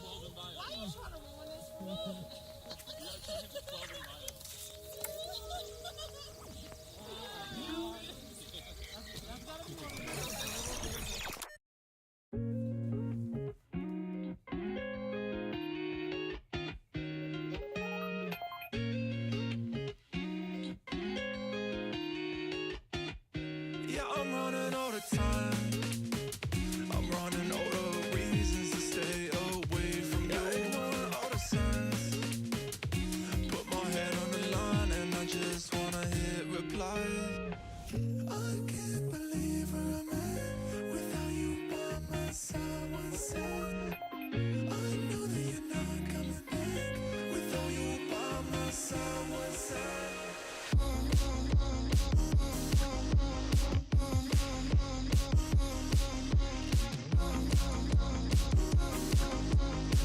Why are you trying to ruin this for me? That's gotta be one of Yeah, I'm running all the time. I'm running out of reasons to stay away from you. Ignoring all the signs. Put my head on the line and I just wanna hit reply. I can't believe where I'm at without you by my side. One side. I know that you're not coming back without you by my side. One side.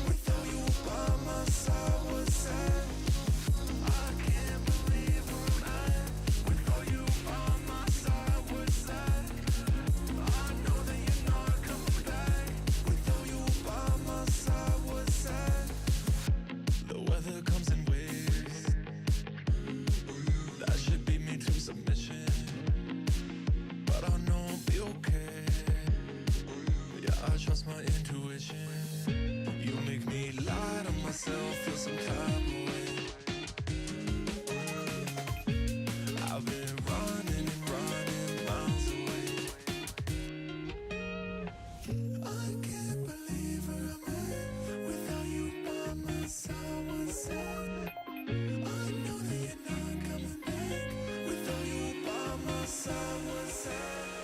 Without you by my side, what's sad? I can't believe where I'm at. Without you by my side, what's sad? I know that you're not coming back. Without you by my side, what's sad? The weather comes in waves. That should beat me to submission. But I know I'll be okay. Yeah, I trust my intuition. You make me lie to myself, feel some type of way. I've been running and running miles away. I can't believe where I'm at without you by my side. One side. I know that you're not coming back without you by my side. One side.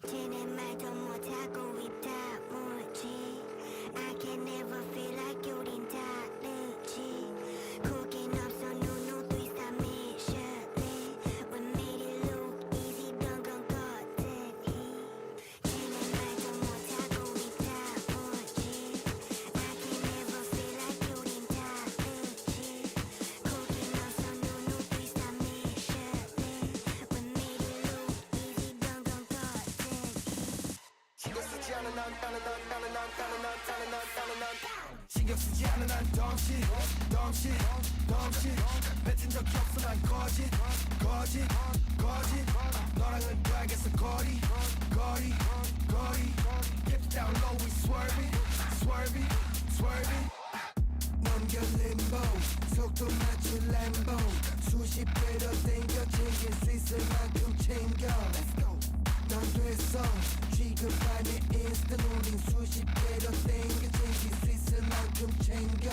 쟤는 말도 못하고 있다 뭐지 I can never feel like 우린 다르지 거긴 없어 눈도 이상해졌네 We made it look easy 던건 거더니 쟤는 말도 못하고 있다 뭐지 I can never feel like 우린 다르지 거긴 없어 눈도 이상해졌네 We made it look easy 던건 거더니 신경 쓰지 않은 난 신경 쓰지 않은 난 덩치 뱉은 적이 없어 난 거짓 너랑은 가겠어 거리 Keep it down low we swerving 넘겨 림보 속도 맞춘 램보 수십 배로 땡겨 챙길 수 있을 만큼 챙겨 Let's go 넌 됐어 취급하는 인스타 우린 수십 배로 땡겨 챙길 수 있을 만큼 챙겨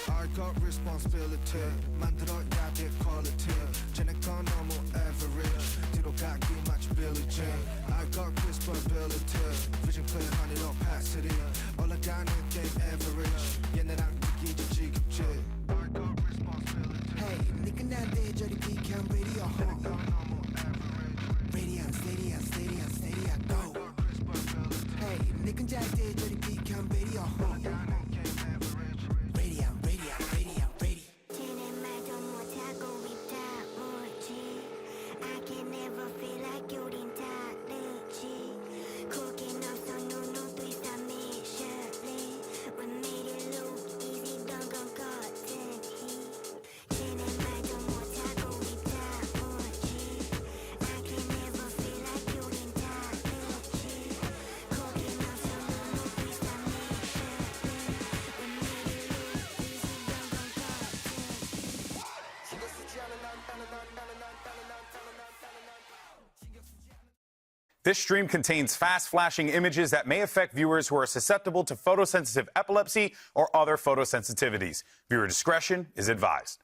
I got responsibility 만들어야 될 quality 쟤네 건 너무 average 뒤로 가기 마치 Billie Jean I got responsibility vision clear honey opacity 올라가는 game average 얘네랑 이기지 지겹지 I got responsibility Hey 니가 나한테 저리 비켜 radio 쟤네 건 너무 average radio go Hey 니가 나한테 저리 비켜 radio 쟤는 말도 못하고 있다 뭐지 I can never feel like 우린 다르지 거긴 없어 눈도 이상해졌네 We made it look easy 던건 거더니 쟤는 This stream contains fast flashing images that may affect viewers who are susceptible to photosensitive epilepsy or other photosensitivities. Viewer discretion is advised.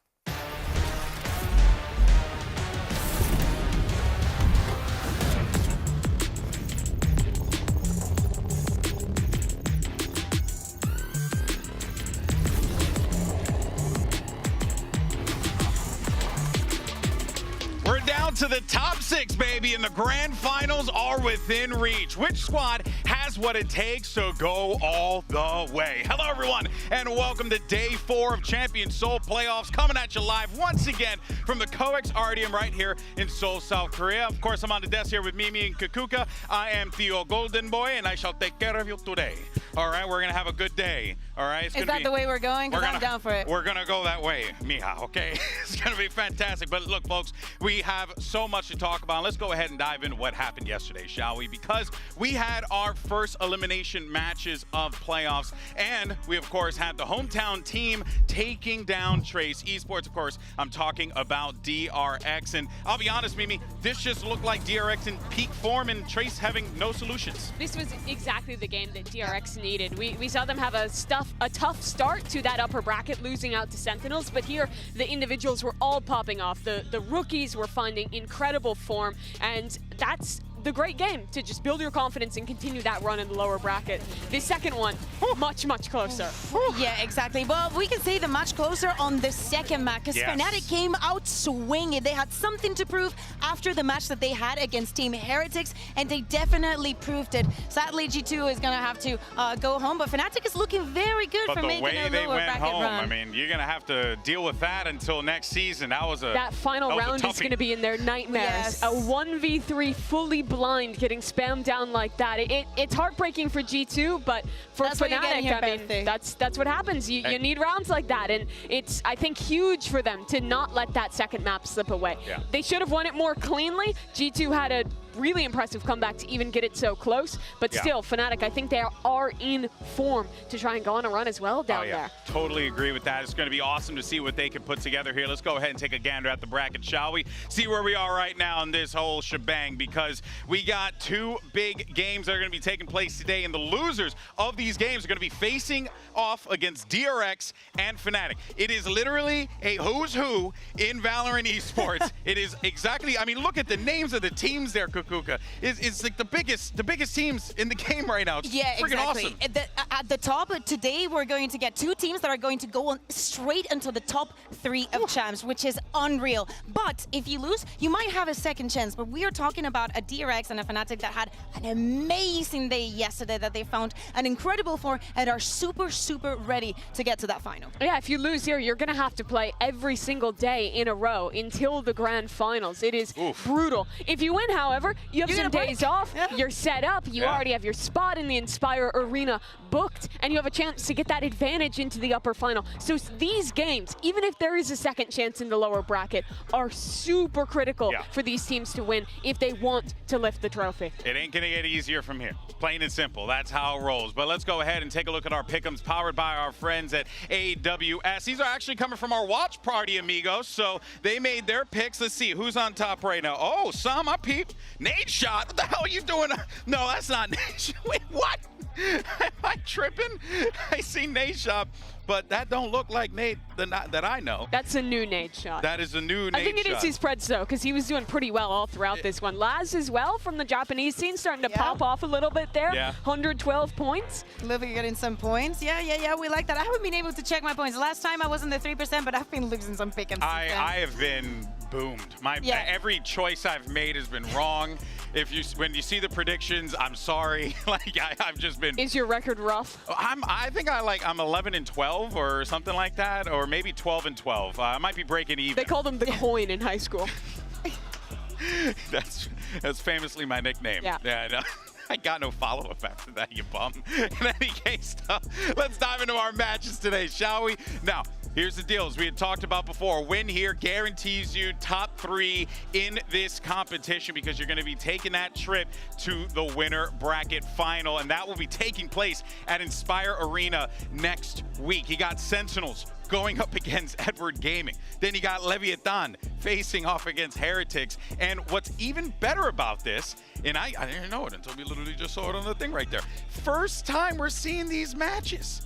We're down to the top 6, baby, and the grand finals are within reach. Which squad has what it takes to go all the way? Hello, everyone, and welcome to Day 4 of Champions Seoul playoffs, coming at you live once again from the COEX Artium right here in Seoul, South Korea. Of course, I'm on the desk here with Mimi and Kakuka. I am Theo Golden Boy, and I shall take care of you today. All right, we're going to have a good day. All right, Is that the way we're going? Because I'm down for it. We're going to go that way, Mia, okay? It's going to be fantastic. But look, folks, we have so much to talk about. Let's go ahead and dive into what happened yesterday, shall we? Because we had our first elimination matches of playoffs. And we, of course, had the hometown team taking down Trace Esports. Of course, I'm talking about DRX. And I'll be honest, Mimi, this just looked like DRX in peak form and Trace having no solutions. This was exactly the game that DRX needed. We saw them have a tough start to that upper bracket, losing out to Sentinels, but here the individuals were all popping off. The rookies were finding incredible form, and that's the great game to just build your confidence and continue that run in the lower bracket. The second one, much closer. Yeah, exactly. Well, we can say the much closer on the second match, because Fnatic came out swinging. They had something to prove after the match that they had against Team Heretics, and they definitely proved it. Sadly, G2 is going to have to go home, but Fnatic is looking very good for making a lower bracket run. I mean, you're going to have to deal with that until next season. That final round is going to be in their nightmares. Yes. A 1v3 fully blind getting spammed down like that. It's heartbreaking for G2, but for Fnatic, I mean, that's what happens. You need rounds like that, and it's, I think, huge for them to not let that second map slip away. Yeah. They should have won it more cleanly. G2 had a really impressive comeback to even get it so close, but still, Fnatic, I think they are in form to try and go on a run as well down there. Totally agree with that. It's going to be awesome to see what they can put together here. Let's go ahead and take a gander at the bracket, shall we? See where we are right now in this whole shebang, because we got two big games that are going to be taking place today, and the losers of these games are going to be facing off against DRX and Fnatic. It is literally a who's who in VALORANT esports. It is exactly, I mean, look at the names of the teams there, Kukuka. It's like the biggest teams in the game right now. It's freaking awesome. At the top today, we're going to get two teams that are going to go on straight into the top 3 of champs, which is unreal. But if you lose, you might have a second chance. But we are talking about a DRX and a Fnatic that had an amazing day yesterday, that they found an incredible form and are super ready to get to that final. Yeah, if you lose here, you're going to have to play every single day in a row until the grand finals. It is brutal. If you win, however, you have some days off, you're set up, you already have your spot in the Inspire Arena booked, and you have a chance to get that advantage into the upper final. So these games, even if there is a second chance in the lower bracket, are super critical for these teams to win if they want to lift the trophy. It ain't going to get easier from here. Plain and simple. That's how it rolls. But let's go ahead and take a look at our pick'ems powered by our friends at AWS. These are actually coming from our watch party, amigos. So they made their picks. Let's see who's on top right now. Oh, Sam, I peeped. Nade shot. What the hell are you doing? No, that's not Nade shot. Wait, what? Am I tripping? I see Nade shot, but that don't look like Nade that I know. That's a new Nade shot. That is a new Nade shot. I think it is his spreads, though, because he was doing pretty well all throughout this one. Laz as well from the Japanese scene, starting to pop off a little bit there. 112 points. Living getting some points. Yeah, we like that. I haven't been able to check my points. Last time I was in the 3%, but I've been losing some pick-ems. I have been boomed. Every choice I've made has been wrong. When you see the predictions, I'm sorry. Like I've just been. Is your record rough? I think I'm 11-12 or something like that, or maybe 12-12. I might be breaking even. They called him the coin in high school. That's famously my nickname. Yeah, no. I got no follow-up after that, you bum. In any case, let's dive into our matches today, shall we? Now, here's the deal. As we had talked about before, win here guarantees you top 3 in this competition, because you're going to be taking that trip to the winner bracket final, and that will be taking place at Inspire Arena next week. You got Sentinels going up against Edward Gaming. Then you got Leviathan facing off against Heretics. And what's even better about this, and I didn't know it until we literally just saw it on the thing right there. First time we're seeing these matches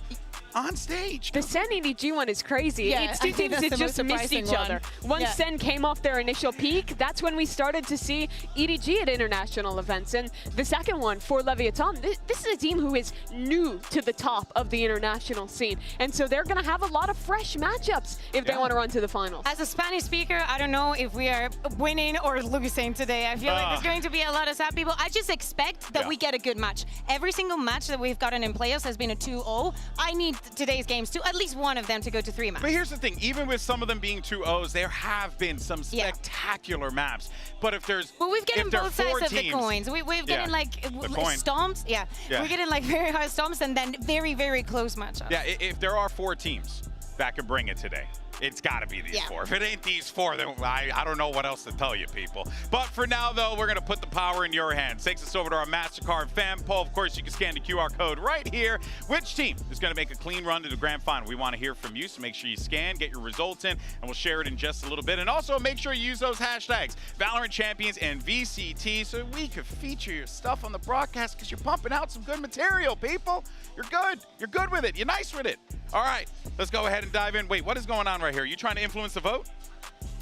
on stage. The Sen EDG one is crazy. Yeah, it's two teams that just missed each other. Once Sen came off their initial peak, that's when we started to see EDG at international events. And the second one for Leviathan, this is a team who is new to the top of the international scene. And so they're going to have a lot of fresh matchups if they want to run to the finals. As a Spanish speaker, I don't know if we are winning or losing today. I feel like there's going to be a lot of sad people. I just expect that we get a good match. Every single match that we've gotten in playoffs has been a 2-0. I need today's games to at least one of them to go to 3 maps. But here's the thing, even with some of them being 2-0s, there have been some spectacular maps. But if there's we've getting both sides of the coins. We've getting like stomps. We're getting like very high stomps and then very, very close matchups. Yeah, if there are 4 teams that can bring it today, it's got to be these 4. If it ain't these 4, then I don't know what else to tell you, people. But for now, though, we're going to put the power in your hands. Takes us over to our MasterCard fan poll. Of course, you can scan the QR code right here. Which team is going to make a clean run to the grand final? We want to hear from you, so make sure you scan, get your results in, and we'll share it in just a little bit. And also, make sure you use those hashtags, VALORANT Champions and VCT, so we could feature your stuff on the broadcast because you're pumping out some good material, people. You're good. You're good with it. You're nice with it. All right, let's go ahead and dive in. Wait, what is going on right here? You trying to influence the vote?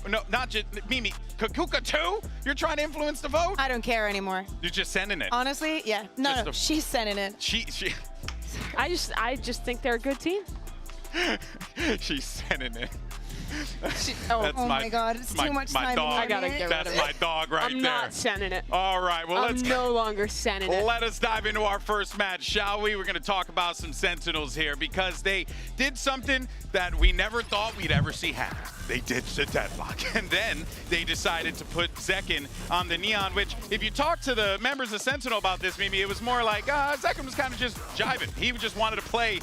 No, not just Mimi. Kakuka too? You're trying to influence the vote? I don't care anymore. You're just sending it. Honestly, yeah. No, she's sending it. She I just think they're a good team. She's sending it. Oh my God, it's too much time. Dog. I gotta get rid of That's my dog right there. I'm not sending it. All right, well, I'm no longer sending it. Let us dive into our first match, shall we? We're going to talk about some Sentinels here because they did something that we never thought we'd ever see happen. They ditched the deadlock, and then they decided to put Zekin on the Neon, which, if you talk to the members of Sentinel about this, maybe it was more like Zekin was kind of just jiving. He just wanted to play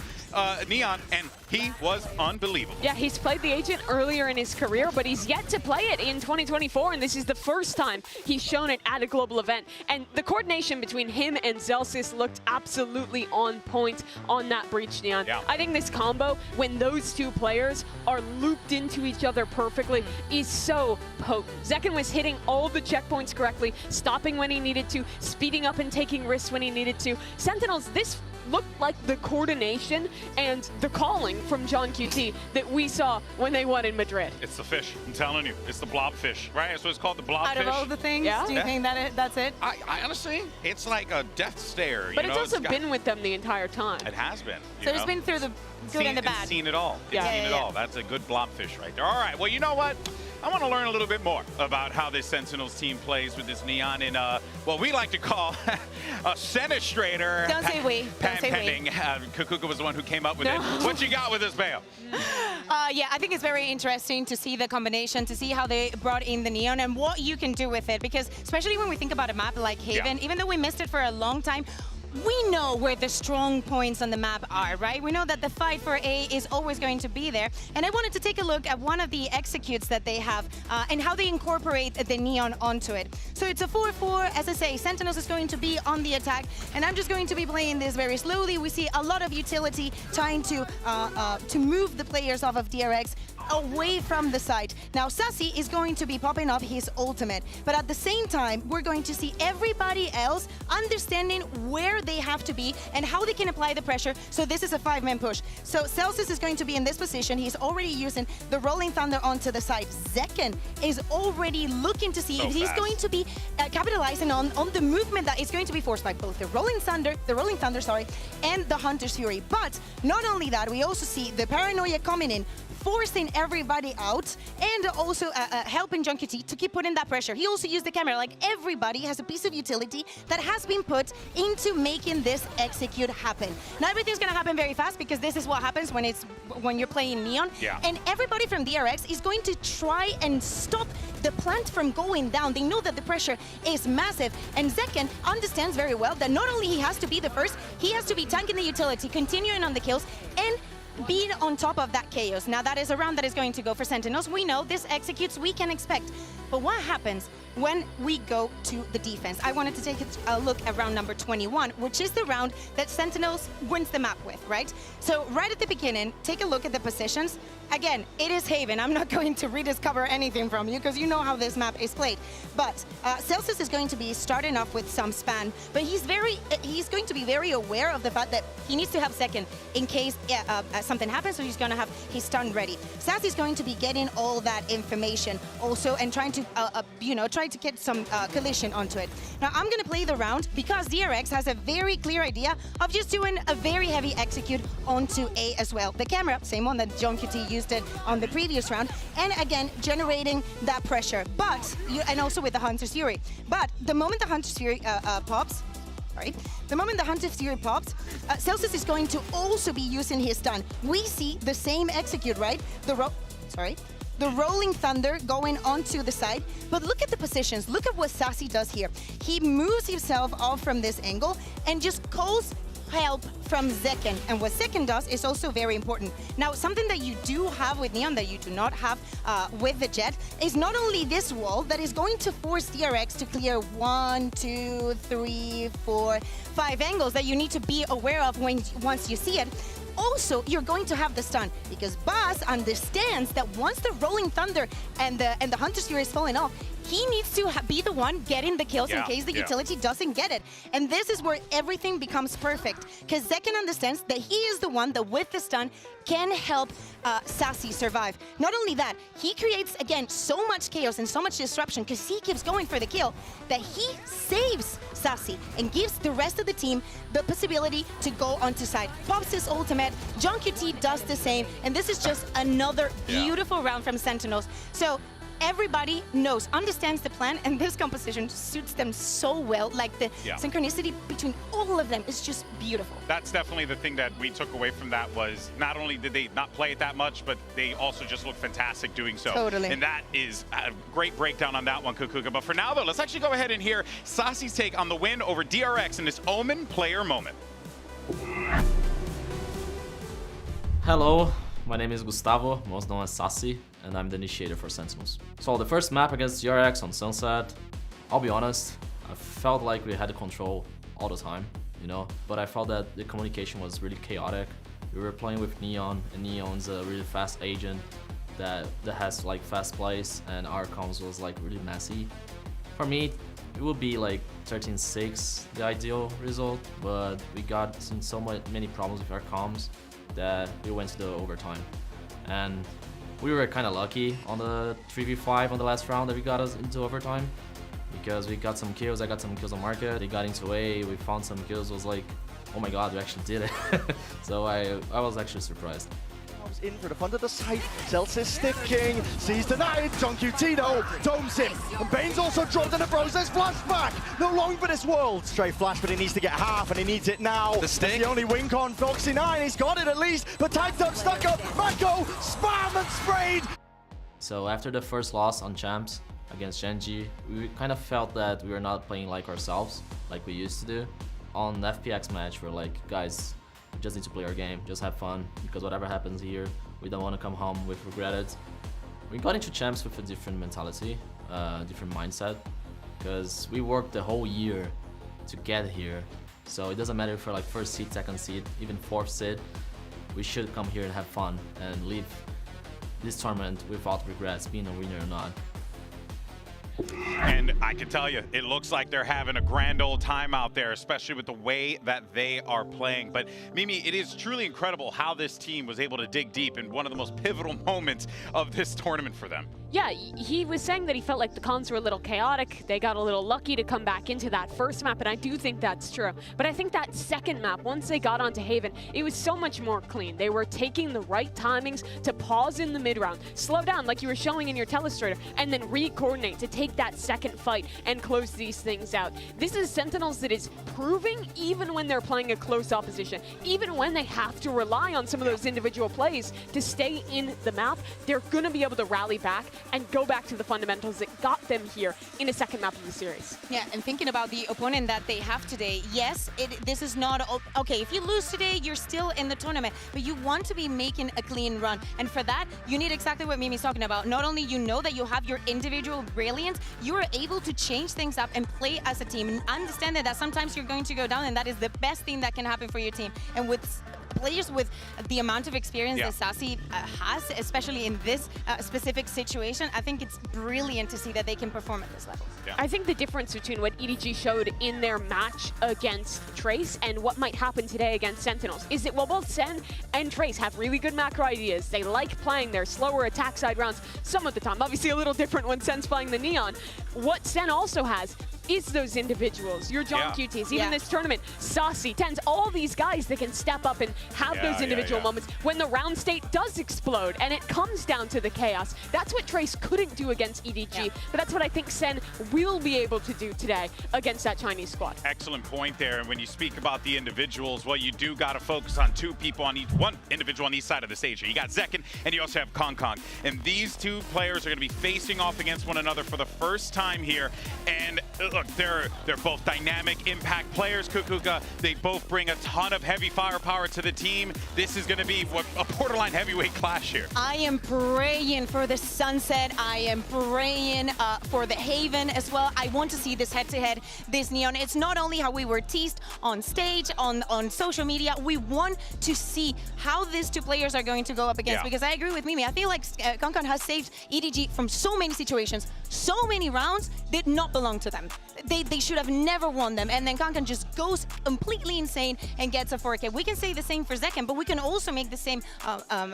Neon, and he was unbelievable. Yeah, he's played the Agent earlier in his career, but he's yet to play it in 2024, and this is the first time he's shown it at a global event. And the coordination between him and Zelsis looked absolutely on point on that Breach Neon. Yeah. I think this combo, when those two players are looped into each other perfectly, is so potent. Zekin was hitting all the checkpoints correctly, stopping when he needed to, speeding up and taking risks when he needed to. Sentinels, this looked like the coordination and the calling from John QT that we saw when they won in Madrid. It's the fish, I'm telling you. It's the blobfish, right? That's what it's called, the blobfish. Out of all the things, do you think that's it? I honestly, it's like a death stare. But it's also been with them the entire time. It has been. So it's been through the good and the bad. It's seen it all. It's Yeah. seen it all. That's a good blobfish right there. All right, well, you know what? I want to learn a little bit more about how this Sentinels team plays with this Neon in what we like to call a Senestrator. Don't say we. Don't say pending. Kakuka was the one who came up with it. What you got with this, Bale? Yeah, I think it's very interesting to see the combination, to see how they brought in the Neon and what you can do with it. Because especially when we think about a map like Haven, even though we missed it for a long time, we know where the strong points on the map are, right? We know that the fight for A is always going to be there. And I wanted to take a look at one of the executes that they have and how they incorporate the Neon onto it. So it's a 4-4. As I say, Sentinels is going to be on the attack. And I'm just going to be playing this very slowly. We see a lot of utility trying to move the players off of DRX away from the site. Now, Sassy is going to be popping up his ultimate, but at the same time, we're going to see everybody else understanding where they have to be and how they can apply the pressure. So this is a 5-man push. So Celsius is going to be in this position. He's already using the Rolling Thunder onto the side. Zekin is already looking to see if he's going to be capitalizing on the movement that is going to be forced by both the Rolling Thunder, and the Hunter's Fury. But not only that, we also see the Paranoia coming in, forcing everybody out, and also helping John QT to keep putting that pressure. He also used the camera. Like, everybody has a piece of utility that has been put into making this execute happen. Now, everything's gonna happen very fast because this is what happens when you're playing Neon. Yeah. And everybody from DRX is going to try and stop the plant from going down. They know that the pressure is massive, and Zekin understands very well that not only he has to be the first, he has to be tanking the utility, continuing on the kills, and being on top of that chaos. Now, that is a round that is going to go for Sentinels. We know this executes, we can expect But what happens when we go to the defense? I wanted to take a look at round number 21, which is the round that Sentinels wins the map with, right? So right at the beginning, take a look at the positions. Again, it is Haven. I'm not going to rediscover anything from you because you know how this map is played. But Celsius is going to be starting off with some span, but he's going to be very aware of the fact that he needs to have second in case something happens, so he's going to have his stun ready. Sassy's going to be getting all that information also and trying to, try to get some collision onto it. Now, I'm going to play the round because DRX has a very clear idea of just doing a very heavy execute onto A as well. The camera, same one that John QT used it on the previous round, and again, generating that pressure. But, and also with the Hunter's Fury. But the moment the Hunter's Fury pops, the moment the Hunter's Fury pops, Celsius is going to also be using his stun. We see the same execute, right? The Rolling Thunder going onto the side. But look at the positions. Look at what Sassy does here. He moves himself off from this angle and just calls help from Zekken. And what Zekken does is also very important. Now, something that you do have with Neon that you do not have with the Jet is not only this wall that is going to force DRX to clear 1, 2, 3, 4, 5 angles that you need to be aware of once you see it. Also, you're going to have the stun because Bas understands that once the Rolling Thunder and the Hunter's Fury is falling off, he needs to be the one getting the kills in case the utility doesn't get it. And this is where everything becomes perfect because Zekken understands that he is the one that with the stun can help Sassy survive. Not only that, he creates, again, so much chaos and so much disruption because he keeps going for the kill that he saves Sassy and gives the rest of the team the possibility to go onto side. Pops his ultimate, John QT does the same, and this is just another beautiful round from Sentinels. So everybody understands the plan, and this composition suits them so well. Like the synchronicity between all of them is just beautiful. That's definitely the thing that we took away from that was not only did they not play it that much, but they also just look fantastic doing so. Totally. And that is a great breakdown on that one, Kukuka. But for now, though, let's actually go ahead and hear Sassy's take on the win over DRX in this Omen player moment. Hello, my name is Gustavo, most known as Sassy, and I'm the initiator for Sentinels. So the first map against DRX on Sunset, I'll be honest, I felt like we had the control all the time, but I felt that the communication was really chaotic. We were playing with Neon, and Neon's a really fast agent that has like fast plays, and our comms was like really messy. For me, it would be like 13-6, the ideal result, but we got so many problems with our comms that we went to the overtime. And we were kind of lucky on the 3v5 on the last round that we got us into overtime because we got some kills. I got some kills on market. They got into A. We found some kills. It was like, oh my god, we actually did it. So I was actually surprised. In for the front of the site, Celsius sticking, sees denied, John QT though, domes him, and Bane's also dropped in the process, flashback, no long for this world, straight flash, but he needs to get half, and he needs it now. The stick. That's the only win con, Foxy9, he's got it at least, but tagged up, stuck up, Mako, spam and sprayed! So after the first loss on Champs against Genji, we kind of felt that we were not playing like ourselves, like we used to do. On the FPX match, we're like, guys, we just need to play our game, just have fun, because whatever happens here, we don't want to come home with regretted. We got into Champs with a different mentality, different mindset, because we worked the whole year to get here. So it doesn't matter if we're like first seed, second seed, even fourth seed, we should come here and have fun and leave this tournament without regrets, being a winner or not. And I can tell you, it looks like they're having a grand old time out there, especially with the way that they are playing. But Mimi, it is truly incredible how this team was able to dig deep in one of the most pivotal moments of this tournament for them. Yeah, he was saying that he felt like the cons were a little chaotic. They got a little lucky to come back into that first map, and I do think that's true. But I think that second map, once they got onto Haven, it was so much more clean. They were taking the right timings to pause in the mid-round, slow down like you were showing in your telestrator, and then re-coordinate to take that second fight and close these things out. This is Sentinels that is proving, even when they're playing a close opposition, even when they have to rely on some of those individual plays to stay in the map, they're going to be able to rally back and go back to the fundamentals that got them here in a second map of the series. Yeah, and thinking about the opponent that they have today, yes, this is not, okay, if you lose today, you're still in the tournament, but you want to be making a clean run. And for that, you need exactly what Mimi's talking about. Not only you know that you have your individual brilliance, you are able to change things up and play as a team and understand that sometimes you're going to go down, and that is the best thing that can happen for your team. And with players with the amount of experience that Sassy has, especially in this specific situation, I think it's brilliant to see that they can perform at this level. Yeah. I think the difference between what EDG showed in their match against Trace and what might happen today against Sentinels is that while both Sen and Trace have really good macro ideas, they like playing their slower attack side rounds some of the time, obviously a little different when Sen's playing the Neon. What Sen also has is those individuals, your John QTs, even this tournament, Saucy, Tens, all these guys that can step up and have those individual moments when the round state does explode and it comes down to the chaos. That's what Trace couldn't do against EDG, but that's what I think Sen will be able to do today against that Chinese squad. Excellent point there. And when you speak about the individuals, well, you do got to focus on two people on each, one individual on each side of the stage. You got Zekin and you also have Kong Kong. And these two players are going to be facing off against one another for the first time here. And look, they're both dynamic impact players, Kukuka. They both bring a ton of heavy firepower to the team. This is going to be a borderline heavyweight clash here. I am praying for the Sunset. I am praying for the Haven as well. I want to see this head-to-head, this Neon. It's not only how we were teased on stage, on social media. We want to see how these two players are going to go up against, because I agree with Mimi. I feel like Kong has saved EDG from so many situations, so many rounds did not belong to them. They should have never won them, and then Kong just goes completely insane and gets a 4K. We can say the same for Zekin, but we can also make the same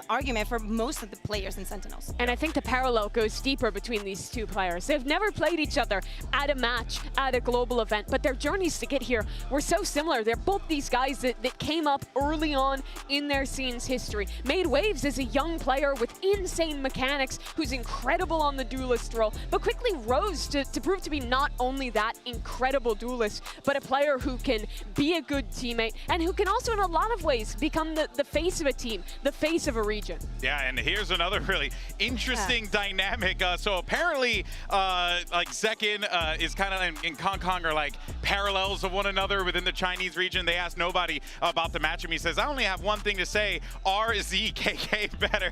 argument for most of the players in Sentinels. And I think the parallel goes deeper between these two players. They've never played each other at a match, at a global event, but their journeys to get here were so similar. They're both these guys that came up early on in their scene's history, made waves as a young player with insane mechanics, who's incredible on the duelist role, but quickly rose to prove to be not only that incredible duelist, but a player who can be a good teammate and who can also in a lot of ways become the face of a team, the face of a region. Yeah, and here's another really interesting dynamic. So apparently, like Zekin is kind of in Kong Kong are like parallels of one another within the Chinese region. They asked nobody about the matchup. He says, I only have one thing to say, RZKK better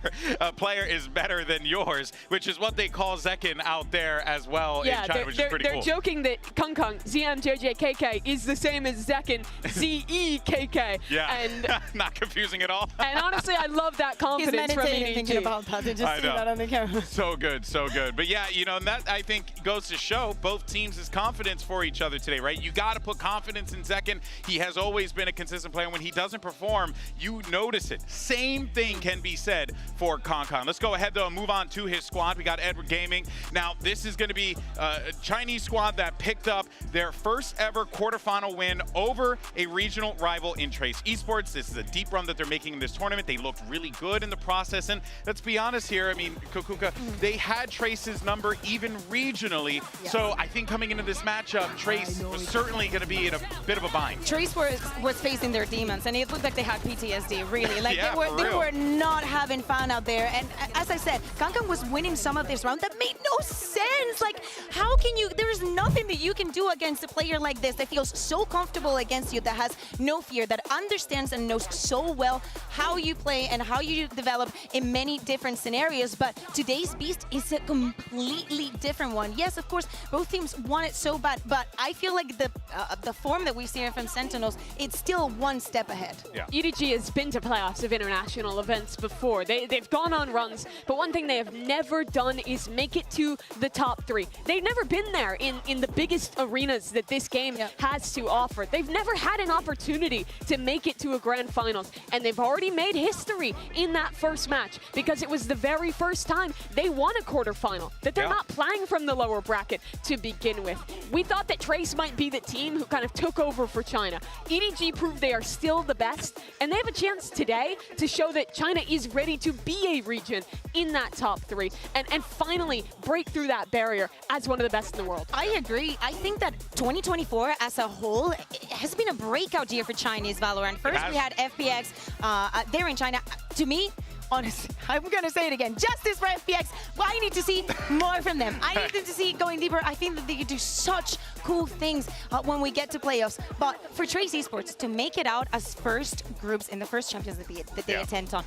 player is better than yours, which is what they call Zekin out there as well in China, which is pretty cool. They're joking that Kong Kong, ZMJJKK, is the same as Zekin, ZEKK. Yeah, and not confusing at all. And honestly, I love that confidence from EDG. Thinking about that, to just see that on the camera. So good, so good. But yeah, you know, and that I think goes to show both teams' confidence for each other today, right? You got to put confidence in Zekin. He has always been a consistent player. When he doesn't perform, you notice it. Same thing can be said for Kong Kong. Let's go ahead though and move on to his squad. We got Edward Gaming. Now, this is going to be a Chinese squad that picked up their first ever quarterfinal win over a regional rival in Trace Esports. This is a deep run that they're making in this tournament. They looked really good in the process, and let's be honest here, I mean, Kukuka, they had Trace's number even regionally, so I think coming into this matchup, Trace was certainly going to be in a bit of a bind. Trace was facing their demons, and it looked like they had PTSD, really. Like they were not having fun out there, and as I said, Kong Kong was winning some of this round that made no sense. Like, how can you, there's nothing that you can do against a player like this that feels so comfortable against you, that has no fear, that understands and knows so well how you play and how you develop in many different scenarios. But today's Beast is a completely different one. Yes, of course, both teams want it so bad, but I feel like the form that we see from Sentinels, it's still one step ahead. Yeah. EDG has been to playoffs of international events before. They've gone on runs, but one thing they have never done is make it to the top 3. They've never been there in the biggest arenas that this game has to offer. They've never had an opportunity to make it to a grand finals, and they've already made history in that first match because it was the very first time they won a quarterfinal, that they're not playing from the lower bracket to begin with. We thought that Trace might be the team who kind of took over for China. EDG proved they are still the best, and they have a chance today to show that China is ready to be a region in that top 3 and finally break through that barrier as one of the best in the world. I agree. I think that 2024 as a whole has been a breakout year for Chinese Valorant. First, we had FPX there in China. To me, honestly, I'm going to say it again. Justice for FPX. But I need to see more from them. I need them to see going deeper. I think that they could do such cool things when we get to playoffs. But for Trace Esports to make it out as first groups in the first Champions League that they attend on,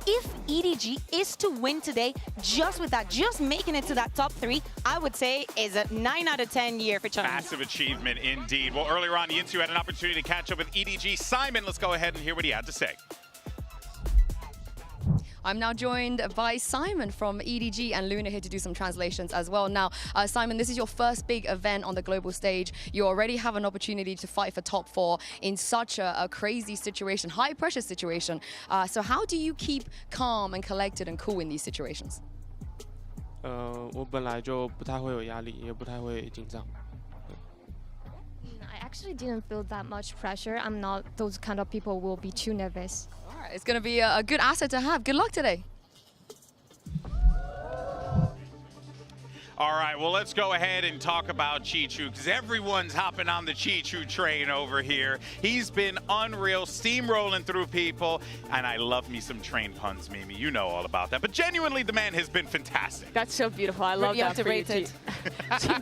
if EDG is to win today, just with that, just making it to that top 3, I would say is a 9 out of 10 year for China. Massive achievement indeed. Well, earlier on, Yinsu had an opportunity to catch up with EDG. Simon, let's go ahead and hear what he had to say. I'm now joined by Simon from EDG and Luna here to do some translations as well. Now, Simon, this is your first big event on the global stage. You already have an opportunity to fight for top 4 in such a crazy situation, high pressure situation. So how do you keep calm and collected and cool in these situations? 我本来就不太会有压力，也不太会紧张。 I actually didn't feel that much pressure. I'm not those kind of people who will be too nervous. All right, it's going to be a good asset to have. Good luck today. All right, well, let's go ahead and talk about Chichu, because everyone's hopping on the Chichu train over here. He's been unreal, steamrolling through people, and I love me some train puns, Mimi. You know all about that. But genuinely, the man has been fantastic. That's so beautiful. I love that for you, Team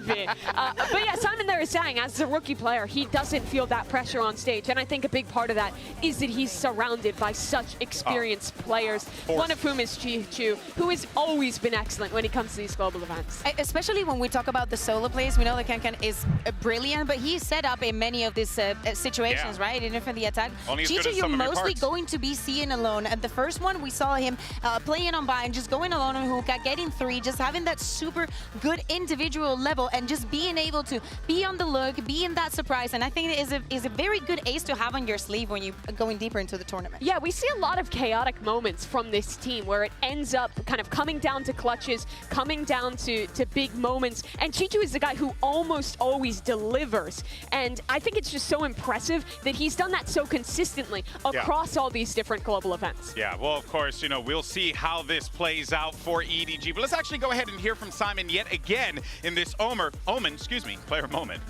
V. But yeah, Simon there is saying, as a rookie player, he doesn't feel that pressure on stage. And I think a big part of that is that he's surrounded by such experienced players, one of whom is Chichu, who has always been excellent when it comes to these global events. Especially when we talk about the solo plays, we know that Kankan is brilliant, but he's set up in many of these situations, right? Even for the attack. Chichu, you're mostly going to be seeing alone. At the first one, we saw him playing on buy and just going alone on hookah, getting 3, just having that super good individual level and just being able to be on the look, be in that surprise. And I think it is a very good ace to have on your sleeve when you're going deeper into the tournament. Yeah, we see a lot of chaotic moments from this team where it ends up kind of coming down to clutches, coming down to big moments, and Chichu is the guy who almost always delivers, and I think it's just so impressive that he's done that so consistently across all these different global events. Yeah, well, of course, you know, we'll see how this plays out for EDG, but let's actually go ahead and hear from Simon yet again in this Omen, player moment.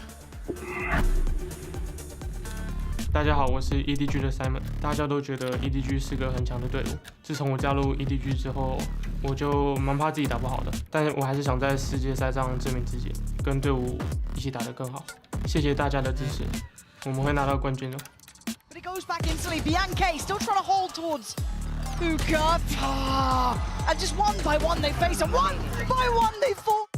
大家好，我是 EDG 的 Simon。大家都觉得 EDG 是个很强的队伍。自从我加入 EDG 之后，我就蛮怕自己打不好的，但是我还是想在世界赛上证明自己，跟队伍一起打得更好。谢谢大家的支持，我们会拿到冠军的。But it goes back instantly. Bianca still trying to hold towards hookah. And just one by one they face, and one by one they fall.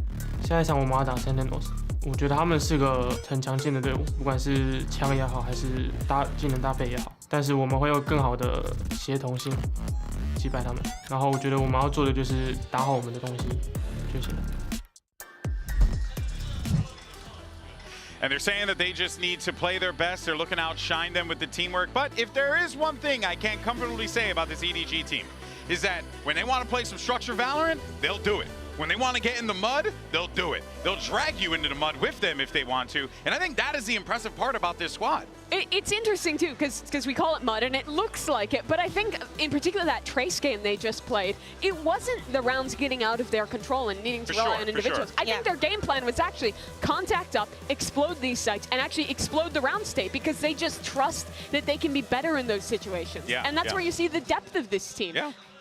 下一场我们要打 Sentinels。 我觉得他们是个很强劲的队伍，不管是枪也好，还是技能搭配也好，但是我们会有更好的协同性击败他们。然后我觉得我们要做的就是打好我们的东西就行了。 And they're saying that they just need to play their best. They're looking to outshine them with the teamwork. But if there is one thing I can comfortably say about this EDG team, is that when they want to play some structured Valorant, they'll do it. When they want to get in the mud, they'll do it. They'll drag you into the mud with them if they want to. And I think that is the impressive part about this squad. It's interesting, too, because we call it mud, and it looks like it. But I think, in particular, that Trace game they just played, it wasn't the rounds getting out of their control and needing to rely on individuals. I think their game plan was actually contact up, explode these sites, and actually explode the round state, because they just trust that they can be better in those situations. And that's where you see the depth of this team.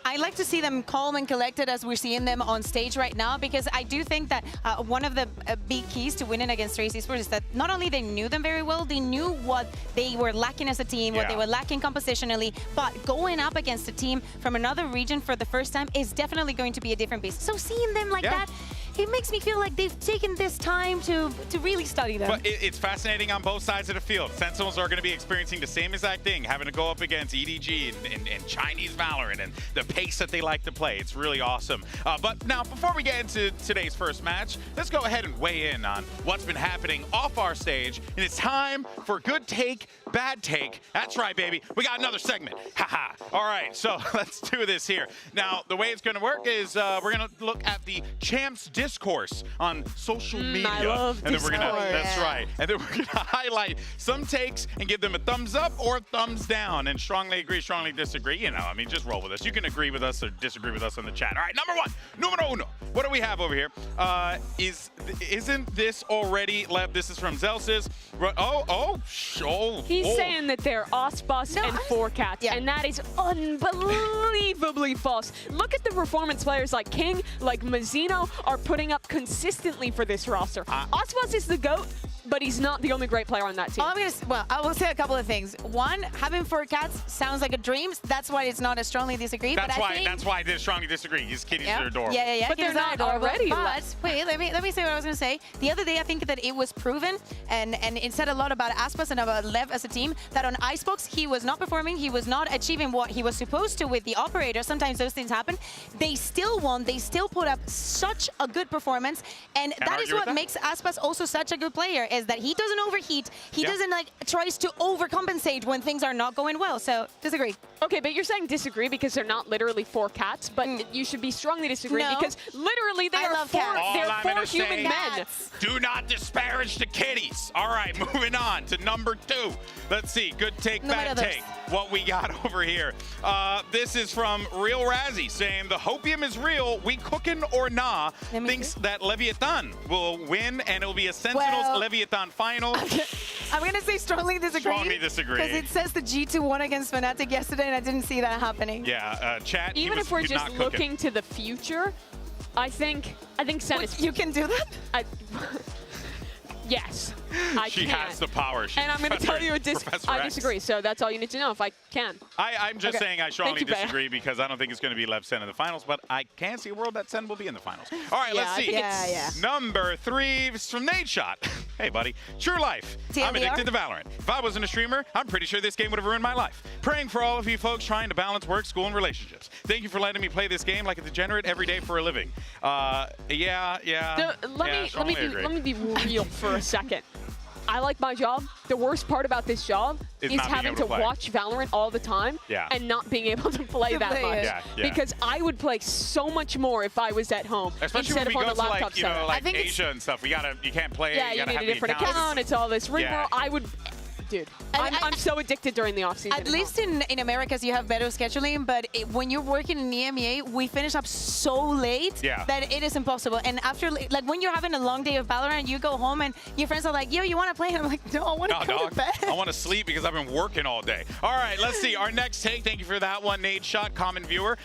I like to see them calm and collected as we're seeing them on stage right now, because I do think that one of the big keys to winning against Trace Esports is that not only they knew them very well, they knew what they were lacking as a team, what they were lacking compositionally, but going up against a team from another region for the first time is definitely going to be a different beast. So seeing them like that, it makes me feel like they've taken this time to really study them. But it's fascinating on both sides of the field. Sentinels are going to be experiencing the same exact thing, having to go up against EDG and Chinese Valorant and the pace that they like to play. It's really awesome. But now, before we get into today's first match, let's go ahead and weigh in on what's been happening off our stage. And it's time for good take, bad take. That's right, baby. We got another segment. Haha. All right, so let's do this here. Now, the way it's going to work is we're going to look at the Champs discourse on social media. I love and then we're gonna, discourse. that's right. And then we're gonna highlight some takes and give them a thumbs up or a thumbs down. And strongly agree, strongly disagree. You know, I mean, just roll with us. You can agree with us or disagree with us in the chat. All right, number one, numero uno. What do we have over here? Isn't this already LEV? This is from Zelsis. He's saying that they're Osbus and 4cats, and that is unbelievably false. Look at the performance players like King, like Mazzino are putting up consistently for this roster. Osbus is the GOAT, but he's not the only great player on that team. I will say a couple of things. One, having 4cats sounds like a dream. That's why it's not a strongly disagree. That's why I did strongly disagree. These kitties are adorable. Yeah. But they're not already. But wait, let me say what I was gonna say. The other day, I think that it was proven, and it said a lot about Aspas and about LEV as a team, that on Icebox he was not performing. He was not achieving what he was supposed to with the operator. Sometimes those things happen. They still won. They still put up such a good performance, and that is what makes Aspas also such a good player. Is that he doesn't overheat. He doesn't tries to overcompensate when things are not going well. So disagree. Okay, but you're saying disagree because they're not literally 4 cats, but you should be strongly disagree because literally they are four human men. Do not disparage the kitties. All right, moving on to number 2. Let's see, good take, bad take. What we got over here. This is from Real Razzie saying the hopium is real. We cookin' or nah. Thinks that Leviathan will win and it will be a Sentinels Leviathan final. I'm gonna say strongly disagree. Strongly disagree. Because it says the G2 won against Fnatic yesterday, and I didn't see that happening. Yeah, chat. Even if we're just looking to the future, I think Sentinels. You can do that? Yes, I can. She has the power. And I'm going to tell you I disagree, so that's all you need to know if I can. I'm just saying I strongly disagree because I don't think it's going to be LEV Sen in the finals, but I can see a world that Sen will be in the finals. All right, let's see. Number 3 is from Nate Shot. Hey, buddy. True life. I'm addicted to Valorant. If I wasn't a streamer, I'm pretty sure this game would have ruined my life. Praying for all of you folks trying to balance work, school, and relationships. Thank you for letting me play this game like a degenerate every day for a living. Let me be real for a second. I like my job. The worst part about this job is having to watch Valorant all the time and not being able to play that much. Because I would play so much more if I was at home instead of on the laptop setup. Like Asia and stuff. You can't play. Yeah, you need a different account. It's all this ring roll. I would. Dude, I'm so addicted during the offseason. At least in Americas, you have better scheduling, but when you're working in the EMEA, we finish up so late that it is impossible. And after, like, when you're having a long day of Valorant, you go home and your friends are like, yo, you want to play? And I'm like, no, I want to go to bed. I want to sleep because I've been working all day. All right, let's see. Our next take, thank you for that one, Nate Shot, common viewer.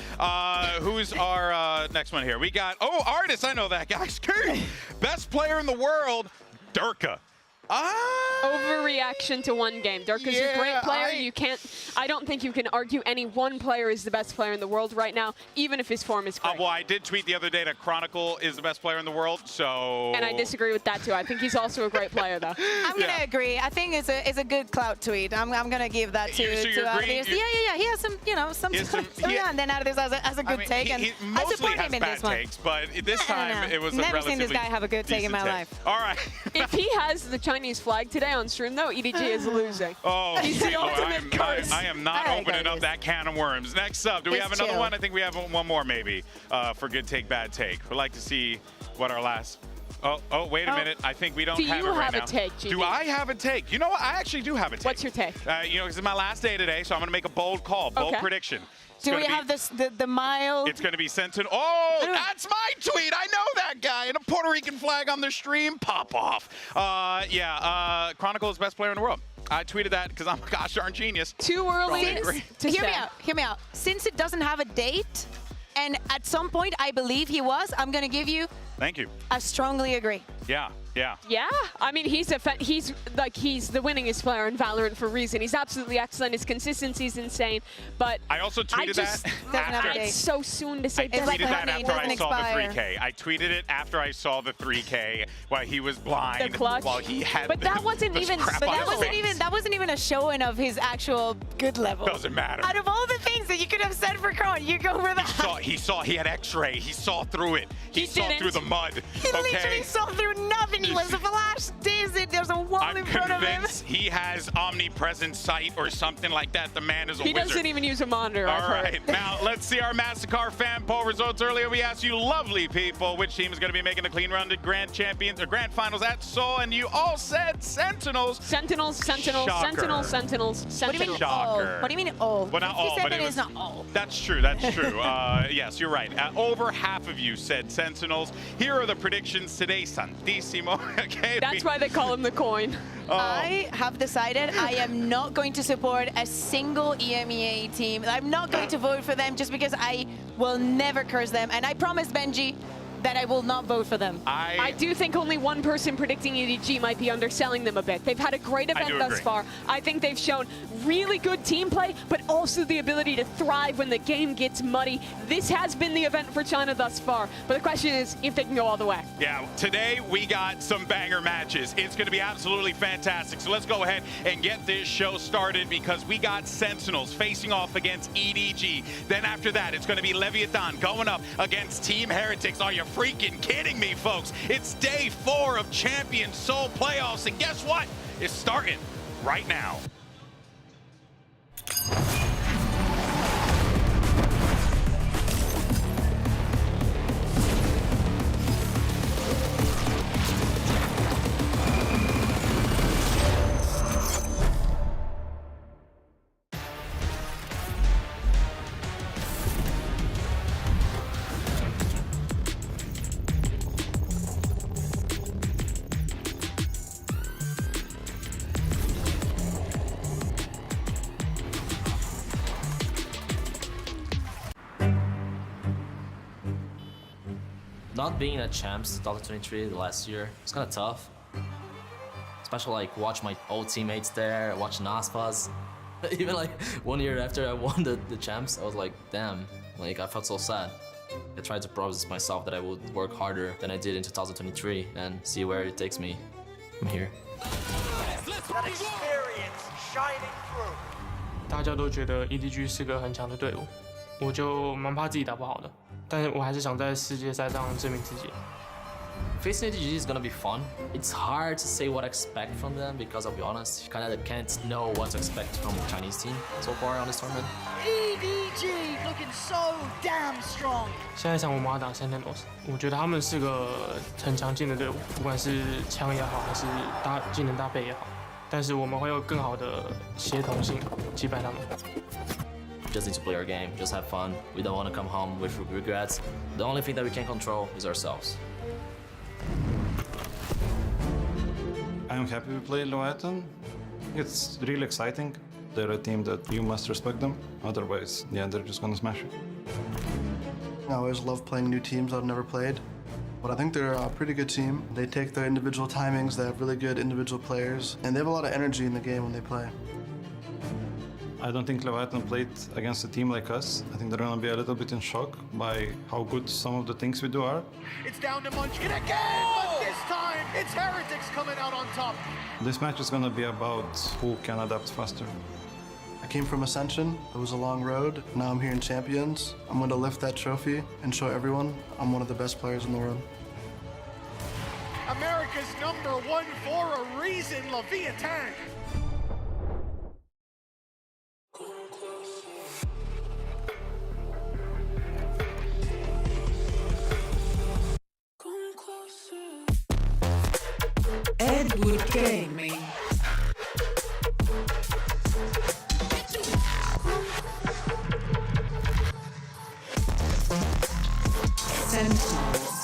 Who's our next one here? We got, artist, I know that guy. Best player in the world, Durka. Overreaction to one game. Durka's a great player. I don't think you can argue any one player is the best player in the world right now, even if his form is great. Well, I did tweet the other day that Chronicle is the best player in the world, so... And I disagree with that, too. I think he's also a great player, though. I'm going to agree. I think it's a good clout tweet. I'm going to give that to Artis. Yeah. He has some, and then Artis has a good take. He mostly has bad takes, but this time it was a relatively... Never seen this guy have a good take in my life. All right. If he has the Chinese flag today on stream, though, EDG is losing. He's the ultimate curse. I am not opening up that can of worms. Next up, do we have another one? I think we have one more, maybe, for good take, bad take. We'd like to see what our last... Oh, wait a minute. I think we don't have it right now. Do you have a take, GB? Do I have a take? You know what? I actually do have a take. What's your take? This is my last day today, so I'm going to make a bold call, bold prediction. Do we have the mild? It's going to be Sentinel. Oh, that's my tweet. I know that guy. And a Puerto Rican flag on the stream. Pop off. Chronicle is best player in the world. I tweeted that because I'm a gosh darn genius. Too early to Hear me out. Since it doesn't have a date, and at some point I believe he was, I'm going to give you... Thank you. I strongly agree. Yeah. I mean, he's the winningest player in Valorant for a reason. He's absolutely excellent. His consistency is insane. But I also tweeted that. It's so soon to say. I tweeted that after I saw the 3K. I tweeted it after I saw the 3K while he was blind. The clutch. While he had. But that wasn't even. That wasn't even a showing of his actual good level. Doesn't matter. Out of all the things that you could have said for Kron, you go for that. He had X-ray. He saw through it. He saw through the mud. He literally saw through nothing. was a flash dizzy. There's a wall I'm in front of him. convinced he has omnipresent sight or something like that. The man is a He wizard. doesn't even use a monitor. All right, now let's see our Mastercard fan poll results. Earlier we asked you lovely people which team is going to be making the clean run to Grand Champions or Grand Finals at Seoul, and you all said Sentinels. Sentinels, Sentinels, Shocker. Sentinels, Sentinels, What do you mean, Sentinels. Shocker. oh? What do you mean, oh? Well, not all, but it was not all. That's true. That's true. Yes, you're right. Over half of you said Sentinels. Here are the predictions today, Santissimo. Okay. That's why they call him the coin. I have decided I am not going to support a single EMEA team. I'm not going to vote for them just because I will never curse them. And I promise Benji that I will not vote for them. I do think only one person predicting EDG might be underselling them a bit. They've had a great event thus far. I think they've shown really good team play, but also the ability to thrive when the game gets muddy. This has been the event for China thus far, but the question is if they can go all the way. Yeah, today we got some banger matches. It's going to be absolutely fantastic. So let's go ahead and get this show started because we got Sentinels facing off against EDG. Then after that, it's going to be Leviathan going up against Team Heretics. Are you freaking kidding me, folks? It's day 4 of Champions Seoul playoffs, and guess what? It's starting right now. Not being at Champs 2023 last year, it's kind of tough. Especially like watch my old teammates there, watch Naspas. Even like 1 year after I won the Champs, I was like, damn, like I felt so sad. I tried to promise myself that I would work harder than I did in 2023 and see where it takes me from here. That experience shining through. 大家都觉得 EDG 是个很强的队伍，我就蛮怕自己打不好的，但是我还是想在世界赛上证明自己。 Facing EDG is gonna be fun. It's hard to say what I expect from them because I'll be honest, you kinda can't know what to expect from the Chinese team so far on this tournament. EDG looking so damn strong. 现在想我们要打 Sentinels， 我觉得他们是个很强劲的队伍，不管是枪也好，还是技能搭配也好，但是我们会有更好的协同性击败他们。 Just need to play our game, just have fun. We don't want to come home with regrets. The only thing that we can control is ourselves. I'm happy we play Leviathan. It's really exciting. They're a team that you must respect them. Otherwise, yeah, they're just gonna smash it. I always love playing new teams I've never played. But I think they're a pretty good team. They take their individual timings, they have really good individual players, and they have a lot of energy in the game when they play. I don't think Leviathan played against a team like us. I think they're gonna be a little bit in shock by how good some of the things we do are. It's down to Munchkin again, but this time it's Heretics coming out on top. This match is gonna be about who can adapt faster. I came from Ascension. It was a long road. Now I'm here in Champions. I'm going to lift that trophy and show everyone I'm one of the best players in the world. America's #1 for a reason, Leviathan. Edward Gaming. Sentinels.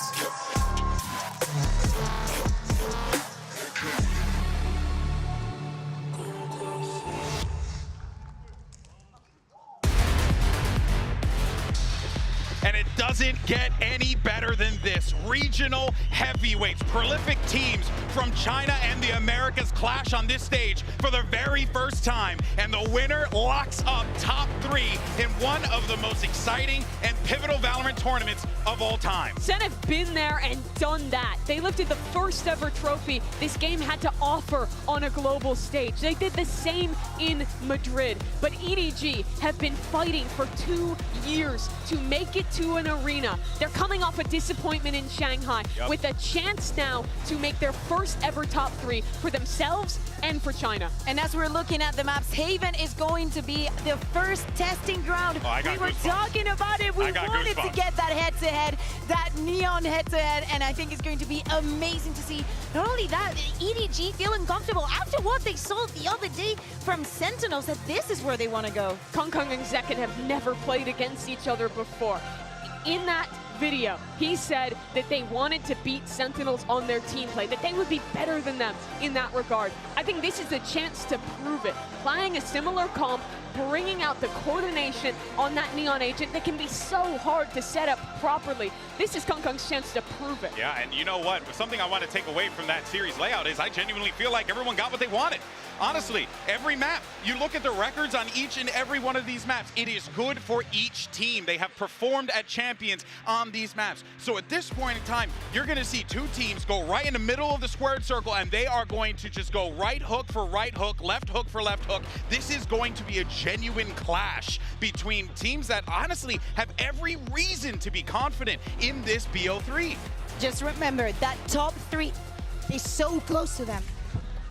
And it doesn't get any better than this. Regional heavyweights, prolific teams from China and the Americas clash on this stage for the very first time. And the winner locks up top 3 3 in one of the most exciting and pivotal Valorant tournaments of all time. Sen have been there and done that. They lifted the first ever trophy this game had to offer on a global stage. They did the same in Madrid, but EDG have been fighting for 2 years to make it to an arena. They're coming off a disappointment in Shanghai with a chance now to make their first ever top 3 for themselves and for China. And as we're looking at the maps, Haven is going to be the first testing ground. We were talking about it. We wanted to get that head-to-head, that neon head-to-head, and I think it's going to be amazing to see. Not only that, EDG feeling comfortable after what they saw the other day from Sentinels, that this is where they want to go. Kong and Zekken have never played against each other before. In that video, he said that they wanted to beat Sentinels on their team play, that they would be better than them in that regard. I think this is a chance to prove it. Playing a similar comp, bringing out the coordination on that Neon agent that can be so hard to set up properly. This is Kong's chance to prove it. Yeah, and you know what? Something I want to take away from that series layout is I genuinely feel like everyone got what they wanted. Honestly, every map, you look at the records on each and every one of these maps, it is good for each team. They have performed at Champions on these maps. So at this point in time, you're going to see 2 teams go right in the middle of the squared circle, and they are going to just go right hook for right hook, left hook for left hook. This is going to be a genuine clash between teams that honestly have every reason to be confident in this BO3. Just remember, that top 3 is so close to them.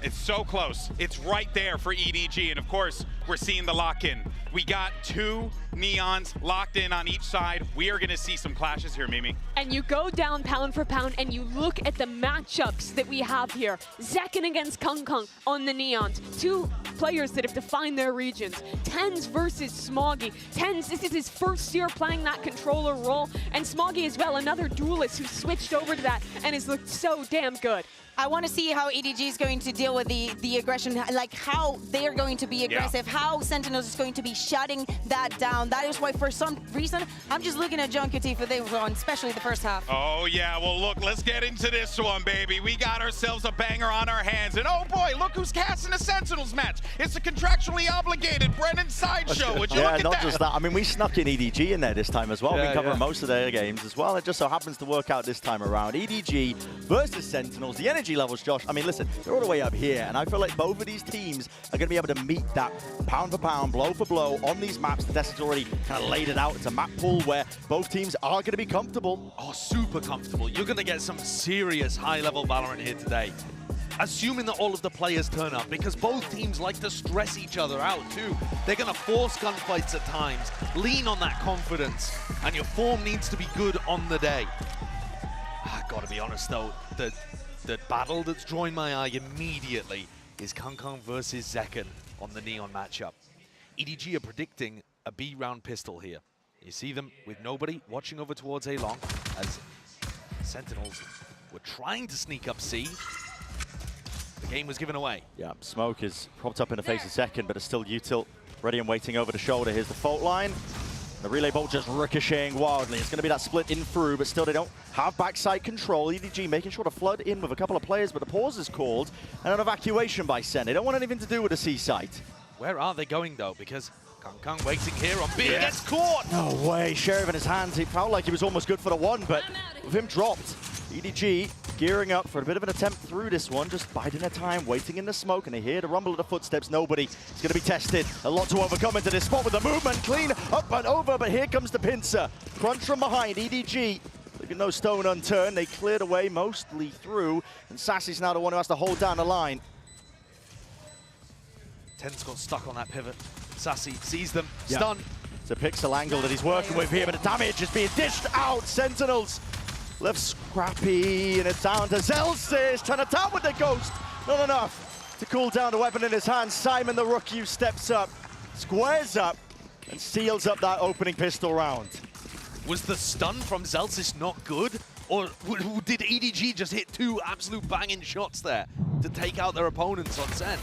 It's so close. It's right there for EDG. And of course, we're seeing the lock-in. We got 2 Neons locked in on each side. We are gonna see some clashes here, Mimi. And you go down pound for pound and you look at the matchups that we have here. Zekken against Kong on the Neons. 2 players that have defined their regions. TenZ versus Smoggy. TenZ, this is his first year playing that controller role. And Smoggy as well, another duelist who switched over to that and has looked so damn good. I want to see how EDG is going to deal with the aggression, like how they're going to be aggressive, how Sentinels is going to be shutting that down. That is why, for some reason, I'm just looking at Junkyuti for this one, especially the first half. Oh, yeah. Well, look, let's get into this one, baby. We got ourselves a banger on our hands. And, oh, boy, look who's casting a Sentinels match. It's a contractually obligated Brennan Sideshow. Would you look at not that? just that. I mean, we snuck in EDG in there this time as well. We covered most of their games as well. It just so happens to work out this time around. EDG versus Sentinels. The energy levels, Josh, I mean, listen, they're all the way up here, and I feel like both of these teams are going to be able to meet that pound for pound, blow for blow on these maps. The Test's already kind of laid it out. It's a map pool where both teams are going to be comfortable. Oh, super comfortable. You're going to get some serious high-level Valorant here today. Assuming that all of the players turn up, because both teams like to stress each other out too. They're going to force gunfights at times, lean on that confidence, and your form needs to be good on the day. I gotta be honest though, the battle that's drawing my eye immediately is Kong versus Zekken on the Neon matchup. EDG are predicting a B round pistol here. You see them with nobody watching over towards A long as Sentinels were trying to sneak up C. The game was given away. Yeah, smoke is propped up in the face of Zekken, but it's still util ready and waiting over the shoulder. Here's the fault line. The relay bolt just ricocheting wildly. It's going to be that split in through, but still they don't have backside control. EDG making sure to flood in with a couple of players, but the pause is called and an evacuation by Sen. They don't want anything to do with the C site. Where are they going though? Because Kong waiting here on B gets caught. No way, Sheriff in his hands. He felt like he was almost good for the one, but with him dropped, EDG gearing up for a bit of an attempt through this one, just biding their time, waiting in the smoke, and they hear the rumble of the footsteps. Nobody is going to be tested. A lot to overcome into this spot with the movement. Clean up and over, but here comes the pincer. Crunch from behind, EDG. Leaving no stone unturned. They cleared away mostly through, and Sassy's now the one who has to hold down the line. TenZ got stuck on that pivot. Sassy sees them, stunned. It's a pixel angle that he's working with here, but the damage is being dished out. Sentinels left scrappy, and it's down to Zelsis trying to tap with the ghost. Not enough to cool down the weapon in his hand. Simon the rookie steps up, squares up, and seals up that opening pistol round. Was the stun from Zelsis not good? Or did EDG just hit 2 absolute banging shots there to take out their opponents on Sen?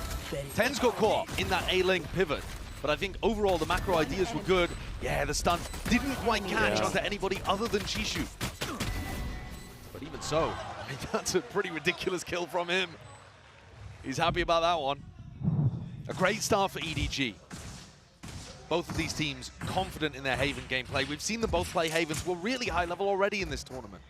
TenZ got caught in that A-link pivot, but I think overall the macro ideas were good. Yeah, the stun didn't quite catch onto anybody other than Chishu. But even so, I mean, that's a pretty ridiculous kill from him. He's happy about that one. A great start for EDG. both of these teams confident in their Haven gameplay. We've seen them both play Haven to a really high level already in this tournament.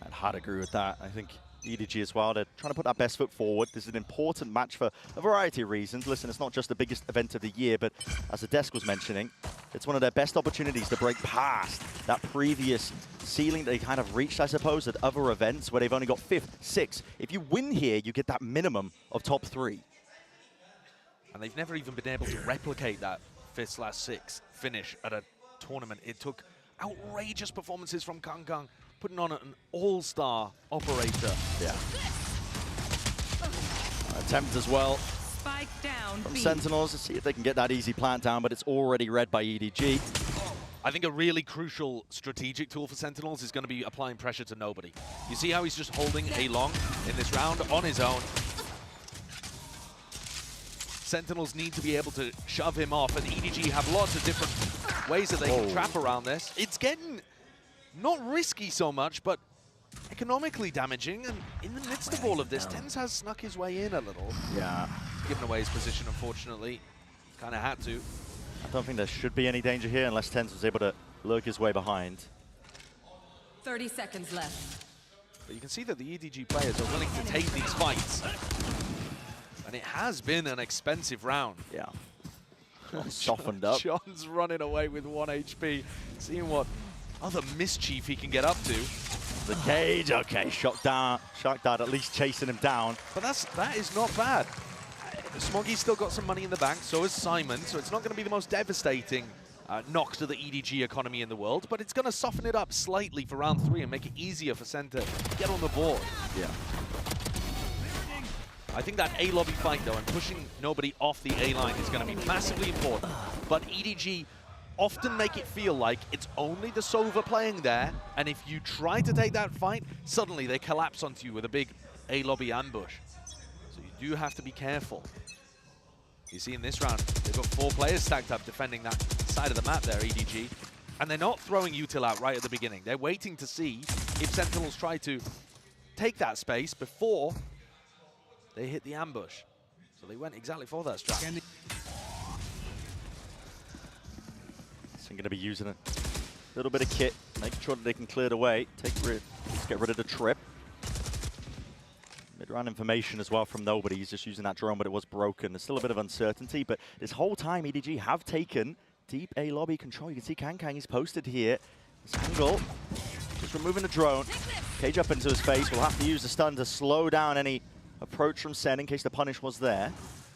I'd hard agree with that. I think EDG as well, they're trying to put that best foot forward. This is an important match for a variety of reasons. Listen, it's not just the biggest event of the year, but as the desk was mentioning, it's one of their best opportunities to break past that previous ceiling they kind of reached, I suppose, at other events where they've only got 5th, 6th. If you win here, you get that minimum of top 3. And they've never even been able to replicate that 5th/6th finish at a tournament. It took outrageous performances from Kangkang, putting on an all-star operator. Yeah. Attempt as well Spike down from B. Sentinels to see if they can get that easy plant down, but it's already read by EDG. I think a really crucial strategic tool for Sentinels is going to be applying pressure to nobody. You see how he's just holding A long in this round on his own. Sentinels need to be able to shove him off, and EDG have lots of different ways that they can trap around this. It's getting not risky so much, but economically damaging, and in the midst of all of this, TenZ has snuck his way in a little. Yeah. Given away his position, unfortunately. Kind of had to. I don't think there should be any danger here unless TenZ was able to lurk his way behind. 30 seconds left. But you can see that the EDG players are willing to take these fights. And it has been an expensive round. Yeah. Softened up. John's running away with 1 HP, seeing what other mischief he can get up to. The cage, okay, Shock Dart at least chasing him down. But that is not bad. Smoggy's still got some money in the bank, so is Simon, so it's not going to be the most devastating knock to the EDG economy in the world, but it's going to soften it up slightly for round 3 and make it easier for Sen to get on the board. Yeah. I think that A lobby fight, though, and pushing nobody off the A line is going to be massively important. But EDG often make it feel like it's only the Sova playing there, and if you try to take that fight, suddenly they collapse onto you with a big A lobby ambush. So you do have to be careful. You see in this round, they've got 4 players stacked up defending that side of the map there, EDG. And they're not throwing Util out right at the beginning. They're waiting to see if Sentinels try to take that space before they hit the ambush. So they went exactly for that strat. So I'm going to be using a little bit of kit, making sure that they can clear the way, just get rid of the trip. Mid-round information as well from nobody. He's just using that drone, but it was broken. There's still a bit of uncertainty, but this whole time EDG have taken deep A lobby control. You can see Kangkang is posted here. This angle, just removing the drone. Cage up into his face. We'll have to use the stun to slow down any approach from Sen in case the punish was there.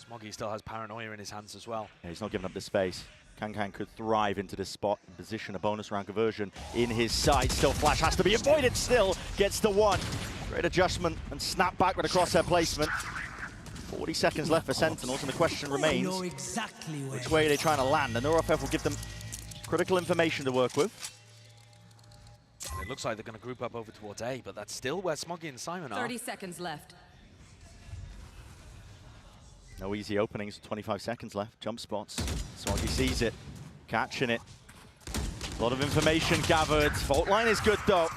Smoggy still has paranoia in his hands as well. Yeah, he's not giving up the space. Kangkang could thrive into this spot and position a bonus round conversion in his side. Still, flash has to be avoided. Still gets the 1. Great adjustment and snap back with a crosshair placement. 40 seconds left for Sentinels, and the question remains, which way are they trying to land? And NeuroFF will give them critical information to work with. And it looks like they're going to group up over towards A, but that's still where Smoggy and Simon are. 30 seconds left. No easy openings, 25 seconds left. Jump spots. Smoggy sees it, catching it. A lot of information gathered. Fault line is good though.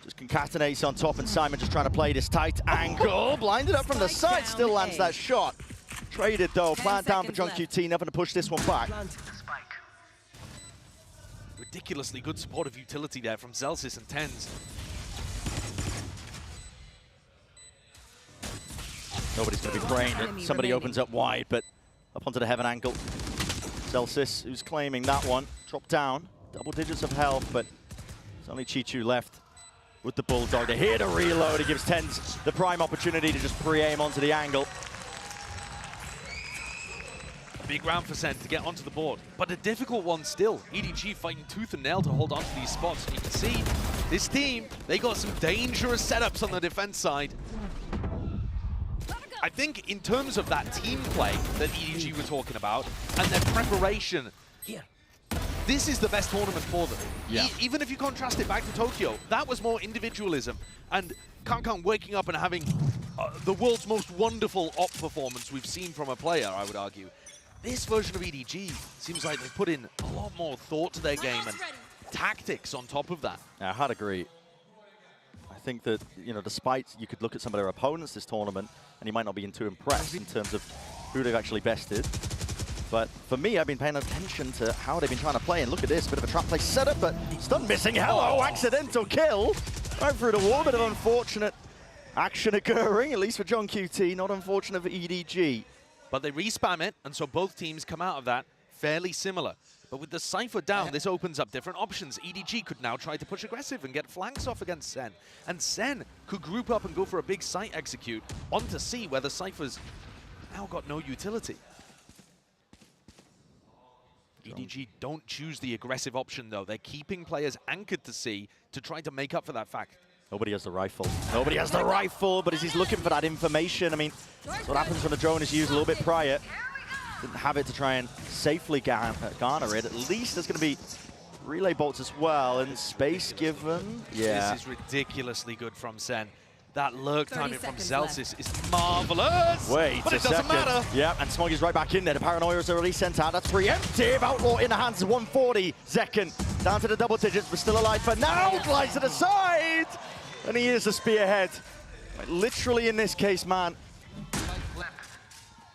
Just concatenates on top, and Simon just trying to play this tight angle. Blinded up from the side, still lands that shot. Traded though, plant down for John QT, nothing to push this one back. Ridiculously good supportive utility there from Zelsis and TenZ. Nobody's going to be praying that somebody opens up wide, but up onto the heaven angle. Zelsis, who's claiming that one, dropped down. Double digits of health, but there's only Chichu left with the Bulldog. They're here to reload. It gives TenZ the prime opportunity to just pre-aim onto the angle. A big round for Sen to get onto the board, but a difficult one still. EDG fighting tooth and nail to hold on to these spots. And you can see this team, they got some dangerous setups on the defense side. I think in terms of that team play that EDG were talking about and their preparation, this is the best tournament for them. Yeah. Even if you contrast it back to Tokyo, that was more individualism. And Kangkang waking up and having the world's most wonderful op performance we've seen from a player, I would argue. This version of EDG seems like they've put in a lot more thought to their game and tactics on top of that. Yeah, I had to agree. I think that, you know, despite you could look at some of their opponents this tournament and you might not be too impressed in terms of who they've actually bested. But for me, I've been paying attention to how they've been trying to play, and look at this, bit of a trap play setup, but stun missing. Hello, accidental kill. Right through the wall, bit of unfortunate action occurring, at least for John QT, not unfortunate for EDG. But they respam it, and so both teams come out of that fairly similar. But with the Cypher down, this opens up different options. EDG could now try to push aggressive and get flanks off against Sen. And Sen could group up and go for a big site execute onto C, where the Cypher's now got no utility. EDG don't choose the aggressive option, though. They're keeping players anchored to C to try to make up for that fact. Nobody has the rifle. Nobody has the rifle, but as he's looking for that information, I mean, that's what happens when a drone is used a little bit prior. Didn't have it to try and safely garner it. At least there's going to be relay bolts as well, and space given. Yeah. This is ridiculously good from Sen. That lurk timing from Zelsis is marvelous. Wait but a it doesn't second. matter. Yeah, and Smoggy's right back in there. The Paranoia is already sent out. That's preemptive. Outlaw in the hands of 140. Zekken down to the double digits, but still alive for now. Glides to the side. And he is a spearhead. Like, literally in this case, man.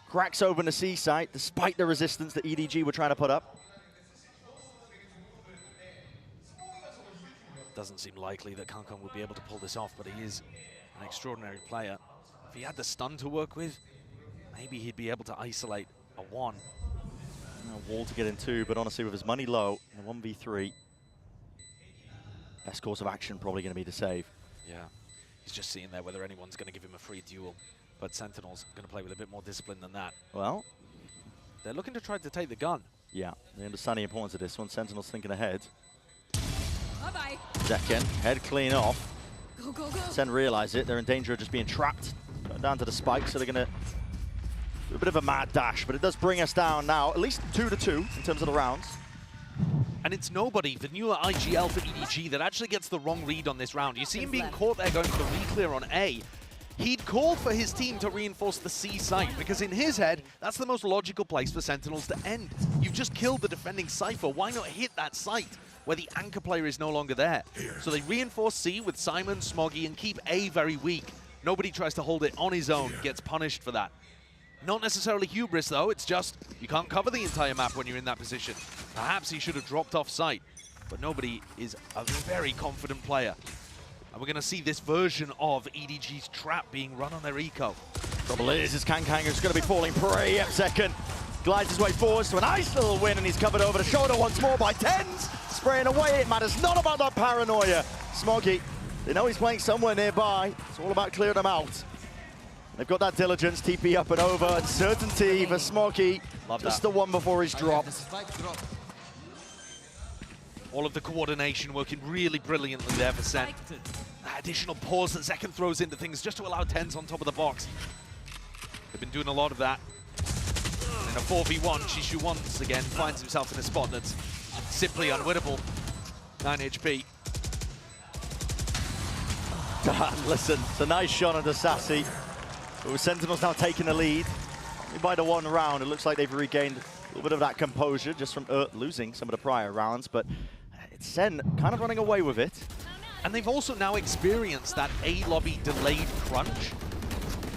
Cracks open the C site, despite the resistance that EDG were trying to put up. Doesn't seem likely that Kankong would be able to pull this off, but he is an extraordinary player. If he had the stun to work with, maybe he'd be able to isolate a 1. A wall to get in 2, but honestly, with his money low, in a 1v3, best course of action probably going to be to save. Yeah, he's just seeing there whether anyone's going to give him a free duel. But Sentinel's going to play with a bit more discipline than that. Well, they're looking to try to take the gun. Yeah, they understand the importance of this one. Sentinel's thinking ahead. Bye-bye. Zekken, head clean off. Go, go, go. Sen realize it. They're in danger of just being trapped down to the spike, so they're going to do a bit of a mad dash. But it does bring us down now, at least 2-2 in terms of the rounds. And it's nobody, the newer IGL for EDG, that actually gets the wrong read on this round. You see him being caught there going for the re-clear on A. He'd called for his team to reinforce the C site, because in his head, that's the most logical place for Sentinels to end. You've just killed the defending Cypher. Why not hit that site where the anchor player is no longer there? So they reinforce C with Simon, Smoggy, and keep A very weak. Nobody tries to hold it on his own, gets punished for that. Not necessarily hubris, though. It's just you can't cover the entire map when you're in that position. Perhaps he should have dropped off site, but nobody is a very confident player. And we're going to see this version of EDG's trap being run on their eco. Trouble is Kankanger's going to be falling prey. Yep, Zekken glides his way forwards to a nice little win, and he's covered over the shoulder once more by Tens. Spraying away, it matters not about that paranoia. Smoggy, they know he's playing somewhere nearby. It's all about clearing them out. They've got that diligence, TP up and over, and certainty for Smoggy. Just the one before he's dropped. All of the coordination working really brilliantly there for Sen. That additional pause that Zekken throws into things just to allow Tens on top of the box. They've been doing a lot of that. In a 4v1, Shishu once again finds himself in a spot that's simply unwinnable. 9 HP. Listen, it's a nice shot under Sassy. But with Sentinels now taking the lead, by the 1 round, it looks like they've regained a little bit of that composure just from losing some of the prior rounds, but it's Sen kind of running away with it. And they've also now experienced that A-lobby delayed crunch,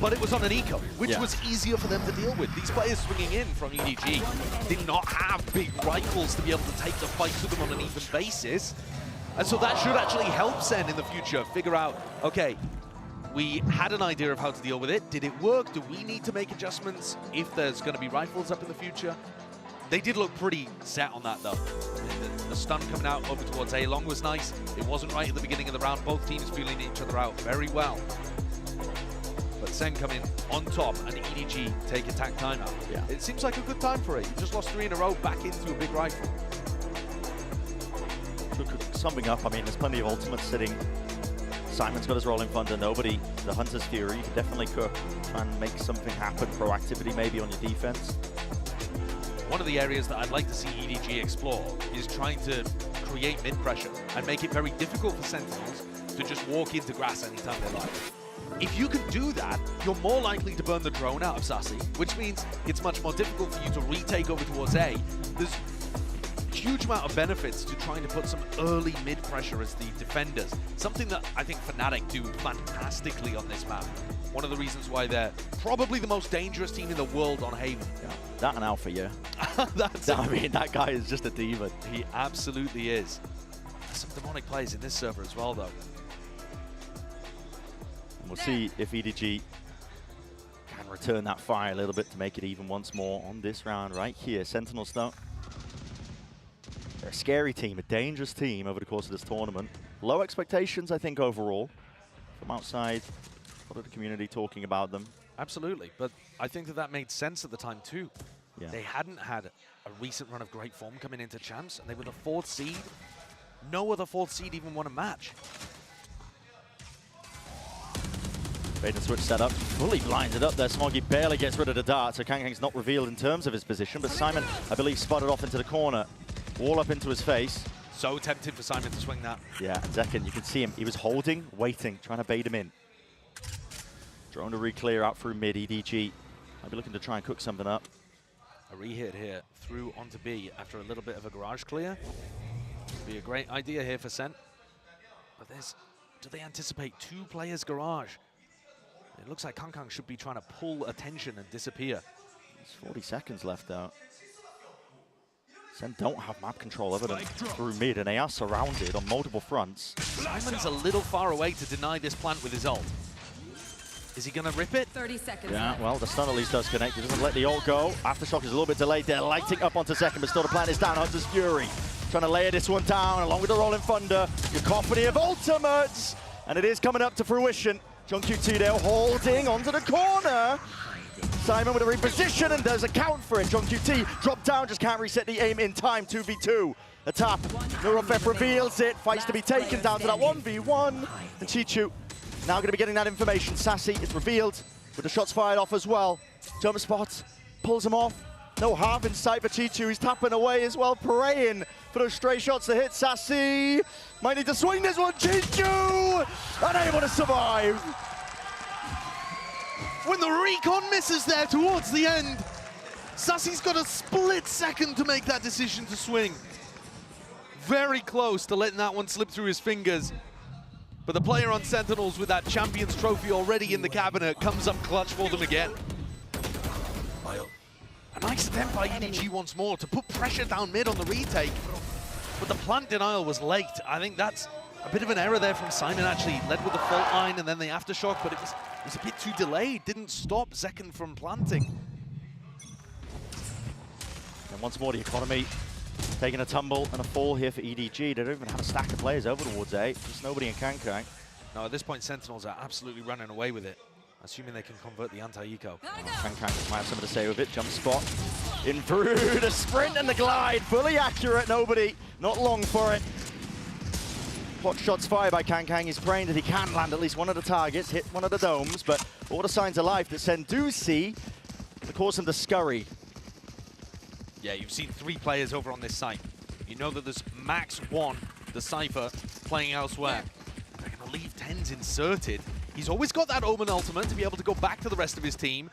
but it was on an eco, which was easier for them to deal with. These players swinging in from EDG did not have big rifles to be able to take the fight to them on an even basis. And so that should actually help Sen in the future figure out, okay, we had an idea of how to deal with it. Did it work? Do we need to make adjustments if there's going to be rifles up in the future? They did look pretty set on that, though. The stun coming out over towards A long was nice. It wasn't right at the beginning of the round. Both teams feeling each other out very well. But Sen coming on top and EDG take attack timeout. Yeah. It seems like a good time for it. You just lost 3 in a row back into a big rifle. Summing up, I mean, there's plenty of ultimates sitting. Simon's got his rolling thunder, nobody. The Hunter's Fury, you can definitely cook. Try and make something happen. Proactivity maybe on your defense. One of the areas that I'd like to see EDG explore is trying to create mid-pressure and make it very difficult for Sentinels to just walk into grass anytime they like. If you can do that, you're more likely to burn the drone out of Sassy, which means it's much more difficult for you to retake over towards A. There's huge amount of benefits to trying to put some early mid pressure as the defenders. Something that I think Fnatic do fantastically on this map. One of the reasons why they're probably the most dangerous team in the world on Haven. Yeah, that and Alpha, yeah. I mean, that guy is just a diva. He absolutely is. There's some demonic plays in this server as well, though. And we'll see if EDG can return that fire a little bit to make it even once more on this round right here. Sentinels, though, they're a scary team, a dangerous team over the course of this tournament. Low expectations, I think, overall. From outside, a lot of the community talking about them. Absolutely, but I think that that made sense at the time, too. Yeah. They hadn't had a recent run of great form coming into champs, and they were the 4th seed. No other 4th seed even won a match. Bait and switch setup, fully blinded up there. Smoggy barely gets rid of the dart, so Kangkang's not revealed in terms of his position, but Simon, I believe, spotted off into the corner. Wall up into his face. So tempted for Simon to swing that. Yeah, and Zekken, you can see him. He was holding, waiting, trying to bait him in. Drone to re-clear out through mid. EDG might be looking to try and cook something up. A re-hit here through onto B after a little bit of a garage clear. Be a great idea here for Sent. But do they anticipate 2 players garage? It looks like Kangkang should be trying to pull attention and disappear. There's 40 seconds left out. Sen don't have map control evident through mid, and they are surrounded on multiple fronts. Simon's a little far away to deny this plant with his ult. Is he going to rip it? 30 seconds. Yeah, well, the stun at least does connect. He doesn't let the ult go. Aftershock is a little bit delayed there, lighting up onto second, but still the plant is down. Hunter's Fury trying to layer this one down along with the Rolling Thunder. Cacophony of ultimates, and it is coming up to fruition. JongQT holding onto the corner. Simon with a reposition, and there's a count for it. JongQT dropped down, just can't reset the aim in time. 2v2. A tap. Neurofef reveals it. Fights to be taken down to that 1v1. And Chichu now going to be getting that information. Sassy is revealed with the shots fired off as well. Jump spot, pulls him off. No half in sight for Chichu. He's tapping away as well, praying for those stray shots to hit. Sassy might need to swing this one. Chichu unable to survive. When the recon misses there towards the end, Sassy's got a split second to make that decision to swing. Very close to letting that one slip through his fingers. But the player on Sentinels with that Champions Trophy already in the cabinet comes up clutch for them again. A nice attempt by EDG once more to put pressure down mid on the retake. But the plant denial was late. I think that's a bit of an error there from Simon, actually. Led with the fault line and then the aftershock, but it was a bit too delayed. Didn't stop Zekken from planting. And once more the economy taking a tumble and a fall here for EDG. They don't even have a stack of players over towards A. Just nobody in Kangkang. No, at this point, Sentinels are absolutely running away with it, assuming they can convert the anti-eco. Kangkang might have something to say with it. Jump spot in through the sprint and the glide. Fully accurate, nobody. Not long for it. Pot shots fired by Kangkang. He's praying that he can land at least one of the targets, hit one of the domes, but all the signs of life that Sen do see to cause him to scurry. Yeah, you've seen 3 players over on this site. You know that there's max 1, the Cypher, playing elsewhere. They're going to leave 10s inserted. He's always got that Omen ultimate to be able to go back to the rest of his team.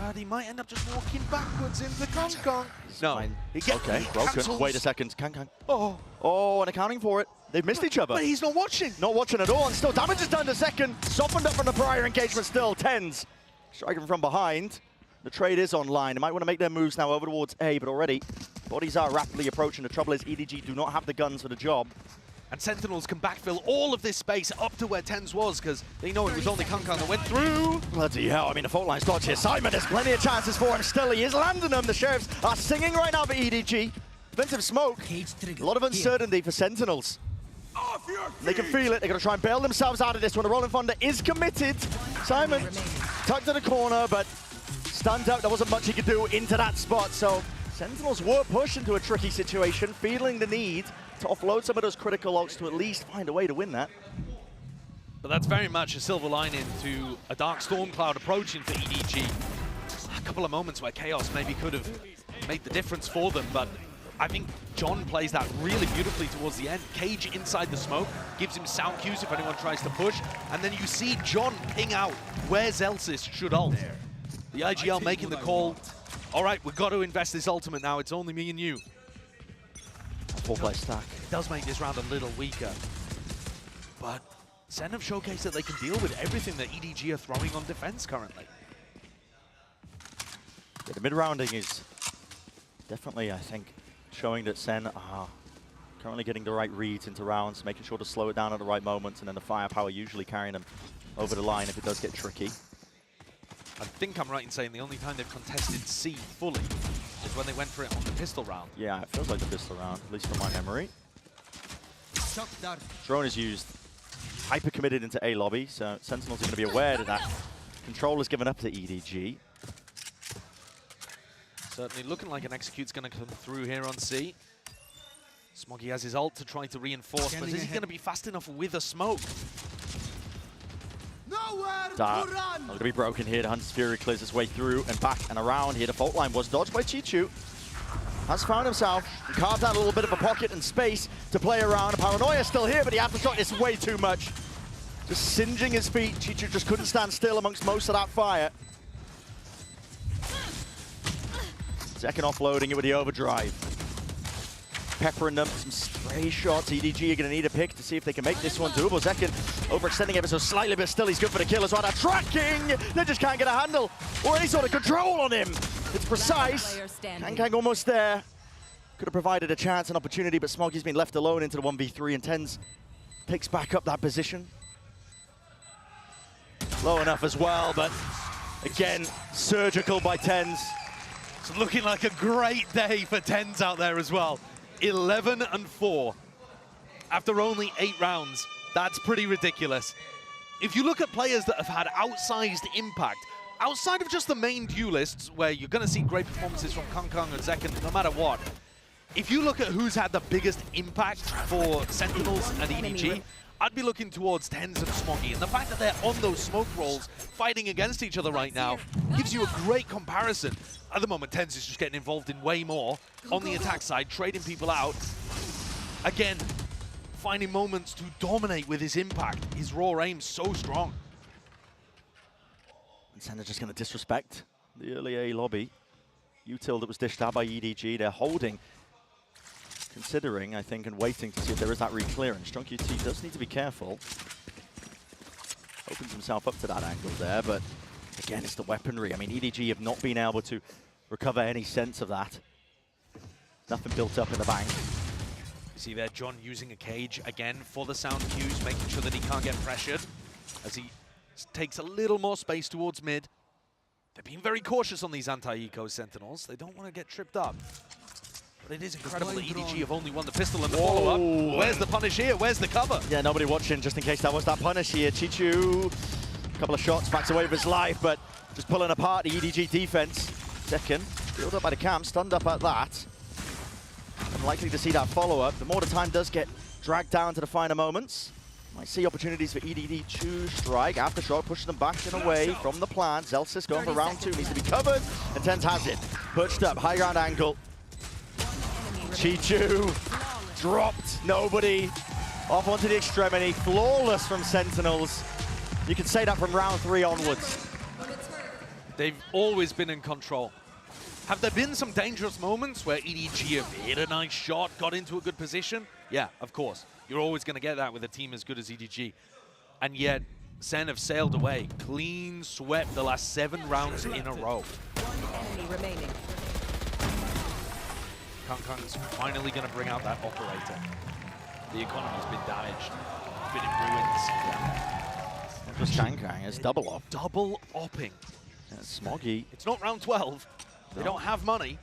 But he might end up just walking backwards into Kangkang. No. Okay, broken. Wait a second. Kangkang. Oh, and accounting for it. They've missed each other. But he's not watching. Not watching at all, and still damage is done to second. Softened up from the prior engagement still. 10s. Striking from behind. The trade is online. They might want to make their moves now over towards A, but already bodies are rapidly approaching. The trouble is EDG do not have the guns for the job. And Sentinels can backfill all of this space up to where 10s was, because they know it was only Kangkang that went through. Bloody hell, I mean, the fault line's dodged here. Simon, there's plenty of chances for him still. He is landing them. The Sheriffs are singing right now for EDG. Defensive smoke. A lot of uncertainty for Sentinels. They can feel it. They're going to try and bail themselves out of this one. The Rolling Thunder is committed. Simon tucked to the corner, but stands out. There wasn't much he could do into that spot. So Sentinels were pushed into a tricky situation, feeling the need to offload some of those critical ults to at least find a way to win that. But that's very much a silver lining to a dark storm cloud approaching for EDG. A couple of moments where Chaos maybe could have made the difference for them, but I think John plays that really beautifully towards the end. Cage inside the smoke, gives him sound cues if anyone tries to push, and then you see John ping out where Zelsis should ult. The IGL making the call. All right, we've got to invest this ultimate now. It's only me and you. 4-player stack. It does make this round a little weaker. But Sen have showcased that they can deal with everything that EDG are throwing on defense currently. Yeah, the mid-rounding is definitely, I think, showing that Sen are currently getting the right reads into rounds, making sure to slow it down at the right moments, and then the firepower usually carrying them over the line if it does get tricky. I think I'm right in saying the only time they've contested C fully is when they went for it on the pistol round. Yeah, it feels like the pistol round, at least from my memory. Drone is used hyper-committed into A lobby, so Sentinels are going to be aware that that control is given up to EDG. Certainly looking like an execute's going to come through here on C. Smoggy has his ult to try to reinforce, but is he going to be fast enough with a smoke? Dart not going to be broken here. The Hunter's Fury clears his way through and back and around here. The fault line was dodged by Chichu. Has found himself and carved out a little bit of a pocket and space to play around. Paranoia still here, but the aftershock is way too much. Just singeing his feet. Chichu just couldn't stand still amongst most of that fire. Second offloading it with the overdrive. Peppering them, some stray shots. EDG are going to need a pick to see if they can make this one doable. Zekin overextending ever so slightly, but still he's good for the kill as well. That tracking! They just can't get a handle or any sort of control on him. It's precise. Kang almost there. Could have provided a chance, an opportunity, but Smoggy's been left alone into the 1v3, and TenZ takes back up that position. Low enough as well, but again, surgical by TenZ. It's looking like a great day for TenZ out there as well. 11-4 after only 8 rounds. That's pretty ridiculous. If you look at players that have had outsized impact, outside of just the main duelists, where you're going to see great performances from Kang and Zekin no matter what, if you look at who's had the biggest impact for Sentinels and EDG, I'd be looking towards TenZ and Smoggy. And the fact that they're on those smoke rolls fighting against each other right now gives you a great comparison. At the moment, TenZ is just getting involved in way more on the attack side, trading people out. Again, finding moments to dominate with his impact. His raw aim so strong. And Sen are just going to disrespect the early A lobby. Util that was dished out by EDG. They're holding, considering, I think, and waiting to see if there is that re-clearance. Strong QT does need to be careful. Opens himself up to that angle there, but again, it's the weaponry. I mean, EDG have not been able to recover any sense of that. Nothing built up in the bank. You see there, John using a cage again for the sound cues, making sure that he can't get pressured as he takes a little more space towards mid. They're being very cautious on these anti-eco Sentinels. They don't want to get tripped up. But it is incredible that EDG have only won the pistol and the follow-up. Where's the punish here? Where's the cover? Yeah, nobody watching, just in case that was that punish here. Chichu, a couple of shots, backs away with his life, but just pulling apart the EDG defense. Second, built up by the cam, stunned up at that. Unlikely to see that follow-up. The mortar time does get dragged down to the final moments. Might see opportunities for EDG to strike. Aftershock pushing them back and away from the plant. Zellsis going for round 2, needs to be covered, and TenZ has it. Pushed up, high ground angle. Chichu dropped, nobody. Off onto the extremity, flawless from Sentinels. You can say that from round 3 onwards. They've always been in control. Have there been some dangerous moments where EDG have hit a nice shot, got into a good position? Yeah, of course. You're always going to get that with a team as good as EDG. And yet, Sen have sailed away. Clean swept the last 7 rounds in a row. One enemy remaining. Kang's finally going to bring out that operator. The economy's been damaged. It's been in ruins. Not just Kang, it's double op. Double opping. Yeah, Smoggy. It's not round 12. They don't have money.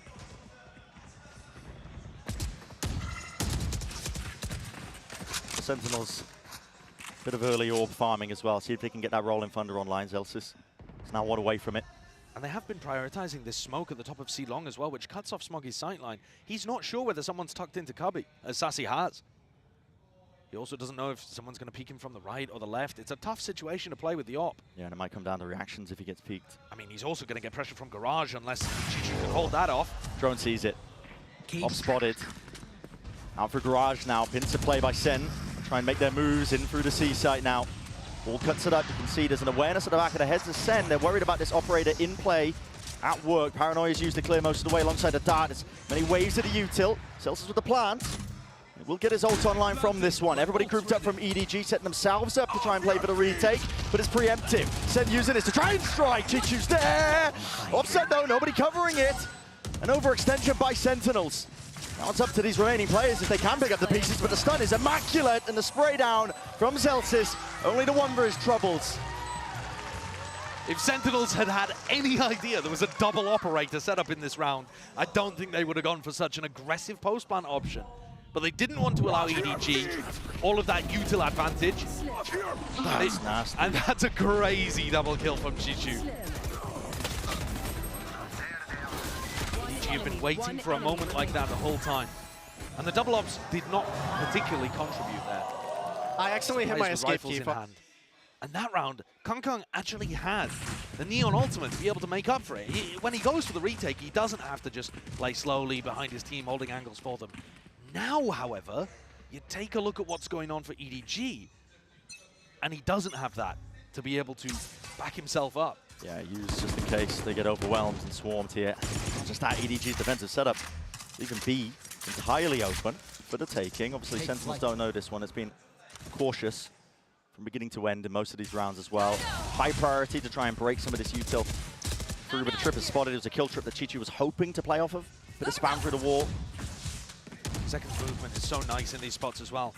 The Sentinels, bit of early orb farming as well. See if they can get that rolling thunder online. Zellsis is now one away from it. And they have been prioritizing this smoke at the top of C long as well, which cuts off Smoggy's sightline. He's not sure whether someone's tucked into Cubby, as Sassy has. He also doesn't know if someone's going to peek him from the right or the left. It's a tough situation to play with the op. Yeah, and it might come down to reactions if he gets peeked. I mean, he's also going to get pressure from Garage unless Chichu can hold that off. Drone sees it. Op spotted. Out for Garage now. Pincer play by Sen. Try and make their moves in through the C site now. Ball cuts it up. You can see there's an awareness at the back of the heads of Sen. They're worried about this operator in play. At work. Paranoia's used to clear most of the way alongside the Dart. There's many waves of the util. Celsius with the plant. We'll get his ult online from this one. Everybody grouped up from EDG, setting themselves up to try and play for the retake, but it's preemptive. Sen using this to try and strike. Chichu's there. Offset though, nobody covering it. An overextension by Sentinels. Now it's up to these remaining players if they can pick up the pieces, but the stun is immaculate, and the spray down from Zelsis, only the one for his troubles. If Sentinels had had any idea there was a double operator set up in this round, I don't think they would have gone for such an aggressive post-plant option. But they didn't want to allow EDG all of that util advantage. That's nasty. And that's a crazy double kill from Chichu. EDG have been waiting for a moment like that the whole time. And the double ops did not particularly contribute there. I accidentally hit my With escape rifles key. in hand. And that round, Kong actually had the Neon ultimate to be able to make up for it. When he goes for the retake, he doesn't have to just play slowly behind his team, holding angles for them. Now, however, you take a look at what's going on for EDG, and he doesn't have that to be able to back himself up. Yeah, use just in case they get overwhelmed and swarmed here. Just that EDG's defensive setup. Even B entirely open for the taking. Obviously, Sentinels don't know this one. It's been cautious from beginning to end in most of these rounds as well. High priority to try and break some of this util through, but the trip is spotted. It was a kill trip that Chichu was hoping to play off of. Bit of spam through the wall. Second movement is so nice in these spots as well.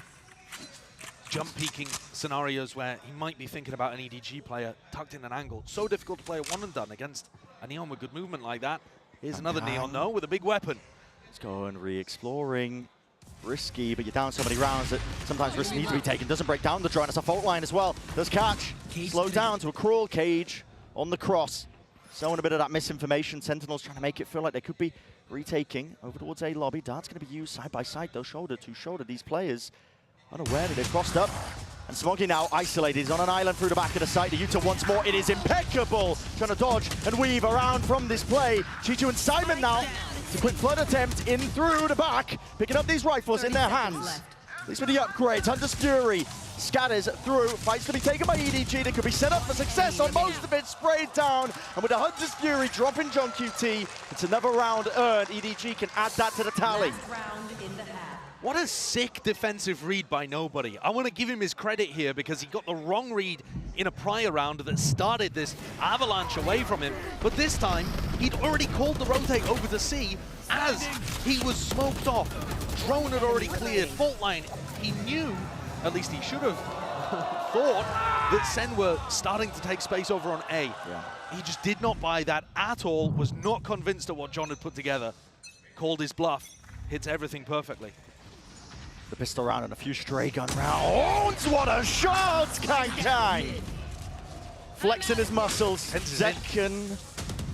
Jump peeking scenarios where he might be thinking about an EDG player tucked in an angle. So difficult to play a one and done against a Neon with good movement like that. Here's another Neon, though, with a big weapon. Let's go and re-exploring. Risky, but you're down so many rounds that sometimes risks need to be taken. Doesn't break down the drone. It's a fault line as well. Does catch. Slow down to a crawl cage on the cross. Sowing a bit of that misinformation. Sentinels trying to make it feel like they could be retaking over towards A lobby. Dart's going to be used side by side, though, shoulder to shoulder. These players unaware that they've crossed up. And Smoggy now isolated. He's on an island through the back of the site. The Utah once more. It is impeccable. Trying to dodge and weave around from this play. Chichu and Simon now. It's a quick flood attempt in through the back. Picking up these rifles in their hands. These were the upgrades. Hunter's Fury scatters through. Fights to be taken by EDG. They could be set up for success on most of it. Sprayed down. And with the Hunter's Fury dropping John QT, it's another round earned. EDG can add that to the tally. What a sick defensive read by Nobody. I want to give him his credit here because he got the wrong read in a prior round that started this avalanche away from him. But this time, he'd already called the rotate over to C as he was smoked off. Drone had already cleared. Fault line, he knew, at least he should have thought, that Sen were starting to take space over on A. Yeah. He just did not buy that at all, was not convinced of what John had put together. Called his bluff, hits everything perfectly. The pistol round and a few stray gun rounds. What a shot, Kang! Flexing his muscles. Zekken.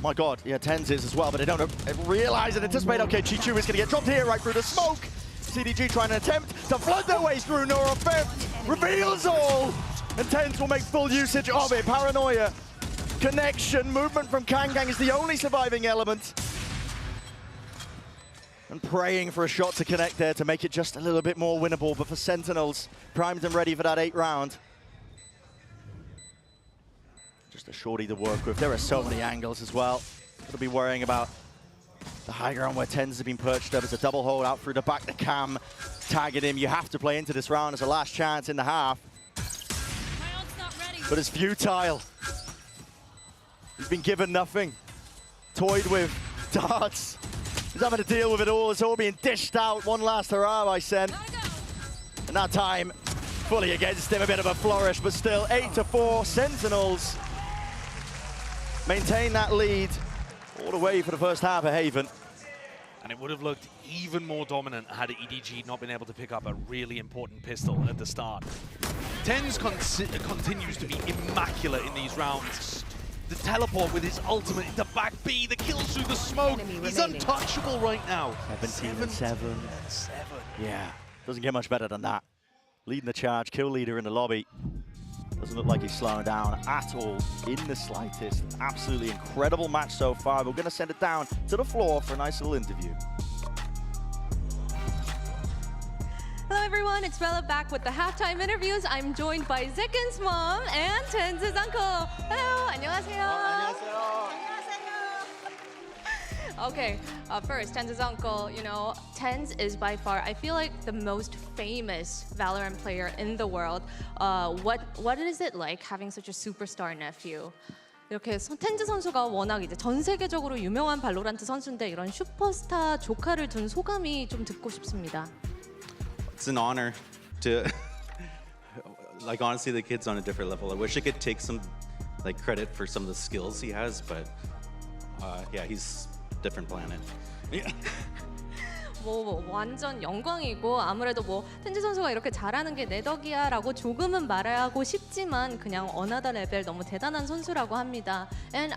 My God, yeah, Tens is as well, but they don't realize and anticipate. Okay, Chichu is going to get dropped here right through the smoke. CDG trying to attempt to flood their way through. Nora Fifth reveals all. And Tens will make full usage of it. Paranoia. Connection. Movement from Kang is the only surviving element. And praying for a shot to connect there to make it just a little bit more winnable. But for Sentinels, primed and ready for that 8th round. Just a shorty to work with. There are so many angles as well. Gotta be worrying about the high ground where Tens have been perched up. As a double hold out through the back to Cam, tagging him. You have to play into this round as a last chance in the half. But it's futile. He's been given nothing. Toyed with darts. He's having to deal with it all. It's all being dished out. One last hurrah by Sen. And that time, fully against him. A bit of a flourish, but still 8-4. Sentinels maintain that lead all the way for the first half of Haven. And it would have looked even more dominant had EDG not been able to pick up a really important pistol at the start. Tens continues to be immaculate in these rounds. The teleport with his ultimate into back B, the kills through the smoke. He's untouchable right now. 17-7. Yeah, doesn't get much better than that. Leading the charge, kill leader in the lobby. Doesn't look like he's slowing down at all in the slightest. Absolutely incredible match so far. We're going to send it down to the floor for a nice little interview. Hello everyone, it's Bella back with the halftime interviews. I'm joined by Zekken's mom and Tens' uncle. Hello, 안녕하세요. Okay, first, Tenz's uncle, you know, Tenz is by far, I feel like, the most famous Valorant player in the world. What is it like having such a superstar nephew? 이렇게 텐즈 선수가 워낙 이제 전 세계적으로 유명한 발로란트 선수인데 이런 슈퍼스타 조카를 둔 소감이 좀 듣고 싶습니다. It's an honor to, like, honestly, the kid's on a different level. I wish I could take some, like, credit for some of the skills he has, but yeah, he's different planet. 뭐 완전 영광이고 아무래도 뭐 텐즈 선수가 이렇게 잘하는 게 내 덕이야라고 조금은 말하고 싶지만 그냥 어나더 레벨 너무 대단한 선수라고 합니다. And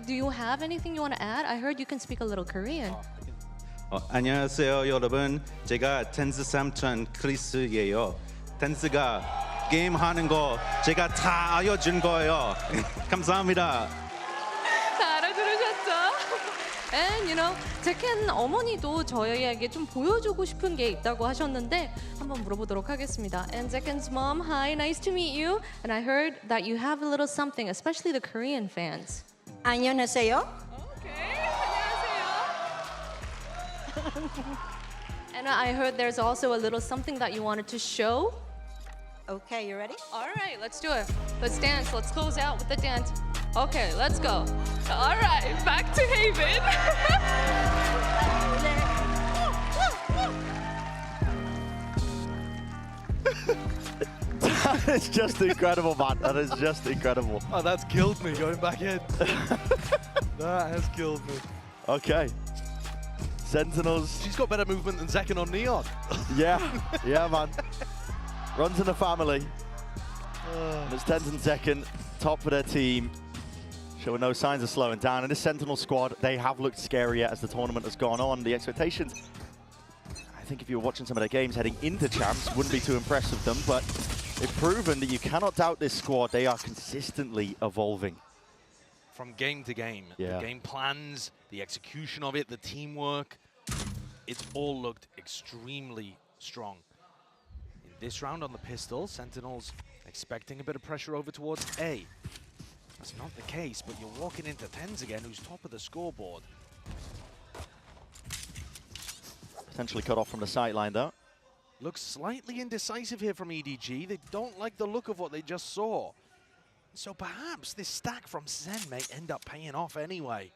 do you have anything you want to add? I heard you can speak a little Korean. 안녕하세요, 여러분. 제가 텐즈 삼촌 크리스예요. 텐즈가 게임 하는 거 제가 다 알려준 거예요. 감사합니다. 다 알아들으셨죠? And you know, 제켄 어머니도 저희에게 좀 보여주고 싶은 게 있다고 하셨는데 한번 물어보도록 하겠습니다. And Zeken's mom, hi, nice to meet you. And I heard that you have a little something, especially the Korean fans. 안녕하세요. Okay, 안녕하세요. And I heard there's also a little something that you wanted to show. Okay, you ready? All right, let's do it. Let's dance. Let's close out with the dance. Okay, let's go. All right, back to Haven. That is just incredible, man. That is just incredible. Oh, that's killed me going back in. That has killed me. Okay. Sentinels. She's got better movement than Zekken on Neon. Yeah, yeah, man. Runs in the family. And it's Tenz and Zekken, top for their team. Showing no signs of slowing down. And this Sentinel squad, they have looked scarier as the tournament has gone on. The expectations, I think if you were watching some of their games heading into champs, wouldn't be too impressed with them, but they've proven that you cannot doubt this squad. They are consistently evolving. From game to game, yeah. The game plans, the execution of it, the teamwork, it's all looked extremely strong. In this round on the pistol, Sentinels expecting a bit of pressure over towards A. That's not the case, but you're walking into Tenz again, who's top of the scoreboard. Potentially cut off from the sideline, though. Looks slightly indecisive here from EDG. They don't like the look of what they just saw. So perhaps this stack from Zen may end up paying off anyway.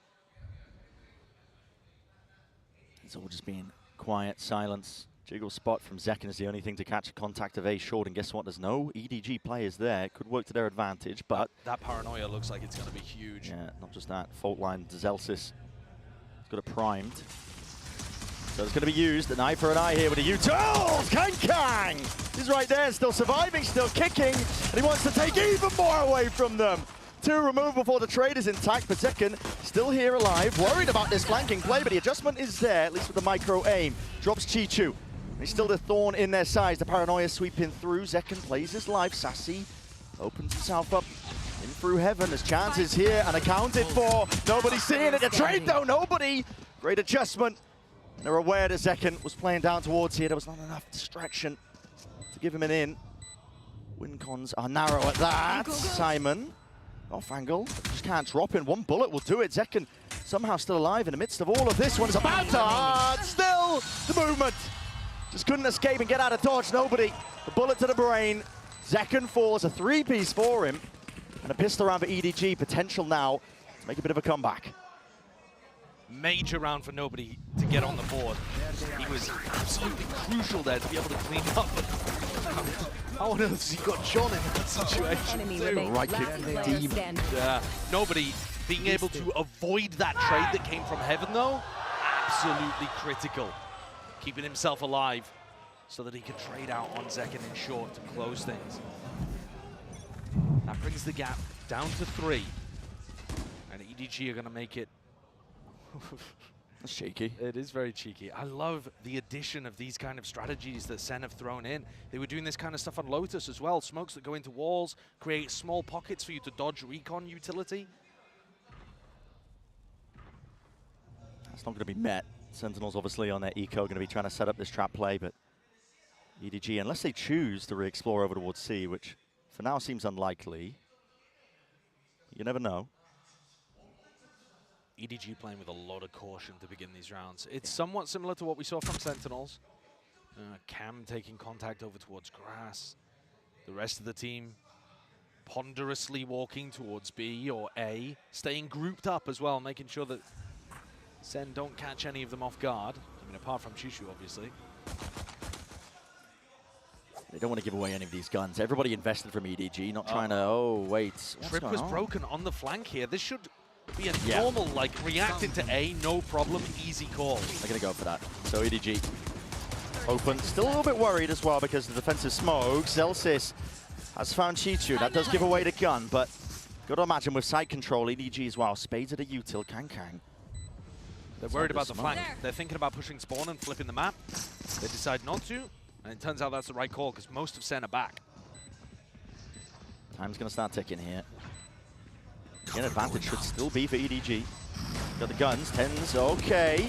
It's all just being quiet, silence. Jiggle spot from Zekken is the only thing to catch a contact of A short, and guess what? There's no EDG players there. Could work to their advantage, but... That paranoia looks like it's going to be huge. Yeah, not just that. Fault line, Zelsis. He's got it primed. So it's going to be used. An eye for an eye here with a U-turn. Kang! He's right there, still surviving, still kicking, and he wants to take even more away from them. 2 removed before the trade is intact, but Zekken still here alive. Worried about this flanking play, but the adjustment is there, at least with the micro aim. Drops Chichu. He's still the thorn in their sides. The paranoia sweeping through. Zekken plays his life. Sassy opens himself up in through heaven. There's chances here and accounted for. Nobody's seeing it. The trade though, nobody. Great adjustment. And they're aware that Zekken was playing down towards here. There was not enough distraction to give him an in. Win cons are narrow at that. Simon off angle. Just can't drop in. One bullet will do it. Zekken somehow still alive in the midst of all of this. One is about to still the movement. Just couldn't escape and get out of dodge. Nobody. The bullet to the brain. Zekken falls, a 3-piece for him. And a pistol round for EDG. Potential now to make a bit of a comeback. Major round for nobody to get on the board. He was absolutely crucial there to be able to clean up. How on earth has he got John in that situation? Right kick, demon. Yeah, nobody being able to avoid that trade that came from heaven though, absolutely critical. Keeping himself alive so that he can trade out on Zekken in short to close things. That brings the gap down to 3. And EDG are going to make it. That's cheeky. It is very cheeky. I love the addition of these kind of strategies that Sen have thrown in. They were doing this kind of stuff on Lotus as well. Smokes that go into walls, create small pockets for you to dodge recon utility. That's not going to be met. Sentinels obviously on their eco going to be trying to set up this trap play, but EDG, unless they choose to re-explore over towards C, which for now seems unlikely, you never know. EDG playing with a lot of caution to begin these rounds. It's somewhat similar to what we saw from Sentinels. Cam taking contact over towards grass. The rest of the team ponderously walking towards B or A, staying grouped up as well, making sure that Sen don't catch any of them off guard. I mean, apart from Chushu, obviously. They don't want to give away any of these guns. Everybody invested from EDG, not trying to, oh, wait. Trip was broken on the flank here. This should be a normal, like, reacting to A, no problem, easy call. They're going to go for that. So EDG open. Still a little bit worried as well because the defensive smoke. Celsius has found Chichu. That does give away the gun, but got to imagine with side control, EDG as well. Spades at a util, Kang. They're worried about the flank. They're thinking about pushing spawn and flipping the map. They decide not to, and it turns out that's the right call because most of Sen are back. Time's going to start ticking here. The advantage should still be for EDG. Got the guns, 10s, okay.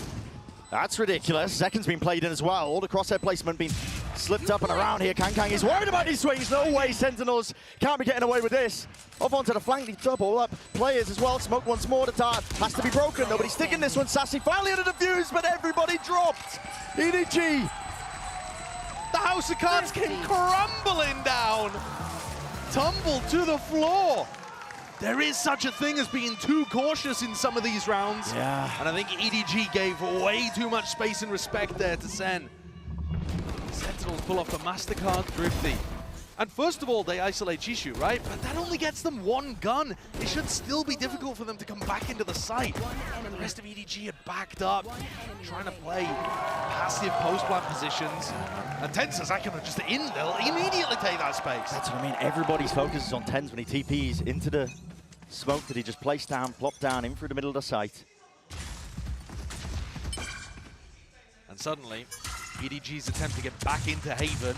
That's ridiculous. Second's been played in as well. All the crosshair placement being slipped up and around here. Kang is worried about these swings. No way, Sentinels can't be getting away with this. Off onto the flank, they double up players as well. Smoke once more, the dart has to be broken. Nobody's sticking this one. Sassy finally under the fuse, but everybody dropped. EDG. The house of cards came crumbling down. Tumbled to the floor. There is such a thing as being too cautious in some of these rounds. Yeah. And I think EDG gave way too much space and respect there to Sen. Sentinels pull off the MasterCard Thrifty. And first of all, they isolate Chishu, right? But that only gets them one gun. It should still be difficult for them to come back into the site. The rest of EDG are backed up, trying to play passive post-plant positions. And Tensas Akina just in, they'll immediately take that space. That's what I mean. Everybody's focus is on Tens when he TPs into the smoke that he just placed down, plopped down in through the middle of the site. And suddenly, EDG's attempt to get back into Haven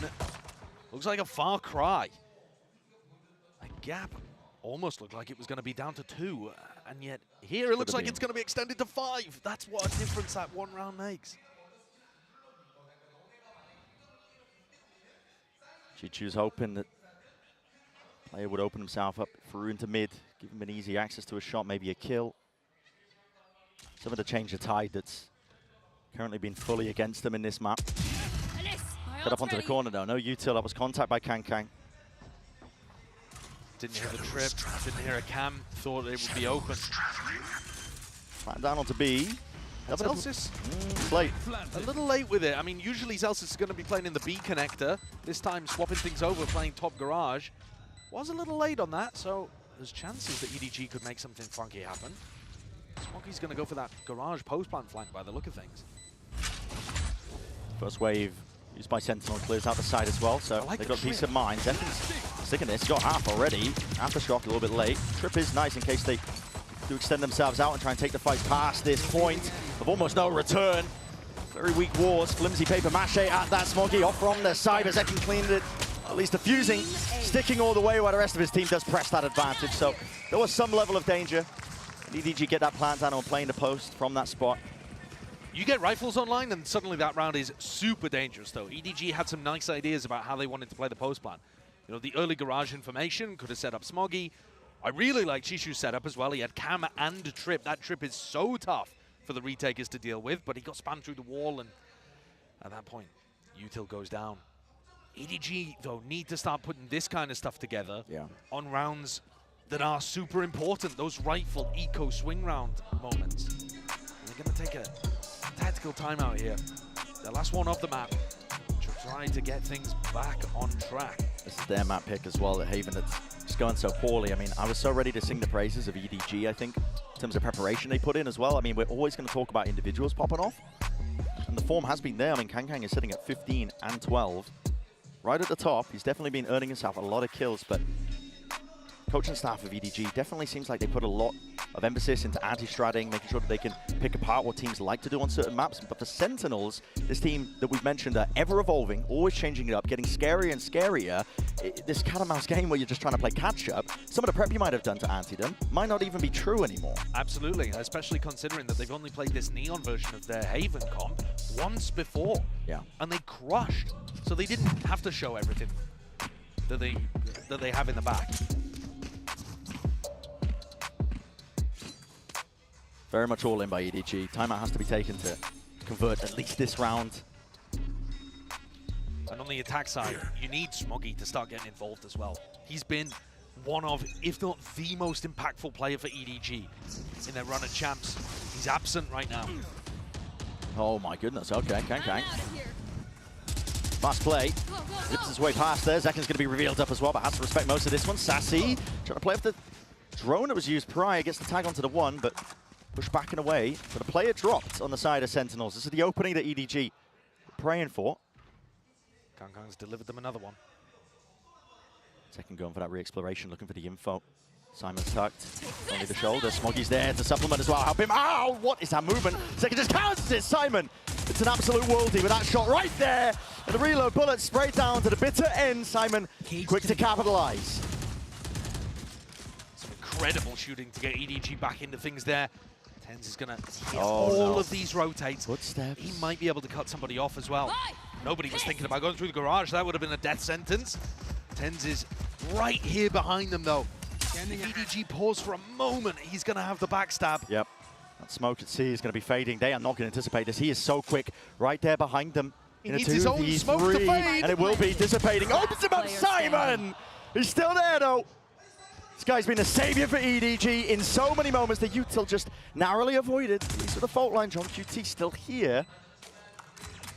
looks like a far cry. A gap almost looked like it was going to be down to 2, and yet here it looks like it's going to be extended to 5. That's what a difference that one round makes. Chichu's hoping that player would open himself up through into mid, give him an easy access to a shot, maybe a kill. Some of the change of tide that's currently been fully against them in this map. Cut up onto the corner though, no util, that was contact by Kang. Didn't hear the trip, didn't hear a cam, thought it would be open. Flat down onto B. Celsius, late. A little late with it. I mean, usually Celsius is going to be playing in the B connector. This time swapping things over, playing top garage. Was a little late on that, so there's chances that EDG could make something funky happen. Smokey's going to go for that garage post-plant flank by the look of things. First wave used by Sentinel clears out the side as well, so they've got peace of mind. Zenton's sticking this, got half already. Aftershock a little bit late. Trip is nice in case they do extend themselves out and try and take the fight past this point of almost no return. Very weak wars, flimsy paper mache at that Smoggy off from the side, but Zekin cleaned it, at least diffusing, sticking all the way while the rest of his team does press that advantage. So there was some level of danger. EDG get that plant down and playing the post from that spot. You get rifles online and suddenly that round is super dangerous though. EDG had some nice ideas about how they wanted to play the post plan. You know, the early garage information could have set up Smoggy. I really like Chishu's setup as well. He had Cam and Trip. That Trip is so tough for the retakers to deal with, but he got spammed through the wall, and at that point, util goes down. EDG, though, need to start putting this kind of stuff together on rounds that are super important, those rifle eco swing round moments. And they're going to take a tactical timeout here. The last one off the map, trying to get things back on track. This is their map pick as well at Haven. It's just going so poorly. I mean, I was so ready to sing the praises of EDG, I think, in terms of preparation they put in as well. I mean, we're always going to talk about individuals popping off. And the form has been there. I mean, Kang is sitting at 15 and 12. Right at the top, he's definitely been earning himself a lot of kills, but coaching staff of EDG definitely seems like they put a lot of emphasis into anti-stratting, making sure that they can pick apart what teams like to do on certain maps. But for Sentinels, this team that we've mentioned are ever evolving, always changing it up, getting scarier and scarier. This cat and mouse game where you're just trying to play catch up, some of the prep you might have done to anti them might not even be true anymore. Absolutely, especially considering that they've only played this Neon version of their Haven comp once before. Yeah. And they crushed, so they didn't have to show everything that they have in the back. Very much all in by EDG. Timeout has to be taken to convert at least this round. And on the attack side, you need Smoggy to start getting involved as well. He's been one of, if not the most impactful player for EDG in their run at champs. He's absent right now. Oh my goodness, okay, Kang. Fast play, zips his way past there. Zekken's going to be revealed up as well, but has to respect most of this one. Sassy trying to play with the drone that was used prior, gets the tag onto the one, but pushed back and away. But a player dropped on the side of Sentinels. This is the opening that EDG were praying for. Kang's delivered them another one. Second going for that re-exploration, looking for the info. Simon's tucked, only the shoulder. Smoggy's there to supplement as well, help him. Ow, what is that movement? Second just counters it, Simon. It's an absolute worldie with that shot right there. And the reload bullet straight down to the bitter end. Simon, quick to capitalize. Some incredible shooting to get EDG back into things there. TenZ is going to hit Oh, all no. of these rotates. Footsteps. He might be able to cut somebody off as well. Nobody was thinking about going through the garage. That would have been a death sentence. TenZ is right here behind them, though. EDG pause for a moment. He's going to have the backstab. Yep. That smoke at C is going to be fading. They are not going to anticipate this. He is so quick right there behind them. He In a needs his own smoke to 2v3, fade. and it will be dissipating. Opens him up, Simon! He's still there, though. This guy's been a savior for EDG in so many moments. The util just narrowly avoided. At least with the fault line, John QT still here.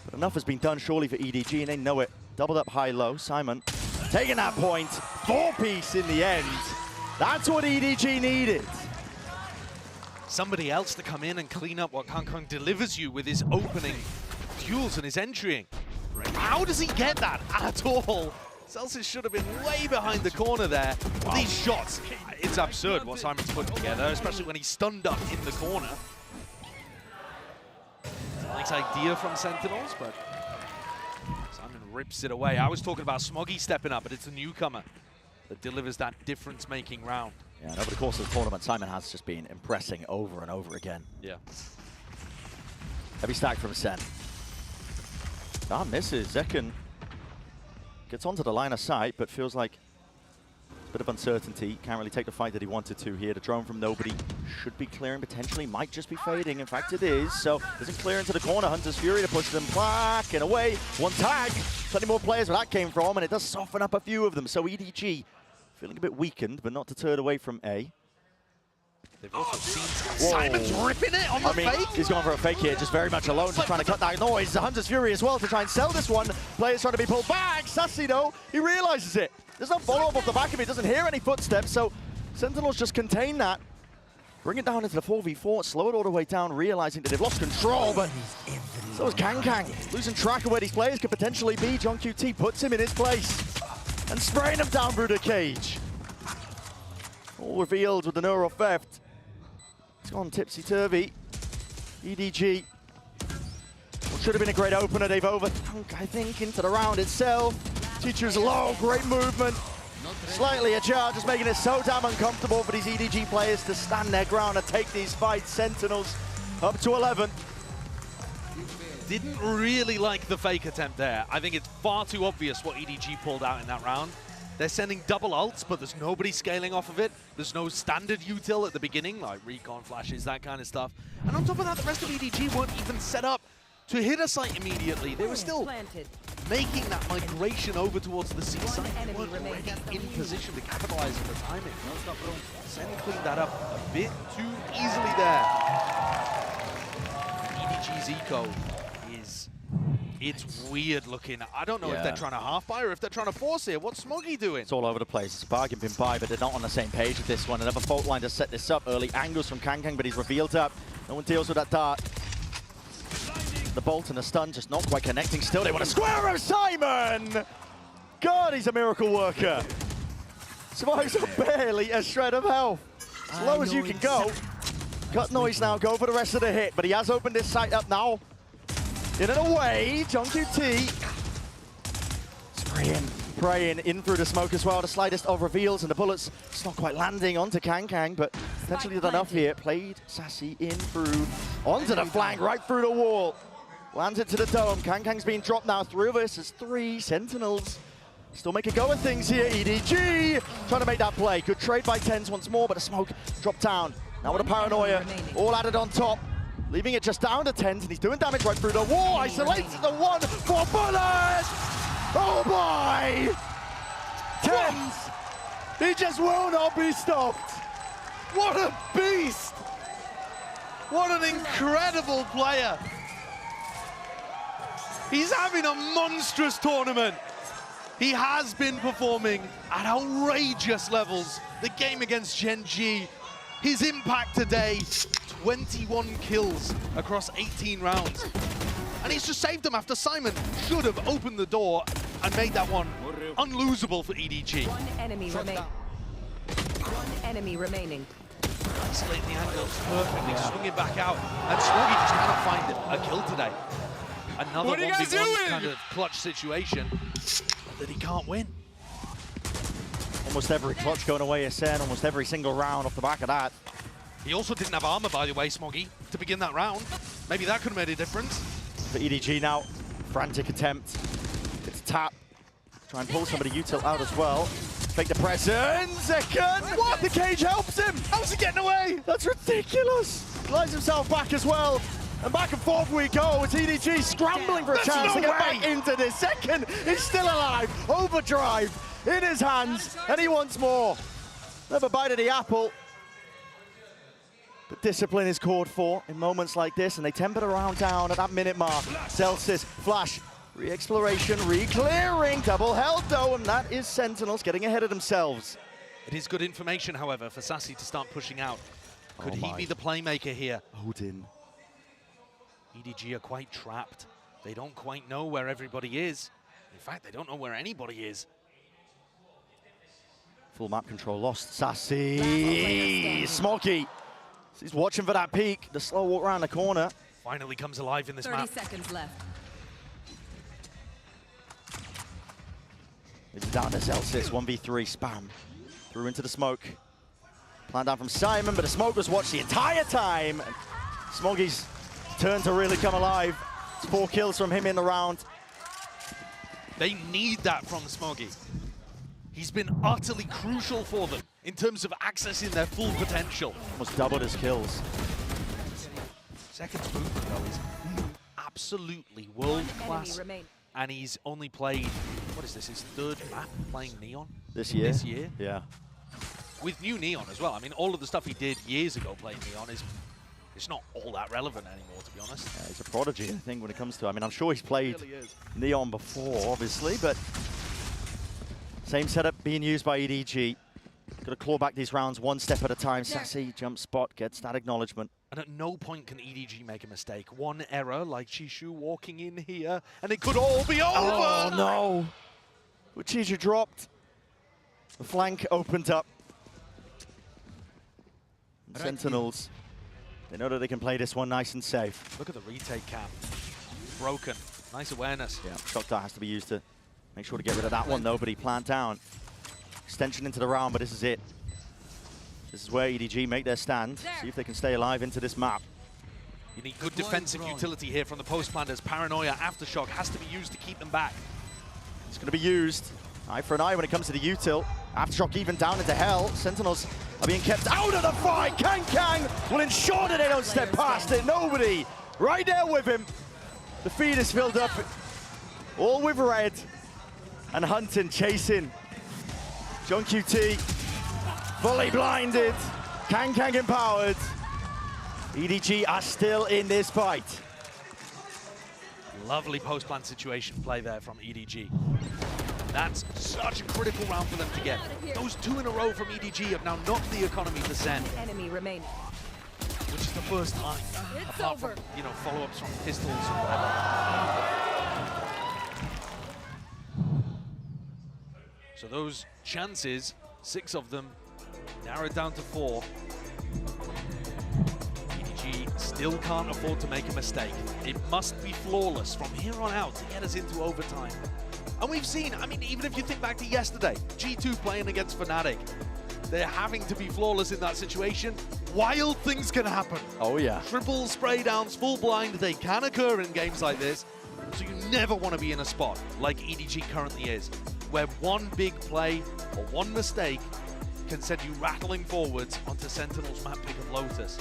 But enough has been done, surely, for EDG, and they know it. Doubled up high-low. Simon taking that point. 4-piece in the end. That's what EDG needed. Somebody else to come in and clean up what Kang delivers you with his opening duels and his entrying. How does he get that at all? Celsius should have been way behind the corner there. Wow. These shots, it's absurd what Simon's putting together, especially when he's stunned up in the corner. Nice idea from Sentinels, but Simon rips it away. I was talking about Smoggy stepping up, but it's a newcomer that delivers that difference-making round. Yeah, and over the course of the tournament, Simon has just been impressing over and over again. Yeah. Heavy stack from Sen. Ah, misses. Zekken gets onto the line of sight, but feels like a bit of uncertainty. Can't really take the fight that he wanted to here. The drone from nobody should be clearing, potentially. Might just be fading. In fact, it is. So doesn't clear into the corner. Hunter's Fury to push them back and away. One tag. Plenty more players where that came from, and it does soften up a few of them. So EDG feeling a bit weakened, but not deterred away from A. They've also seen Simon's ripping it on the fake. He's going for a fake here, just very much alone, just trying to cut that noise. The Hunter's Fury as well to try and sell this one. Players trying to be pulled back. Sassy, though, he realizes it. There's no follow-up off the back of it. Doesn't hear any footsteps, so Sentinels just contain that. Bring it down into the 4v4, slow it all the way down, realizing that they've lost control, but so is Kang. Losing track of where these players could potentially be. John QT puts him in his place and spraying him down through the cage. All revealed with the neural theft. It's gone tipsy-turvy. EDG. What should have been a great opener. They've overthunk, I think, into the round itself. Teacher's low, great movement. Slightly ajar, just making it so damn uncomfortable for these EDG players to stand their ground and take these fights. Sentinels up to 11. Didn't really like the fake attempt there. I think it's far too obvious what EDG pulled out in that round. They're sending double ults, but there's nobody scaling off of it. There's no standard util at the beginning, like recon flashes, that kind of stuff. And on top of that, the rest of EDG weren't even set up to hit a site immediately. They were still making that migration over towards the C site. They weren't already in position to capitalize on the timing. Sen cleaned that up a bit too easily there. EDG's eco is... It's weird looking. I don't know if they're trying to half-buy or if they're trying to force it. What's Smoggy doing? It's all over the place. It's a bargain bin buy, but they're not on the same page with this one. Another fault line to set this up. Early angles from Kang, but he's revealed up. No one deals with that dart. The bolt and the stun just not quite connecting. Still, they want to square him, Simon! God, he's a miracle worker. Survives on barely a shred of health. As low as you can go. Cut noise now, go for the rest of the hit, but he has opened his sight up now. In and away, John QT. Spraying in through the smoke as well. The slightest of reveals, and the bullets just not quite landing onto Kang, but potentially done enough here. Played Sassy in through, onto the flank, right through the wall. Lands it to the dome. Kang's being dropped now. 3 versus 3. Sentinels still make a go of things here. EDG trying to make that play. Good trade by TenZ once more, but the smoke dropped down. Now with a paranoia, all added on top, leaving it just down to 10s, and he's doing damage right through the wall. Isolates the one for bullet! Oh boy! 10s! He just will not be stopped. What a beast! What an incredible player! He's having a monstrous tournament. He has been performing at outrageous levels. The game against Gen G, his impact today, 21 kills across 18 rounds. And he's just saved them after Simon should have opened the door and made that one unlosable for EDG. One enemy remaining. One enemy remaining. Isolating the angles perfectly, swinging back out. And Smoggy just cannot find a kill today. Another 1v1 kind of clutch situation that he can't win. Almost every clutch going away SN, almost every single round off the back of that. He also didn't have armor, by the way, Smoggy, to begin that round. Maybe that could have made a difference. For EDG now, frantic attempt. It's a tap. Try and pull somebody util out as well. Fake the presence. Second. What? The cage helps him. How's he getting away? That's ridiculous. Lies himself back as well. And back and forth we go. It's EDG scrambling for a chance to get back into this. Second, he's still alive. Overdrive in his hands, and he wants more. Never bite of the apple. But discipline is called for in moments like this, and they temper the round down at that minute mark. Celsius, flash, re-exploration, re-clearing, double held though, and that is Sentinels getting ahead of themselves. It is good information, however, for Sassy to start pushing out. Could he be the playmaker here? Odin. EDG are quite trapped. They don't quite know where everybody is. In fact, they don't know where anybody is. Full map control lost. Sassy, Smoggy. He's watching for that peek. The slow walk around the corner. Finally comes alive in this 30 map. seconds left. It's down to Celsius, 1v3, spam. Threw into the smoke. Planned down from Simon, but the smoke was watched the entire time. And Smoggy's turn to really come alive. It's 4 kills from him in the round. They need that from Smoggy. He's been utterly crucial for them in terms of accessing their full potential. Almost doubled his kills. Second's movement, though, is absolutely world-class. And he's only played, what is this, his 3rd map playing Neon? This year? This year. Yeah. With new Neon as well. I mean, all of the stuff he did years ago playing Neon is it's not all that relevant anymore, to be honest. Yeah, he's a prodigy, I think, when it comes to, I mean, I'm sure he's played Neon before, obviously, but same setup being used by EDG. Got to claw back these rounds one step at a time. Sassy, jump spot, gets that acknowledgement. And at no point can EDG make a mistake. One error, like Chishu walking in here, and it could all be over! Oh, no! Chishu dropped. The flank opened up. And Sentinels, they know that they can play this one nice and safe. Look at the retake cam. Broken. Nice awareness. Yeah, shock dart has to be used to make sure to get rid of that one, though, but he planned down. Extension into the round, but this is it. This is where EDG make their stand. See if they can stay alive into this map. You need good defensive utility here from the post planners. Paranoia, Aftershock has to be used to keep them back. It's going to be used. Eye for an eye when it comes to the util. Aftershock even down into hell. Sentinels are being kept out of the fight. Kang will ensure that they don't step past it. Nobody right there with him. The feed is filled up, all with red. And Hunting chasing. John QT fully blinded. Kang empowered. EDG are still in this fight. Lovely post-plan situation play there from EDG. That's such a critical round for them to get. Those 2 in a row from EDG have now knocked the economy to Zen. Enemy remaining. Which is the first time. It's apart over. from, you know, follow-ups from pistols or whatever. So those chances, 6 of them, narrowed down to 4. EDG still can't afford to make a mistake. It must be flawless from here on out to get us into overtime. And we've seen, I mean, even if you think back to yesterday, G2 playing against Fnatic, they're having to be flawless in that situation. Wild things can happen. Oh, yeah. Triple spray downs, full blind, they can occur in games like this. So you never want to be in a spot like EDG currently is, where one big play or one mistake can send you rattling forwards onto Sentinel's map pick of Lotus.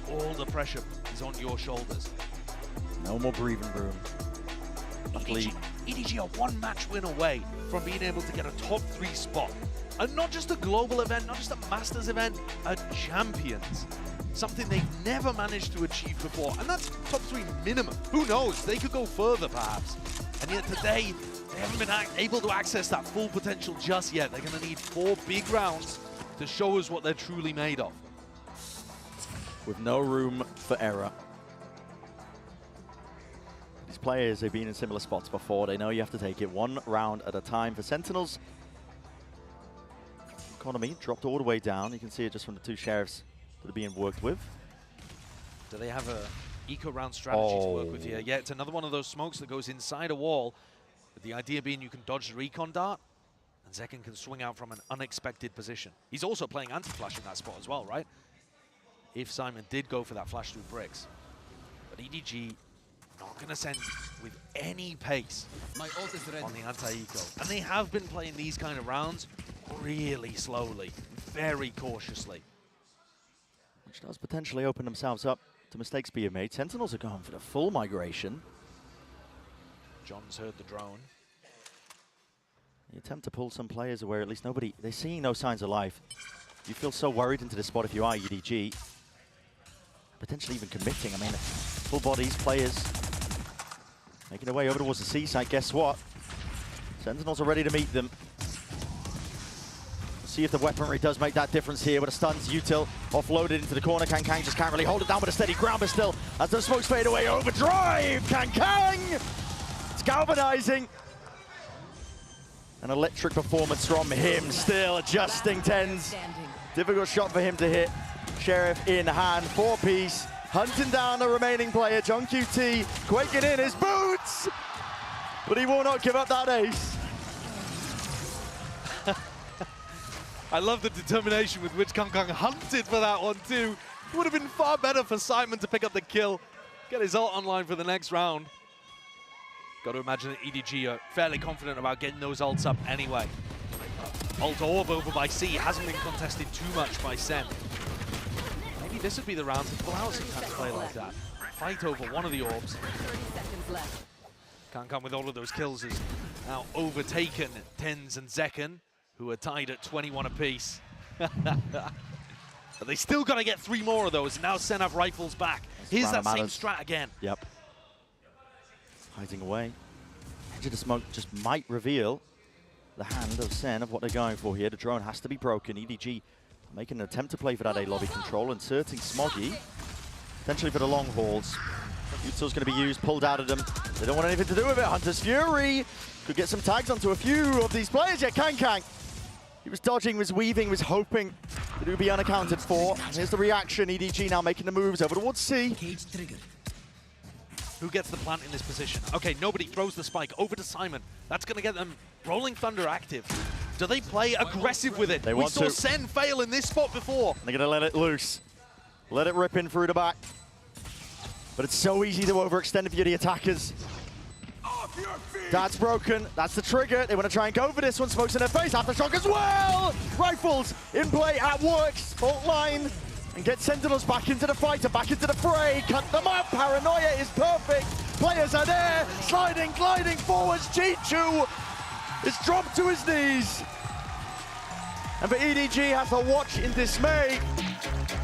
And all the pressure is on your shoulders. No more breathing room. Luckily, EDG are one match win away from being able to get a top 3 spot. And not just a global event, not just a Masters event, a Champions. Something they've never managed to achieve before. And that's top 3 minimum. Who knows? They could go further perhaps. And yet today, they haven't been able to access that full potential just yet. They're going to need 4 big rounds to show us what they're truly made of. with no room for error. These players have been in similar spots before. They know you have to take it one round at a time. For Sentinels, economy dropped all the way down. You can see it just from the 2 sheriffs that are being worked with. Do they have a eco round strategy to work with here? Yeah, it's another one of those smokes that goes inside a wall. But the idea being you can dodge the recon dart, and Zekken can swing out from an unexpected position. He's also playing anti-flash in that spot as well, right? If Simon did go for that flash through bricks. But EDG not going to send with any pace on the anti-eco. And they have been playing these kind of rounds really slowly, very cautiously. Which does potentially open themselves up to mistakes being made. Sentinels are going for the full migration. John's heard the drone. The attempt to pull some players away, at least nobody, they're seeing no signs of life. You feel so worried into the spot if you are EDG. Potentially even committing. I mean, full bodies, players making their way over towards the seaside. Guess what? Sentinels are ready to meet them. See if the weaponry does make that difference here with a stuns. Util offloaded into the corner. Kang just can't really hold it down with a steady ground, but still, as those smokes fade away, overdrive! Kang! It's galvanizing. An electric performance from him, still adjusting tens. Difficult shot for him to hit. Sheriff in hand, 4-piece, hunting down the remaining player. John QT quaking in his boots, but he will not give up that ace. I love the determination with which Kang hunted for that one too. It would have been far better for Simon to pick up the kill, get his ult online for the next round. Got to imagine that EDG are fairly confident about getting those ults up anyway. Ult orb over by C hasn't been contested too much by Sen. Maybe this would be the round to pull out some kind of play like that. Fight over one of the orbs. Kang with all of those kills is now overtaken Tens and Zekken, who are tied at 21 apiece. But they still got to get 3 more of those. Now Sen have rifles back. Here's that same strat again. Yep. Hiding away. Edge of the smoke just might reveal the hand of Sen of what they're going for here. The drone has to be broken. EDG making an attempt to play for that A lobby control, inserting Smoggy, potentially for the long hauls. Util's going to be used, pulled out of them. They don't want anything to do with it. Hunter's Fury could get some tags onto a few of these players. Yeah, Kang. He was dodging, was weaving, was hoping that it would be unaccounted for. And here's the reaction. EDG now making the moves over towards C. Who gets the plant in this position? Okay, nobody throws the spike over to Simon. That's going to get them Rolling Thunder active. Do they play aggressive with it? They want to. We saw Sen fail in this spot before. They're going to let it loose. Let it rip in through the back. But it's so easy to overextend if you're the attackers. That's broken. That's the trigger. They want to try and go for this one. Smokes in their face. Aftershock as well. Rifles in play at works. Fault line. And get Sentinels back into the fight and back into the fray. Cut them up. Paranoia is perfect. Players are there. Sliding, gliding forwards. Chichu is dropped to his knees. And for EDG has to watch in dismay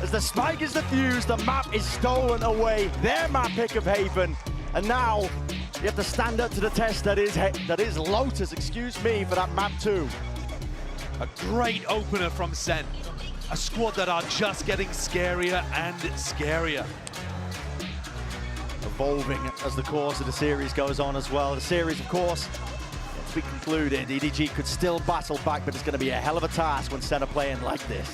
as the spike is defused. The map is stolen away. Their map pick of Haven. And now you have to stand up to the test that is Lotus, excuse me, for that map too. A great opener from Sen. A squad that are just getting scarier and scarier. Evolving as the course of the series goes on as well. The series, of course, to be concluded. EDG could still battle back, but it's going to be a hell of a task when Sen are playing like this.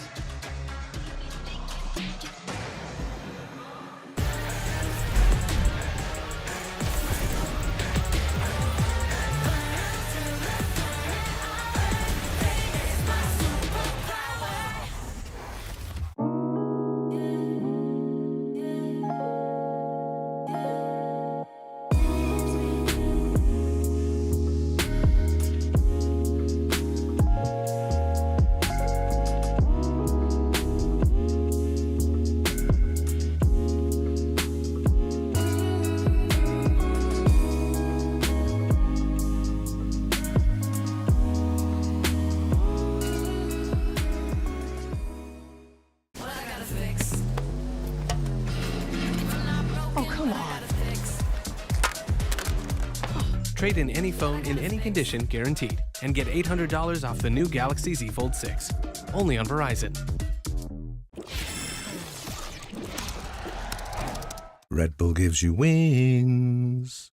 Trade in any phone in any condition guaranteed. And get $800 off the new Galaxy Z Fold 6. Only on Verizon. Red Bull gives you wings.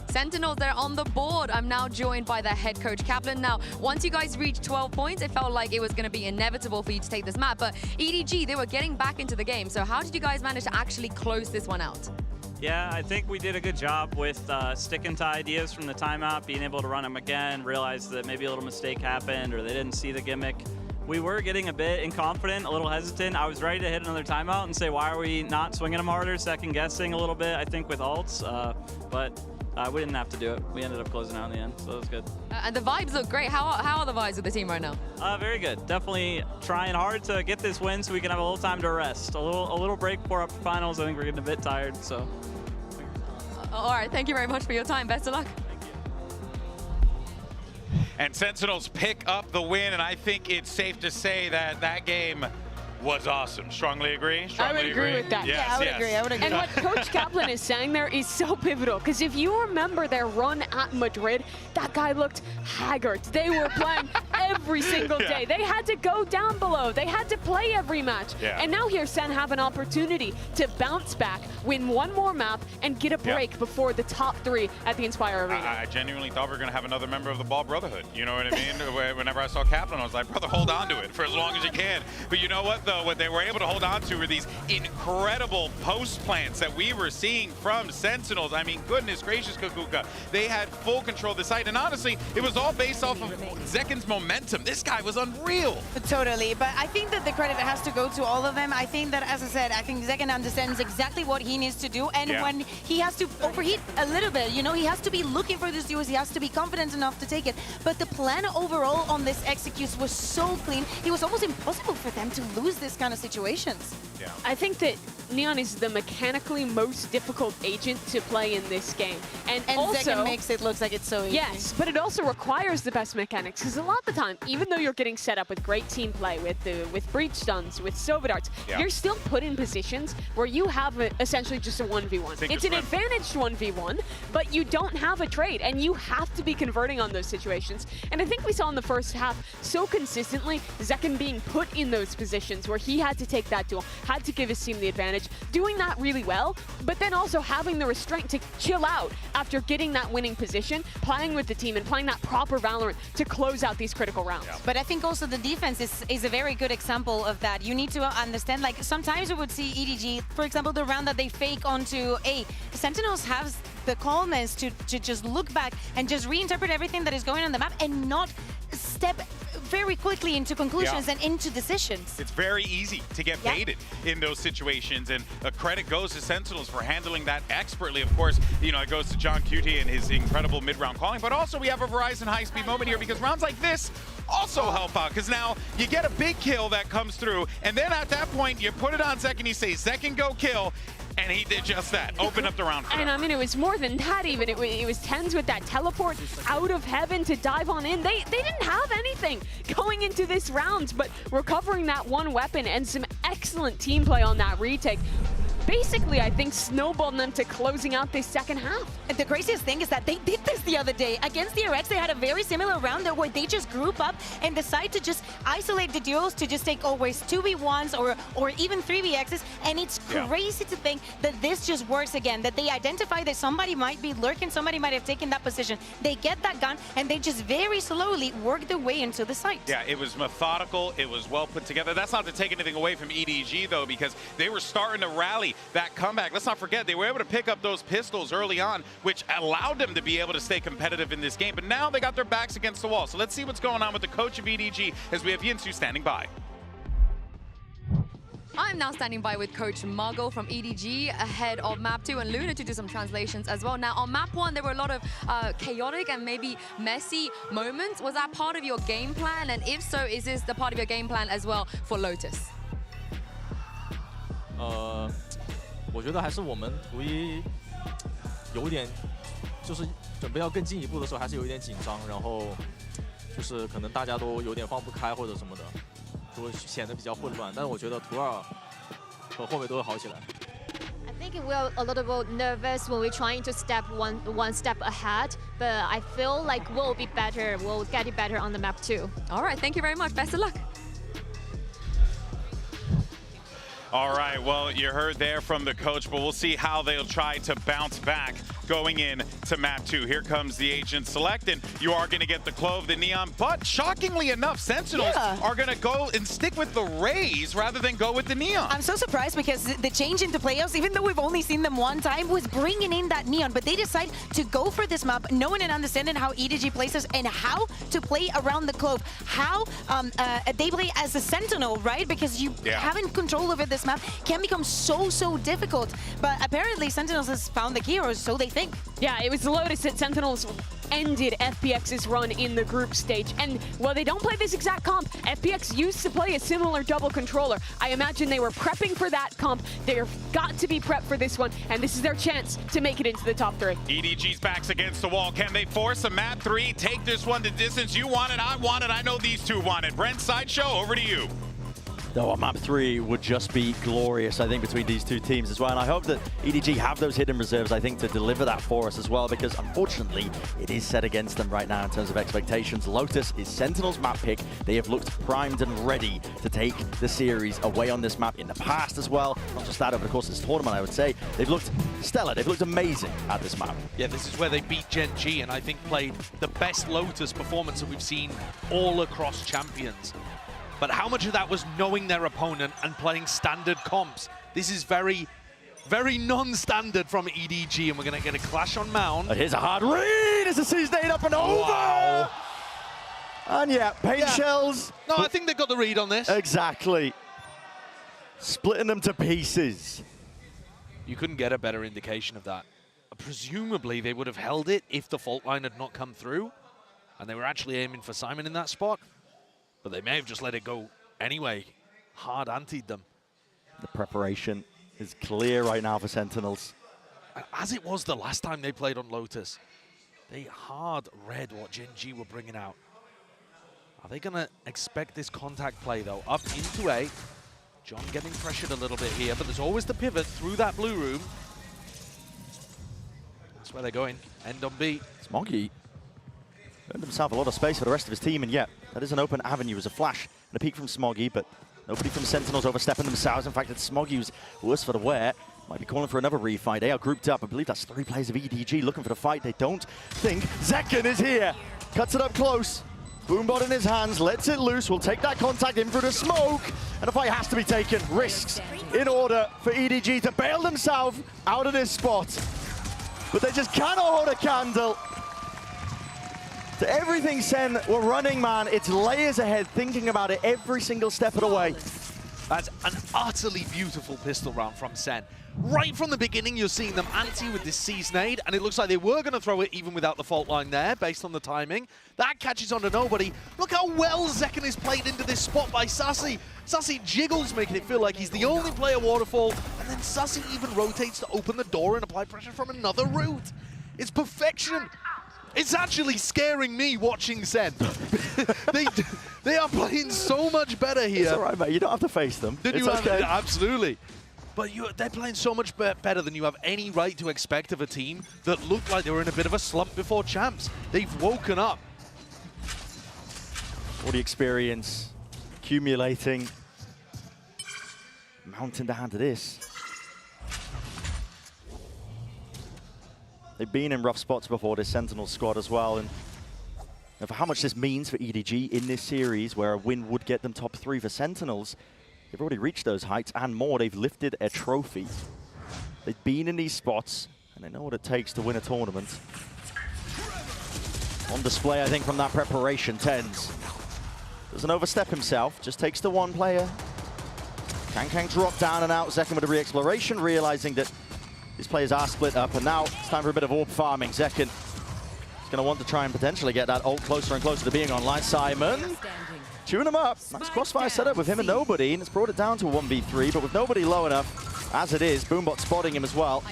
Sentinels, they're on the board. I'm now joined by their head coach, Kaplan. Now, once you guys reached 12 points, it felt like it was going to be inevitable for you to take this map. But EDG, they were getting back into the game. So how did you guys manage to actually close this one out? Yeah, I think we did a good job with sticking to ideas from the timeout, being able to run them again, realize that maybe a little mistake happened or they didn't see the gimmick. We were getting a bit inconsistent, a little hesitant. I was ready to hit another timeout and say, why are we not swinging them harder, second guessing a little bit, I think, with ults. But we didn't have to do it. We ended up closing out in the end, so it was good. And the vibes look great. How are the vibes with the team right now? Very good. Definitely trying hard to get this win so we can have a little time to rest. A little break before up finals. I think we're getting a bit tired, so. All right, thank you very much for your time. Best of luck. And Sentinels pick up the win, and I think it's safe to say that that game was awesome. Strongly agree? I would agree with that. Yes, I would yes. agree. I would agree. And what Coach Kaplan is saying there is so pivotal, because if you remember their run at Madrid, that guy looked haggard. They were playing every single day. They had to go down below. They had to play every match. Yeah. And now here Sen have an opportunity to bounce back, win one more map, and get a break before the top 3 at the Inspire Arena. I genuinely thought we were going to have another member of the Ball Brotherhood. You know what I mean? Whenever I saw Kaplan, I was like, brother, hold on to it for as long as you can. But you know what, though? What they were able to hold on to were these incredible post plants that we were seeing from Sentinels. I mean, goodness gracious, Kukuka. They had full control of the site. And honestly, it was all based off of Zekin's momentum. This guy was unreal. Totally, but I think that the credit has to go to all of them. I think that, as I said, I think Zekin understands exactly what he needs to do, and when he has to overheat a little bit, you know, he has to be looking for this duels, he has to be confident enough to take it. But the plan overall on this executes was so clean, it was almost impossible for them to lose this kind of situations. Yeah. I think that Neon is the mechanically most difficult agent to play in this game. And also, Zekin makes it look like it's so easy. Yes, but it also requires the best mechanics, because a lot of the time, even though you're getting set up with great team play, with breach stuns, with Sova darts, you're still put in positions where you have essentially just a 1v1. It's an advantaged 1v1, but you don't have a trade, and you have to be converting on those situations. And I think we saw in the first half so consistently Zekin being put in those positions where he had to take that duel, had to give his team the advantage, doing that really well, but then also having the restraint to chill out after getting that winning position, playing with the team and playing that proper Valorant to close out these critical rounds. But I think also the defense is a very good example of that. You need to understand, like, sometimes we would see EDG, for example, the round that they fake onto A. Sentinels have the calmness to just look back and just reinterpret everything that is going on the map and not step very quickly into conclusions and into decisions. It's very easy to get baited in those situations, and credit goes to Sentinels for handling that expertly. Of course, you know, it goes to John Cutie and his incredible mid-round calling, but also we have a Verizon high-speed moment here, because rounds like this also help out, because now you get a big kill that comes through, and then at that point you put it on Zekin, you say, Zekin, go kill. And he did just that, open up the round for them. And I mean, it was more than that even. It was TenZ with that teleport out of heaven to dive on in. They didn't have anything going into this round, but recovering that one weapon and some excellent team play on that retake basically, I think, snowballed them to closing out this second half. And the craziest thing is that they did this the other day. Against the RX, they had a very similar round there where they just group up and decide to just isolate the duels, to just take always 2v1s or even 3v-Xs. And it's crazy to think that this just works again, that they identify that somebody might be lurking, somebody might have taken that position. They get that gun and they just very slowly work their way into the site. Yeah, it was methodical, it was well put together. That's not to take anything away from EDG though, because they were starting to rally that comeback. Let's not forget, they were able to pick up those pistols early on, which allowed them to be able to stay competitive in this game. But now they got their backs against the wall. So let's see what's going on with the coach of EDG as we have Yinsu standing by. I'm now standing by with Coach Margot from EDG ahead of Map 2 and Luna to do some translations as well. Now, on Map 1, there were a lot of chaotic and maybe messy moments. Was that part of your game plan? And if so, is this the part of your game plan as well for Lotus? 我觉得还是我们图一有点，就是准备要更进一步的时候，还是有一点紧张，然后就是可能大家都有点放不开或者什么的，就显得比较混乱。但是我觉得图二和后面都会好起来。 I think we're a little bit nervous when we're trying to step one step ahead, but I feel like we'll be better. We'll get it better on the map too. All right, thank you very much. Best of luck. All right, well, you heard there from the coach, but we'll see how they'll try to bounce back going in to map 2. Here comes the agent select, and you are going to get the Clove, the Neon, but shockingly enough, Sentinels are going to go and stick with the Rays rather than go with the Neon. I'm so surprised because the change into playoffs, even though we've only seen them one time, was bringing in that Neon, but they decide to go for this map, knowing and understanding how EDG plays and how to play around the Clove, how they play as a Sentinel, right? Because you having control over this map can become so difficult, but apparently Sentinels has found the key, or so they think. Yeah, it was Lotus that Sentinels ended FPX's run in the group stage. And while they don't play this exact comp, FPX used to play a similar double controller. I imagine they were prepping for that comp. They've got to be prepped for this one, and this is their chance to make it into the top 3. EDG's back's against the wall. Can they force a map 3? Take this one to distance. You want it, I want it. I know these two want it. Brent, Sideshow, over to you. Though on map 3 would just be glorious, I think, between these two teams as well. And I hope that EDG have those hidden reserves, I think, to deliver that for us as well, because unfortunately, it is set against them right now in terms of expectations. Lotus is Sentinel's map pick. They have looked primed and ready to take the series away on this map in the past as well. Not just that, over the course of this tournament, I would say. They've looked stellar. They've looked amazing at this map. Yeah, this is where they beat Gen G and I think played the best Lotus performance that we've seen all across Champions. But how much of that was knowing their opponent and playing standard comps? This is very, very non-standard from EDG, and we're going to get a clash on Mount. Here's a hard read as the C's nade up and over! Wow. And yeah, paint shells. No, I think they got the read on this. Exactly. Splitting them to pieces. You couldn't get a better indication of that. Presumably, they would have held it if the fault line had not come through, and they were actually aiming for Simon in that spot. But they may have just let it go anyway. Hard antied them. The preparation is clear right now for Sentinels. As it was the last time they played on Lotus, they hard read what Gen G were bringing out. Are they going to expect this contact play, though? Up into A. John getting pressured a little bit here, but there's always the pivot through that blue room. That's where they're going. End on B. Smoggy earned himself a lot of space for the rest of his team, and yet that is an open avenue as a flash and a peek from Smoggy, but nobody from Sentinels overstepping themselves. In fact, it's Smoggy who's worse for the wear. Might be calling for another refight. They are grouped up. I believe that's 3 players of EDG looking for the fight. They don't think Zekken is here. Cuts it up close. Boombot in his hands, lets it loose. Will take that contact in through the smoke. And a fight has to be taken. Risks in order for EDG to bail themselves out of this spot. But they just cannot hold a candle to everything Sen were running, man. It's layers ahead, thinking about it every single step of the way. That's an utterly beautiful pistol round from Sen. Right from the beginning, you're seeing them anti with this C-Snade, and it looks like they were going to throw it even without the fault line there, based on the timing. That catches on to nobody. Look how well Zekken is played into this spot by Sassy. Sassy jiggles, making it feel like he's the only player Waterfall, and then Sassy even rotates to open the door and apply pressure from another route. It's perfection. It's actually scaring me watching Sen. they are playing so much better here. It's all right, mate. You don't have to face them. It's okay. Absolutely. But they're playing so much better than you have any right to expect of a team that looked like they were in a bit of a slump before champs. They've woken up. All the experience accumulating. Mounting the hand to this. They've been in rough spots before, this Sentinel squad as well, and for how much this means for EDG in this series, where a win would get them top 3 for Sentinels, they've already reached those heights and more. They've lifted a trophy. They've been in these spots, and they know what it takes to win a tournament. On display, I think, from that preparation, Tens doesn't overstep himself, just takes the one player. Kang drop down and out, Zekken with a re-exploration, realizing that these players are split up, and now it's time for a bit of orb farming. Zekken is going to want to try and potentially get that ult closer and closer to being online. Simon, tune him up. Nice crossfire setup with him and nobody, and it's brought it down to a 1v3, but with nobody low enough, as it is, Boombot spotting him as well.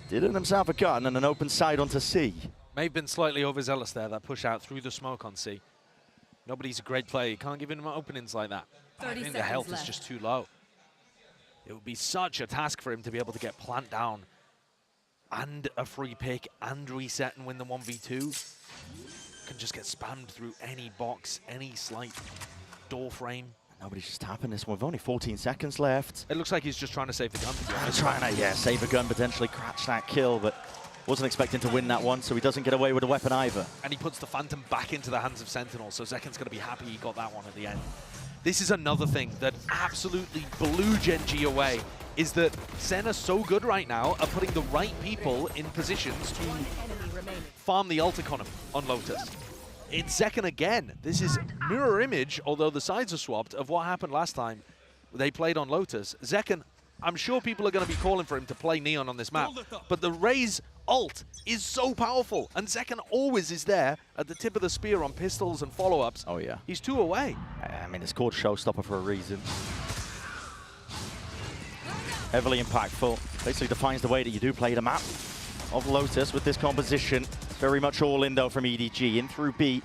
Did earn himself a gun and an open side onto C. May have been slightly overzealous there, that push out through the smoke on C. Nobody's a great player. You can't give him openings like that. I think the health is just too low. It would be such a task for him to be able to get plant down and a free pick and reset and win the 1v2. Can just get spammed through any box, any slight door frame. Nobody's just tapping this one with only 14 seconds left. It looks like he's just trying to save the gun. Trying to, save a gun, potentially catch that kill, but wasn't expecting to win that one, so he doesn't get away with a weapon either. And he puts the Phantom back into the hands of Sentinel, so Zekken's going to be happy he got that one at the end. This is another thing that absolutely blew Gen G away, is that Sen are so good right now at putting the right people in positions to farm the ult economy on Lotus. It's Zekken again. This is mirror image, although the sides are swapped, of what happened last time they played on Lotus. Zekken, I'm sure people are going to be calling for him to play Neon on this map, but the Raze ult is so powerful, and Zekken always is there at the tip of the spear on pistols and follow-ups. Oh yeah. He's 2 away. I mean, it's called Showstopper for a reason. Heavily impactful. Basically defines the way that you do play the map of Lotus with this composition. Very much all in though from EDG. In through B.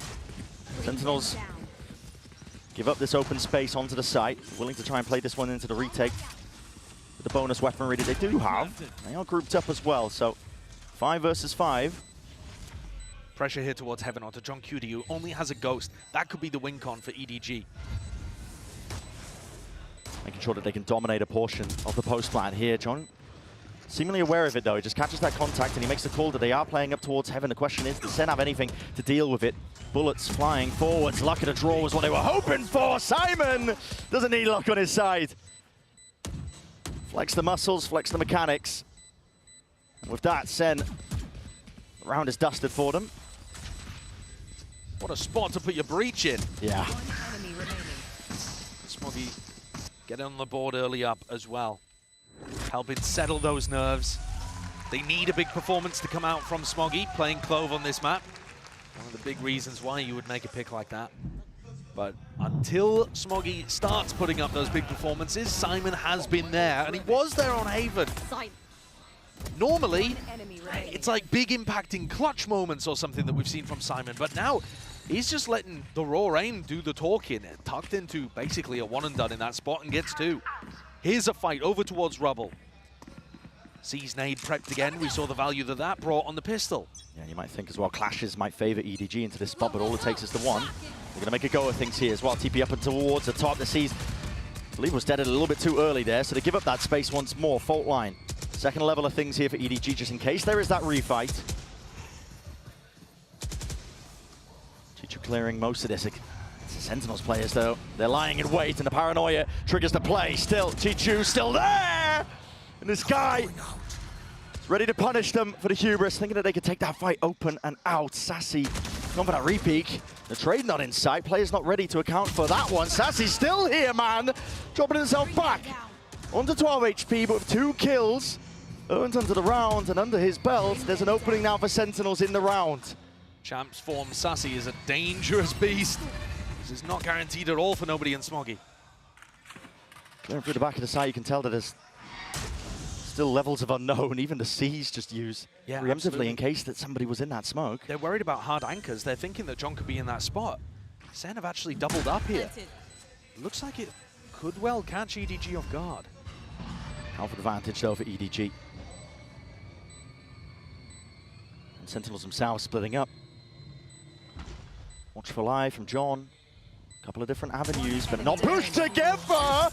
Sentinels give up this open space onto the site. Willing to try and play this one into the retake. With the bonus weaponry that they do have. They are grouped up as well, so 5 versus 5. Pressure here towards Heaven onto John Cutie, who only has a Ghost. That could be the win con for EDG. Making sure that they can dominate a portion of the post plant here. John, seemingly aware of it though. He just catches that contact and he makes the call that they are playing up towards Heaven. The question is, does Sen have anything to deal with it? Bullets flying forwards. Luck of the draw was what they were hoping for. Simon doesn't need luck on his side. Flex the muscles, flex the mechanics. And with that, Sen, the round is dusted for them. What a spot to put your breach in. Yeah. Smoggy getting on the board early up as well. Helping settle those nerves. They need a big performance to come out from Smoggy, playing Clove on this map. One of the big reasons why you would make a pick like that. But until Smoggy starts putting up those big performances, Simon has been there, and he was there on Haven. Normally, it's like big impacting clutch moments or something that we've seen from Simon, but now he's just letting the raw aim do the talking, tucked into basically a one and done in that spot and gets 2. Here's a fight over towards Rubble. Sees nade prepped again. We saw the value that that brought on the pistol. Yeah, you might think as well clashes might favor EDG into this spot, but all it takes is the one. They're going to make a go of things here as well. TP up and towards the top. The Seas, I believe, was dead a little bit too early there, so they give up that space once more. Fault line. Second level of things here for EDG, just in case there is that refight. Chichu clearing most of this. It's the Sentinels players, though. They're lying in wait, and the paranoia triggers the play. Still, Chichu still there! And this guy is ready to punish them for the hubris, thinking that they could take that fight open and out. Sassy going for that repeak. The trade not in sight. Player's not ready to account for that one. Sassy's still here, man. Dropping himself back. Under 12 HP, but with 2 kills. Earned under the round and under his belt. There's an opening now for Sentinels in the round. Champ's form, Sassy, is a dangerous beast. This is not guaranteed at all for nobody in Smoggy. Clearing through the back of the side, you can tell that there's still levels of unknown. Even the Seas just use preemptively absolutely. in case that somebody was in that smoke. They're worried about hard anchors. They're thinking that John could be in that spot. Sen have actually doubled up here. Looks like it could well catch EDG off guard. Half advantage though for EDG. And Sentinels themselves splitting up. Watch for live from John. A couple of different avenues, but not pushed together!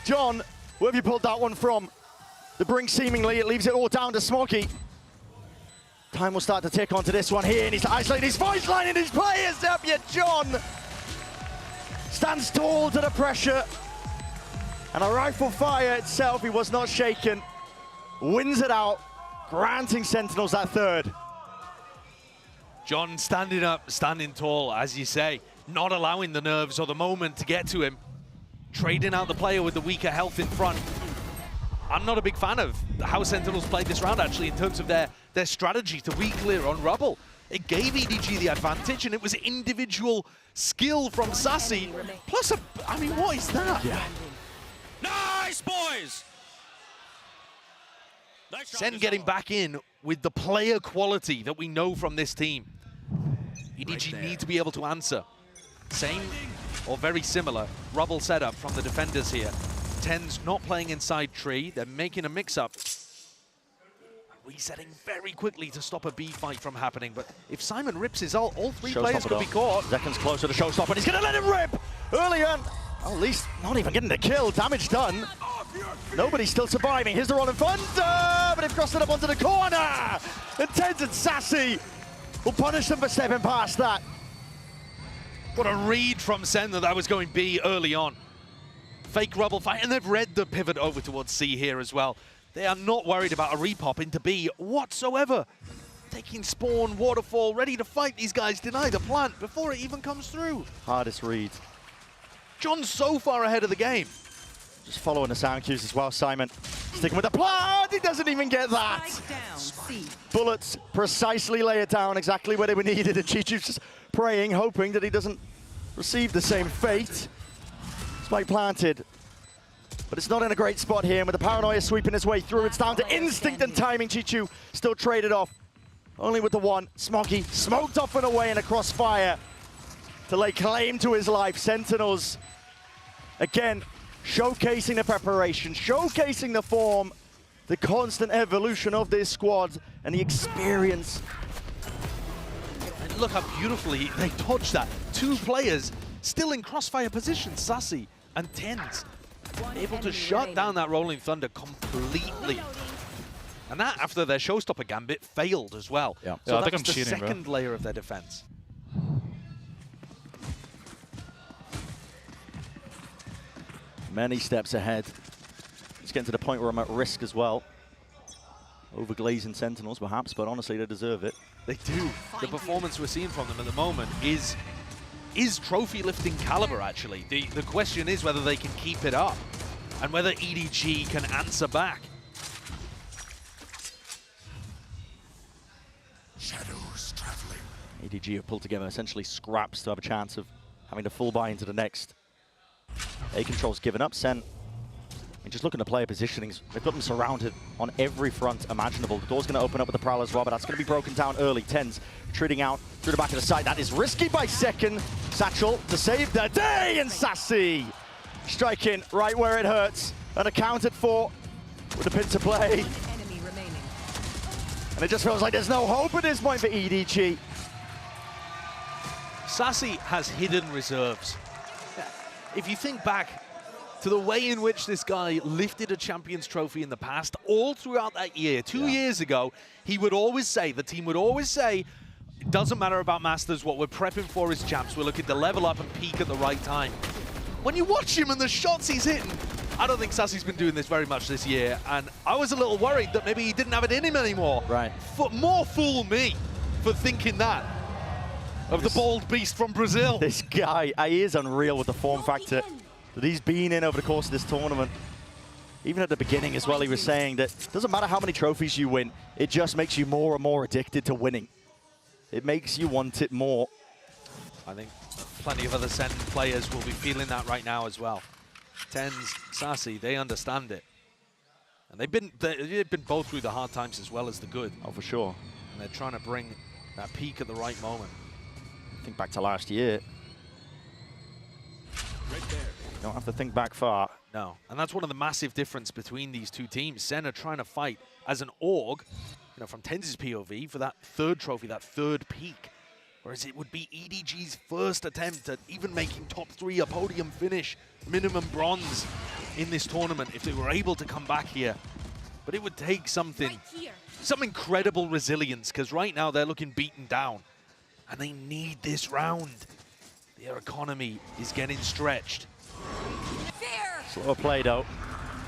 John, where have you pulled that one from? The brink seemingly, it leaves it all down to Smoggy. Time will start to tick onto this one here, and he's isolating his voice line and his players up, yet John stands tall to the pressure. And a rifle fire itself, he was not shaken. Wins it out, granting Sentinels that 3rd. John standing up, standing tall, as you say, not allowing the nerves or the moment to get to him. Trading out the player with the weaker health in front. I'm not a big fan of how Sentinels played this round, actually, in terms of their strategy to re-clear on Rubble. It gave EDG the advantage, and it was individual skill from Sassy. Plus, I mean, what is that? Yeah. Nice, boys! Sen getting back in with the player quality that we know from this team. EDG need to be able to answer. Same or very similar Rubble setup from the defenders here. Tens not playing inside tree. They're making a mix-up. Resetting very quickly to stop a B fight from happening. But if Simon rips his ult, all 3 players could be caught. Seconds closer to showstopper, and he's going to let him rip early on. Oh, at least not even getting the kill. Damage done. Nobody's still surviving. Here's the Rolling Thunder, but they've crossed it up onto the corner. And Tens and Sassy will punish them for stepping past that. What a read from Sen that was going B early on. Fake Rubble fight, and they've read the pivot over towards C here as well. They are not worried about a repop into B whatsoever. Taking spawn, waterfall, ready to fight these guys, deny the plant before it even comes through. Hardest read. John's so far ahead of the game. Just following the sound cues as well, Simon. Sticking with the plant, he doesn't even get that. Bullets precisely lay it down exactly where they were needed, and Chichu's just praying, hoping that he doesn't receive the same fate. Spike planted, but it's not in a great spot here, and with the paranoia sweeping his way through, it's down to instinct and timing. Chichu still traded off, only with the one. Smoggy smoked off and away in a crossfire. to lay claim to his life. Sentinels, again, showcasing the preparation, showcasing the form, the constant evolution of this squad, and the experience. And look how beautifully they dodged that. 2 players still in crossfire position, Sassy and TenZ, able to shut down that Rolling Thunder completely. And that after their showstopper gambit failed as well. Yeah. So I that think was I'm the cheating, bro. second layer of their defense. Many steps ahead. It's getting to the point where I'm at risk as well. Overglazing Sentinels perhaps, but honestly they deserve it. They do. The performance we're seeing from them at the moment is trophy lifting caliber, actually. The question is whether they can keep it up and whether EDG can answer back. Shadows traveling. EDG have pulled together essentially scraps to have a chance of having to full buy into the next. A-Control's given up. Sen, I mean, just looking at player positionings, they've got them surrounded on every front imaginable. The door's going to open up with the Prowl as well, but that's going to be broken down early. TenZ treating out through the back of the side. That is risky by second. Satchel to save the day, and Sassy striking right where it hurts. Unaccounted for with a pin to play. And it just feels like there's no hope at this point for EDG. Sassy has hidden reserves. If you think back to the way in which this guy lifted a Champions Trophy in the past, all throughout that year, 2 years ago, he would always say, the team would always say, it doesn't matter about Masters, what we're prepping for is champs. We're looking to level up and peak at the right time. When you watch him and the shots he's hitting, I don't think Sassy's been doing this very much this year, and I was a little worried that maybe he didn't have it in him anymore. Right. More fool me for thinking that of the bald beast from Brazil. This guy, he is unreal with the form factor that he's been in over the course of this tournament. Even at the beginning as well, he was saying that it doesn't matter how many trophies you win, it just makes you more and more addicted to winning. It makes you want it more. I think plenty of other Sen players will be feeling that right now as well. TenZ, Sassy, they understand it. And they've been both through the hard times as well as the good. Oh, for sure. And they're trying to bring that peak at the right moment. Think back to last year. Right there. You don't have to think back far. No, and that's one of the massive difference between these two teams. Sen are trying to fight as an org, you know, from TenZ's POV for that third trophy, that third peak. Whereas it would be EDG's first attempt at even making top 3, a podium finish, minimum bronze in this tournament if they were able to come back here. But it would take something, some incredible resilience, because right now they're looking beaten down. And they need this round. Their economy is getting stretched. Slower play though.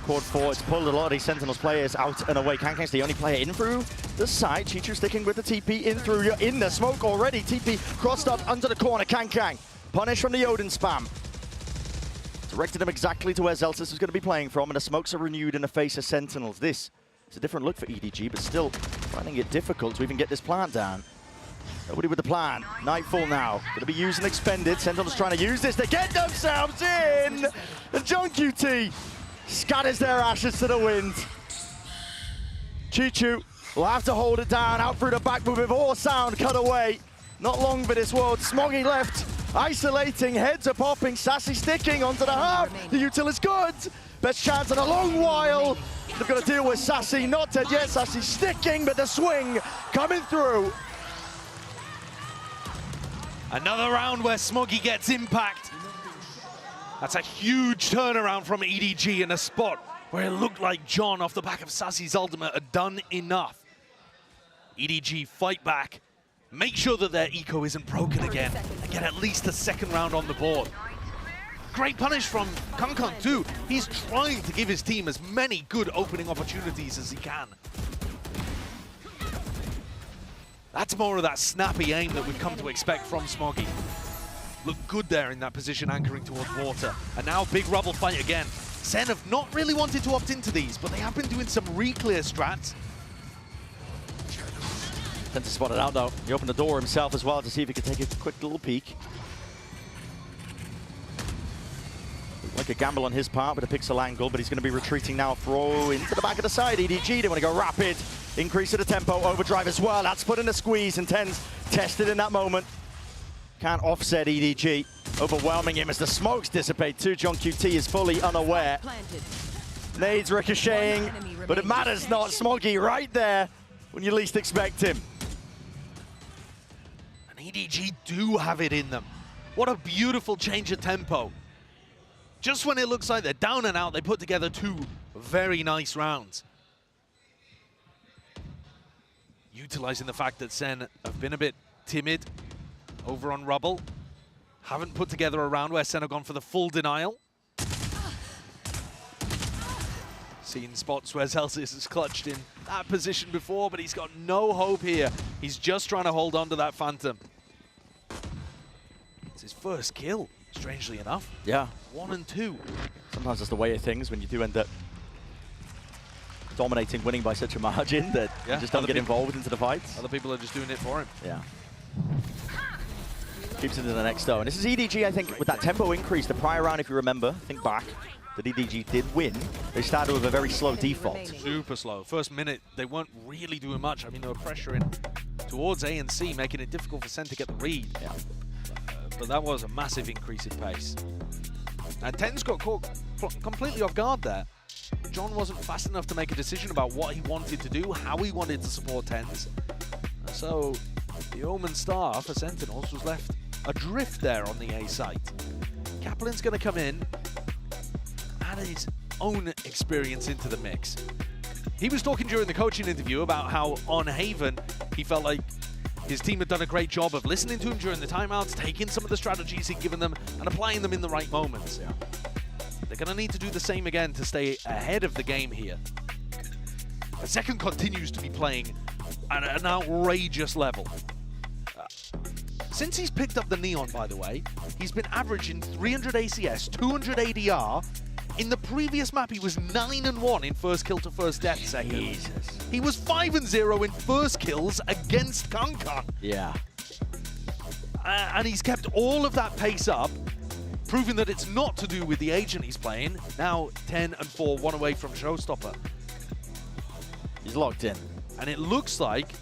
Quad 4, it's pulled a lot of these Sentinels players out and away. Kankang's the only player in through the side. Chichu sticking with the TP in through. You're in the smoke already. TP crossed up under the corner. Kankang punished from the Odin spam. Directed him exactly to where Zelsis is going to be playing from, and the smokes are renewed in the face of Sentinels. This is a different look for EDG, but still finding it difficult to even get this plant down. Nobody with the plan. Nightfall now. Going to be used and expended. Sentinels trying to use this to get themselves in. And John QT scatters their ashes to the wind. Chichu will have to hold it down. Out through the back move with all sound cut away. Not long for this world. Smoggy left. Isolating. Heads are popping. Sassy sticking onto the half. The util is good. Best chance in a long while. They've got to deal with Sassy. Not dead yet. Sassy sticking, but the swing coming through. Another round where Smoggy gets impact. That's a huge turnaround from EDG in a spot where it looked like John off the back of Sassy's ultimate had done enough. EDG fight back, make sure that their eco isn't broken again, and get at least a second round on the board. Great punish from Kankang too. He's trying to give his team as many good opening opportunities as he can. That's more of that snappy aim that we've come to expect from Smoggy. Looked good there in that position, anchoring towards water. And now big rubble fight again. Sen have not really wanted to opt into these, but they have been doing some re-clear strats. Tends to spot it out though. He opened the door himself as well to see if he could take a quick little peek. Like a gamble on his part with a pixel angle, but he's going to be retreating now. Throw into the back of the side. EDG, they want to go rapid. Increase of the tempo, overdrive as well. That's put in a squeeze, and TenZ tested in that moment. Can't offset EDG, overwhelming him as the smokes dissipate too. John QT is fully unaware. Nades ricocheting, but it matters not. Smoggy right there when you least expect him. And EDG do have it in them. What a beautiful change of tempo. Just when it looks like they're down and out, they put together 2 very nice rounds. Utilizing the fact that Sen have been a bit timid over on Rubble. Haven't put together a round where Sen have gone for the full denial. Seen spots where Celsius has clutched in that position before, but he's got no hope here. He's just trying to hold on to that Phantom. It's his first kill, strangely enough. Yeah. 1 and 2. Sometimes that's the way of things when you do end up dominating, winning by such a margin that you just don't get involved into the fights. Other people are just doing it for him. Yeah. Keeps it to the next though. And this is EDG, I think, with that tempo increase. The prior round, if you remember, think back, that EDG did win. They started with a very slow default. Super slow. First minute, they weren't really doing much. I mean, they were pressuring towards A and C, making it difficult for Sen to get the read. Yeah. But that was a massive increase in pace. And Tens got caught completely off guard there. John wasn't fast enough to make a decision about what he wanted to do, how he wanted to support Tens. So the Omen star for Sentinels was left adrift there on the A site. Kaplan's going to come in, add his own experience into the mix. He was talking during the coaching interview about how on Haven he felt like his team had done a great job of listening to him during the timeouts, taking some of the strategies he'd given them and applying them in the right moments. Yeah. They're going to need to do the same again to stay ahead of the game here. But Second continues to be playing at an outrageous level. Since he's picked up the Neon, by the way, he's been averaging 300 ACS, 200 ADR. In the previous map, he was 9-1 in first kill to first death Second. Jesus. He was 5-0 in first kills against Kankan. Yeah. And he's kept all of that pace up, proving that it's not to do with the agent he's playing. Now 10-4, 1 away from Showstopper. He's locked in. And it looks like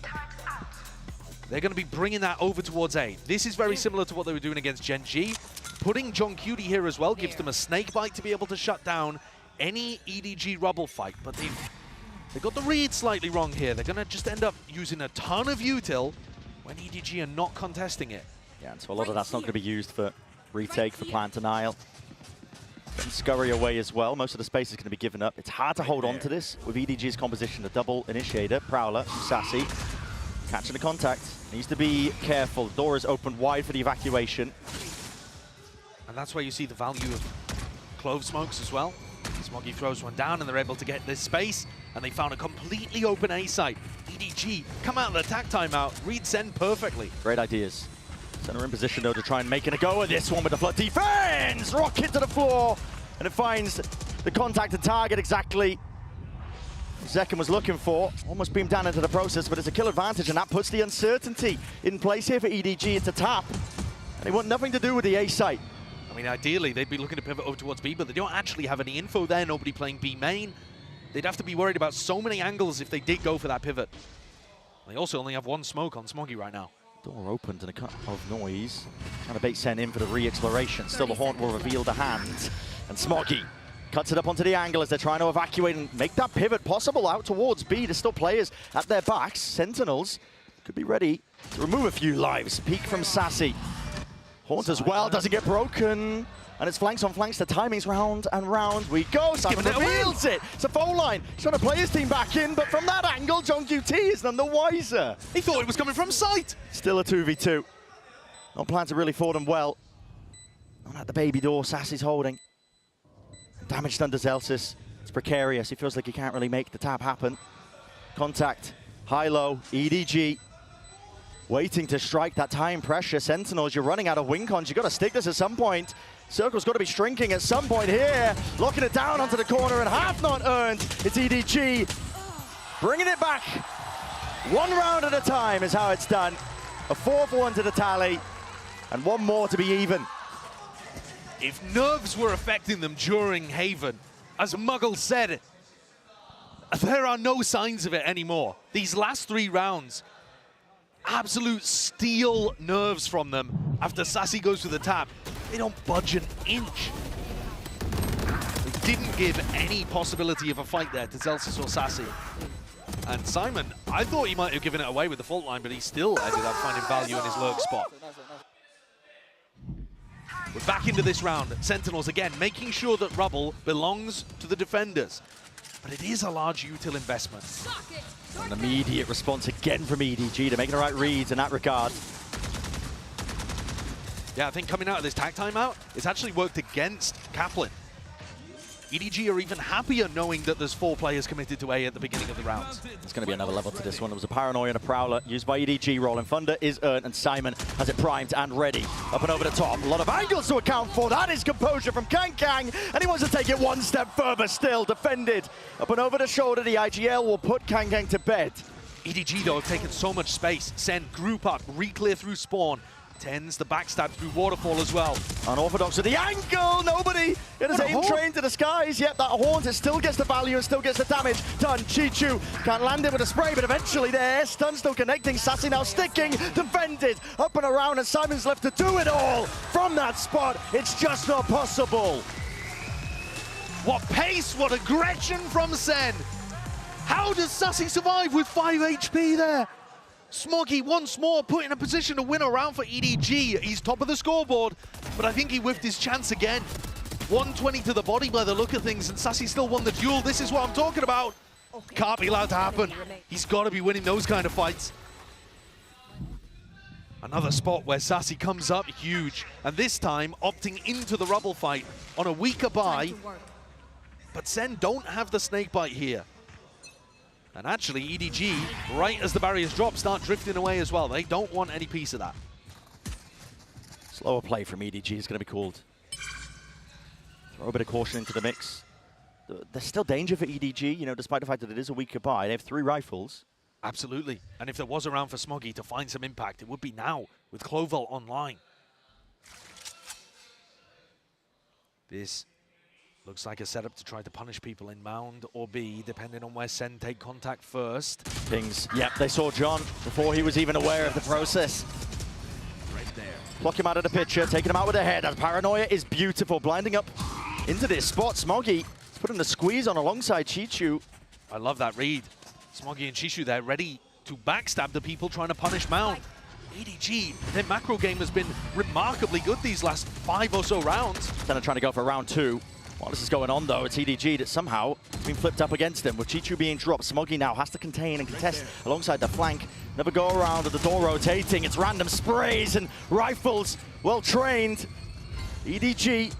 they're going to be bringing that over towards A. This is very similar to what they were doing against Gen G. Putting John Cutie here as well gives them a snake bite to be able to shut down any EDG Rubble fight. But they've got the read slightly wrong here. They're going to just end up using a ton of util when EDG are not contesting it. Yeah, and so a lot of that's not going to be used for retake, for plant denial. And scurry away as well. Most of the space is going to be given up. It's hard to hold on to this with EDG's composition. The double initiator, Prowler, Sassy, catching the contact. Needs to be careful. The door is open wide for the evacuation. And that's where you see the value of Clove Smokes as well. Smoggy throws one down and they're able to get this space. And they found a completely open A site. EDG come out of the attack timeout, read Sen perfectly. Great ideas. Center in position though to try and make it a go of this one with the flood defense. Rocket to the floor, and it finds the contacted target exactly Zekken was looking for. Almost beamed down into the process, but it's a kill advantage, and that puts the uncertainty in place here for EDG into tap. And they want nothing to do with the A site. I mean, ideally they'd be looking to pivot over towards B, but they don't actually have any info there. Nobody playing B main. They'd have to be worried about so many angles if they did go for that pivot. They also only have one smoke on Smoggy right now. Door opened and a cut of noise. Trying to bait Sen in for the re-exploration. Still the Haunt will reveal the hand. And Smoggy cuts it up onto the angle as they're trying to evacuate and make that pivot possible out towards B. There's still players at their backs. Sentinels could be ready to remove a few lives. Peek from Sassy. Haunt as well, doesn't get broken. And it's flanks on flanks, the timing's round and round we go. Simon reveals it. It's a phone line. He's trying to play his team back in, but from that angle, John QT is none the wiser. He thought it was coming from sight. Still a 2v2. Not plan to really for them well. Not at the baby door, Sassy's holding. Damaged under Zelsis. It's precarious. He feels like he can't really make the tap happen. Contact, high-low, EDG. Waiting to strike that time pressure. Sentinels, you're running out of wing cons. You've got to stick this at some point. Circle's got to be shrinking at some point here. Locking it down onto the corner and half not earned. It's EDG. Bringing it back. One round at a time is how it's done. A 4-1 to the tally. And one more to be even. If nerves were affecting them during Haven, as Muggle said, there are no signs of it anymore. These last 3 rounds absolute steel nerves from them after Sassy goes for the tap. They don't budge an inch. They didn't give any possibility of a fight there to Zelsis or Sassy. And Simon, I thought he might have given it away with the fault line, but he still ended up finding value in his lurk spot. We're back into this round. Sentinels again, making sure that rubble belongs to the defenders. But it is a large util investment. An immediate response again from EDG to making the right reads in that regard. Yeah, I think coming out of this tag timeout, it's actually worked against Kaplan. EDG are even happier knowing that there's 4 players committed to A at the beginning of the rounds. There's going to be another level to this one. There was a Paranoia and a Prowler used by EDG. Rolling Thunder is earned, and Simon has it primed and ready. Up and over the top. A lot of angles to account for. That is composure from Kang, and he wants to take it one step further still. Defended. Up and over the shoulder, the IGL will put Kang to bed. EDG, though, have taken so much space. Send group up, re-clear through spawn. Tens the backstab through waterfall as well. Unorthodox with the angle, nobody! It is aim train to the skies. Yep, that haunt, it still gets the value and still gets the damage done. Chichu can't land it with a spray, but eventually there. Stun still connecting, Sassy now sticking, defended, up and around, and Simon's left to do it all from that spot. It's just not possible. What pace, what aggression from Sen. How does Sassy survive with 5 HP there? Smoggy once more put in a position to win a round for EDG. He's top of the scoreboard, but I think he whiffed his chance again. 120 to the body by the look of things, and Sassy still won the duel. This is what I'm talking about. Can't be allowed to happen. He's got to be winning those kind of fights. Another spot where Sassy comes up huge, and this time opting into the rubble fight on a weaker buy. But Sen don't have the snake bite here. And actually, EDG, right as the barriers drop, start drifting away as well. They don't want any piece of that. Slower play from EDG is going to be called. Throw a bit of caution into the mix. There's still danger for EDG, you know, despite the fact that it is a weaker buy. They have 3 rifles. Absolutely. And if there was a round for Smoggy to find some impact, it would be now with Clovel online. This looks like a setup to try to punish people in Mound or B, depending on where Sen take contact first. Pings. Yep, they saw John before he was even aware of the process. Right there. Pluck him out of the picture, taking him out with a head. And Paranoia is beautiful, blinding up into this spot. Smoggy is putting the squeeze on alongside Chichu. I love that read. Smoggy and Chishu there, ready to backstab the people trying to punish Mound. EDG, their macro game has been remarkably good these last 5 or so rounds. Then trying to go for round 2. While this is going on, though, it's EDG that somehow been flipped up against him. With Chichu being dropped, Smoggy now has to contain and contest alongside the flank. Never go around with the door rotating. It's random sprays and rifles. Well trained. EDG,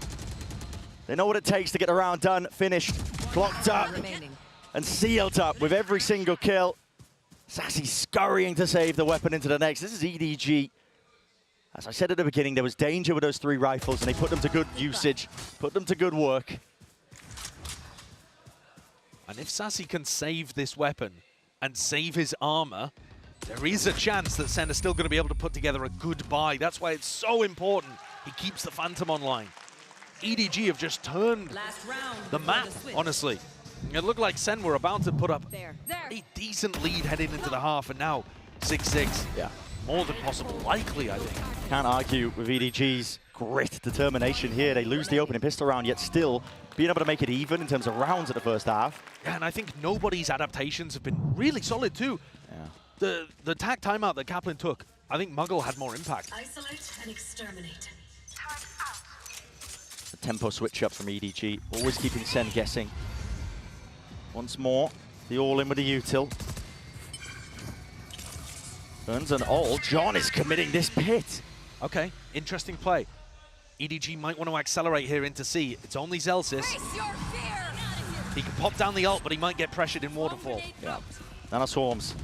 they know what it takes to get the round done, finished, clocked up, and sealed up with every single kill. Sassy scurrying to save the weapon into the next. This is EDG. As I said at the beginning, there was danger with those 3 rifles, and they put them to good usage, put them to good work. And if Sassy can save this weapon and save his armor, there is a chance that Sen is still going to be able to put together a good buy. That's why it's so important he keeps the Phantom online. EDG have just turned the map, honestly. It looked like Sen were about to put up a decent lead heading into the half, and now 6-6. Yeah. More than possible, likely, I think. Can't argue with EDG's grit, determination here. They lose the opening pistol round, yet still being able to make it even in terms of rounds at the first half. Yeah, and I think nobody's adaptations have been really solid too. Yeah. The tag timeout that Kaplan took, I think Muggle had more impact. Isolate and exterminate. The tempo switch up from EDG, always keeping Sen guessing. Once more, the all-in with the util. Burns and all. John is committing this pit. Okay, interesting play. EDG might want to accelerate here into C. It's only Zelsis. He can pop down the ult, but he might get pressured in waterfall. Yeah. Nanoswarms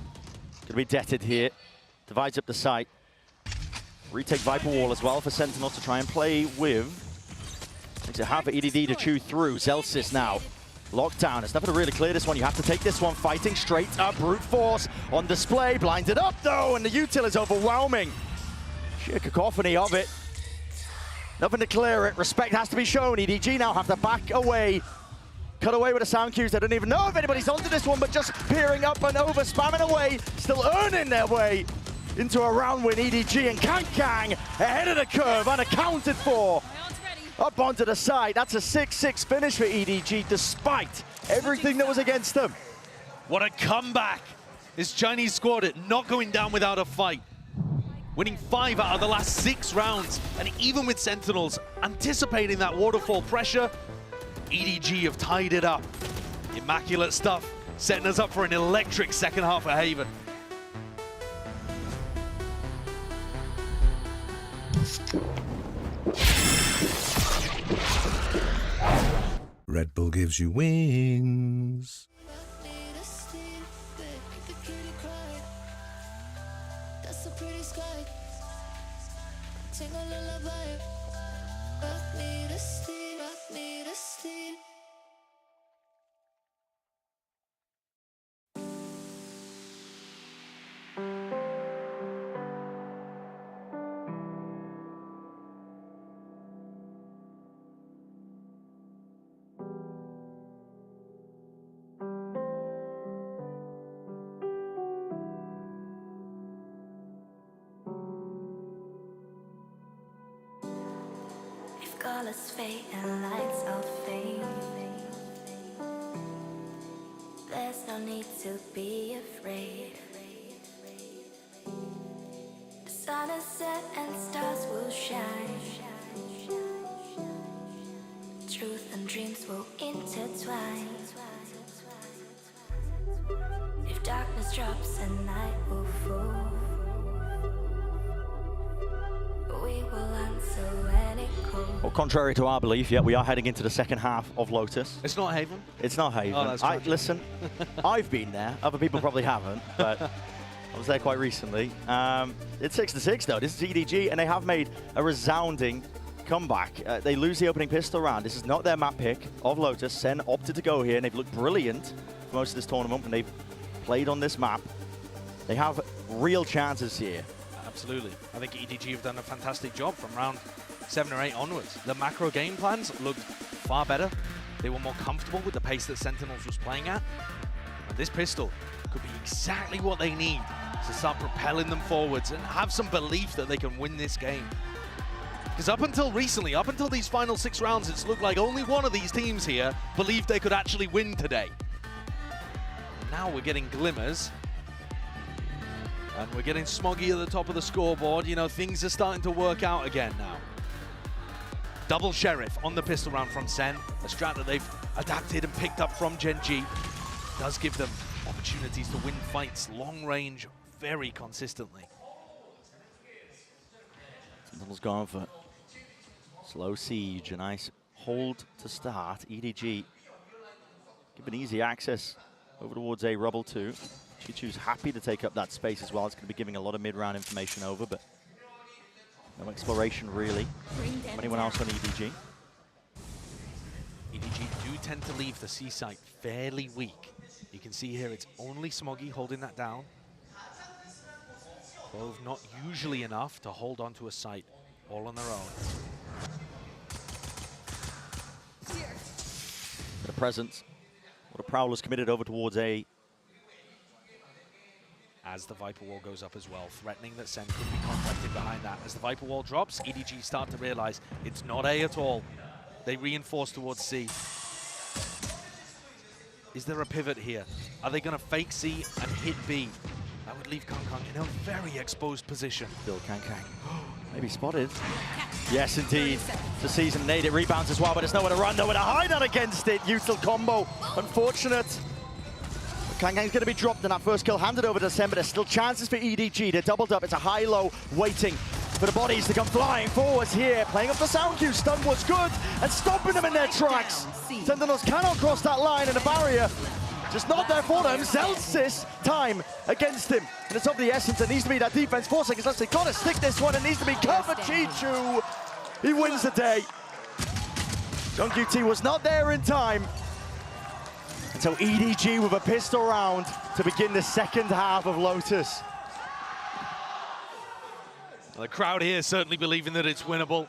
gonna be deaded here. Divides up the site. Retake Viper Wall as well for Sentinel to try and play with. Makes it hard for EDD to chew through. Zelsis now. Lockdown. It's never to really clear this one. You have to take this one. Fighting straight up. Brute force on display. Blinded up, though, and the util is overwhelming. Sheer cacophony of it. Nothing to clear it. Respect has to be shown. EDG now have to back away. Cut away with the sound cues. They don't even know if anybody's onto this one, but just peering up and over, spamming away. Still earning their way into a round win. EDG and Kang ahead of the curve, unaccounted for. Up onto the side. That's a 6-6 finish for EDG, despite everything that was against them. What a comeback! This Chinese squad not going down without a fight. Winning 5 out of the last 6 rounds, and even with Sentinels anticipating that waterfall pressure, EDG have tied it up. Immaculate stuff, setting us up for an electric second half at Haven. Red Bull gives you wings. Colors fade and lights all fade. There's no need to be afraid. The sun is set and stars will shine. Truth and dreams will intertwine. If darkness drops and night will fall, we will answer any call. Well, contrary to our belief, yeah, we are heading into the second half of Lotus. It's not Haven? It's not Haven. Oh, that's tragic. Listen, I've been there. Other people probably haven't, but I was there quite recently. It's 6-6 though. This is EDG, and they have made a resounding comeback. They lose the opening pistol round. This is not their map pick of Lotus. Sen opted to go here, and they've looked brilliant for most of this tournament when they've played on this map. They have real chances here. Absolutely. I think EDG have done a fantastic job from round 7 or 8 onwards. The macro game plans looked far better. They were more comfortable with the pace that Sentinels was playing at. And this pistol could be exactly what they need to start propelling them forwards and have some belief that they can win this game. Because up until recently, up until these final 6 rounds, it's looked like only one of these teams here believed they could actually win today. Now we're getting glimmers. And we're getting Smoggy at the top of the scoreboard. You know, things are starting to work out again now. Double Sheriff on the pistol round from Sen. A strat that they've adapted and picked up from Gen G. Does give them opportunities to win fights long range very consistently. Sentinel's gone for slow siege. A nice hold to start. EDG given easy access over towards a Rubble 2. Chichu's happy to take up that space as well. It's going to be giving a lot of mid-round information over, but no exploration really from anyone else on EDG. EDG do tend to leave the C site fairly weak. You can see here it's only Smoggy holding that down. Both not usually enough to hold onto a site all on their own. The presence. What a Prowler's committed over towards A. As the Viper Wall goes up as well, threatening that Sen could be contacted behind that. As the Viper Wall drops, EDG start to realize it's not A at all. They reinforce towards C. Is there a pivot here? Are they going to fake C and hit B? That would leave Kang in a very exposed position. Still Kang. Maybe spotted. Yes, indeed. The season nade. It rebounds as well, but there's nowhere to run, nowhere to hide on against it. Util combo. Unfortunate. Kang's going to be dropped, and that first kill handed over to Sen, but there's still chances for EDG. They're doubled up. It's a high-low waiting for the bodies to come flying forwards here. Playing up the sound cue. Stun was good, and stopping them in their tracks. Sentinels cannot cross that line, and the barrier just not there for them. Zelsis time against him. And it's of the essence. There needs to be that defense. 4 seconds left. They've got to stick this one. It needs to be covered. Chichu, he wins the day. JungQT was not there in time. And so EDG with a pistol round to begin the second half of Lotus. The crowd here certainly believing that it's winnable.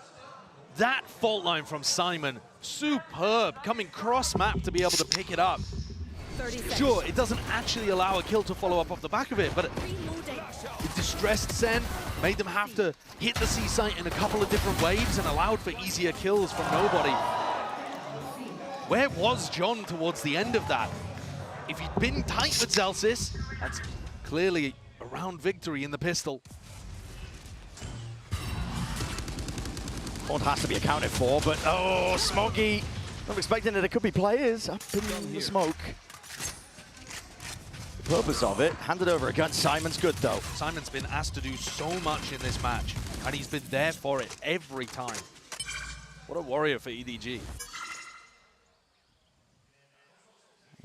That fault line from Simon, superb, coming cross-map to be able to pick it up. Sure, it doesn't actually allow a kill to follow up off the back of it, but it distressed Sen, made them have to hit the C site in a couple of different waves and allowed for easier kills from nobody. Where was John towards the end of that? If he'd been tight with Zelsis, that's clearly a round victory in the pistol. One has to be accounted for, but oh, Smokey. I'm expecting that there could be players up in the smoke. The purpose of it, handed over against Simon's good though. Simon's been asked to do so much in this match, and he's been there for it every time. What a warrior for EDG. He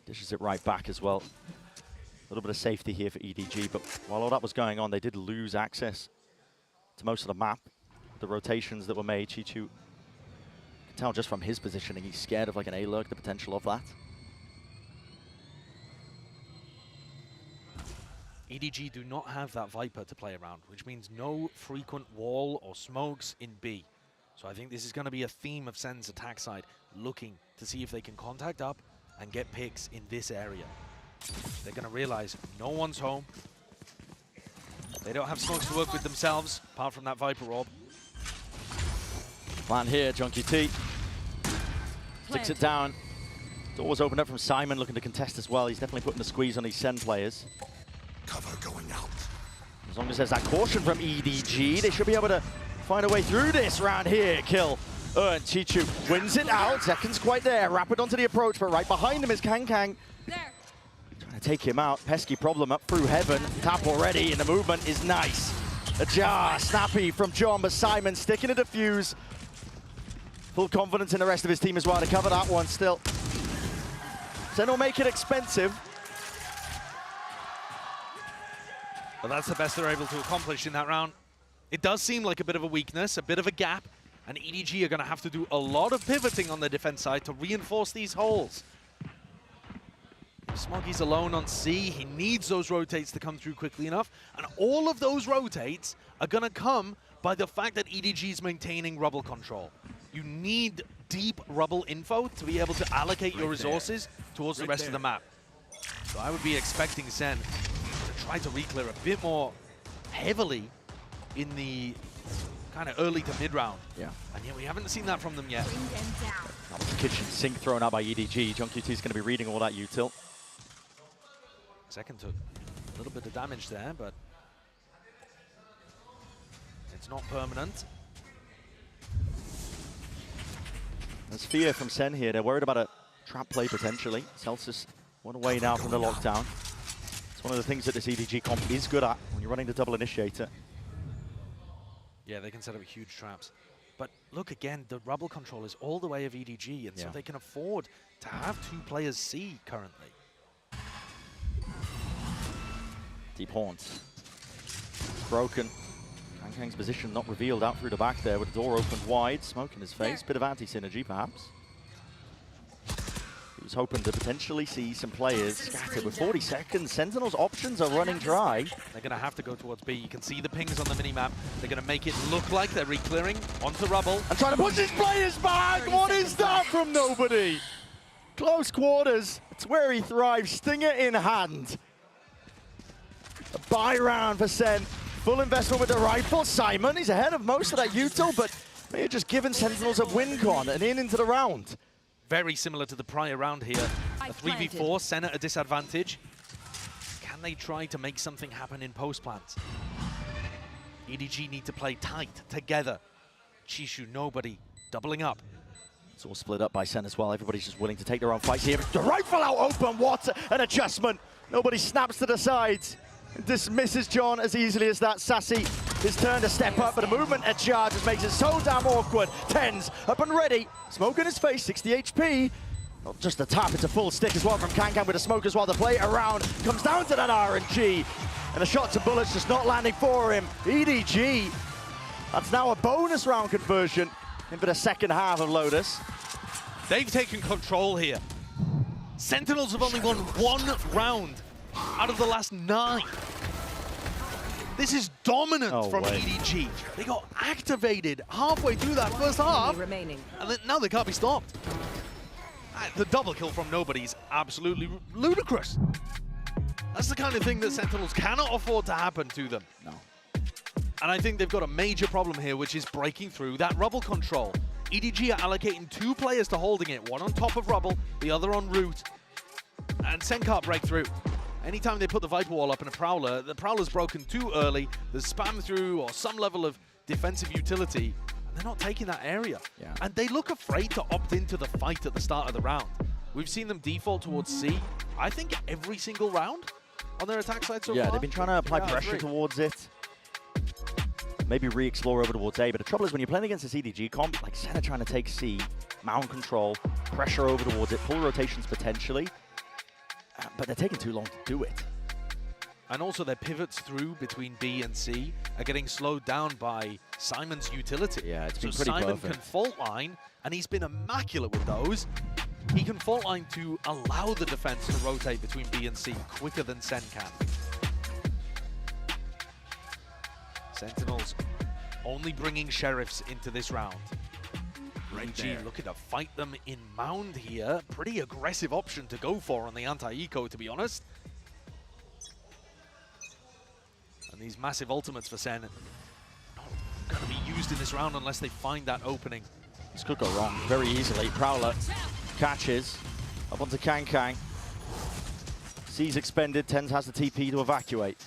dishes it right back as well. A little bit of safety here for EDG, but while all that was going on, they did lose access to most of the map. The rotations that were made, Chichu, you can tell just from his positioning, he's scared of like an A-lurk, the potential of that. EDG do not have that Viper to play around, which means no frequent wall or smokes in B. So I think this is going to be a theme of Sen's attack side, looking to see if they can contact up and get picks in this area. They're going to realize no one's home. They don't have smokes to work with themselves, apart from that Viper orb. Plan here, Junkie T. Sticks it down. Doors opened up from Simon, looking to contest as well. He's definitely putting the squeeze on these Sen players. Cover going out. As long as there's that caution from EDG, they should be able to find a way through this round here. Kill. And Chichu wins it out. Seconds quite there. Rapid onto the approach, but right behind him is Kang Kang. There. Trying to take him out. Pesky problem up through heaven. Tap already, and the movement is nice. A jar, snappy from John, but Simon sticking to defuse. Full confidence in the rest of his team as well to cover that one still. Sen will make it expensive. But that's the best they're able to accomplish in that round. It does seem like a bit of a weakness, a bit of a gap, and EDG are going to have to do a lot of pivoting on the defense side to reinforce these holes. If Smoggy's alone on C, he needs those rotates to come through quickly enough, and all of those rotates are going to come by the fact that EDG is maintaining rubble control. You need deep rubble info to be able to allocate your resources towards the rest of the map. So I would be expecting Sen to try to reclear a bit more heavily in the kind of early to mid round. Yeah. And yet we haven't seen that from them yet. That was the kitchen sink thrown out by EDG. Junkie T is going to be reading all that util. Second took a little bit of damage there, but it's not permanent. There's fear from Sen here. They're worried about a trap play potentially. Celsius one away now from the lockdown. It's one of the things that this EDG comp is good at when you're running the double initiator. Yeah, they can set up huge traps. But look again, the rubble control is all the way of EDG, and so they can afford to have two players C currently. Deep Haunts. Broken. Kang Kang's position not revealed out through the back there with the door opened wide. Smoke in his face. Bit of anti-synergy perhaps. He was hoping to potentially see some players scattered with 40 seconds. Sentinel's options are running dry. They're going to have to go towards B. You can see the pings on the minimap. They're going to make it look like they're re-clearing onto rubble. And trying to push his players back! What is that from nobody? Close quarters. It's where he thrives. Stinger in hand. A buy round for Sen. Full investment with the rifle. Simon, he's ahead of most of that util, but may have just given Sentinels a win con and into the round. Very similar to the prior round here. A 3v4, Sen at a disadvantage. Can they try to make something happen in post-plant? EDG need to play tight, together. Chishu, nobody, doubling up. It's all split up by Sen as well. Everybody's just willing to take their own fights here. The rifle out open, what an adjustment. Nobody snaps to the sides. Dismisses John as easily as that. Sassy, his turn to step up, but a movement at charge just makes it so damn awkward. Tens up and ready. Smoke in his face, 60 HP. Not just a tap, it's a full stick as well from Kang Kang with the smokers while the play around comes down to that RNG. And the shots and bullets just not landing for him. EDG, that's now a bonus round conversion into the second half of Lotus. They've taken control here. Sentinels have only won one round out of the last 9. This is dominant from EDG. They got activated halfway through that first half, and now they can't be stopped. The double kill from nobody is absolutely ludicrous. That's the kind of thing that Sentinels cannot afford to happen to them. No. And I think they've got a major problem here, which is breaking through that rubble control. EDG are allocating 2 players to holding it, one on top of rubble, the other on root. And Sen can't break through. Anytime they put the Viper Wall up in a Prowler, the Prowler's broken too early, there's spam through or some level of defensive utility, and they're not taking that area. Yeah. And they look afraid to opt into the fight at the start of the round. We've seen them default towards C, I think every single round on their attack side so far. Yeah, they've been trying to apply pressure towards it. Maybe re-explore over towards A, but the trouble is when you're playing against this EDG comp, like Sen are trying to take C, mound control, pressure over towards it, pull rotations potentially, but they're taking too long to do it. And also their pivots through between B and C are getting slowed down by Simon's utility. Yeah, it's been so pretty Simon perfect. can fault line, and he's been immaculate with those. He can fault line to allow the defense to rotate between B and C quicker than Sen can. Sentinels only bringing Sheriffs into this round. EDG looking to fight them in mound here. Pretty aggressive option to go for on the anti-eco, to be honest. And these massive ultimates for Sen not going to be used in this round unless they find that opening. This could go wrong very easily. Prowler catches up onto Kang. C's expended, Tens has the TP to evacuate.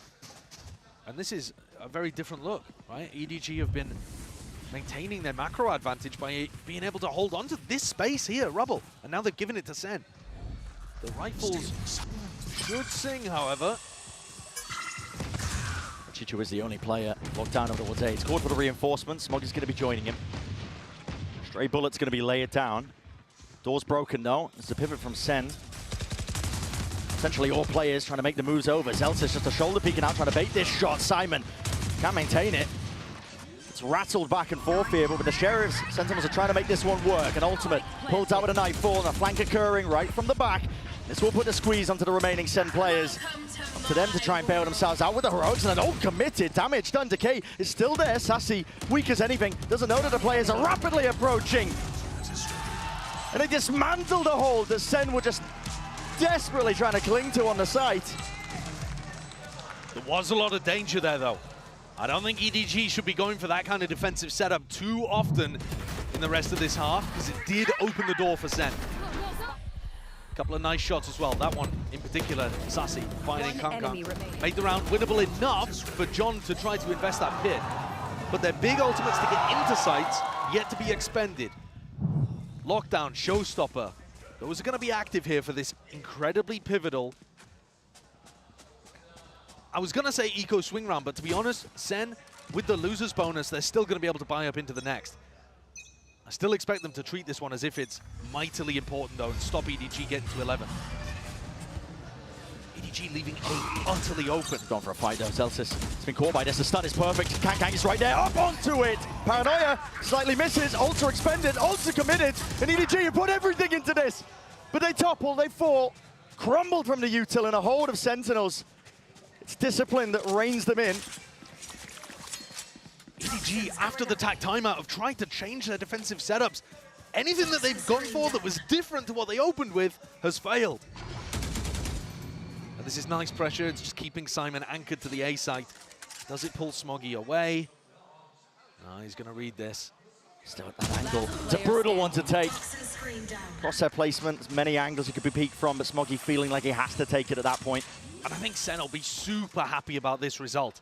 And this is a very different look, right? EDG have been maintaining their macro advantage by being able to hold on to this space here, rubble. And now they've given it to Sen. The rifles should sing, however. Chichu is the only player locked down over towards A. He's called for the reinforcements. Smog is going to be joining him. Stray Bullet's going to be layered down. Door's broken though. It's a pivot from Sen. Essentially all players trying to make the moves over. Zelsis just a shoulder peeking out, trying to bait this shot. Simon can't maintain it. It's rattled back and forth here, but with the Sheriffs, Sentinels are trying to make this one work. An ultimate pulled out with a nightfall and a flank occurring right from the back. This will put the squeeze onto the remaining Sen players. Up to them to try and bail themselves out with the heroics, and an uncommitted damage done. Decay is still there. Sassy, weak as anything, doesn't know that the players are rapidly approaching. And they dismantled the hold that Sen were just desperately trying to cling to on the site. There was a lot of danger there, though. I don't think EDG should be going for that kind of defensive setup too often in the rest of this half, because it did open the door for Sen. A couple of nice shots as well. That one in particular, Sassy finding Kankan. Made the round winnable enough for John to try to invest that pit. But their big ultimates to get into sites yet to be expended. Lockdown, Showstopper. Those are going to be active here for this incredibly pivotal. I was going to say eco swing round, but to be honest, Sen, with the loser's bonus, they're still going to be able to buy up into the next. I still expect them to treat this one as if it's mightily important, though, and stop EDG getting to 11. EDG leaving A utterly open. Gone for a fight, though. Zelsis has been caught by this. The stun is perfect. Kang is right there. Up onto it. Paranoia slightly misses. Ultra expended. Ultra committed. And EDG have put everything into this. But they topple. They fall. Crumbled from the util in a hold of Sentinels. It's discipline that reins them in. EDG, after the TAC timeout, have tried to change their defensive setups. Anything that they've gone for that was different to what they opened with has failed. And this is nice pressure. It's just keeping Simon anchored to the A site. Does it pull Smoggy away? No, he's going to read this. Still at that angle. It's a brutal one to take. Crosshair placement, many angles he could be peeked from, but Smoggy feeling like he has to take it at that point. And I think Sen will be super happy about this result.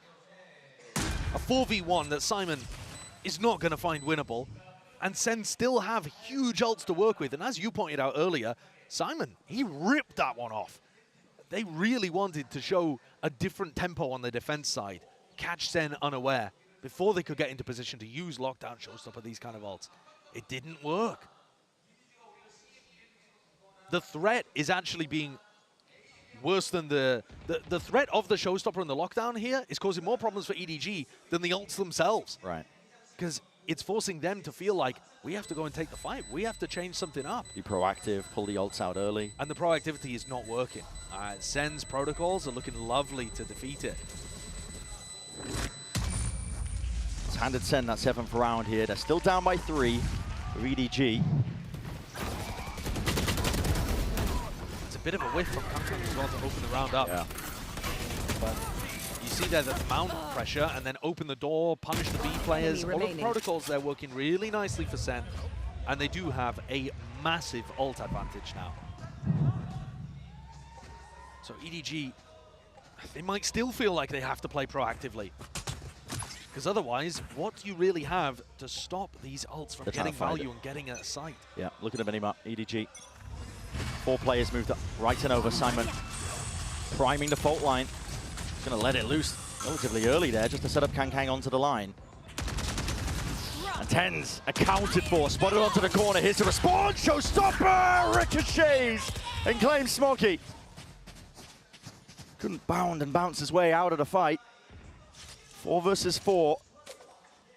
A 4v1 that Simon is not going to find winnable, and Sen still have huge ults to work with. And as you pointed out earlier, Simon, he ripped that one off. They really wanted to show a different tempo on the defense side, catch Sen unaware, before they could get into position to use Lockdown, Showstopper, these kind of ults. It didn't work. The threat is actually being worse than the threat of the Showstopper and the Lockdown here is causing more problems for EDG than the ults themselves. Right. Because it's forcing them to feel like, we have to go and take the fight. We have to change something up. Be proactive, pull the ults out early. And the proactivity is not working. Sen's protocols are looking lovely to defeat it. It's handed Sen that 7th round here. They're still down by 3 with EDG. bit of a whiff from Kankan as well to open the round up. Yeah. But you see there that mount pressure and then open the door, punish the B players. All of the protocols there working really nicely for Sen. And they do have a massive ult advantage now. So EDG, they might still feel like they have to play proactively. Because otherwise, what do you really have to stop these ults from getting value and getting a site? Yeah, look at the minimap, EDG. 4 players moved up right and over. Simon priming the fault line. Going to let it loose relatively early there just to set up Kang onto the line. And TenZ accounted for, spotted onto the corner. Here's the response, showstopper, ricochets and claims Smokey. Couldn't bound and bounce his way out of the fight. 4 versus 4.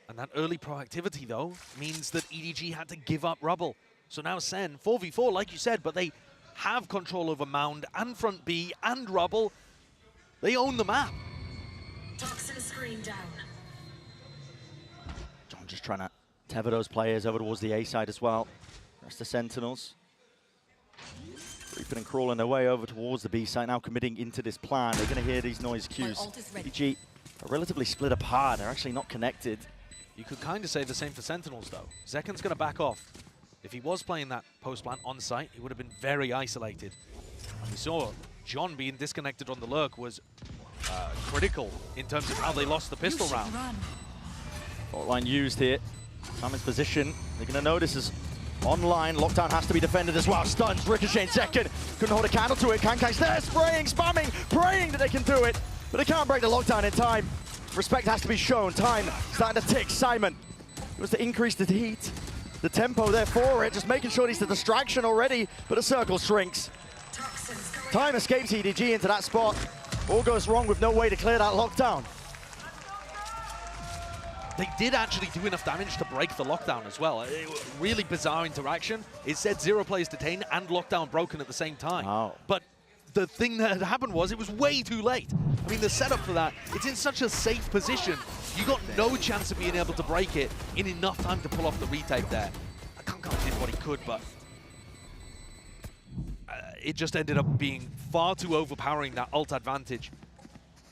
And that early proactivity, though, means that EDG had to give up Rubble. So now Sen, 4v4, like you said, but they have control over Mound and front B and Rubble. They own the map. Toxin screen down. John just trying to tether those players over towards the A side as well. Rest of Sentinels. Creeping and crawling their way over towards the B side, now committing into this plan. They're going to hear these noise cues. EDG are relatively split apart. They're actually not connected. You could kind of say the same for Sentinels, though. Zekan's going to back off. If he was playing that post plant on site, he would have been very isolated. And we saw John being disconnected on the lurk was critical in terms of how they lost the pistol round. Fault line used here. Simon's position. They're going to know this is online. Lockdown has to be defended as well. Stuns, Ricochet in second. Couldn't hold a candle to it. Kankai's there, spraying, spamming, praying that they can do it. But they can't break the lockdown in time. Respect has to be shown. Time starting to tick. Simon wants to increase the heat. The tempo there for it. Just making sure he's the distraction already. But the circle shrinks. Time escapes EDG into that spot. All goes wrong with no way to clear that lockdown. They did actually do enough damage to break the lockdown as well. Really bizarre interaction. It said 0 players detained and lockdown broken at the same time. Oh. But the thing that had happened was it was way too late. I mean, the setup for that, it's in such a safe position. You got no chance of being able to break it in enough time to pull off the retake there. Kankan did what he could, but it just ended up being far too overpowering, that ult advantage.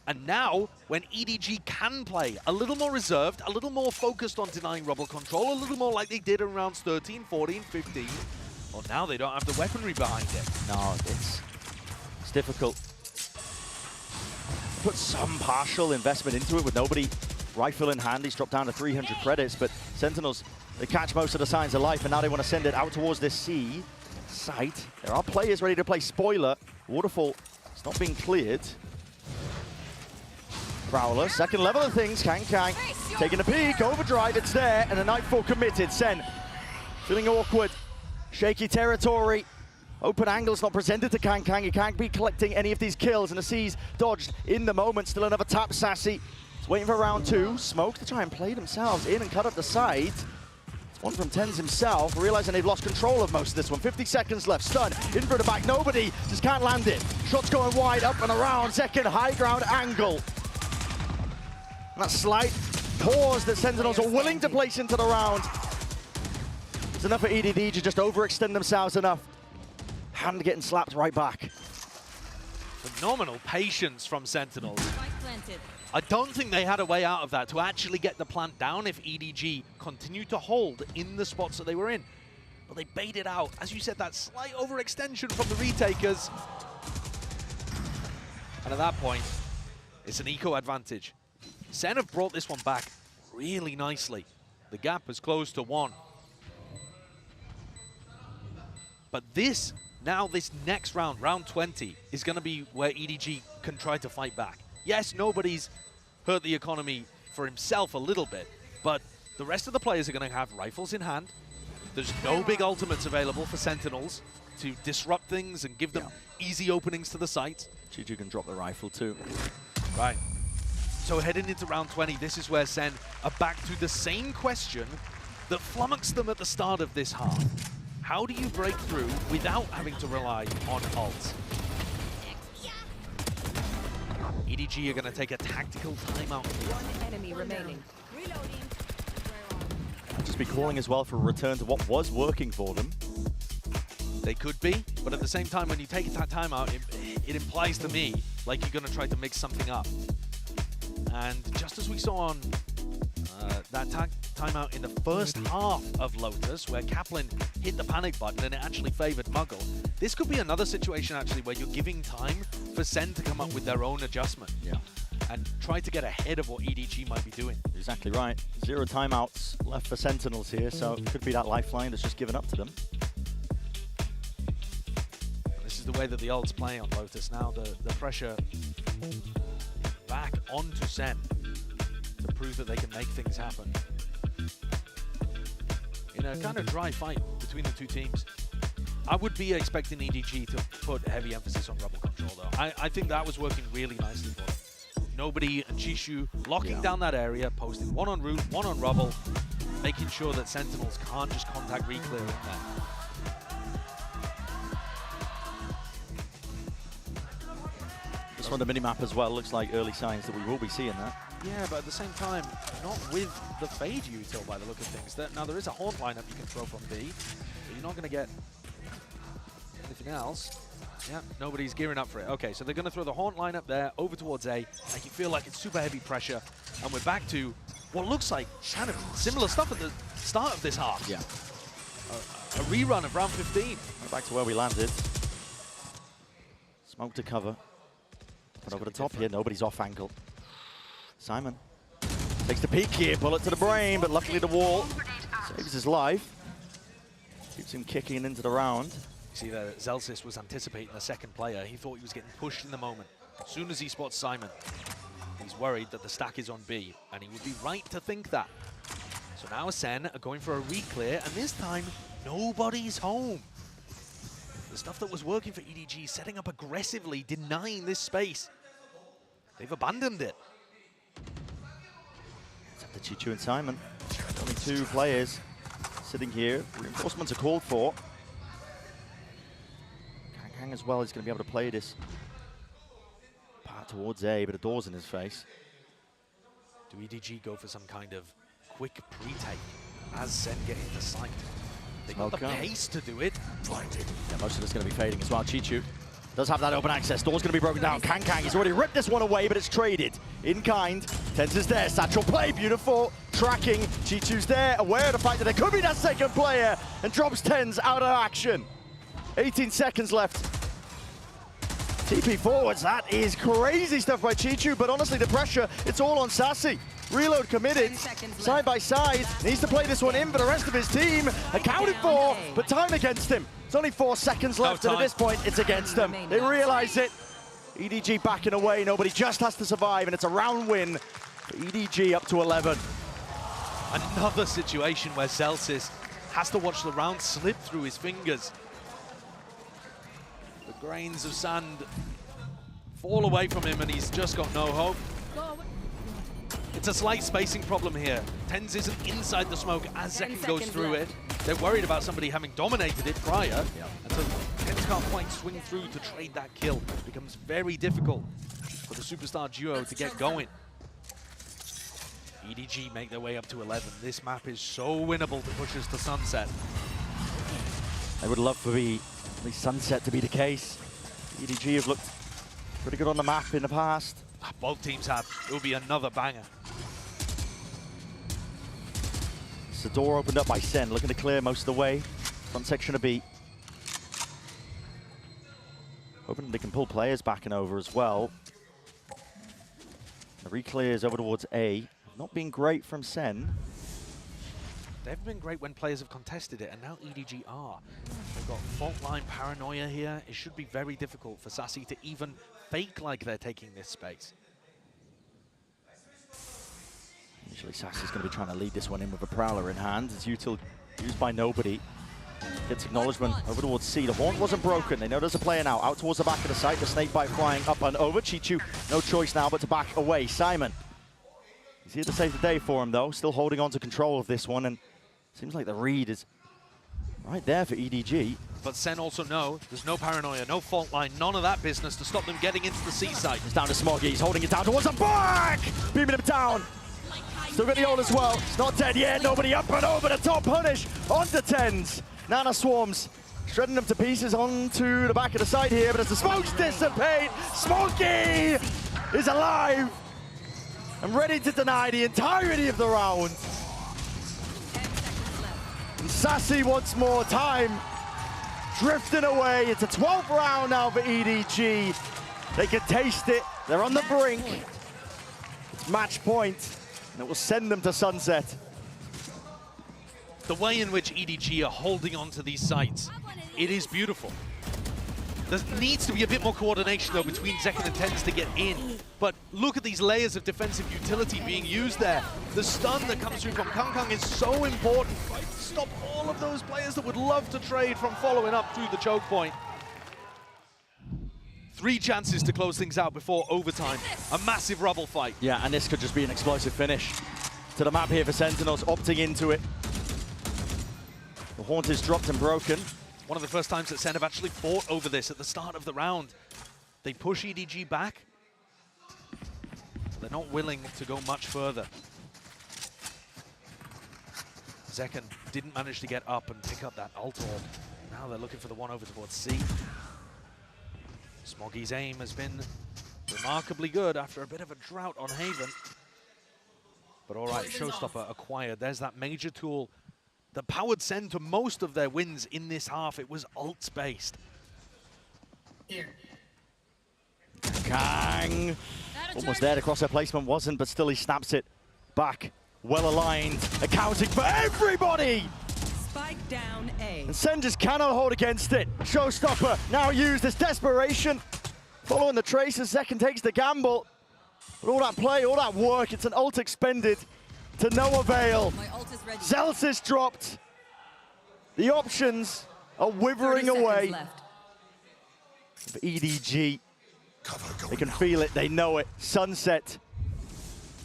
And now, when EDG can play a little more reserved, a little more focused on denying Rubble control, a little more like they did in rounds 13, 14, 15, well, now they don't have the weaponry behind it. No, it's difficult. Put some partial investment into it with nobody rifle in hand. He's dropped down to 300 credits, but Sentinels, they catch most of the signs of life, and now they want to send it out towards this C site. There are players ready to play spoiler. Waterfall, it's not being cleared. Prowler, second level of things. Kang taking a peek, overdrive, it's there, and a Nightfall committed. Sen feeling awkward, shaky territory. Open angles not presented to Kang. He can't be collecting any of these kills, and the C's dodged in the moment. Still another tap, Sassy. He's waiting for round 2. Smoke to try and play themselves in and cut up the side. It's one from TenZ himself, realizing they've lost control of most of this one. 50 seconds left. Stun in for the back. Nobody just can't land it. Shots going wide, up and around. Second high ground angle. And that slight pause that Sentinels are willing to place into the round. It's enough for EDG to just overextend themselves enough. Hand getting slapped right back. Phenomenal patience from Sentinels. I don't think they had a way out of that to actually get the plant down if EDG continued to hold in the spots that they were in. But they baited out. As you said, that slight overextension from the retakers. And at that point, it's an eco advantage. Sen have brought this one back really nicely. The gap has closed to 1. But this next round, round 20, is going to be where EDG can try to fight back. Yes, nobody's hurt the economy for himself a little bit, but the rest of the players are going to have rifles in hand. There's no big ultimates available for Sentinels to disrupt things and give them easy openings to the site. Chiju can drop the rifle too. Right. So heading into round 20, this is where Sen are back to the same question that flummoxed them at the start of this half. How do you break through without having to rely on ults? EDG are going to take a tactical timeout. One enemy remaining. I'd just be calling as well for a return to what was working for them. They could be. But at the same time, when you take that timeout, it implies to me like you're going to try to mix something up. And just as we saw on that timeout in the first half of Lotus, where Kaplan hit the panic button and it actually favored Muggle, this could be another situation actually where you're giving time for Sen to come up with their own adjustment. Yeah. And try to get ahead of what EDG might be doing. Exactly right. 0 timeouts left for Sentinels here, so it could be that lifeline that's just given up to them. This is the way that the ults play on Lotus now. The pressure back onto Sen to prove that they can make things happen. In a kind of dry fight between the two teams. I would be expecting EDG to put heavy emphasis on rubble control though. I think that was working really nicely for them. Nobody and Chishu locking down that area, posting one on root, one on rubble, making sure that Sentinels can't just contact Reclear in there. Just on the minimap as well, looks like early signs that we will be seeing that. Yeah, but at the same time, not with the Fade util by the look of things. Now there is a Haunt lineup you can throw from B, but you're not going to get anything else. Yeah, nobody's gearing up for it. Okay, so they're going to throw the Haunt lineup there, over towards A. Make you feel like it's super heavy pressure. And we're back to what looks like kind of similar stuff at the start of this half. Yeah. A rerun of round 15. Back to where we landed. Smoke to cover. But over the top here, nobody's off angle. Simon takes the peek here, bullet to the brain, but luckily the wall saves his life. Keeps him kicking into the round. You see that Zelsis was anticipating the second player. He thought he was getting pushed in the moment. As soon as he spots Simon, he's worried that the stack is on B, and he would be right to think that. So now Sen are going for a re-clear, and this time, nobody's home. The stuff that was working for EDG, setting up aggressively, denying this space. They've abandoned it. It's up to Chichu and Simon. Only 2 players sitting here. Reinforcements are called for. Kang as well is going to be able to play this part towards A, but a door's in his face. Do EDG go for some kind of quick pre-take as Sen get into sight? They got the pace to do it. Yeah, most of it's going to be fading as well. Chichu does have that open access. Door's going to be broken down. Kang he's already ripped this one away, but it's traded. In kind. Tenz is there. Satchel play. Beautiful. Tracking. Chichu's there. Aware of the fact that there could be that second player. And drops Tenz out of action. 18 seconds left. TP forwards. That is crazy stuff by Chichu, but honestly, the pressure, it's all on Sassy. Reload committed, side by side. Needs to play this one in, but the rest of his team accounted for, but time against him. It's only 4 seconds left, and at this point, it's against them. They realize it. EDG backing away. Nobody just has to survive, and it's a round win for EDG up to 11. Another situation where Zelsis has to watch the round slip through his fingers. The grains of sand fall away from him, and he's just got no hope. It's a slight spacing problem here. Tenz isn't inside the smoke as Zeki goes through it. They're worried about somebody having dominated it prior. And so Tenz can't quite swing through to trade that kill. It becomes very difficult for the Superstar duo to get going. EDG make their way up to 11. This map is so winnable to push us to Sunset. I would love for the Sunset to be the case. EDG have looked pretty good on the map in the past. Both teams have. It will be another banger. It's the door opened up by Sen, looking to clear most of the way. Front section of B. Hoping they can pull players back and over as well. The re-clears over towards A. Not been great from Sen. They've been great when players have contested it, and now EDG are. They've got fault line paranoia here. It should be very difficult for Sassy to even fake like they're taking this space. Usually Sassy's going to be trying to lead this one in with a Prowler in hand. It's util used by nobody. Gets acknowledgement over towards C. The Haunt wasn't broken. They know there's a player now. Out towards the back of the site. The Snakebite flying up and over. Chichu, no choice now but to back away. Simon. He's here to save the day for him, though. Still holding on to control of this one. And seems like the read is right there for EDG. But Sen also know there's no paranoia, no fault line, none of that business to stop them getting into the C site. It's down to Smoggy. He's holding it down towards the back! Beaming him down. Still got the ult as well. It's not dead yet. Nobody up and over the top. Punish onto Tenz. Nana Swarms Shredding them to pieces onto the back of the side here, but as the smokes dissipate, Smokey is alive and ready to deny the entirety of the round. And Sassy once more time, drifting away. It's a 12th round now for EDG. They can taste it, they're on the brink. It's match point, and it will send them to sunset. The way in which EDG are holding on to these sites, it is beautiful. There needs to be a bit more coordination, though, between Zekken and TenZ to get in. But look at these layers of defensive utility being used there. The stun that comes through from Kang is so important. Right? Stop all of those players that would love to trade from following up through the choke point. 3 chances to close things out before overtime. A massive rubble fight. Yeah, and this could just be an explosive finish to the map here for Sentinels, opting into it. The Haunt is dropped and broken. One of the first times that Sen have actually fought over this at the start of the round. They push EDG back. They're not willing to go much further. Zekken didn't manage to get up and pick up that ult orb. Now they're looking for the one over towards C. Smoggy's aim has been remarkably good after a bit of a drought on Haven. But all right, Showstopper acquired. There's that major tool that powered Sen to most of their wins in this half. It was ults-based. Kang! Almost there, the crosshair placement wasn't, but still he snaps it back. Well aligned, accounting for everybody! Spike down A. And Sen just cannot hold against it. Showstopper now used as desperation. Following the traces, Zekken takes the gamble. But all that play, all that work, it's an ult expended to no avail. Zelsis dropped. The options are withering away. For EDG, they can feel it, they know it. Sunset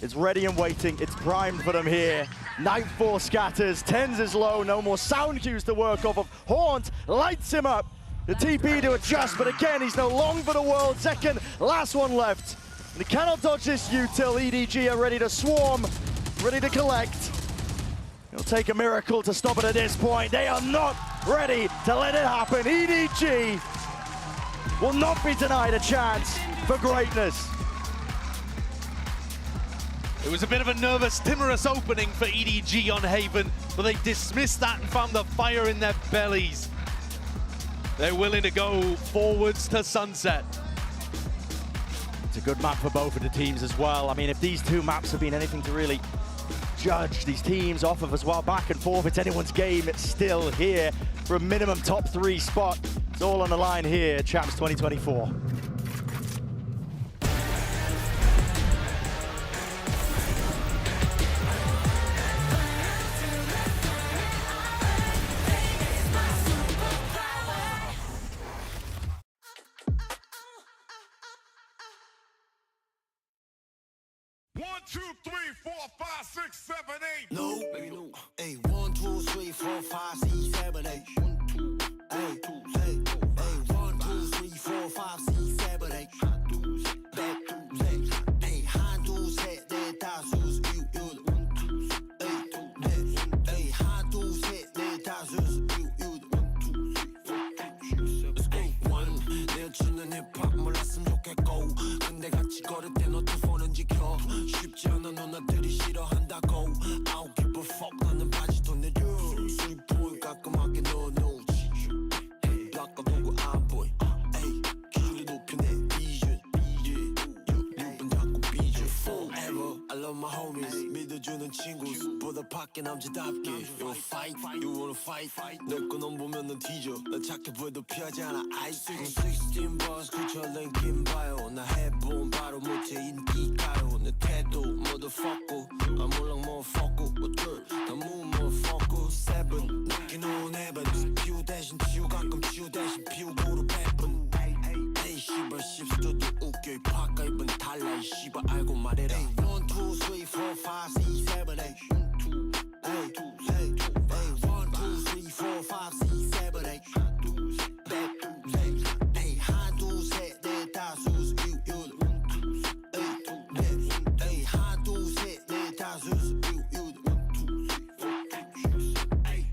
is ready and waiting. It's primed for them here. Nightfall scatters, TenZ is low, no more sound cues to work off of. Haunt lights him up. The TP to adjust, but again, he's no long for the world. Zekken, last one left. And he cannot dodge this util. EDG are ready to swarm, ready to collect. It'll take a miracle to stop it at this point. They are not ready to let it happen. EDG will not be denied a chance for greatness. It was a bit of a nervous, timorous opening for EDG on Haven, but they dismissed that and found the fire in their bellies. They're willing to go forwards to sunset. It's a good map for both of the teams as well. I mean, if these two maps have been anything to really judge these teams off of as well, back and forth, it's anyone's game. It's still here for a minimum top 3 spot. It's all on the line here, Champs 2024. No, hey, 1, 2, 3, 4, 5, 6, 7, 8. 1, 2, hey, 1, 2, 3, 4, 5, 6, 7, 8. Hey, 1, 2, 3, 4, 5, 6, 7, 8. Hey, 1, 2, 3, 4, 5, 6, 7, 8. Let's go. 1, 내 주는 힙합 몰랐으면 좋겠고 근데 같이 걸을 때 너 두 손은 지켜 쉽지 않아 누나들이 싫어한다고 I don't give a fuck 나는 바지도 내려 술이 보여 깔끔하게 넣어놓지 바꿔보고 안 보여 에이 길을 높여 내 비전 6분 잡고 비전 Forever I love my homies 믿어주는 친구보다 밖에 남자답게 You wanna fight, you wanna fight 내 거 넌 보면 넌 뒤져 나 착해 보여도 피하지 않아 ice 16 bars 그처럼 긴 바요 나 해본 바로 못해 인기가요 내 태도 motherfucker I'm all motherfucker 어쩔 다 move motherfucker 7 늦게 놓은 heaven 피우 대신 치우 가끔 치우 대신 피우고로 배분 에이 씨발 씹스터도 웃겨 이 파까 입은 달라 이 씨발 알고 말해라 1, 2, 3, 4, 5, 6, 7, 8 1, 2, 3, 4, 5, 6, 7, 8 Hey, 1, 2, 3, 4, 5, 6, 7, 8 Hey, 1, 2, 3, 4, 5, 6, 7, 8 1, 2, 3, 4, 5, 6, 7, 8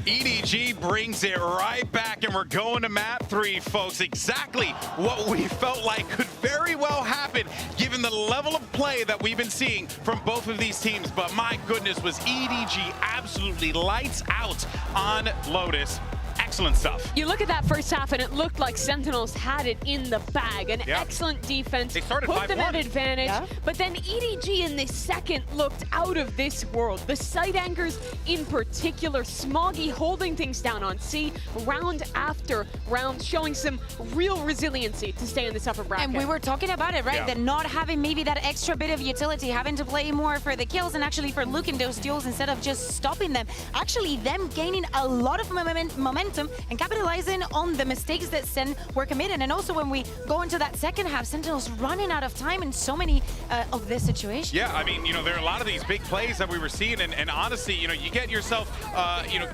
EDG brings it right back, and we're going to map 3, folks. Exactly what we felt like could very well happen, given the level of play that we've been seeing from both of these teams. But my goodness, was EDG absolutely lights out on Lotus. Excellent stuff. You look at that first half and it looked like Sentinels had it in the bag. An excellent defense, they started put them at 5-1. advantage, but then EDG in the second looked out of this world. The site anchors in particular, Smoggy holding things down on C, round after round, showing some real resiliency to stay in this upper bracket. And we were talking about it, right? That not having maybe that extra bit of utility, having to play more for the kills and actually for looking those duels instead of just stopping them. Actually, them gaining a lot of momentum and capitalizing on the mistakes that Sen were committed. And also when we go into that second half, Sentinels running out of time in so many of this situation. Yeah, I mean, there are a lot of these big plays that we were seeing, and honestly, you get yourself,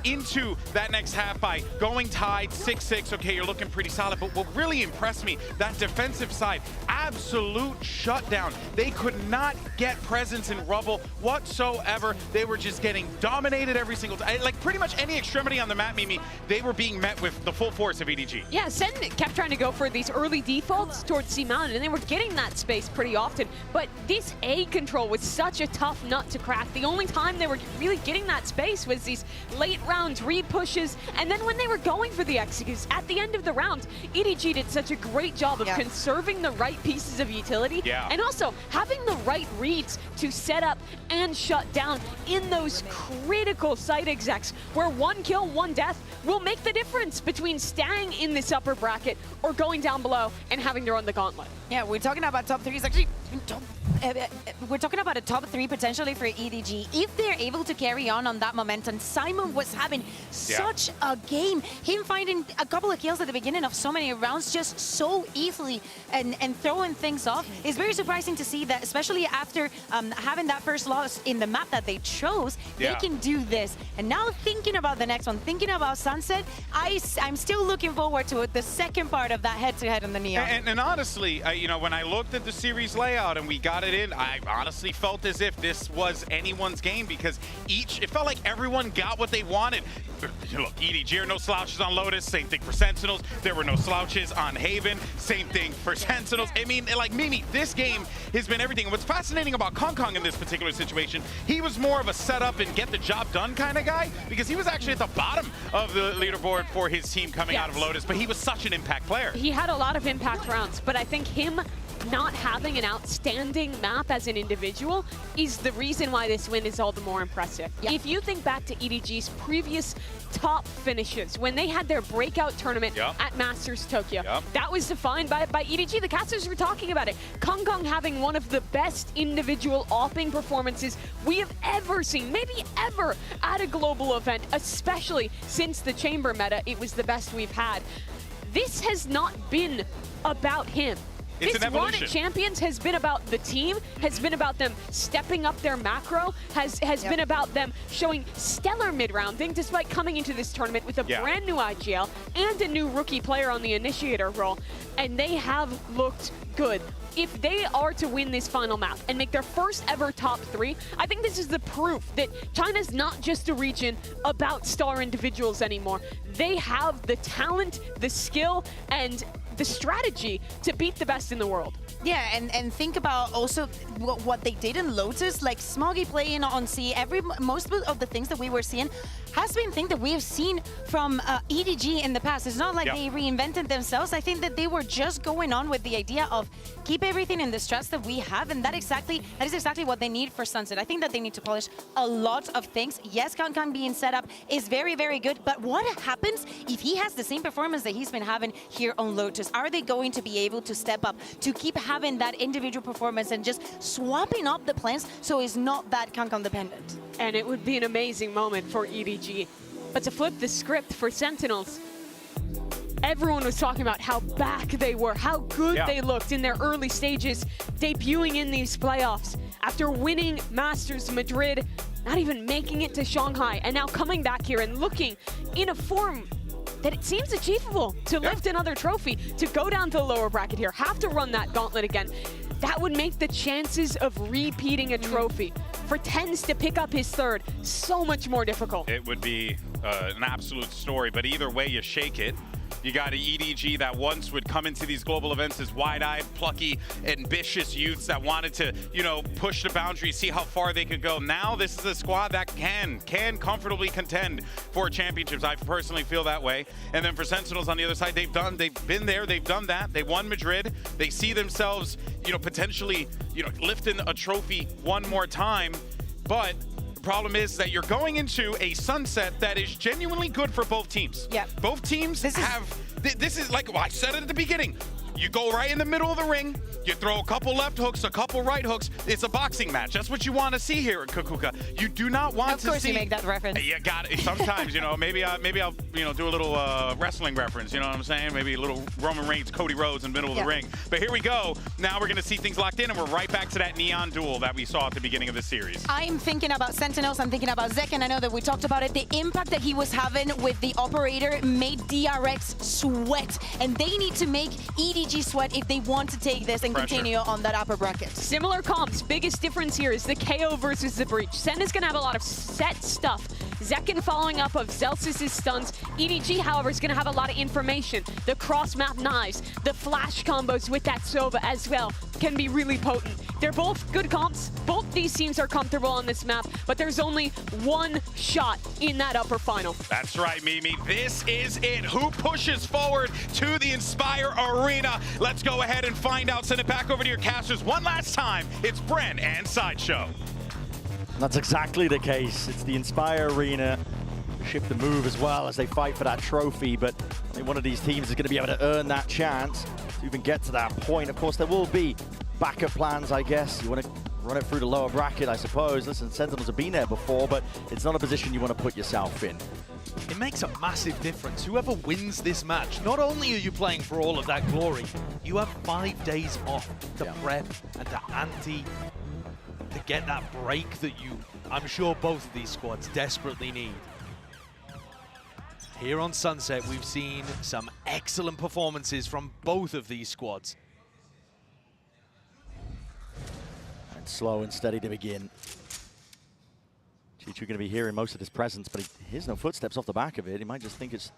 into that next half by going tied 6-6. Okay, you're looking pretty solid, but what really impressed me, that defensive side, absolute shutdown. They could not get presence in Rubble whatsoever. They were just getting dominated every single time. Like pretty much any extremity on the map, Mimi, they were being met with the full force of EDG. Yeah, Sen kept trying to go for these early defaults towards C Mountain, and they were getting that space pretty often. But this A control was such a tough nut to crack. The only time they were really getting that space was these late round re-pushes, and then when they were going for the executes at the end of the round, EDG did such a great job of conserving the right pieces of utility, and also having the right reads to set up and shut down in those critical site execs, where one kill, one death will make the difference between staying in this upper bracket or going down below and having to run the gauntlet. Yeah, we're talking about top 3s. Actually, we're talking about a top 3 potentially for EDG. If they're able to carry on that momentum, Simon was having such a game. Him finding a couple of kills at the beginning of so many rounds just so easily and throwing things off. It's very surprising to see that, especially after having that first loss in the map that they chose, they can do this. And now thinking about the next one, thinking about Sunset, I'm still looking forward to it, the second part of that head-to-head on the Neon. And honestly, when I looked at the series layout and we got it in, I honestly felt as if this was anyone's game, because it felt like everyone got what they wanted. Look, EDG are no slouches on Lotus, same thing for Sentinels. There were no slouches on Haven, same thing for Sentinels. I mean, like Mimi, this game has been everything. And what's fascinating about Kong in this particular situation, he was more of a setup and get the job done kind of guy, because he was actually at the bottom of the leaderboard for his team coming out of Lotus, but he was such an impact player. He had a lot of impact rounds, but I think him not having an outstanding map as an individual is the reason why this win is all the more impressive. If you think back to EDG's previous top finishes, when they had their breakout tournament at Masters Tokyo, that was defined by EDG. The casters were talking about it. Kong having one of the best individual opping performances we have ever seen, maybe ever, at a global event, especially since the Chamber meta. It was the best we've had. This has not been about him. It's this run at Champions has been about the team, has been about them stepping up their macro, has been about them showing stellar mid-rounding despite coming into this tournament with a brand new IGL and a new rookie player on the initiator role. And they have looked good. If they are to win this final map and make their first ever top 3, I think this is the proof that China's not just a region about star individuals anymore. They have the talent, the skill, and the strategy to beat the best in the world. Yeah, and think about also what they did in Lotus, like Smoggy playing on C. Most of the things that we were seeing has been things that we have seen from EDG in the past. It's not like they reinvented themselves. I think that they were just going on with the idea of keep everything in the strats that we have, and that is exactly what they need for Sunset. I think that they need to polish a lot of things. Yes, Kong being set up is very, very good, but what happens if he has the same performance that he's been having here on Lotus? Are they going to be able to step up, to keep having that individual performance and just swapping up the plans so it's not that Kong dependent? And it would be an amazing moment for EDG. But to flip the script for Sentinels, everyone was talking about how back they were, how good they looked in their early stages, debuting in these playoffs. After winning Masters Madrid, not even making it to Shanghai, and now coming back here and looking in a form that it seems achievable to lift another trophy, to go down to the lower bracket here, have to run that gauntlet again. That would make the chances of repeating a trophy for TenZ to pick up his third so much more difficult. It would be an absolute story, but either way you shake it. You got an EDG that once would come into these global events as wide-eyed, plucky, ambitious youths that wanted to, you know, push the boundaries, see how far they could go. Now this is a squad that can comfortably contend for championships. I personally feel that way. And then for Sentinels on the other side, they've been there, they've done that. They won Madrid. They see themselves, you know, potentially, you know, lifting a trophy one more time. But the problem is that you're going into a sunset that is genuinely good for both teams. Yeah. Both teams this is like, well, I said it at the beginning. You go right in the middle of the ring, you throw a couple left hooks, a couple right hooks. It's a boxing match. That's what you want to see here at Kukuka. You do not want to see... Of course you make that reference. You got it. Sometimes, you know, maybe I'll you know, do a little wrestling reference, you know what I'm saying? Maybe a little Roman Reigns, Cody Rhodes in the middle of the ring. But here we go. Now we're going to see things locked in, and we're right back to that neon duel that we saw at the beginning of the series. I'm thinking about Sentinels, I'm thinking about Zek, and I know that we talked about it. The impact that he was having with the operator made DRX sweat, and they need to make EDG sweat if they want to take this and continue on that upper bracket. Similar comps. Biggest difference here is the KO versus the Breach. Sen is going to have a lot of set stuff. Zekken following up of Zelsys' stuns. EDG, however, is going to have a lot of information. The cross-map knives, the flash combos with that Sova as well can be really potent. They're both good comps. Both these teams are comfortable on this map, but there's only one shot in that upper final. That's right, Mimi. This is it. Who pushes forward to the Inspire Arena? Let's go ahead and find out. Send it back over to your casters one last time. It's Bren and Sideshow. That's exactly the case. It's the Inspire Arena. Shift the move as well as they fight for that trophy, but I think one of these teams is going to be able to earn that chance to even get to that point. Of course, there will be backup plans, I guess. You want to run it through the lower bracket, I suppose. Listen, Sentinels have been there before, but it's not a position you want to put yourself in. It makes a massive difference. Whoever wins this match, not only are you playing for all of that glory, you have 5 days off to prep and to ante, to get that break that I'm sure both of these squads desperately need. Here on Sunset, we've seen some excellent performances from both of these squads. And slow and steady to begin. Chichu going to be hearing most of his presence, but he hears no footsteps off the back of it. He might just think it's...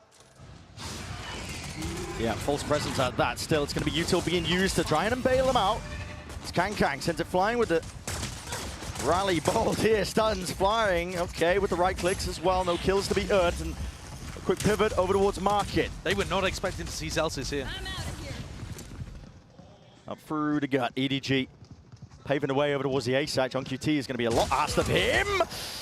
Yeah, false presence at that. Still, it's going to be Util being used to try and bail him out. It's Kang sends it flying with the rally bolt here. Stuns flying. Okay, with the right clicks as well. No kills to be earned. And a quick pivot over towards Market. They were not expecting to see Zelsys here. Up through the gut. EDG paving the way over towards the A side. John QT is going to be a lot asked of him.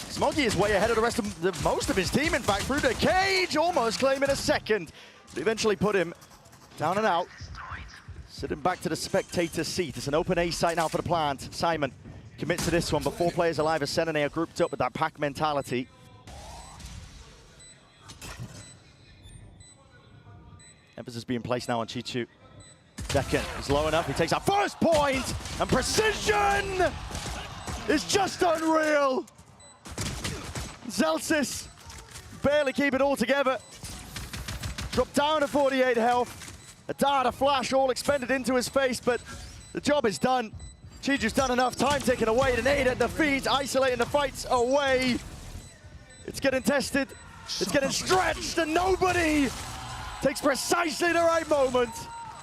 Smoggy is way ahead of the rest of most of his team, in fact, through the cage, almost claiming a second. But eventually put him down and out. Sitting back to the spectator seat. It's an open A site now for the plant. Simon commits to this one, but 4 players alive as Senene are grouped up with that pack mentality. Emphasis being placed now on Chichu. Second is low enough. He takes that first point, and precision is just unreal. Zelsys barely keep it all together. Dropped down to 48 health. A dart, a flash, all expended into his face, but the job is done. Chiju's done enough. Time taken away. The nade at the feet, isolating the fights away. It's getting tested. It's getting stretched, and nobody takes precisely the right moment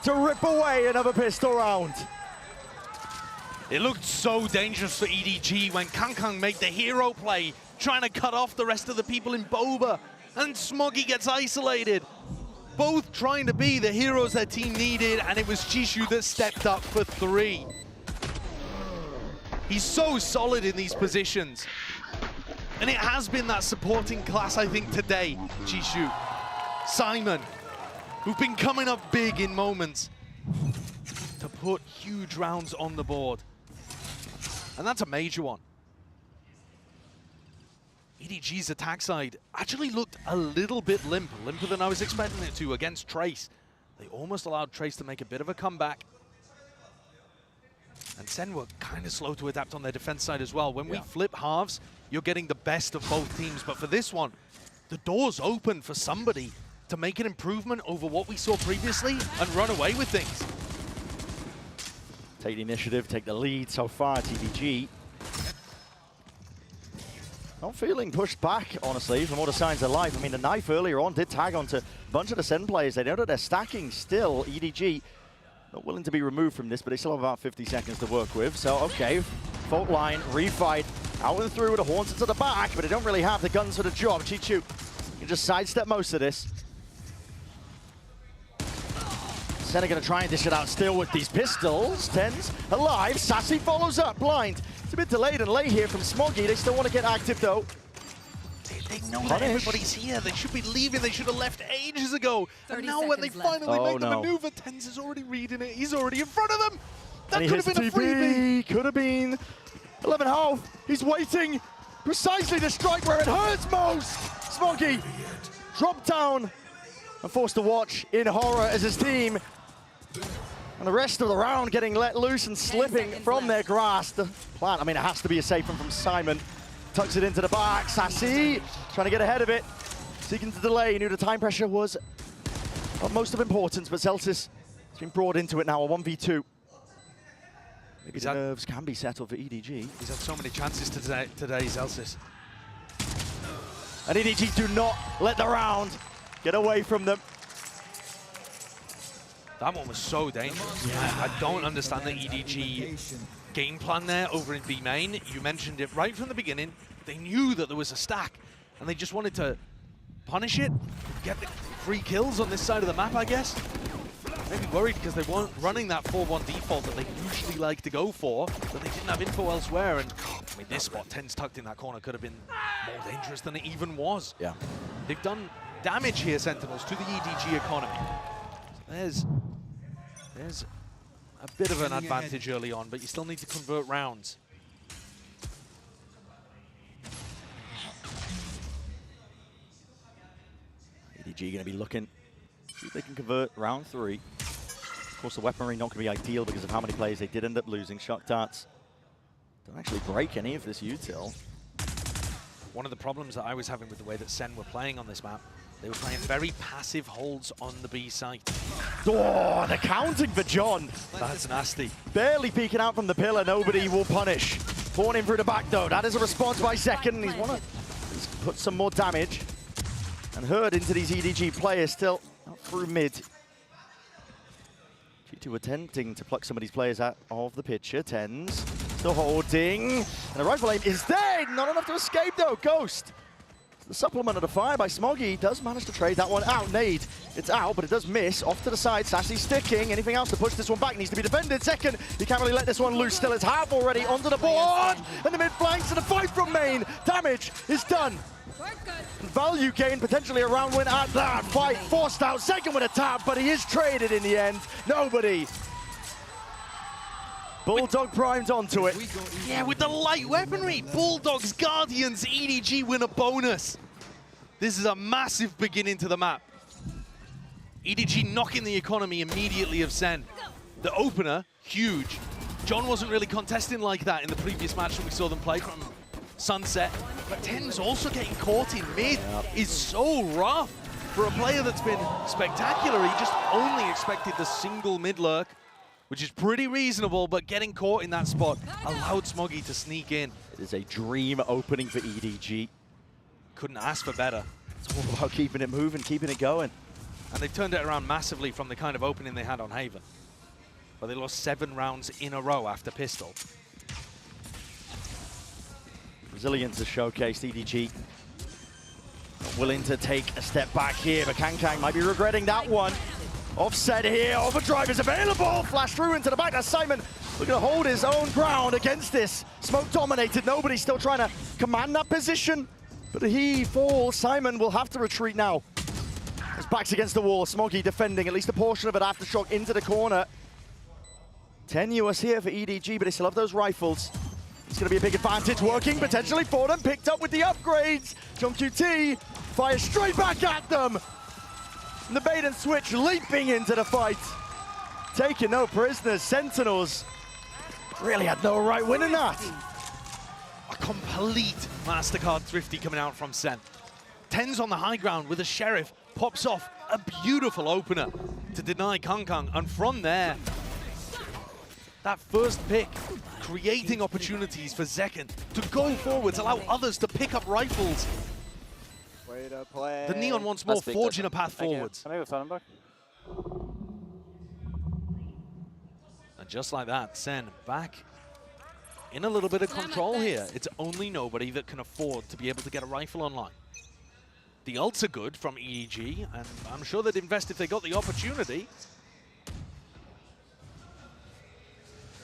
to rip away another pistol round. It looked so dangerous for EDG when Kang made the hero play, trying to cut off the rest of the people in Boba, and Smoggy gets isolated. Both trying to be the heroes their team needed, and it was Chishu that stepped up for 3. He's so solid in these positions. And it has been that supporting class, I think, today, Chishu. Simon, who've been coming up big in moments to put huge rounds on the board. And that's a major one. EDG's attack side actually looked a little bit limper than I was expecting it to against Trace. They almost allowed Trace to make a bit of a comeback. And Sen were kind of slow to adapt on their defense side as well. When we flip halves, you're getting the best of both teams. But for this one, the door's open for somebody to make an improvement over what we saw previously and run away with things. Take the initiative, take the lead so far, TVG. Not feeling pushed back, honestly, from all the signs of life. I mean, the knife earlier on did tag onto a bunch of the Sen players. They know that they're stacking still. EDG not willing to be removed from this, but they still have about 50 seconds to work with. So, okay, fault line, refight, out and through with the horns to the back, but they don't really have the guns for the job. Chichu can just sidestep most of this. Sen are going to try and dish it out still with these pistols. Tens alive. Sassy follows up. Blind. It's a bit delayed and late here from Smoggy. They still want to get active, though. They know that everybody's here. They should be leaving. They should have left ages ago. And now when they finally make the maneuver, Tens is already reading it. He's already in front of them. That could have been a freebie. Could have been. 11 half. He's waiting precisely to strike where it hurts most. Smoggy dropped down and forced to watch in horror as his team and the rest of the round getting let loose and slipping from their grasp. The plan, I mean, it has to be a safe one from Simon. Tucks it into the back. Sassy trying to get ahead of it. Seeking to delay. He knew the time pressure was of most of importance, but Celsius has been brought into it now, a 1v2. Maybe the nerves can be settled for EDG. He's had so many chances today, Celsius. And EDG do not let the round get away from them. That one was so dangerous. Yeah. I don't understand the EDG game plan there over in B main. You mentioned it right from the beginning. They knew that there was a stack, and they just wanted to punish it, get the free kills on this side of the map, I guess. Maybe worried because they weren't running that 4-1 default that they usually like to go for, but they didn't have info elsewhere. And I mean, this spot, Tens tucked in that corner, could have been more dangerous than it even was. Yeah. They've done damage here, Sentinels, to the EDG economy. So there's a bit of an advantage early on, but you still need to convert rounds. EDG going to be looking, see if they can convert round 3. Of course, the weaponry not going to be ideal because of how many players they did end up losing. Shock darts don't actually break any of this util. One of the problems that I was having with the way that Sen were playing on this map, they were playing very passive holds on the B site. Oh, the counting for John. That's nasty. Barely peeking out from the pillar, nobody will punish. Fawn in through the back though, that is a response by Second. He's want to put some more damage. And herd into these EDG players still out through mid. G2 attempting to pluck some of these players out of the picture. Tens still holding. And the rifle aim is there. Not enough to escape though. Ghost. The supplement of the fire by Smoggy does manage to trade that one out. Nade, it's out, but it does miss. Off to the side, Sassy sticking. Anything else to push this one back needs to be defended. Second, he can't really let this one loose. Still, it's half already onto the board. And the mid flanks and a fight from main. Damage is done. Value gain, potentially a round win at that. Fight forced out. Second with a tap, but he is traded in the end. Nobody. Bulldog primed onto it. Yeah, with the light weaponry. Bulldogs, Guardians, EDG win a bonus. This is a massive beginning to the map. EDG knocking the economy immediately of Sen. The opener, huge. John wasn't really contesting like that in the previous match when we saw them play from Sunset. But Tens also getting caught in mid is so rough for a player that's been spectacular. He just only expected the single mid lurk, which is pretty reasonable, but getting caught in that spot allowed Smoggy to sneak in. It is a dream opening for EDG. Couldn't ask for better. It's all about keeping it moving, keeping it going. And they've turned it around massively from the kind of opening they had on Haven. But they lost 7 rounds in a row after Pistol. Resilience is showcased. EDG not willing to take a step back here, but Kang might be regretting that one. Offset here, overdrive is available. Flash through into the back. That's Simon looking to hold his own ground against this. Smoke dominated. Nobody's still trying to command that position. But he falls. Simon will have to retreat now. His back's against the wall. Smoggy defending at least a portion of it. Aftershock into the corner. Tenuous here for EDG, but they still have those rifles. It's going to be a big advantage working potentially for them. Picked up with the upgrades. JongQT fires straight back at them. And the bait and switch leaping into the fight. Taking no prisoners. Sentinels really had no right winning that. A complete MasterCard Thrifty coming out from Sen. Tens on the high ground with a Sheriff. Pops off a beautiful opener to deny Kang. And from there, that first pick, creating opportunities for Zekken to go forwards, allow others to pick up rifles. Way to play. The Neon once more forging a path forwards. Can I go back? And just like that, Sen back in a little bit of control here. It's only nobody that can afford to be able to get a rifle online. The ults are good from EEG, and I'm sure they'd invest if they got the opportunity.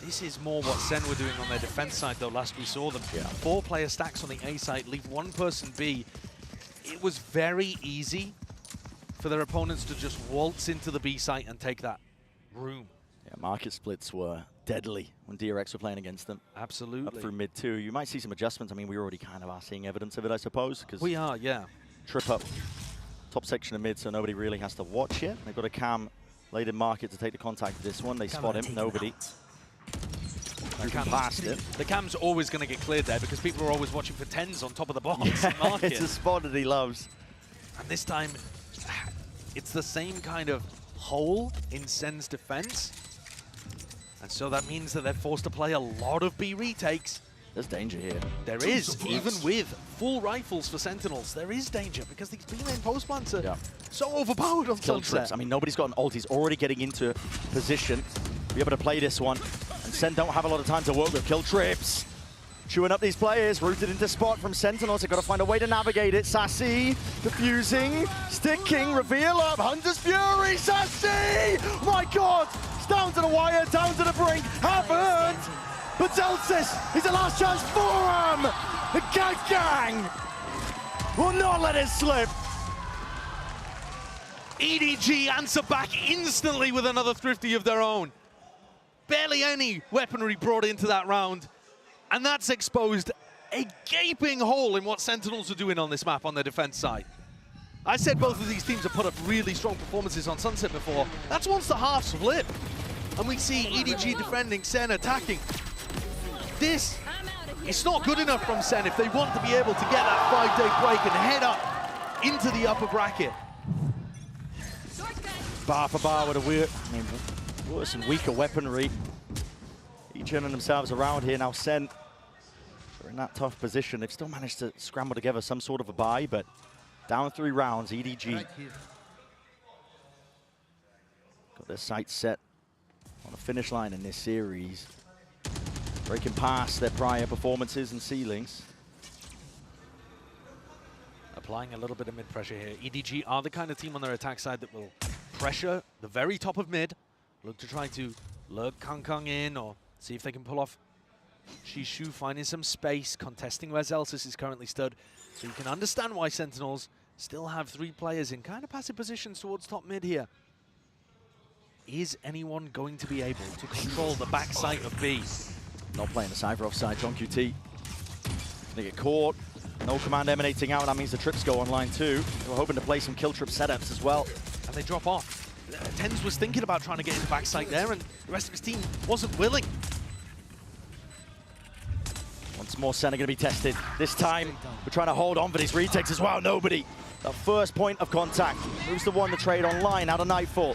This is more what Sen were doing on their defense side, though, last we saw them. 4-player stacks on the A side, leave one person B. It was very easy for their opponents to just waltz into the B site and take that room. Yeah, market splits were deadly when DRX were playing against them. Absolutely. Up through mid 2. You might see some adjustments. I mean, we already kind of are seeing evidence of it, I suppose. We are, yeah. Trip up top section of mid, so nobody really has to watch it. They've got a cam late in market to take the contact of this one. They spot him, nobody. Past it. The cam's always going to get cleared there because people are always watching for 10s on top of the box. It's a spot that he loves. And this time, it's the same kind of hole in Sen's defense. And so that means that they're forced to play a lot of B retakes. There's danger here. There is, even with full rifles for Sentinels, there is danger because these B-lane post plants are so overpowered on Kill Sunset. trips. I mean, nobody's got an ult. He's already getting into position. Be able to play this one. And Sen don't have a lot of time to work with. Kill trips. Chewing up these players. Rooted into spot from Sentinels. They've got to find a way to navigate it. Sassy, defusing, sticking, reveal up. Hunter's Fury, Sassy! My God! It's down to the wire, down to the brink. Haven't! But Zelsis is the last chance for him! The gang will not let it slip. EDG answer back instantly with another thrifty of their own. Barely any weaponry brought into that round. And that's exposed a gaping hole in what Sentinels are doing on this map on their defense side. I said both of these teams have put up really strong performances on Sunset before. That's once the halves flip. And we see EDG defending, Sen attacking. This is not good enough from Sen if they want to be able to get that 5-day break and head up into the upper bracket. Bar for bar with a worse and weaker weaponry. Each turning themselves around here. Now Sen are in that tough position. They've still managed to scramble together some sort of a buy, but down 3 rounds, EDG got their sights set on the finish line in this series. Breaking past their prior performances and ceilings. Applying a little bit of mid pressure here. EDG are the kind of team on their attack side that will pressure the very top of mid. Look to try to lurk Kang in or see if they can pull off Shishu, finding some space, contesting where Zelsis is currently stood. So you can understand why Sentinels still have 3 players in kind of passive positions towards top mid here. Is anyone going to be able to control the backside of B? Not playing the Cypher offside. John QT gonna get caught. No command emanating out. That means the trips go online too. We're hoping to play some kill trip setups as well. And they drop off. Tens was thinking about trying to get into backside there, and the rest of his team wasn't willing. Once more, Sen are going to be tested. This time, we're trying to hold on for these retakes as well. Nobody. That first point of contact moves the one the trade online out of Nightfall.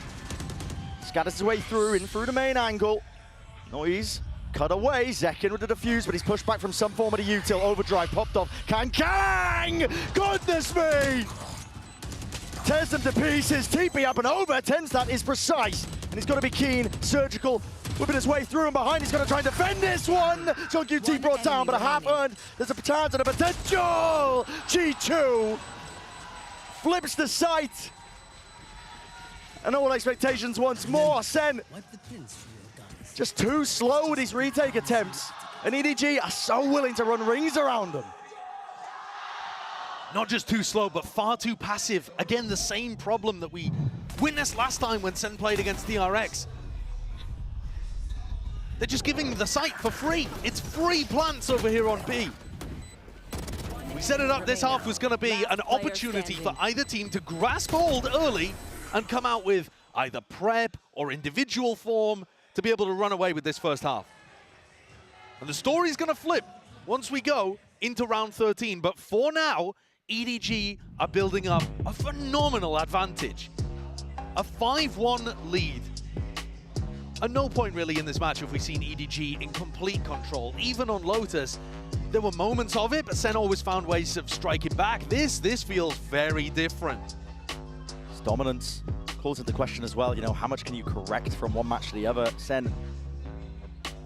Scatters his way through, in through the main angle. Noise. Cut away, Zekken with the defuse, but he's pushed back from some form of the util. Overdrive popped off. Kang! Goodness me! Tears them to pieces. TP up and over. Tenstat is precise, and he's got to be keen, surgical, whipping his way through and behind. He's going to try and defend this one. So QT brought down, but a half earned. There's a chance and a potential. G2 flips the sight. And all expectations once more. Sen just too slow with his retake attempts. And EDG are so willing to run rings around them. Not just too slow, but far too passive. Again, the same problem that we witnessed last time when Sen played against DRX. They're just giving the site for free. It's free plants over here on B. We set it up, this half was going to be an opportunity for either team to grasp hold early and come out with either prep or individual form to be able to run away with this first half. And the story's going to flip once we go into round 13. But for now, EDG are building up a phenomenal advantage. A 5-1 lead. At no point really in this match have we seen EDG in complete control. Even on Lotus, there were moments of it, but Sen always found ways of striking back. This feels very different. It's dominance calls into question as well. You know, how much can you correct from one match to the other? Sen,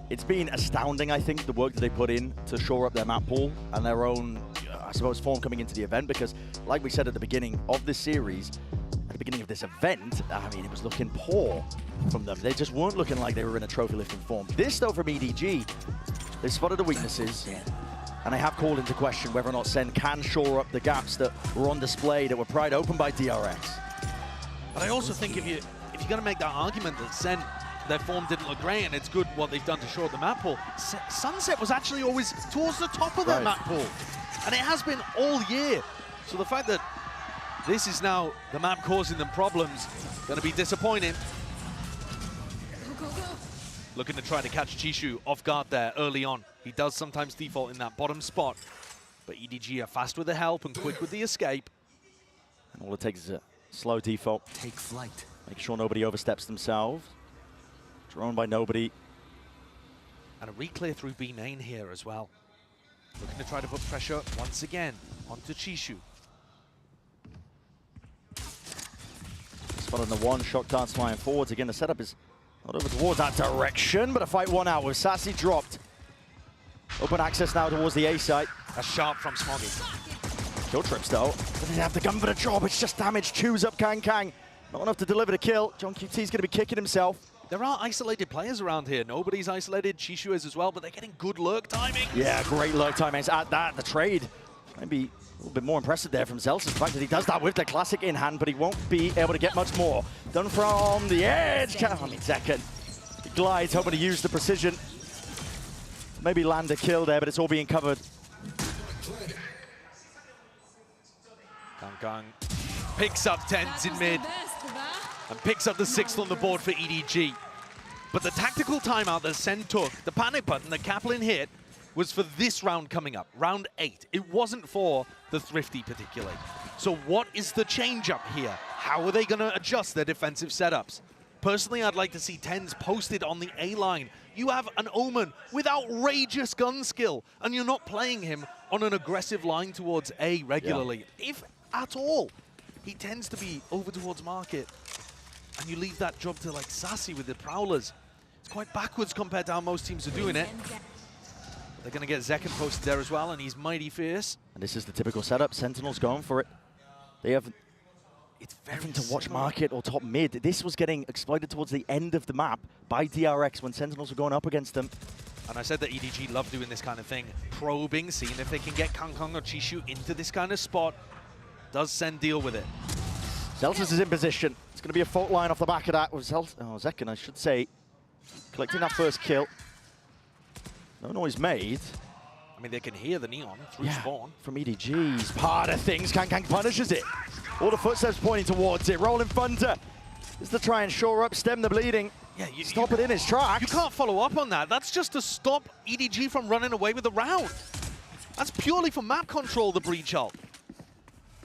it's been astounding, I think, the work that they put in to shore up their map pool and their own, I suppose, form coming into the event, because like we said at the beginning of this series, at the beginning of this event, I mean, it was looking poor from them. They just weren't looking like they were in a trophy lifting form. This, though, from EDG, they spotted the weaknesses, and they have called into question whether or not Sen can shore up the gaps that were on display, that were pried open by DRX. But I also think if you're going to make that argument that Sen, their form didn't look great, and it's good what they've done to shore up the map pool, Sunset was actually always towards the top of their map pool, and it has been all year. So the fact that this is now the map causing them problems, going to be disappointing. Looking to try to catch Chishu off guard there early on. He does sometimes default in that bottom spot, but EDG are fast with the help and quick with the escape. And all it takes is a slow default. Take flight. Make sure nobody oversteps themselves. Drone by nobody. And a re-clear through B main here as well. Looking to try to put pressure once again onto Chishu. Spot on the one, shock dance flying forwards. Again, the setup is not over towards that direction, but a fight one out with Sassy dropped. Open access now towards the A site. A sharp from Smoggy. Kill trips though. Doesn't have the gun for the job, it's just damage. Chews up Kang. Not enough to deliver the kill. John QT's gonna be kicking himself. There are isolated players around here. Nobody's isolated. Chishu is as well, but they're getting good lurk timing. Yeah, great lurk timings. At that, the trade might be a little bit more impressive there from Zelsis. The fact that he does that with the classic in hand, but he won't be able to get much more. Done from the edge. I mean, Zekken. He glides, hoping to use the precision. Maybe land a kill there, but it's all being covered. Kang picks up 10s in mid and picks up the 6th on the board for EDG. But the tactical timeout that Sen took, the panic button that Kaplan hit, was for this round coming up, round 8. It wasn't for the Thrifty particularly. So what is the change up here? How are they going to adjust their defensive setups? Personally, I'd like to see 10s posted on the A line. You have an Omen with outrageous gun skill, and you're not playing him on an aggressive line towards A regularly, if at all. He tends to be over towards market, and you leave that job to like Sassy with the Prowlers. It's quite backwards compared to how most teams are doing it. They're going to get Zekken posted there as well, and he's mighty fierce. And this is the typical setup. Sentinel's going for it. They have nothing to watch market or top mid. This was getting exploited towards the end of the map by DRX when Sentinels were going up against them. And I said that EDG love doing this kind of thing. Probing, seeing if they can get Kang or Chishu into this kind of spot. Does Sen deal with it? Zelsis is in position. It's going to be a fault line off the back of that with Zekken, I should say. Collecting that first kill. No noise made. I mean, they can hear the neon through spawn. From EDG's part of things, Kang punishes it. All the footsteps pointing towards it. Rolling Thunder is to try and shore up, stem the bleeding. Yeah, stop it in its tracks. You can't follow up on that. That's just to stop EDG from running away with the round. That's purely for map control, the breach ult.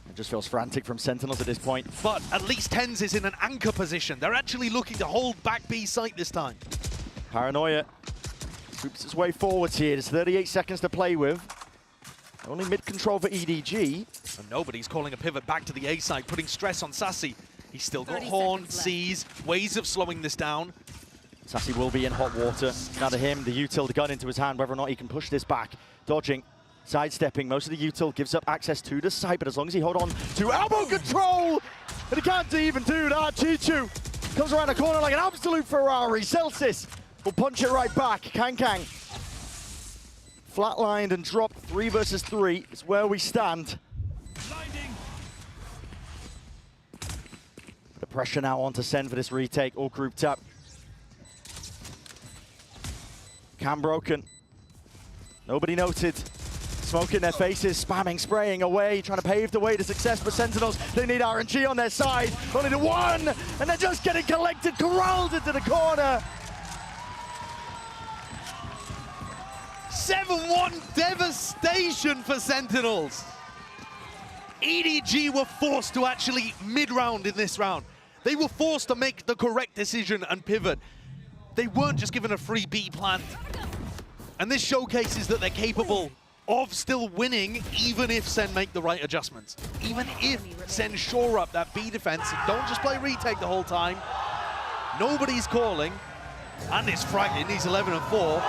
It just feels frantic from Sentinels at this point. But at least TenZ is in an anchor position. They're actually looking to hold back B site this time. Paranoia swoops its way forwards here. There's 38 seconds to play with. Only mid-control for EDG. And nobody's calling a pivot back to the A side, putting stress on Sassy. He's still got Horn, Seas, ways of slowing this down. Sassy will be in hot water. Now to him, the util, the gun into his hand, whether or not he can push this back. Dodging, sidestepping, most of the util gives up access to the site, but as long as he hold on to elbow control, and he can't even do that. Chichu comes around the corner like an absolute Ferrari. Celsius will punch it right back. Kang flatlined and dropped. 3 versus 3 is where we stand. The pressure now on to Sen for this retake, all grouped up. Cam broken. Nobody noted. Smoke in their faces, spamming, spraying away, trying to pave the way to success for Sentinels. They need RNG on their side. Only the one, and they're just getting collected, corralled into the corner. 7-1 devastation for Sentinels. EDG were forced to actually mid-round in this round. They were forced to make the correct decision and pivot. They weren't just given a free B plant. And this showcases that they're capable of still winning, even if Sen make the right adjustments. Even if Sen shore up that B defense and don't just play retake the whole time. Nobody's calling. And it's Frank in these 11 and 4,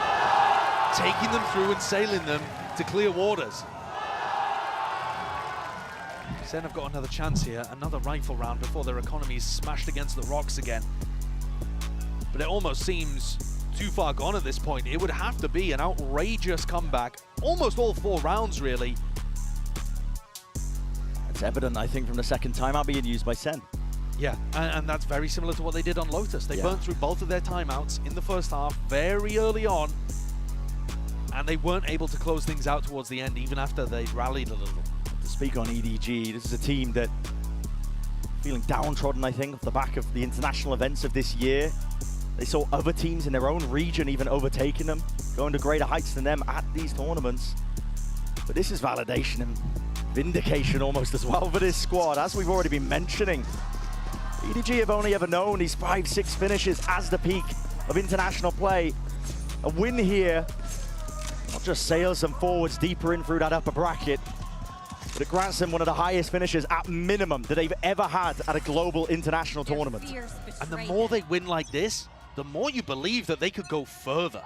taking them through and sailing them to clear waters. Sen have got another chance here, another rifle round before their economy is smashed against the rocks again. But it almost seems too far gone at this point. It would have to be an outrageous comeback, almost all 4 rounds really. It's evident, I think, from the second timeout being used by Sen. Yeah, and that's very similar to what they did on Lotus. They burnt through both of their timeouts in the first half very early on, and they weren't able to close things out towards the end, even after they rallied a little. To speak on EDG, this is a team that feeling downtrodden, I think, off the back of the international events of this year. They saw other teams in their own region even overtaking them, going to greater heights than them at these tournaments. But this is validation and vindication almost as well for this squad, as we've already been mentioning. EDG have only ever known these 5-6 finishes as the peak of international play. A win here not just sails them forwards deeper in through that upper bracket, but it grants them one of the highest finishes at minimum that they've ever had at a global international tournament. And the more they win like this, the more you believe that they could go further.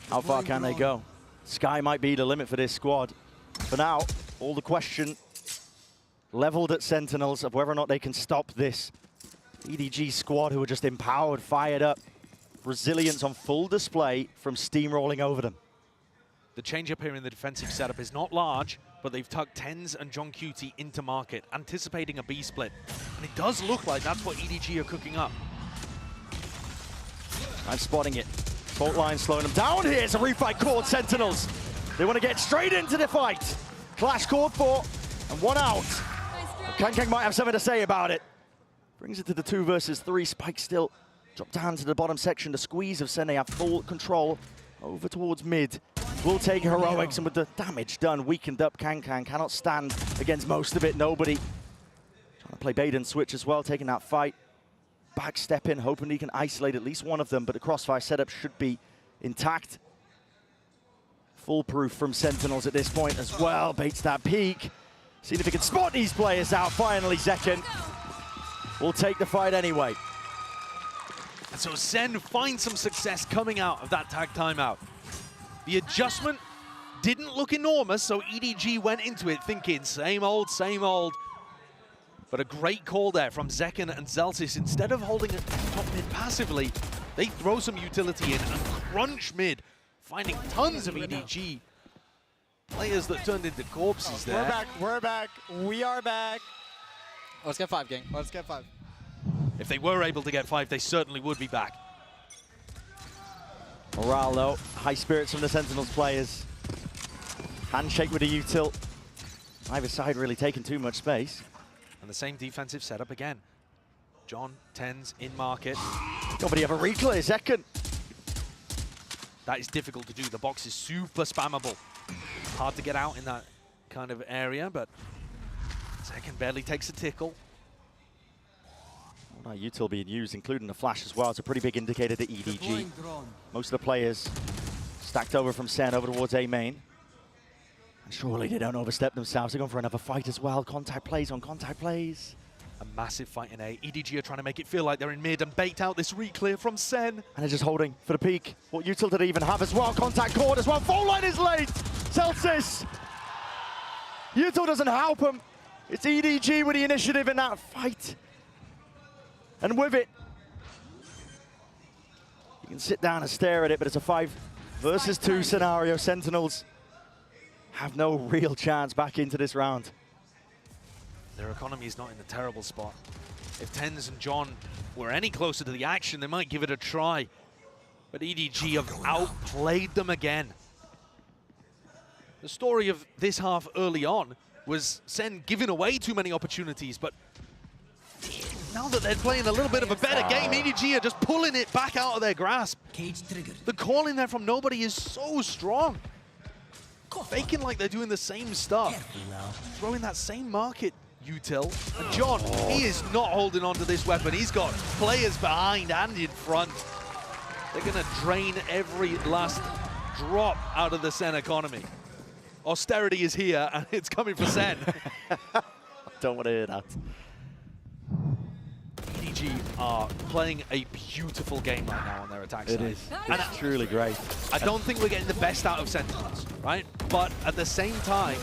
How far can they go? Sky might be the limit for this squad. For now, all the question leveled at Sentinels of whether or not they can stop this EDG squad, who are just empowered, fired up, resilience on full display from steamrolling over them. The change-up here in the defensive setup is not large, but they've tucked TenZ and John Cutie into market, anticipating a B split. And it does look like that's what EDG are cooking up. I'm spotting it. Fault line slowing them down. Here's a refight called Sentinels. They want to get straight into the fight. Clash called for, and 1 out. Kang might have something to say about it. Brings it to the 2 versus 3. Spike still dropped down to the bottom section. The squeeze of Sen, they have full control over towards mid. Will take heroics, and with the damage done, weakened up, Kang cannot stand against most of it. Nobody. Trying to play bait and switch as well, taking that fight. Backstepping, hoping he can isolate at least one of them, but the crossfire setup should be intact. Foolproof from Sentinels at this point as well. Baits that peak. See if he can spot these players out. Finally, Zekken will take the fight anyway. And so Sen finds some success coming out of that tag timeout. The adjustment didn't look enormous, so EDG went into it thinking same old, same old. But a great call there from Zekken and Zelsis. Instead of holding it top mid passively, they throw some utility in and crunch mid, finding tons of EDG players that turned into corpses there. We're back, we are back. Let's get 5, gang, let's get 5. If they were able to get 5, they certainly would be back. Morale though, high spirits from the Sentinels players. Handshake with a util. Either side really taking too much space. And the same defensive setup again. John, TenZ in market. Nobody ever reclear, Zekken. That is difficult to do. The box is super spammable. Hard to get out in that kind of area, but Zekken barely takes a tickle. Well, now util being used, including the flash as well. It's a pretty big indicator to EDG. Most of the players stacked over from Sen over towards A main. And surely they don't overstep themselves. They're going for another fight as well. Contact plays on contact plays. A massive fight in A. EDG are trying to make it feel like they're in mid and bait out this reclear from Sen. And they're just holding for the peak. What util did they even have as well? Contact cord as well. Full line is late. Celsius. util doesn't help him. It's EDG with the initiative in that fight. And with it, you can sit down and stare at it, but it's a 5 versus 2 scenario. Sentinels have no real chance back into this round. Their economy is not in a terrible spot. If TenZ and John were any closer to the action, they might give it a try. But EDG have outplayed them again. The story of this half early on was Sen giving away too many opportunities, but now that they're playing a little bit of a better game, EDG are just pulling it back out of their grasp. The calling there from nobody is so strong. Faking like they're doing the same stuff. Throwing that same market util. And John, he is not holding on to this weapon. He's got players behind and in front. They're going to drain every last drop out of the Sen economy. Austerity is here, and it's coming for Sen. Don't want to hear that. EDG are playing a beautiful game right now on their attack side. It is. It's truly great. I don't think we're getting the best out of Sentinels, right? But at the same time,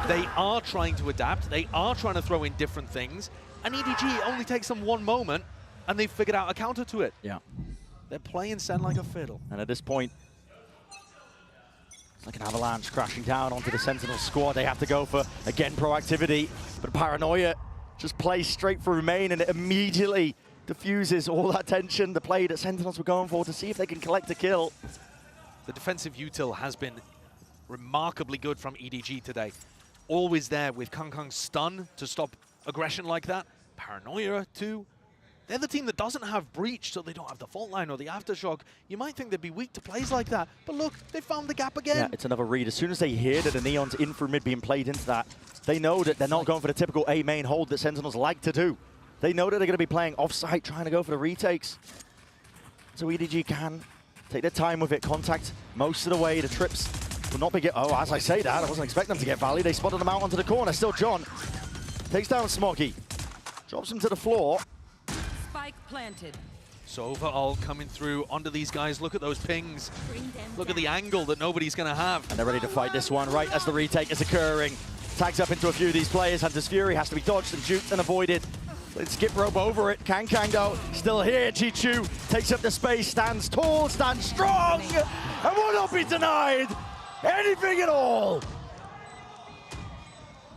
they are trying to adapt. They are trying to throw in different things. And EDG only takes them one moment, and they've figured out a counter to it. Yeah. They're playing Sen like a fiddle. And at this point, it's like an avalanche crashing down onto the Sentinel squad. They have to go for, again, proactivity. But Paranoia just plays straight through main, and it immediately diffuses all that tension, the play that Sentinels were going for to see if they can collect a kill. The defensive util has been remarkably good from EDG today. Always there with Kangkang's stun to stop aggression like that. Paranoia too. They're the team that doesn't have breach, so they don't have the fault line or the aftershock. You might think they'd be weak to plays like that, but look, they found the gap again. Yeah, it's another read. As soon as they hear that the Neon's in through mid being played into that, they know that they're not going for the typical A main hold that Sentinels like to do. They know that they're going to be playing off-site, trying to go for the retakes. So EDG can take their time with it, contact most of the way. The trips will not be oh, as I say that, I wasn't expecting them to get Valley. They spotted them out onto the corner. Still John takes down Smoggy, drops him to the floor. Spike planted. So overall coming through onto these guys. Look at those pings. Look at the angle that nobody's going to have. And they're ready to fight this one right as the retake is occurring. Tags up into a few of these players. Hunter's Fury has to be dodged and juked and avoided. Let's skip rope over it. Kang though, still here. Chichu takes up the space, stands tall, stands strong, and will not be denied anything at all.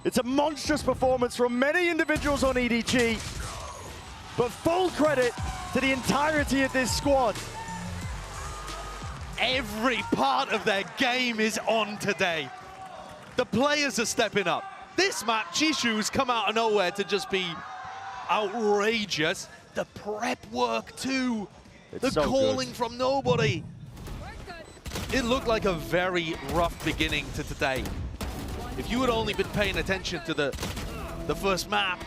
It's a monstrous performance from many individuals on EDG, but full credit to the entirety of this squad. Every part of their game is on today. The players are stepping up. This map, Chishu's come out of nowhere to just be outrageous. The prep work too. The so calling good from nobody. It looked like a very rough beginning to today. If you had only been paying attention to the first map,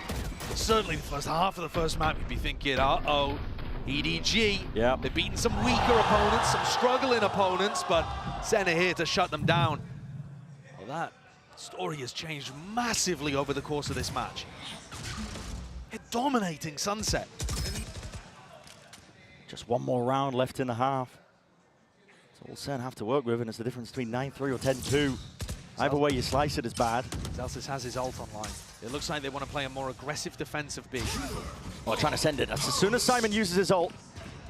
certainly the first half of the first map, you'd be thinking, uh-oh, EDG. Yeah. They've beaten some weaker opponents, some struggling opponents, but Sen are here to shut them down. Well, that story has changed massively over the course of this match. They're dominating Sunset. Just one more round left in the half. That's all Sen have to work with, and it's the difference between 9-3 or 10-2. Either way you slice it is bad. Zelsis has his ult online. It looks like they want to play a more aggressive defensive B. Oh, trying to send it. As soon as Simon uses his ult,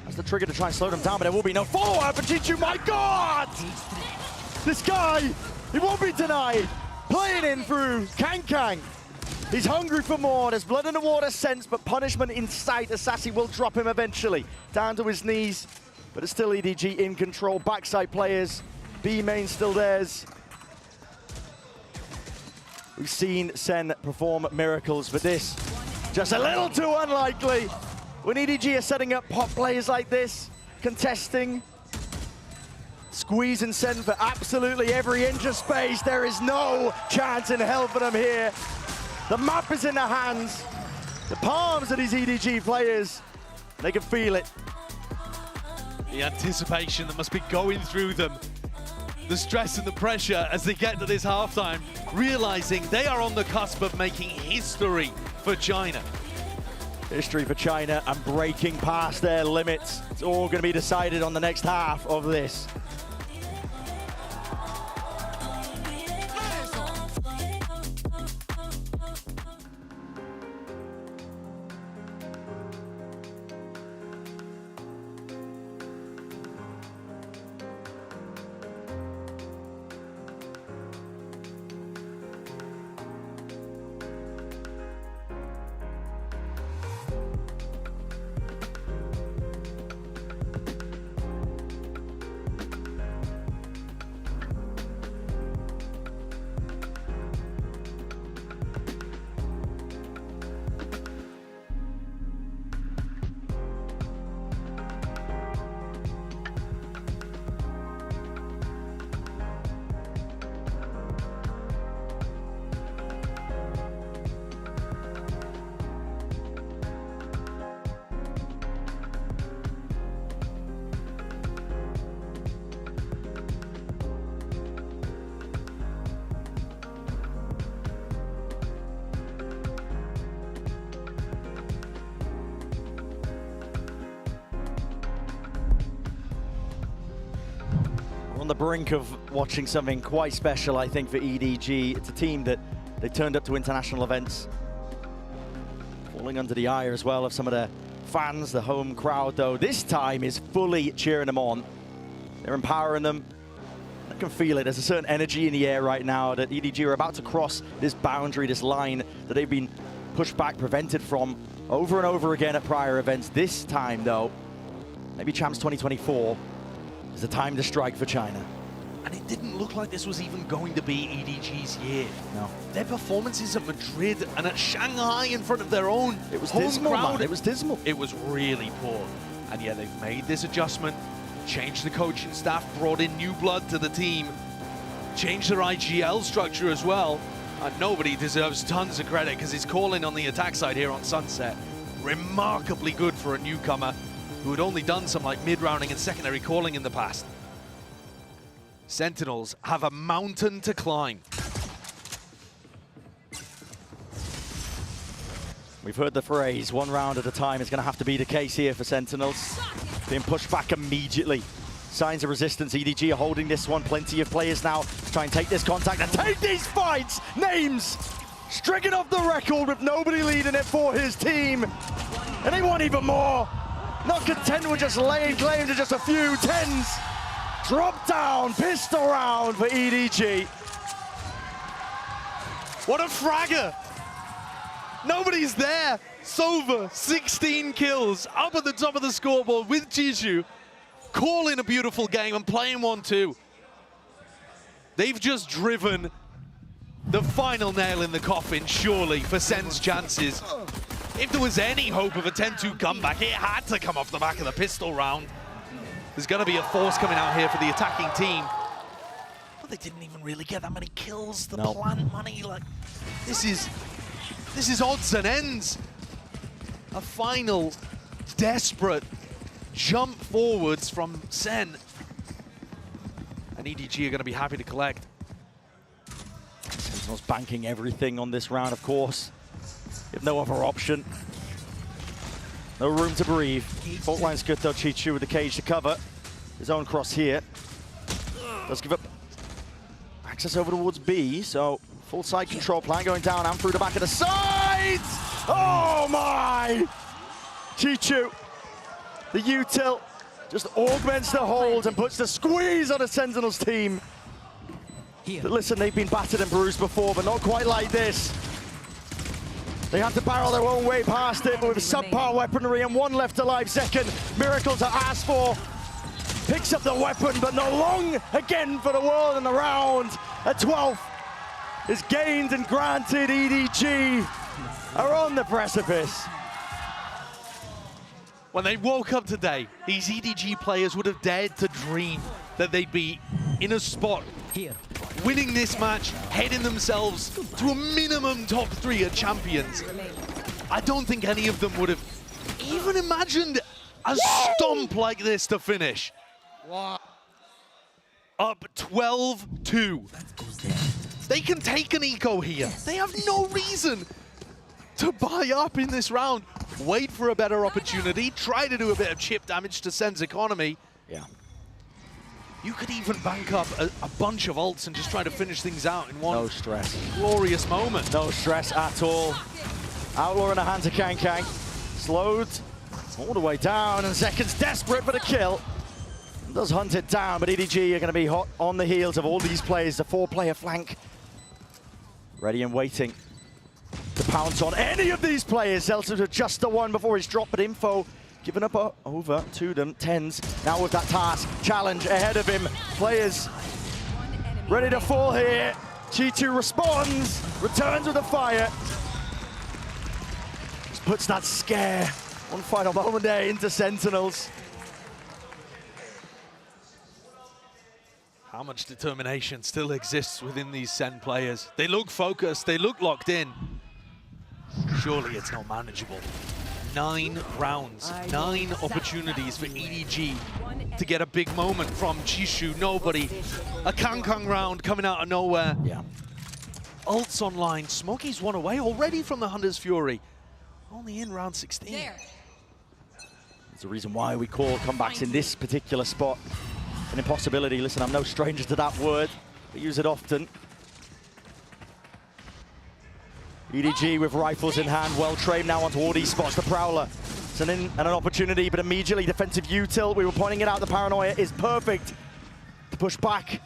that's the trigger to try and slow them down, but there will be no follow-up. And Chichu, my God! This guy, he won't be denied. Playing in through Kang. He's hungry for more. There's blood in the water sense, but punishment in sight. Assassi will drop him eventually. Down to his knees, but it's still EDG in control. Backside players, B main still theirs. We've seen Sen perform miracles, but this, just a little too unlikely. When EDG are setting up pop players like this, contesting, squeezing Sen for absolutely every inch of space, there is no chance in hell for them here. The map is in their hands, the palms of these EDG players, they can feel it. The anticipation that must be going through them. The stress and the pressure as they get to this halftime, realizing they are on the cusp of making history for China. History for China and breaking past their limits. It's all going to be decided on the next half of this. on the brink of watching something quite special, I think, for EDG. It's a team that they turned up to international events, falling under the eye as well of some of the fans. The home crowd, though, this time is fully cheering them on. They're empowering them. I can feel it. There's a certain energy in the air right now that EDG are about to cross this boundary, this line that they've been pushed back, prevented from over and over again at prior events. This time, though, maybe Champs 2024 is the time to strike for China. And it didn't look like this was even going to be EDG's year. No. Their performances at Madrid and at Shanghai in front of their own It was home dismal, crowd. man. It was dismal. It was really poor. And yeah, they've made this adjustment, changed the coaching staff, brought in new blood to the team, changed their IGL structure as well. And nobody deserves tons of credit because his calling on the attack side here on Sunset, remarkably good for a newcomer who had only done some like mid-rounding and secondary calling in the past. Sentinels have a mountain to climb. We've heard the phrase, one round at a time is going to have to be the case here for Sentinels. Being pushed back immediately. Signs of resistance, EDG are holding this one. Plenty of players now to try and take this contact and take these fights. Names stricken off the record with nobody leading it for his team. And they want even more. Not content with just laying claim to just a few tens. Drop down, pistol round for EDG. What a fragger! Nobody's there. Sova, 16 kills, up at the top of the scoreboard with Jishu, calling a beautiful game and playing one too. They've just driven the final nail in the coffin, surely, for Sen's chances. If there was any hope of a 10-2 comeback, it had to come off the back of the pistol round. There's going to be a force coming out here for the attacking team. But they didn't even really get that many kills. The plant money, like, this is odds and ends. A final desperate jump forwards from Sen. And EDG are going to be happy to collect. Sentinels banking everything on this round, of course. If no other option. No room to breathe. Fault line's good though, Chichu with the cage to cover. His own cross here. Does give up access over towards B, so full side control plan going down and through the back of the sides! Oh my! Chichu, the util, just augments the hold and puts the squeeze on the Sentinels team. But listen, they've been battered and bruised before, but not quite like this. They had to barrel their own way past it, but with subpar weaponry and one left alive second. Miracle to ask for. Picks up the weapon, but not long again for the world in the round. A 12th is gained and granted. EDG are on the precipice. When they woke up today, these EDG players would have dared to dream that they'd be in a spot here, winning this match, heading themselves to a minimum top 3 at Champions. I don't think any of them would have even imagined a stomp like this to finish. Wow. Up 12-2. They can take an eco here. They have no reason to buy up in this round. Wait for a better opportunity, try to do a bit of chip damage to Sen's economy. Yeah. You could even bank up a bunch of ults and just try to finish things out in one glorious moment. No stress at all. Outlaw in the hands of Kang Kang. Slowed all the way down, and Zekin's desperate for the kill. Does hunt it down, but EDG are going to be hot on the heels of all these players. The 4-player flank. Ready and waiting to pounce on any of these players. Zeltz with just the one before he's dropped, but info given up over to them. Tens now with that task. Challenge ahead of him. Players ready to fall here. G2 responds, returns with a fire. Just puts that scare. One final moment there into Sentinels. How much determination still exists within these Sen players. They look focused, they look locked in. Surely it's not manageable. 9 rounds, 9 opportunities for EDG to get a big moment from Jishu, nobody. A Kangkang round coming out of nowhere. Yeah. Ults online, Smokey's one away already from the Hunter's Fury. Only in round 16. There's a reason why we call comebacks in this particular spot an impossibility. Listen, I'm no stranger to that word. I use it often. EDG with rifles in hand, well trained now onto all these spots. The Prowler, it's an opportunity, but immediately defensive util. We were pointing it out, the Paranoia is perfect to push back.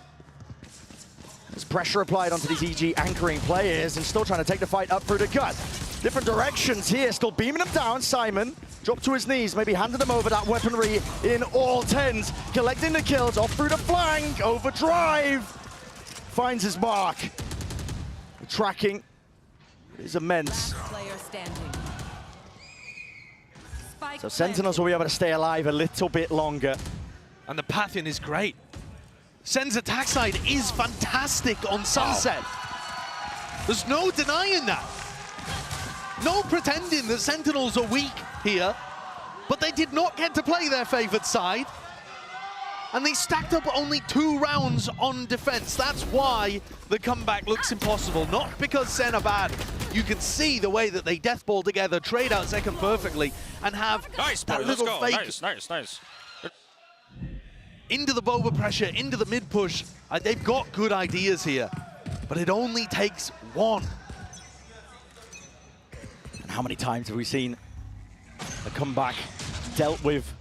There's pressure applied onto these EG anchoring players and still trying to take the fight up through the gut. Different directions here, still beaming them down. Simon dropped to his knees, maybe handed them over that weaponry in all 10s. Collecting the kills off through the flank, overdrive. Finds his mark. The tracking is immense. So Sentinels will be able to stay alive a little bit longer. And the Pathian is great. Sen's attack side is fantastic on Sunset. There's no denying that. No pretending that Sentinels are weak here, but they did not get to play their favored side. And they stacked up only 2 rounds on defense. That's why the comeback looks impossible. Not because Sen are bad. You can see the way that they deathball together, trade out second perfectly, and have that little fake. Nice. Into the Boba pressure, into the mid push. They've got good ideas here, but it only takes one. And how many times have we seen a comeback dealt with,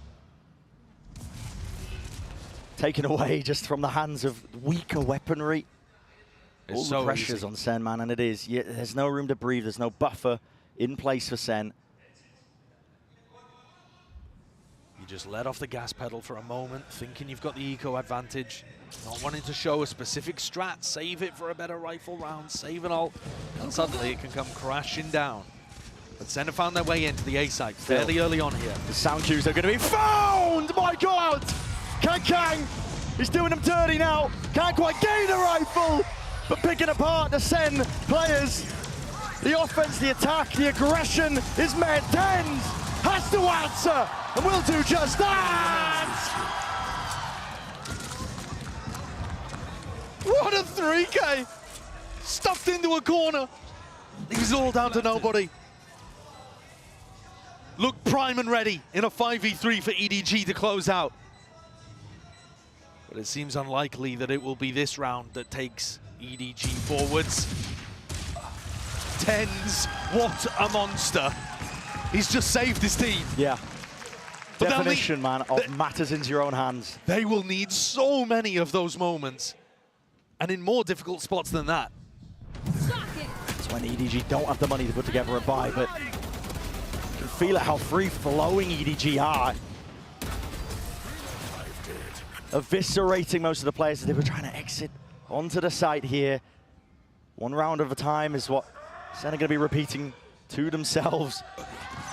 taken away just from the hands of weaker weaponry? All the pressures on Sen, man, and it is. There's no room to breathe. There's no buffer in place for Sen. You just let off the gas pedal for a moment, thinking you've got the eco advantage, not wanting to show a specific strat, save it for a better rifle round, save it all, and suddenly it can come crashing down. But Sen have found their way into the A site fairly early on here. The sound cues are going to be found! My God! Kang! He's doing them dirty now. Can't quite gain a rifle, but picking apart the Sen players. The offense, the attack, the aggression is met. Tens has to answer, and will do just that! What a 3K! Stuffed into a corner. It was all down to nobody. Look prime and ready in a 5v3 for EDG to close out. But it seems unlikely that it will be this round that takes EDG forwards. Tens, what a monster. He's just saved his team. Yeah. But Definition, man, of matters into your own hands. They will need so many of those moments, and in more difficult spots than that. That's when EDG don't have the money to put together a buy, but you can feel it how free-flowing EDG are. Eviscerating most of the players as they were trying to exit onto the site here. One round at a time is what Sen are going to be repeating to themselves.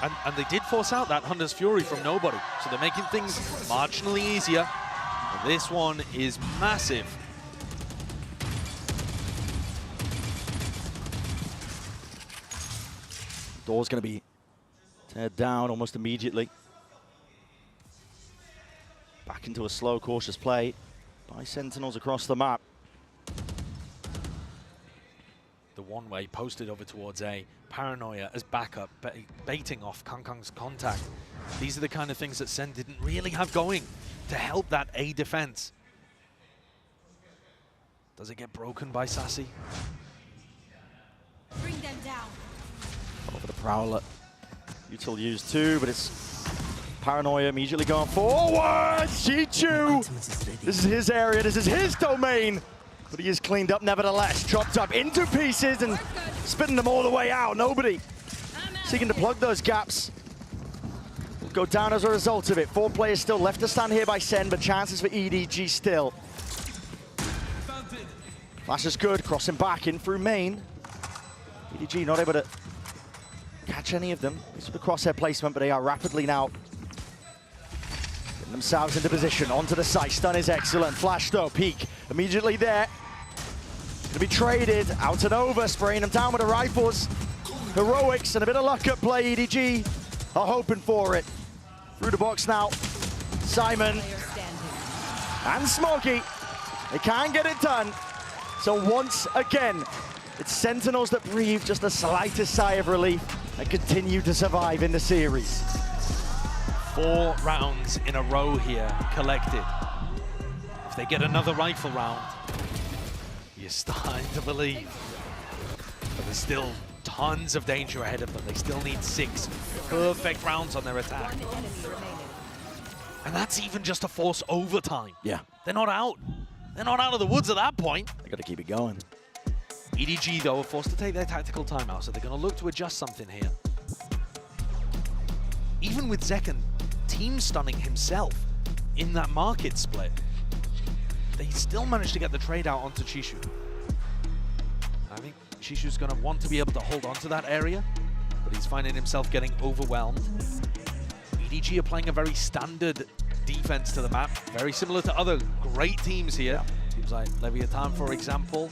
And they did force out that Hunter's Fury from nobody, so they're making things marginally easier. And this one is massive. Door's going to be teared down almost immediately. Back into a slow, cautious play by Sentinels across the map. The one-way posted over towards A. Paranoia as backup, baiting off Kang's contact. These are the kind of things that Sen didn't really have going to help that A defense. Does it get broken by Sassy? Bring them down. Over the Prowler. Util used too, but it's Paranoia immediately going forward. Chichu! This is his area, this is his domain. But he is cleaned up nevertheless. Chopped up into pieces and spitting them all the way out. Nobody seeking to plug those gaps. Will go down as a result of it. 4 players still left to stand here by Sen, but chances for EDG still. Flash is good, crossing back in through main. EDG not able to catch any of them. This is the crosshair placement, but they are rapidly now getting themselves into position. Onto the site, stun is excellent. Flash though, peek immediately there. Gonna be traded out and over, spraying them down with the rifles. Heroics and a bit of luck at play. EDG are hoping for it. Through the box now, Simon and Smokey. They can't get it done. So once again, it's Sentinels that breathe just the slightest sigh of relief and continue to survive in the series. 4 rounds in a row here collected. If they get another rifle round, you're starting to believe. But there's still tons of danger ahead of them. They still need 6 perfect rounds on their attack. And that's even just to force overtime. Yeah. They're not out. They're not out of the woods at that point. They got to keep it going. EDG, though, are forced to take their tactical timeout, so they're going to look to adjust something here. Even with Zekken team stunning himself in that market split, they still managed to get the trade out onto Chishu. I think Chishu's going to want to be able to hold on to that area, but he's finding himself getting overwhelmed. EDG are playing a very standard defense to the map, very similar to other great teams here. Teams like Leviathan, for example.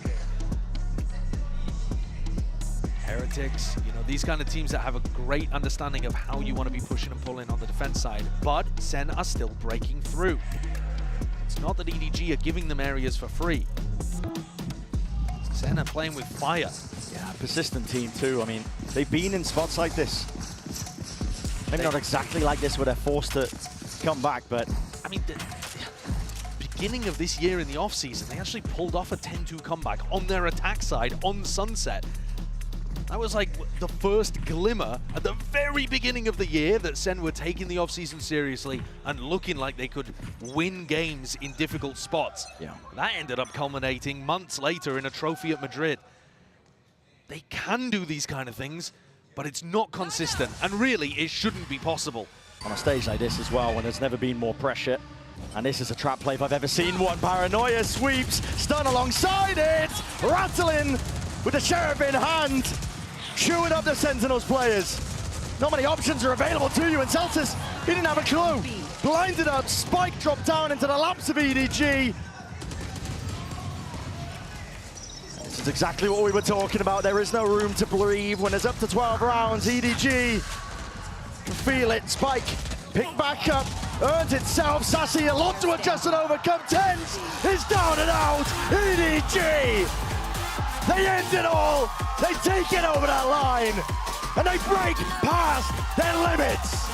Heretics, you know, these kind of teams that have a great understanding of how you want to be pushing and pulling on the defense side, but Sen are still breaking through. It's not that EDG are giving them areas for free. Sen are playing with fire. Yeah, persistent team too. I mean, they've been in spots like this. Maybe not exactly like this where they're forced to come back, but... I mean, the beginning of this year in the offseason, they actually pulled off a 10-2 comeback on their attack side on Sunset. That was like the first glimmer at the very beginning of the year that Sen were taking the offseason seriously and looking like they could win games in difficult spots. Yeah. That ended up culminating months later in a trophy at Madrid. They can do these kind of things, but it's not consistent, and really, it shouldn't be possible. On a stage like this as well, when there's never been more pressure. And this is a trap play if I've ever seen one. Paranoia sweeps, stun alongside it, rattling with the Sheriff in hand. Chewing up the Sentinels players. Not many options are available to you, and Celsius, he didn't have a clue. Blinded up, Spike dropped down into the laps of EDG. This is exactly what we were talking about. There is no room to breathe when there's up to 12 rounds. EDG can feel it. Spike picked back up, earned itself. Sassy, a lot to adjust and overcome. Tens is down and out. EDG, they end it all. They take it over that line, and they break past their limits.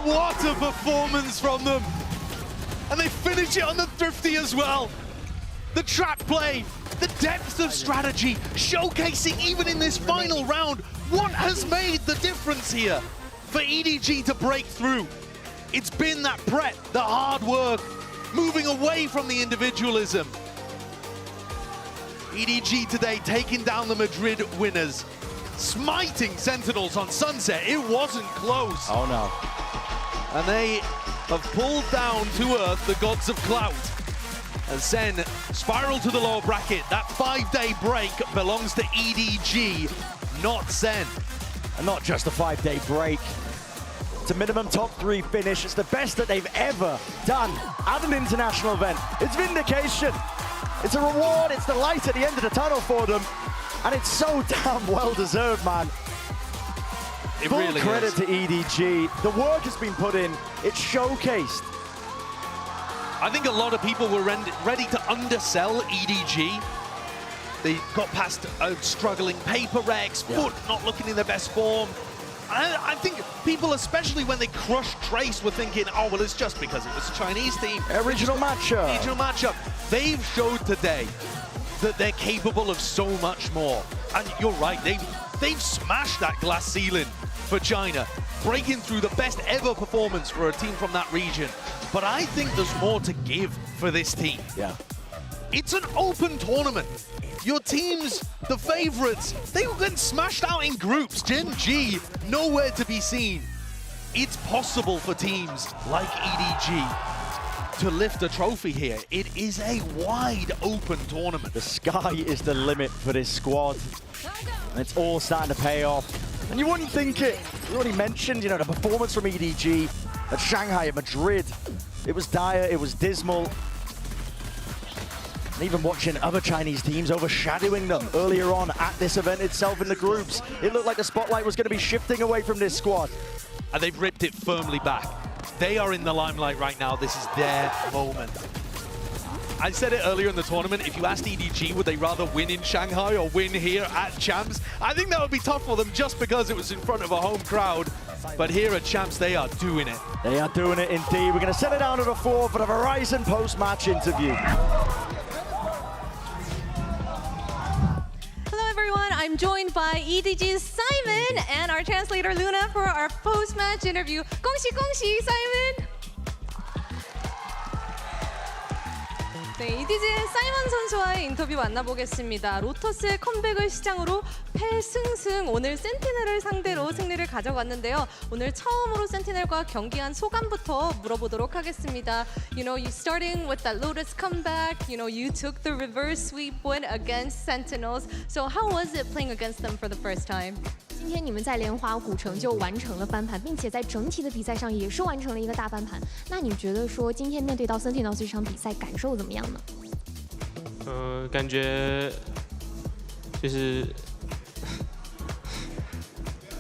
What a performance from them. And they finish it on the Thrifty as well. The trap play, the depth of strategy, showcasing even in this final round what has made the difference here for EDG to break through. It's been that prep, the hard work, moving away from the individualism. EDG today taking down the Madrid winners, smiting Sentinels on Sunset. It wasn't close. Oh no. And they have pulled down to earth the gods of clout. And Sen spiral to the lower bracket. That 5-day break belongs to EDG, not Sen. And not just a 5-day break. It's a minimum top 3 finish. It's the best that they've ever done at an international event. It's vindication. It's a reward, it's the light at the end of the tunnel for them, and it's so damn well-deserved, man. It Full really credit is. to EDG. The work has been put in, it's showcased. I think a lot of people were ready to undersell EDG. They got past a struggling Paper Rex, Foot not looking in their best form. I think people, especially when they crushed Trace, were thinking, oh, well, it's just because it was a Chinese team. Regional matchup. Regional matchup. They've showed today that they're capable of so much more. And you're right, they've smashed that glass ceiling for China, breaking through the best ever performance for a team from that region. But I think there's more to give for this team. Yeah. It's an open tournament. Your teams, the favorites, they were getting smashed out in groups. Gen G, nowhere to be seen. It's possible for teams like EDG to lift a trophy here. It is a wide open tournament. The sky is the limit for this squad. And it's all starting to pay off. And you wouldn't think it. We already mentioned, you know, the performance from EDG at Shanghai, at Madrid. It was dire, it was dismal. And even watching other Chinese teams overshadowing them earlier on at this event itself in the groups, it looked like the spotlight was going to be shifting away from this squad. And they've ripped it firmly back. They are in the limelight right now. This is their moment. I said it earlier in the tournament, if you asked EDG, would they rather win in Shanghai or win here at Champs? I think that would be tough for them just because it was in front of a home crowd. But here at Champs, they are doing it. They are doing it indeed. We're going to set it down at a 4 for the Verizon post-match interview. Hello everyone, I'm joined by EDG's Simon and our translator Luna for our post-match interview. 공시 Simon! 네, EDG의 사이먼 선수와의 인터뷰 만나보겠습니다. 로터스의 컴백을 시장으로 패승승, 오늘 센티넬을 상대로 승리를 가져갔는데요. 오늘 처음으로 센티넬과 경기한 소감부터 물어보도록 하겠습니다. You know, you starting with that Lotus comeback, you know, you took the reverse sweep win against Sentinels. So how was it playing against them for the first time? 今天你们在莲花古城就完成了翻盘，并且在整体的比赛上也是完成了一个大翻盘。那你觉得说今天面对到 Sentinels 这场比赛感受怎么样呢？感觉就是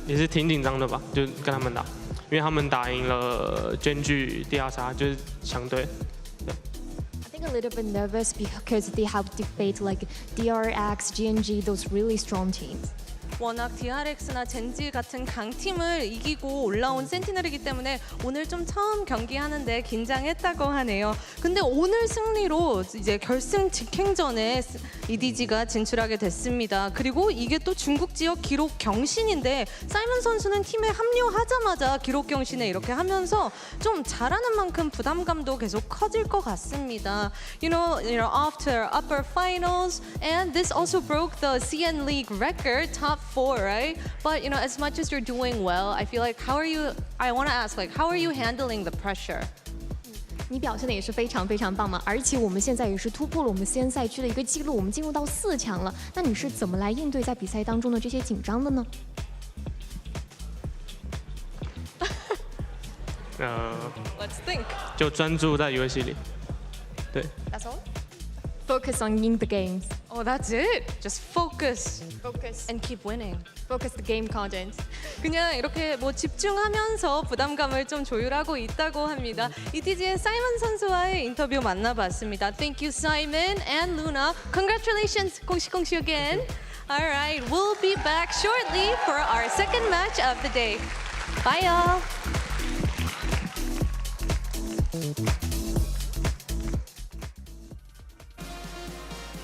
也是挺紧张的吧，就跟他们打，因为他们打赢了娟剧第2杀，就是强队。I think a little bit nervous because they have defeated like DRX, GNG, those really strong teams. 워낙 DRX나 젠지 같은 강팀을 이기고 올라온 센티넬이기 때문에 오늘 좀 처음 경기하는데 긴장했다고 하네요. 근데 오늘 승리로 이제 결승 직행전에 EDG가 진출하게 됐습니다. 그리고 이게 또 중국 지역 기록 경신인데 사이먼 선수는 팀에 합류하자마자 기록 경신에 이렇게 하면서 좀 잘하는 만큼 부담감도 계속 커질 것 같습니다. You know, after upper finals, and this also broke the CN League record, top 4, right? But you know, as much as you're doing well, I feel like I want to ask, like, how are you handling the pressure? 你表现的也是非常非常棒嘛，而且我们现在也是突破了我们CN赛区的一个记录，我们进入到4强了。那你是怎么来应对在比赛当中的这些紧张的呢？ Let's think. 就专注在游戏里，对。 That's all. Focus on winning the games. Oh, that's it. Just focus. Focus. And keep winning. Focus the game content. 그냥 이렇게 뭐 집중하면서 부담감을 좀 조율하고 있다고 합니다. EDG의 사이먼 선수와의 인터뷰 만나봤습니다. Thank you, Simon and Luna. Congratulations, 공시 again. All right, we'll be back shortly for our second match of the day. Bye, y'all.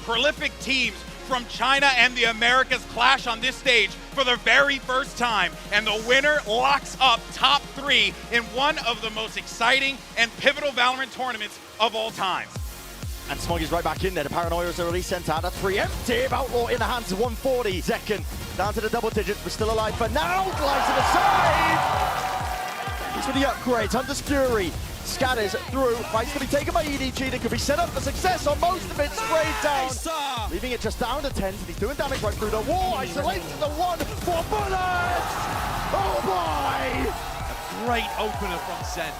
Prolific teams from China and the Americas clash on this stage for the very first time, and the winner locks up top 3 in one of the most exciting and pivotal Valorant tournaments of all time. And Smoggy's right back in there. The Paranoia is already sent out. A preemptive Outlaw in the hands of 140. Second, down to the double digits, but still alive for now. Glides to the side. He's for the upgrades. Hunter's Fury scatters through. Fight's going to be taken by EDG. That could be set up for success on most of it. Sprayed down. Leaving it just down to 10. He's doing damage right through the wall. Isolates the 1 for bullets. Oh boy! A great opener from Sen.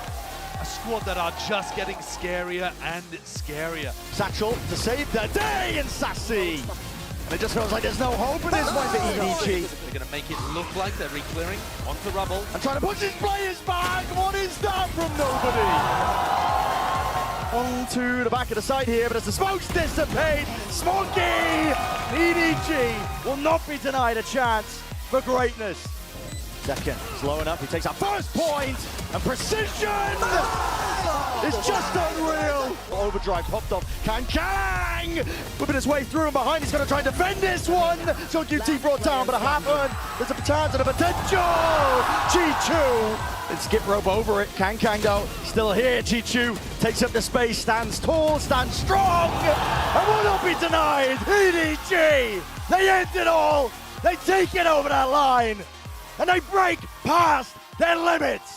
A squad that are just getting scarier and scarier. Satchel to save the day, and Sassy. And it just feels like there's no hope in this one for EDG. They're going to make it look like they're re-clearing onto rubble. And trying to push his players back. What is that from nobody? On to the back of the side here, but as the smokes dissipate, Smoggy, EDG will not be denied a chance for greatness. Second, slowing up, he takes our first point, and precision is just unreal. Overdrive popped off, Kang, whipping his way through and behind, he's going to try and defend this one. So QT brought down, but it happened. There's a chance and a potential. Chi-Chu, and skip rope over it. Kang though, still here. Chi-Chu takes up the space, stands tall, stands strong, and will not be denied. EDG, they end it all. They take it over that line. And they break past their limits.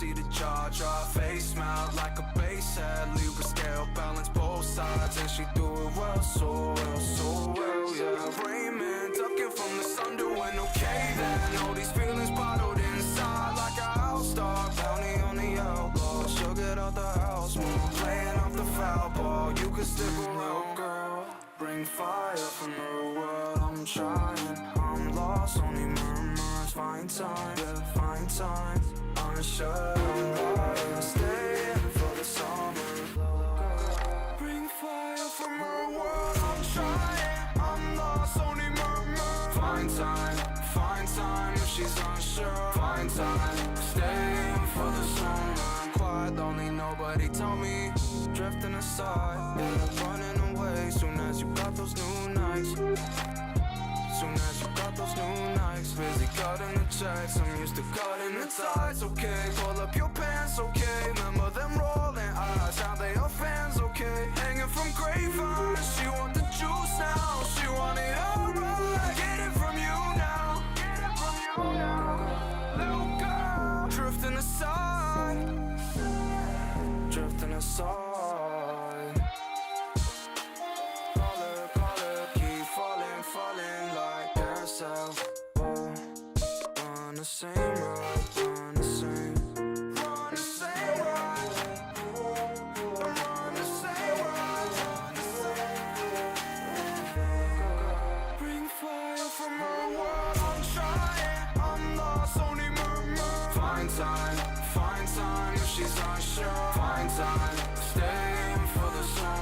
see the jaw drop, face mount like a bass head, Libra scale, balance both sides, and she do it well, so well, so well, yeah. Raymond, ducking from the sun to wind, okay then. All these feelings bottled inside like a house dog, bounty on the elbow. She'll get out the house, move, playing off the foul ball. You could stick around, girl. Bring fire from the world, I'm trying. I'm lost, only murmurs. Find time, yeah, find time. Unsure, I'm lying. Staying for the summer. Bring fire from her world, I'm trying. I'm lost, only murmurs. Find time if she's unsure. Find time, staying for the summer. Quiet, lonely, nobody told me. Drifting aside, yeah, running away. Soon as you got those new nights. Soon as you got those new nights. Busy cutting the checks, I'm used to cutting the ties. Okay, pull up your pants, okay. Remember them rolling eyes, how they are fans, okay. Hanging from grapevines, she want the juice now. She want it all right. Get it from you now. Get it from you now. Little girl, drifting aside. Drifting aside. Falling like yourself. On the same road, on the same, on the same road. I'm on the same road, on the same. Bring fire from her world, I'm trying. I'm lost, only murmur. Find time if she's unsure. Find time, staying for the summer.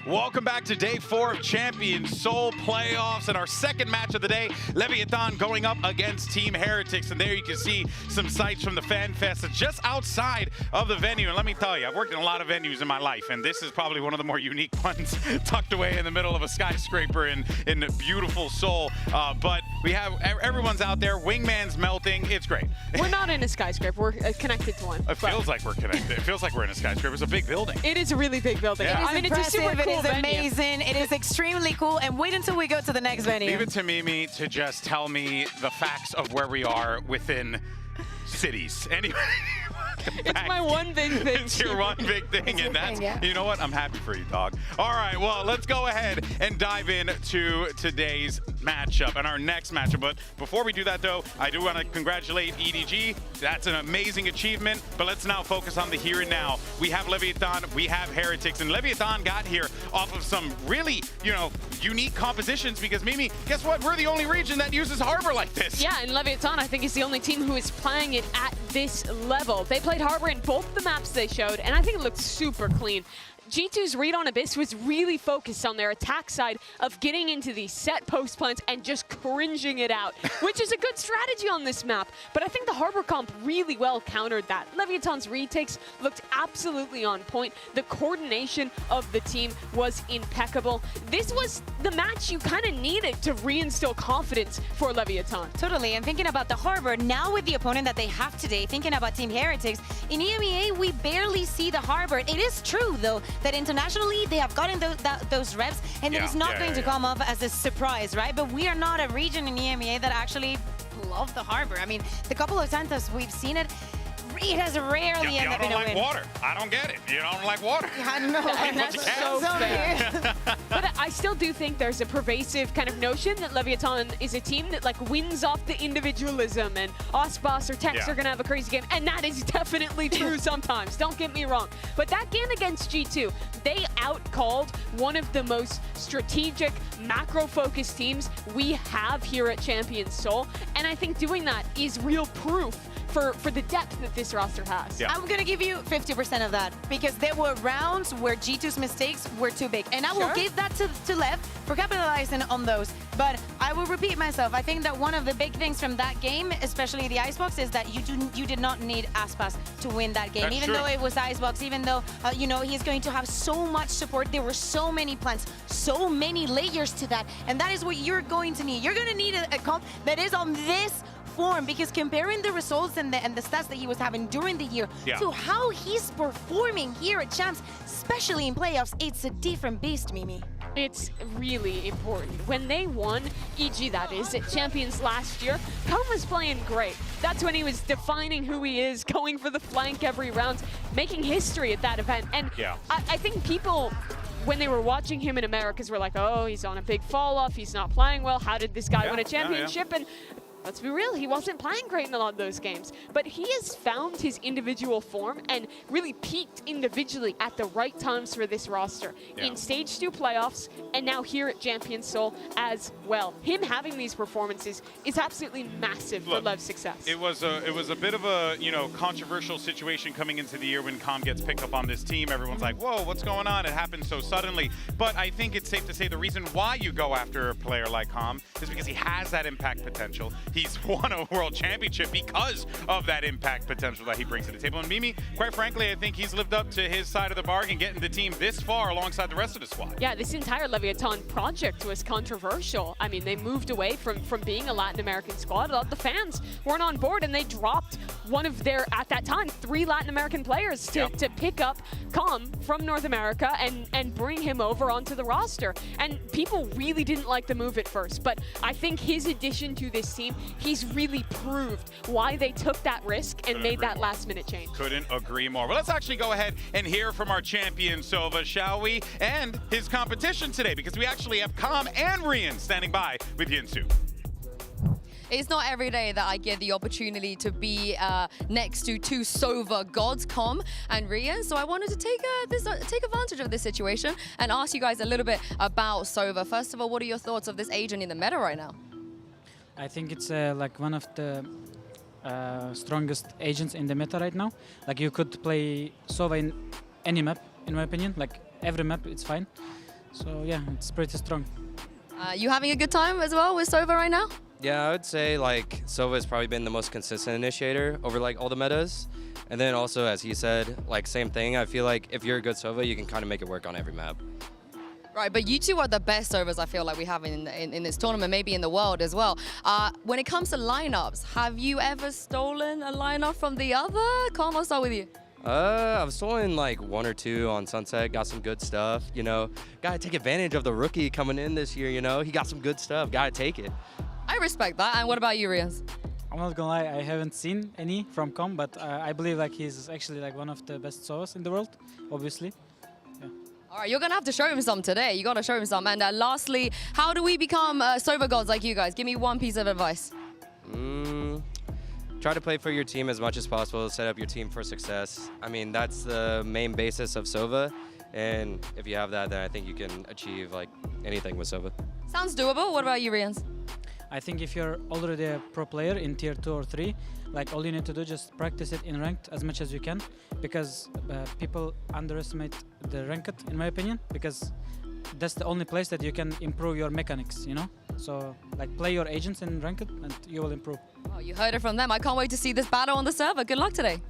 Welcome back to day 4 of Champions Seoul playoffs and our second match of the day. Leviathan going up against Team Heretics, and there you can see some sights from the Fan Fest just outside of the venue. And let me tell you, I've worked in a lot of venues in my life, and this is probably one of the more unique ones, tucked away in the middle of a skyscraper in beautiful Seoul. But we have everyone's out there. Wingman's melting. It's great. We're not in a skyscraper. We're connected to one. It feels like we're connected. It feels like we're in a skyscraper. It's a big building. It is a really big building. Yeah. It is it's a super cool It is amazing. It is extremely cool. And wait until we go to the next venue. Leave it to Mimi to just tell me the facts of where we are within cities. Anyway. It's my one big thing. It's your one big thing, and that's, you know what? I'm happy for you, dog. All right, well, let's go ahead and dive into today's matchup and our next matchup. But before we do that, though, I do want to congratulate EDG. That's an amazing achievement, but let's now focus on the here and now. We have Leviathan, we have Heretics, and Leviathan got here off of some really, unique compositions because, Mimi, guess what? We're the only region that uses Harbor like this. Yeah, and Leviathan, I think, is the only team who is playing it at this level. They played Harbor in both the maps they showed, and I think it looked super clean. G2's read on Abyss was really focused on their attack side of getting into these set post plants and just cringing it out, which is a good strategy on this map. But I think the Harbor comp really well countered that. Leviathan's retakes looked absolutely on point. The coordination of the team was impeccable. This was the match you kind of needed to reinstill confidence for Leviathan. Totally, and thinking about the Harbor, now with the opponent that they have today, thinking about Team Heretics, in EMEA, we barely see the Harbor. It is true, though, that internationally they have gotten those reps, and it is not going to come off as a surprise, right? But we are not a region in EMEA that actually love the Harbor. I mean, the couple of times that we've seen it, it has rarely ended up in a win. You don't like water. I don't get it. You don't like water. I know. That's so fair. But I still do think there's a pervasive kind of notion that Leviathan is a team that wins off the individualism, and Osboss or Tex are going to have a crazy game, and that is definitely true sometimes. Don't get me wrong. But that game against G2, they outcalled one of the most strategic, macro-focused teams we have here at Champions Seoul, and I think doing that is real proof for the depth that this roster has. I'm going to give you 50% of that because there were rounds where G2's mistakes were too big. And I will give that to Lev for capitalizing on those. But I will repeat myself. I think that one of the big things from that game, especially the Icebox, is that you did not need Aspas to win that game. Even though it was Icebox, even though, you know, he's going to have so much support. There were so many plans, so many layers to that. And that is what you're going to need. You're going to need a comp that is on this form, because comparing the results and the stats that he was having during the year to how he's performing here at Champs, especially in playoffs, it's a different beast, Mimi. It's really important. When they won, EG that is, at Champions last year, Kong was playing great. That's when he was defining who he is, going for the flank every round, making history at that event. And I think people, when they were watching him in Americas, were like, oh, he's on a big fall off, he's not playing well, how did this guy win a championship? And let's be real, he wasn't playing great in a lot of those games. But he has found his individual form and really peaked individually at the right times for this roster. In Stage 2 playoffs, and now here at Champions Seoul as well. Him having these performances is absolutely massive for Lev's success. It was a bit of a, you know, controversial situation coming into the year when Com gets picked up on this team. Everyone's like, whoa, what's going on? It happened so suddenly. But I think it's safe to say the reason why you go after a player like Com is because he has that impact potential. He's won a world championship because of that impact potential that he brings to the table. And Mimi, quite frankly, I think he's lived up to his side of the bargain, getting the team this far alongside the rest of the squad. Yeah, this entire Leviathan project was controversial. I mean, they moved away from being a Latin American squad. A lot of the fans weren't on board, and they dropped one of their, at that time, 3 Latin American players to pick up Com from North America and bring him over onto the roster. And people really didn't like the move at first, but I think his addition to this team, he's really proved why they took that risk and made that last-minute change. Couldn't agree more. Well, let's actually go ahead and hear from our champion, Sova, shall we? And his competition today, because we actually have Com and Rian standing by with Yinsu. It's not every day that I get the opportunity to be next to 2 Sova gods, Com and Rian. So I wanted to take advantage of this situation and ask you guys a little bit about Sova. First of all, what are your thoughts of this agent in the meta right now? I think it's like one of the strongest agents in the meta right now. Like, you could play Sova in any map, in my opinion. Like, every map, it's fine. So yeah, it's pretty strong. You having a good time as well with Sova right now? Yeah, I would say like Sova has probably been the most consistent initiator over like all the metas. And then also, as he said, like same thing. I feel like if you're a good Sova, you can kind of make it work on every map. Right, but you two are the best Sovas I feel like we have in this tournament, maybe in the world as well. When it comes to lineups, have you ever stolen a lineup from the other? Com, I'll start with you. I've stolen like 1 or 2 on Sunset, got some good stuff, you know. Gotta take advantage of the rookie coming in this year, you know. He got some good stuff, gotta take it. I respect that. And what about you, Rian? I'm not gonna lie, I haven't seen any from Com, but I believe like he's actually like one of the best Sovas in the world, obviously. All right, you're going to have to show him some today. You got to show him some. And lastly, how do we become Sova gods like you guys? Give me one piece of advice. Try to play for your team as much as possible, set up your team for success. I mean, that's the main basis of Sova. And if you have that, then I think you can achieve like anything with Sova. Sounds doable. What about you, Rian? I think if you're already a pro player in tier 2 or 3, like all you need to do just practice it in ranked as much as you can, because people underestimate the ranked, in my opinion, because that's the only place that you can improve your mechanics, you know? So like play your agents in ranked and you will improve. Oh, you heard it from them. I can't wait to see this battle on the server. Good luck today.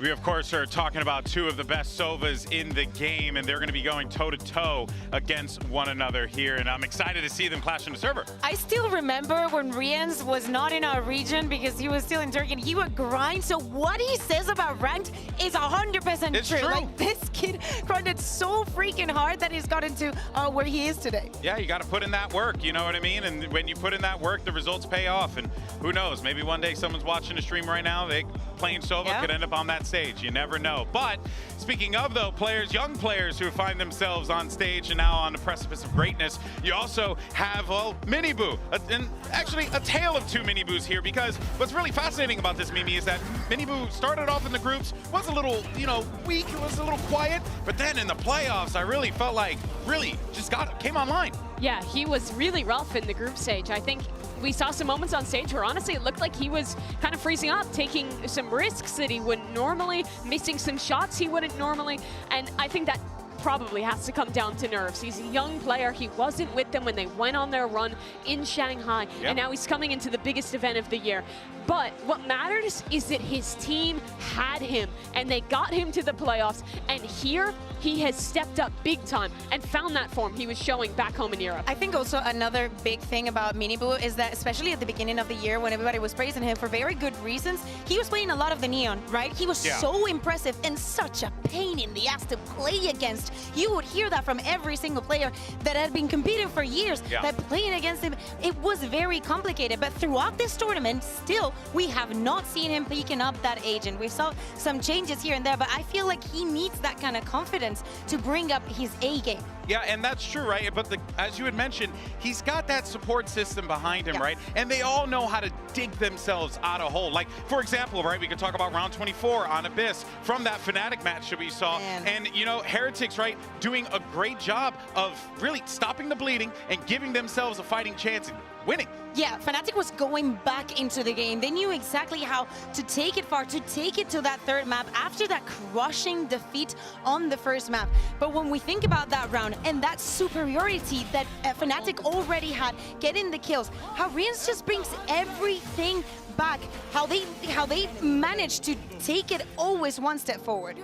We, of course, are talking about 2 of the best Sovas in the game, and they're going to be going toe-to-toe against one another here, and I'm excited to see them clash in the server. I still remember when Rian's was not in our region because he was still in Turkey, and he would grind, so what he says about ranked is 100% true. Like, this kid grinded so freaking hard that he's gotten to where he is today. Yeah, you got to put in that work, you know what I mean? And when you put in that work, the results pay off, and who knows, maybe one day someone's watching the stream right now, they playing Sova could end up on that stage. You never know. But speaking of, though, players, young players who find themselves on stage and now on the precipice of greatness, you also have, well, Miniboo. And actually, a tale of 2 Miniboos here, because what's really fascinating about this, Mimi, is that Miniboo started off in the groups, was a little, you know, weak, was a little quiet, but then in the playoffs, I really felt like, really just came online. Yeah, he was really rough in the group stage. I think we saw some moments on stage where honestly it looked like he was kind of freezing up, taking some risks that he wouldn't normally, missing some shots he wouldn't normally, and I think that probably has to come down to nerves. He's a young player. He wasn't with them when they went on their run in Shanghai, and now he's coming into the biggest event of the year. But what matters is that his team had him, and they got him to the playoffs, and here he has stepped up big time and found that form he was showing back home in Europe. I think also another big thing about Miniboo is that, especially at the beginning of the year when everybody was praising him for very good reasons, he was playing a lot of the Neon, right? He was so impressive and such a pain in the ass to play against. You would hear that from every single player that had been competing for years, that playing against him, it was very complicated. But throughout this tournament, still, we have not seen him picking up that agent. We saw some changes here and there, but I feel like he needs that kind of confidence to bring up his A game. Yeah, and that's true, right? But as you had mentioned, he's got that support system behind him, right? And they all know how to dig themselves out of hole. Like, for example, right, we could talk about round 24 on Abyss from that Fnatic match that we saw. And, you know, Heretics, right, doing a great job of really stopping the bleeding and giving themselves a fighting chance and winning. Yeah, Fnatic was going back into the game. They knew exactly how to take it far, to take it to that third map after that crushing defeat on the first map. But when we think about that round and that superiority that Fnatic already had, getting the kills, how Rians just brings everything back, how they managed to take it always one step forward.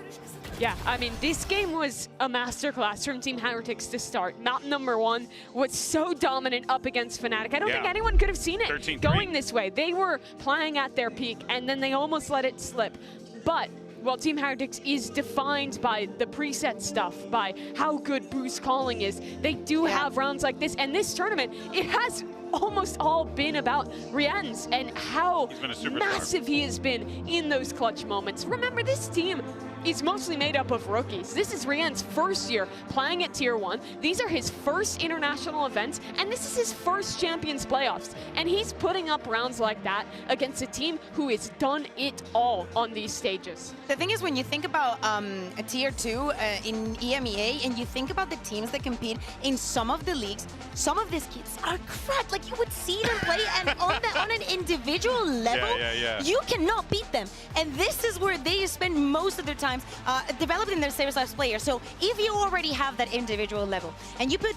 Yeah, I mean, this game was a masterclass from Team Heretics to start. Map number 1 was so dominant up against Fnatic. I don't think anyone could have seen it going this way. They were playing at their peak, and then they almost let it slip. But well, Team Heretics is defined by the preset stuff, by how good boost calling is. They do have rounds like this, and this tournament, it has almost all been about Rians and how massive he has been in those clutch moments. Remember, this team is mostly made up of rookies. This is Rian's first year playing at Tier 1. These are his first international events, and this is his first Champions playoffs. And he's putting up rounds like that against a team who has done it all on these stages. The thing is, when you think about a Tier 2 in EMEA, and you think about the teams that compete in some of the leagues, some of these kids are cracked. Like, you would see them play, and on an individual level, you cannot beat them. And this is where they spend most of their time developing their serious life players. So if you already have that individual level and you put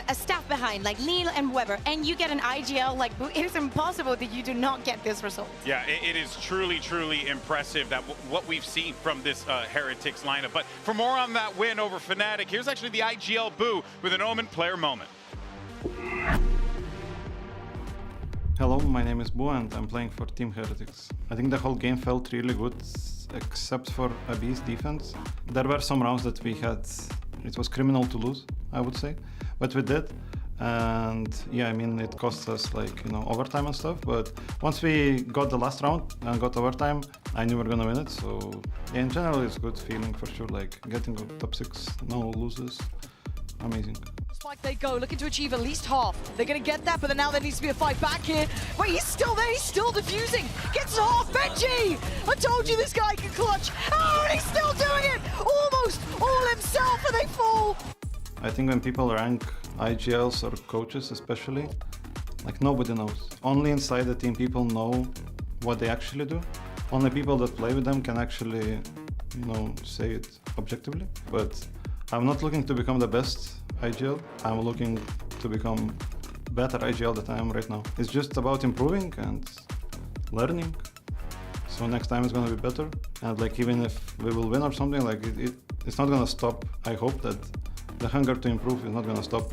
a staff behind like Neil and Weber and you get an IGL like Boo, it is impossible that you do not get this result. Yeah, it is truly, truly impressive that what we've seen from this Heretics lineup. But for more on that win over Fnatic, here's actually the IGL Boo with an Omen player moment. Hello, my name is Boo and I'm playing for Team Heretics. I think the whole game felt really good, except for Abyss defense. There were some rounds that we had, it was criminal to lose, I would say, but we did. And yeah, I mean, it cost us like, you know, overtime and stuff, but once we got the last round and got overtime, I knew we were gonna win it. So yeah, in general, it's a good feeling for sure, like getting top 6, no losses, amazing. Spike they go, looking to achieve at least half. They're going to get that, but then now there needs to be a fight back here. Wait, he's still there, he's still defusing. Gets half, Benji! I told you this guy can clutch. Oh, and he's still doing it! Almost all himself, and they fall! I think when people rank IGLs or coaches especially, like nobody knows. Only inside the team people know what they actually do. Only people that play with them can actually, you know, say it objectively. But I'm not looking to become the best IGL. I'm looking to become better IGL than I am right now. It's just about improving and learning. So next time it's gonna be better. And like even if we will win or something, like it's not gonna stop. I hope that the hunger to improve is not gonna stop.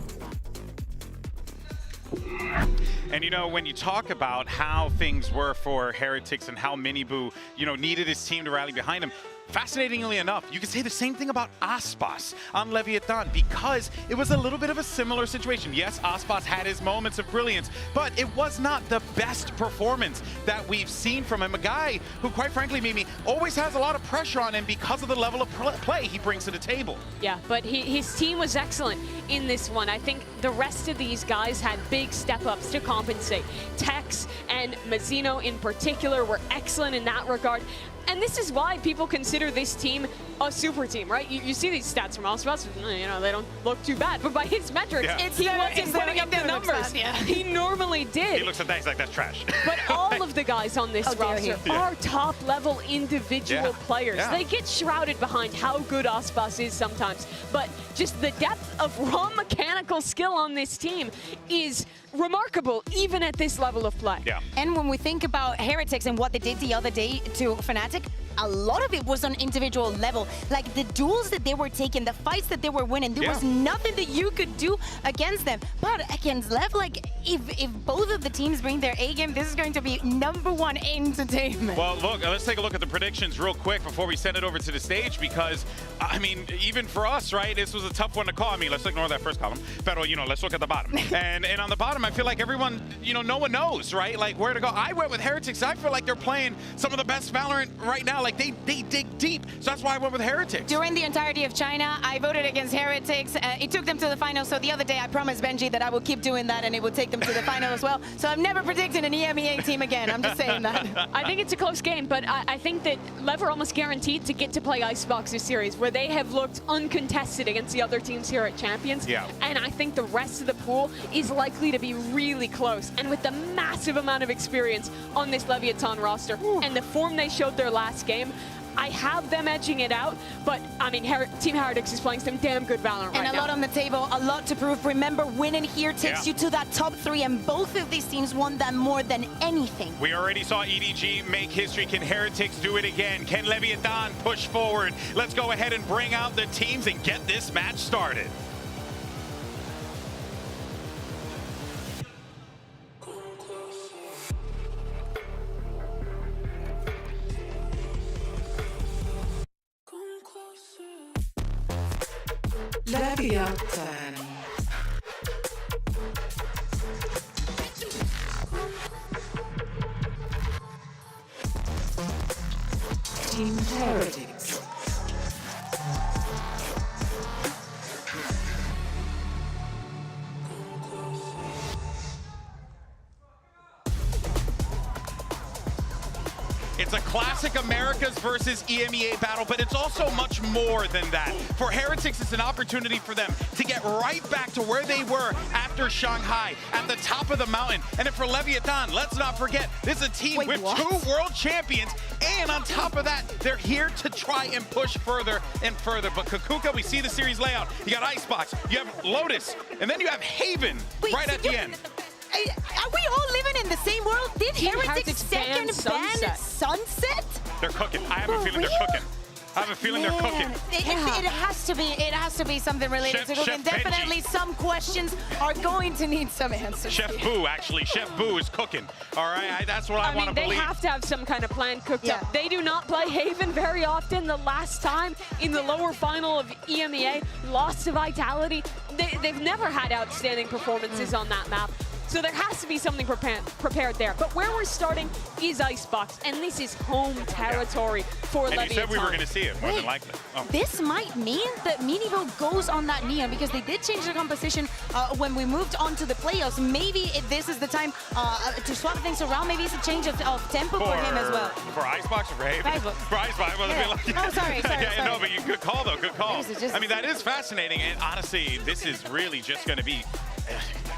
And you know, when you talk about how things were for Heretics and how Miniboo, you know, needed his team to rally behind him, fascinatingly enough, you could say the same thing about Aspas on Leviathan, because it was a little bit of a similar situation. Yes, Aspas had his moments of brilliance, but it was not the best performance that we've seen from him. A guy who, quite frankly, Mimi, always has a lot of pressure on him because of the level of play he brings to the table. Yeah, but his team was excellent in this one. I think the rest of these guys had big step-ups to compensate. Tex and Mazzino in particular were excellent in that regard. And this is why people consider this team a super team, right? You see these stats from Ospas, you know, they don't look too bad. But by his metrics, he wasn't putting up the numbers. He normally did. He looks at that, he's like, that's trash. But all of the guys on this roster are top-level individual players. Yeah. They get shrouded behind how good Ospas is sometimes. But just the depth of raw mechanical skill on this team is remarkable, even at this level of play. Yeah. And when we think about Heretics and what they did the other day to Fnatic, a lot of it was on individual level. Like the duels that they were taking, the fights that they were winning, there was nothing that you could do against them. But against LEV, like if both of the teams bring their A game, this is going to be #1 entertainment. Well, look, let's take a look at the predictions real quick before we send it over to the stage, because, I mean, even for us, right, this was a tough one to call. I mean, let's ignore that first column. But, you know, let's look at the bottom. and on the bottom, I feel like everyone, you know, no one knows, right, like where to go. I went with Heretics. I feel like they're playing some of the best Valorant right now. Like, they dig deep. So that's why I went with Heretics. During the entirety of China, I voted against Heretics. It took them to the final. So the other day, I promised Benji that I would keep doing that and it would take them to the final as well. So I'm never predicting an EMEA team again. I'm just saying that. I think it's a close game, but I think that LEV are almost guaranteed to get to play Icebox's series, where they have looked uncontested against the other teams here at Champions. Yeah. And I think the rest of the pool is likely to be really close. And with the massive amount of experience on this Leviathan roster and the form they showed their last game, I have them edging it out, but I mean, Team Heretics is playing some damn good Valorant right now. And a lot on the table, a lot to prove. Remember, winning here takes you to that top 3, and both of these teams won that more than anything. We already saw EDG make history. Can Heretics do it again? Can Leviathan push forward? Let's go ahead and bring out the teams and get this match started. Leviathan. Team Heretics. It's a classic Americas versus EMEA battle, but it's also much more than that. For Heretics, it's an opportunity for them to get right back to where they were after Shanghai, at the top of the mountain. And then for Leviathan, let's not forget, this is a team with 2 world champions, and on top of that, they're here to try and push further and further. But Kakuka, we see the series layout. You got Icebox, you have Lotus, and then you have Haven right at the end. Are we all living in the same world? Did Heretics second ban Sunset? They're cooking. I have a feeling they're cooking. I have a feeling they're cooking. It has to be something related to cooking. Definitely some questions are going to need some answers. Chef Boo, actually. Chef Boo is cooking. All right, that's what I want to believe. They have to have some kind of plan cooked up. They do not play Haven very often. The last time in the lower final of EMEA, lost to Vitality. They've never had outstanding performances on that map. So there has to be something prepared there. But where we're starting is Icebox, and this is home territory for Leviathan. And you said we were going to see it, more than likely. This might mean that Minivo goes on that Neon, because they did change the composition when we moved on to the playoffs. Maybe this is the time to swap things around. Maybe it's a change of tempo for him as well. For Icebox or for Haven? For Icebox. Oh, sorry. No, but good call, though. Good call. I mean, that is fascinating. And honestly, this is really just going to be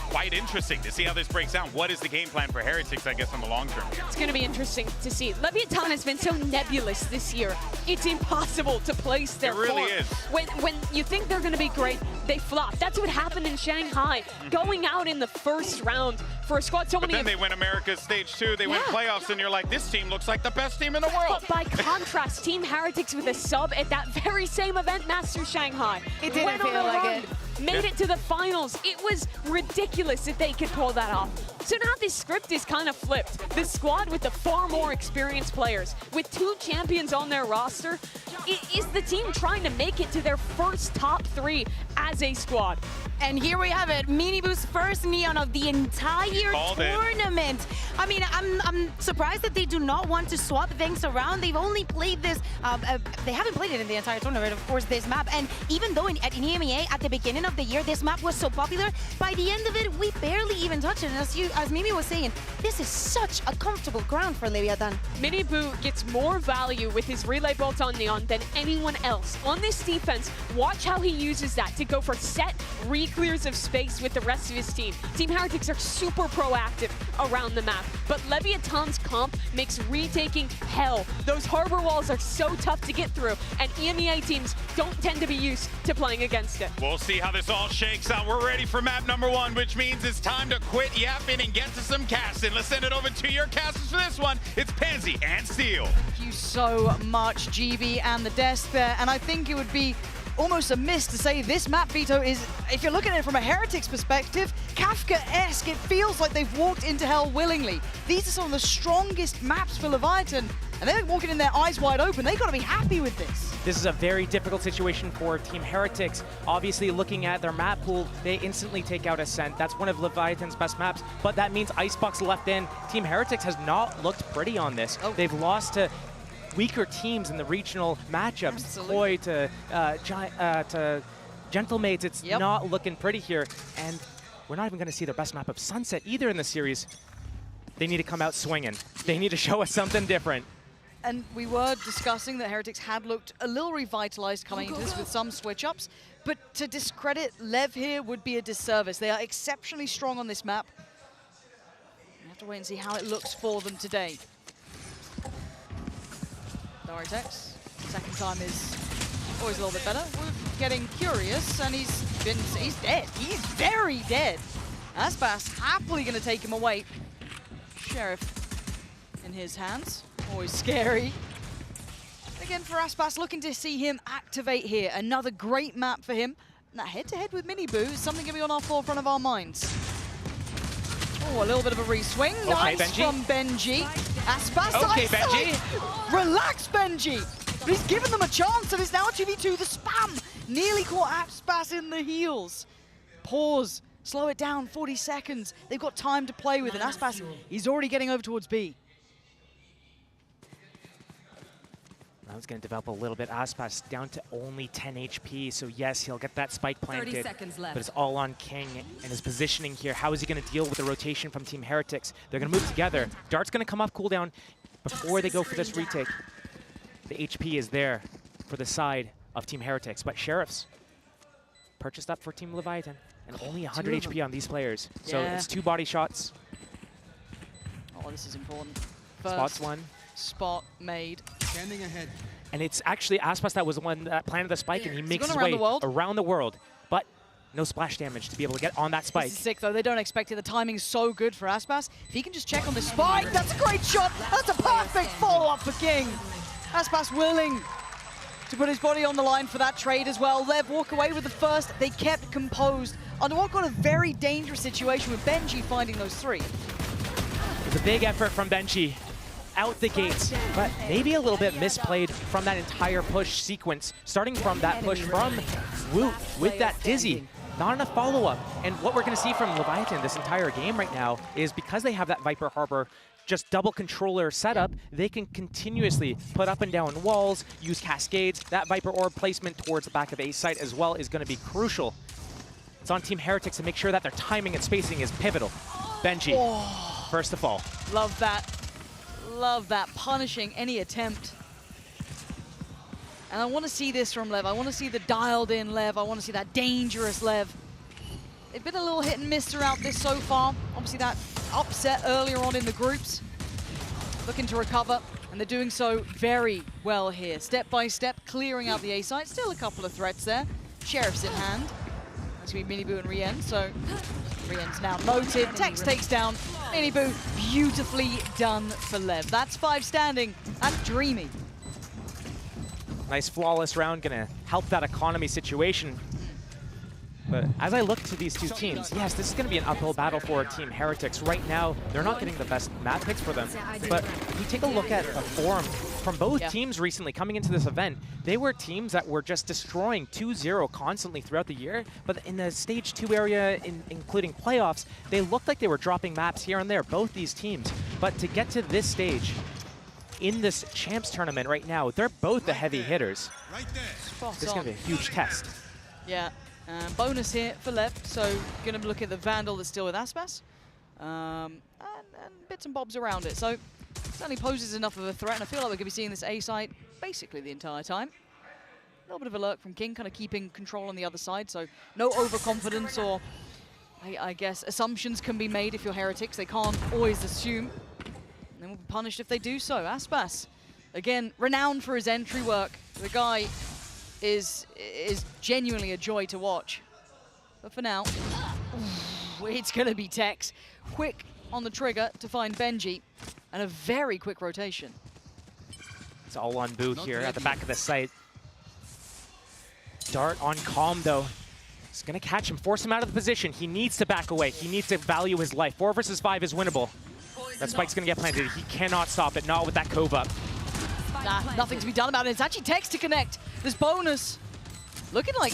quite interesting to see how this breaks down. What is the game plan for Heretics, I guess, in the long term? It's going to be interesting to see. Leviathan has been so nebulous this year. It's impossible to place their form. It really is. When you think they're going to be great, they flop. That's what happened in Shanghai. Going out in the first round for a squad so But many... then they win America's Stage 2, they win playoffs, and you're like, this team looks like the best team in the world. But by contrast, Team Heretics with a sub at that very same event, Master Shanghai. It didn't feel like it. Made it to the finals. It was ridiculous that they could pull that off. So now this script is kind of flipped. The squad with the far more experienced players, with 2 champions on their roster, is the team trying to make it to their first top 3 as a squad. And here we have it, Miniboo's first neon of the entire tournament. I mean, I'm surprised that they do not want to swap things around. They've only played this, they haven't played it in the entire tournament, of course, this map. And even though at EMEA, at the beginning of the year, this map was so popular, by the end of it, we barely even touched it. And as Mimi was saying, this is such a comfortable ground for Leviathan. Miniboo gets more value with his relay bolt on neon than anyone else. On this defense, watch how he uses that to go for set re-clears of space with the rest of his team. Team Heretics are super proactive around the map, but Leviathan's comp makes retaking hell. Those harbor walls are so tough to get through, and EMEA teams don't tend to be used to playing against it. We'll see how this all shakes out. We're ready for map number 1, which means it's time to quit yapping and get to some casting. Let's send it over to your casters for this one. It's Pansy and Steel. Thank you so much, GB and the desk there, and I think it would be almost a miss to say this map, Vito, is, if you're looking at it from a Heretics perspective, Kafka-esque. It feels like they've walked into hell willingly. These are some of the strongest maps for Leviathan, and they're walking in their eyes wide open. They've got to be happy with this. This is a very difficult situation for Team Heretics. Obviously, looking at their map pool, they instantly take out Ascent. That's one of Leviathan's best maps, but that means Icebox left in. Team Heretics has not looked pretty on this. They've lost to weaker teams in the regional matchups. Koi to Gentlemaids, it's not looking pretty here. And we're not even going to see their best map of Sunset either in the series. They need to come out swinging. They need to show us something different. And we were discussing that Heretics had looked a little revitalized coming into this with some switch-ups, but to discredit LEV here would be a disservice. They are exceptionally strong on this map. We have to wait and see how it looks for them today. Doritex, second time is always a little bit better. We're getting curious, and he's dead. He's very dead. Aspas happily going to take him away. Sheriff in his hands, always scary. Again, for Aspas, looking to see him activate here. Another great map for him. And that head-to-head with Miniboo is something going to be on our forefront of our minds. Oh, a little bit of a re-swing. Okay, nice Benji. from Benji. Aspas, Okay, eyesight. Benji. Relax, Benji. But he's given them a chance, and it's now 2v2. The spam nearly caught Aspas in the heels. Pause. Slow it down, 40 seconds. They've got time to play with, and Aspas, he's already getting over towards B. Now he's going to develop a little bit. Aspas down to only 10 HP, so yes, he'll get that spike planted. 30 seconds left. But it's all on King and his positioning here. How is he going to deal with the rotation from Team Heretics? They're going to move together. Dart's going to come off cooldown before they go for this retake. The HP is there for the side of Team Heretics, but Sheriffs purchased up for Team Leviathan, and only 100 HP on these players. So it's 2 body shots. Oh, this is important. Spots one. Spot made. Standing ahead. And it's actually Aspas that was the one that planted the spike, and he makes his way around the world. But no splash damage to be able to get on that spike. This is sick, though. They don't expect it. The timing's so good for Aspas. If he can just check on the spike, that's a great shot. That's a perfect follow-up for King. Aspas willing to put his body on the line for that trade as well. Lev walk away with the first. They kept composed under what got a very dangerous situation with Benji finding those 3. It's a big effort from Benji out the gates, but maybe a little bit misplayed from that entire push sequence, starting from that push from Woot with that Dizzy. Not enough follow-up. And what we're going to see from Leviathan this entire game right now is because they have that Viper Harbor just double controller setup, they can continuously put up and down walls, use cascades. That Viper Orb placement towards the back of A site as well is going to be crucial. It's on Team Heretics to make sure that their timing and spacing is pivotal. Benji, first to fall. Love that. Love that. Punishing any attempt. And I want to see this from Lev. I want to see the dialed-in Lev. I want to see that dangerous Lev. They've been a little hit and miss throughout this so far. Obviously that upset earlier on in the groups. Looking to recover, and they're doing so very well here. Step by step, clearing out the A site. Still a couple of threats there. Sheriff's in hand. That's going to be Miniboo and Rien, so Rien's now moted. Tex takes down Miniboo. Beautifully done for Lev. That's 5 standing. That's dreamy. Nice flawless round, gonna help that economy situation. But as I look to these two teams, yes, this is going to be an uphill battle for Team Heretics. Right now, they're not getting the best map picks for them. But if you take a look at the form from both teams recently coming into this event, they were teams that were just destroying 2-0 constantly throughout the year. But in the Stage 2 area, including playoffs, they looked like they were dropping maps here and there, both these teams. But to get to this stage, in this Champs tournament right now, they're both the heavy hitters. This is going to be a huge test. Yeah, bonus here for LEV, so going to look at the Vandal that's still with Aspas. And bits and bobs around it, so certainly poses enough of a threat, and I feel like we're going to be seeing this A site basically the entire time. A little bit of a lurk from King, kind of keeping control on the other side, so no overconfidence or, I guess, assumptions can be made if you're Heretics. They can't always assume. And then will be punished if they do so. Aspas, again, renowned for his entry work. The guy is genuinely a joy to watch. But for now, it's going to be Tex. Quick on the trigger to find Benji, and a very quick rotation. It's all on Boo here at the back of the site. Dart on Calm, though. It's going to catch him, force him out of the position. He needs to back away. He needs to value his life. 4 versus 5 is winnable. That spike's going to get planted. He cannot stop it, not with that Cove up. Nah, nothing to be done about it. It's actually Tex to connect. This bonus looking like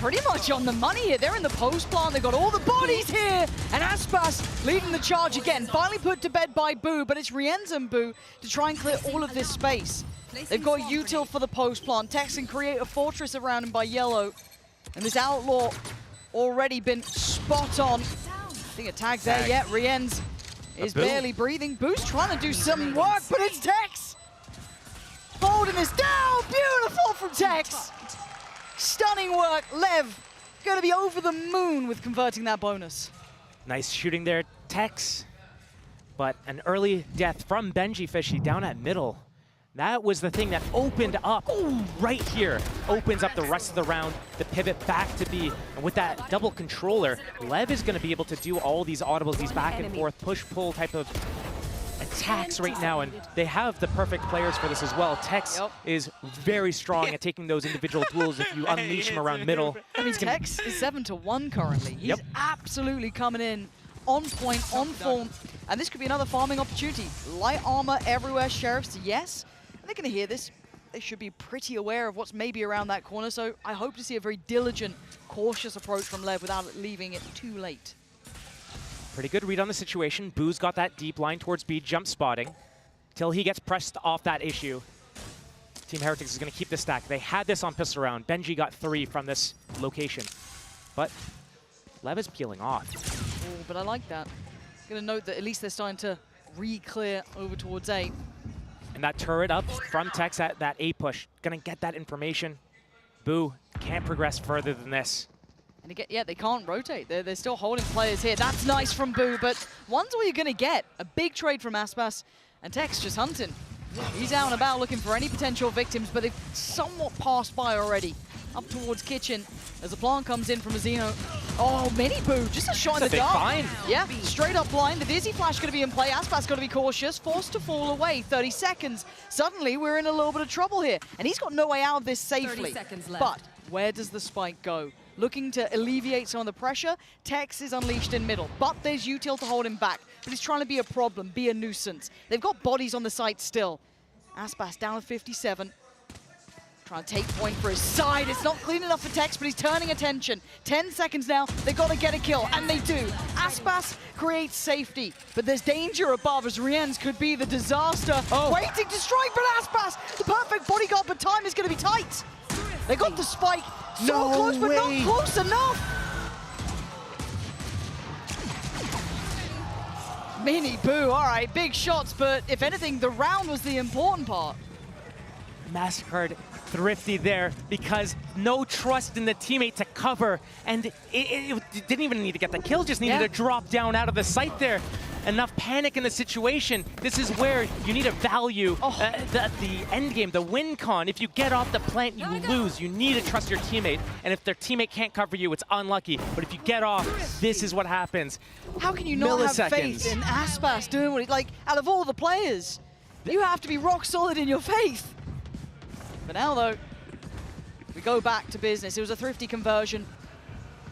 pretty much on the money here. They're in the post plant. They've got all the bodies here. And Aspas leading the charge again. Finally put to bed by Boo, but it's Rienz and Boo to try and clear all of this space. They've got util for the post plant. Tex can create a fortress around him by Yellow. And this Outlaw already been spot on. I think a tag there. Yeah, Rienz is barely breathing. Boo's trying to do some work, but it's Tex. Holding this down. Beautiful from Tex. Stunning work. LEV going to be over the moon with converting that bonus. Nice shooting there, Tex. But an early death from Benji Fishy down at middle. That was the thing that opened up right here. Opens up the rest of the round, the pivot back to B. And with that double controller, LEV is going to be able to do all these audibles, these back and forth, push-pull type of attacks right now, and they have the perfect players for this as well. Tex is very strong at taking those individual duels if you unleash him around middle. I mean, Tex is 7-1 currently. He's absolutely coming in on point, on form, and this could be another farming opportunity. Light armor everywhere, Sheriffs, yes. And they're going to hear this. They should be pretty aware of what's maybe around that corner, so I hope to see a very diligent, cautious approach from LEV without leaving it too late. Pretty good read on the situation. Boo's got that deep line towards B, jump spotting, till he gets pressed off that issue. Team Heretics is going to keep the stack. They had this on pistol round. Benji got 3 from this location. But LEV is peeling off. Oh, but I like that. Going to note that at least they're starting to re-clear over towards A. And that turret up from Tex at that A push. Going to get that information. Boo can't progress further than this. And again, yeah, they can't rotate. They're still holding players here. That's nice from Boo, but one's all you're going to get. A big trade from Aspas, and Tex just hunting. He's out and about looking for any potential victims, but they've somewhat passed by already. Up towards Kitchen as the plant comes in from Azino. Oh, mini Boo, just a shot in the dark. Find. Yeah, straight up blind. The Dizzy Flash going to be in play. Aspas got to be cautious, forced to fall away. 30 seconds. Suddenly, we're in a little bit of trouble here, and he's got no way out of this safely. 30 seconds left. But where does the spike go? Looking to alleviate some of the pressure. Tex is unleashed in middle, but there's util to hold him back. But he's trying to be a problem, be a nuisance. They've got bodies on the site still. Aspas down at 57. Trying to take point for his side. It's not clean enough for Tex, but he's turning attention. 10 seconds now. They've got to get a kill, and they do. Aspas creates safety, but there's danger above as Rienz could be the disaster. Waiting to strike, but Aspas, the perfect bodyguard, but time is going to be tight. They got the spike. So close, but not close enough. Mini Boo, all right, big shots, but if anything, the round was the important part. MasterCard thrifty there because no trust in the teammate to cover, and it didn't even need to get the kill, just needed to drop down out of the sight there. Enough panic in the situation. This is where you need to value the end game, the win con. If you get off the plant, you lose. You need to trust your teammate, and if their teammate can't cover you, it's unlucky. But if you get off, this is what happens. How can you not have faith in Aspas doing what he, like, out of all the players? You have to be rock solid in your faith. But now, though, we go back to business. It was a thrifty conversion.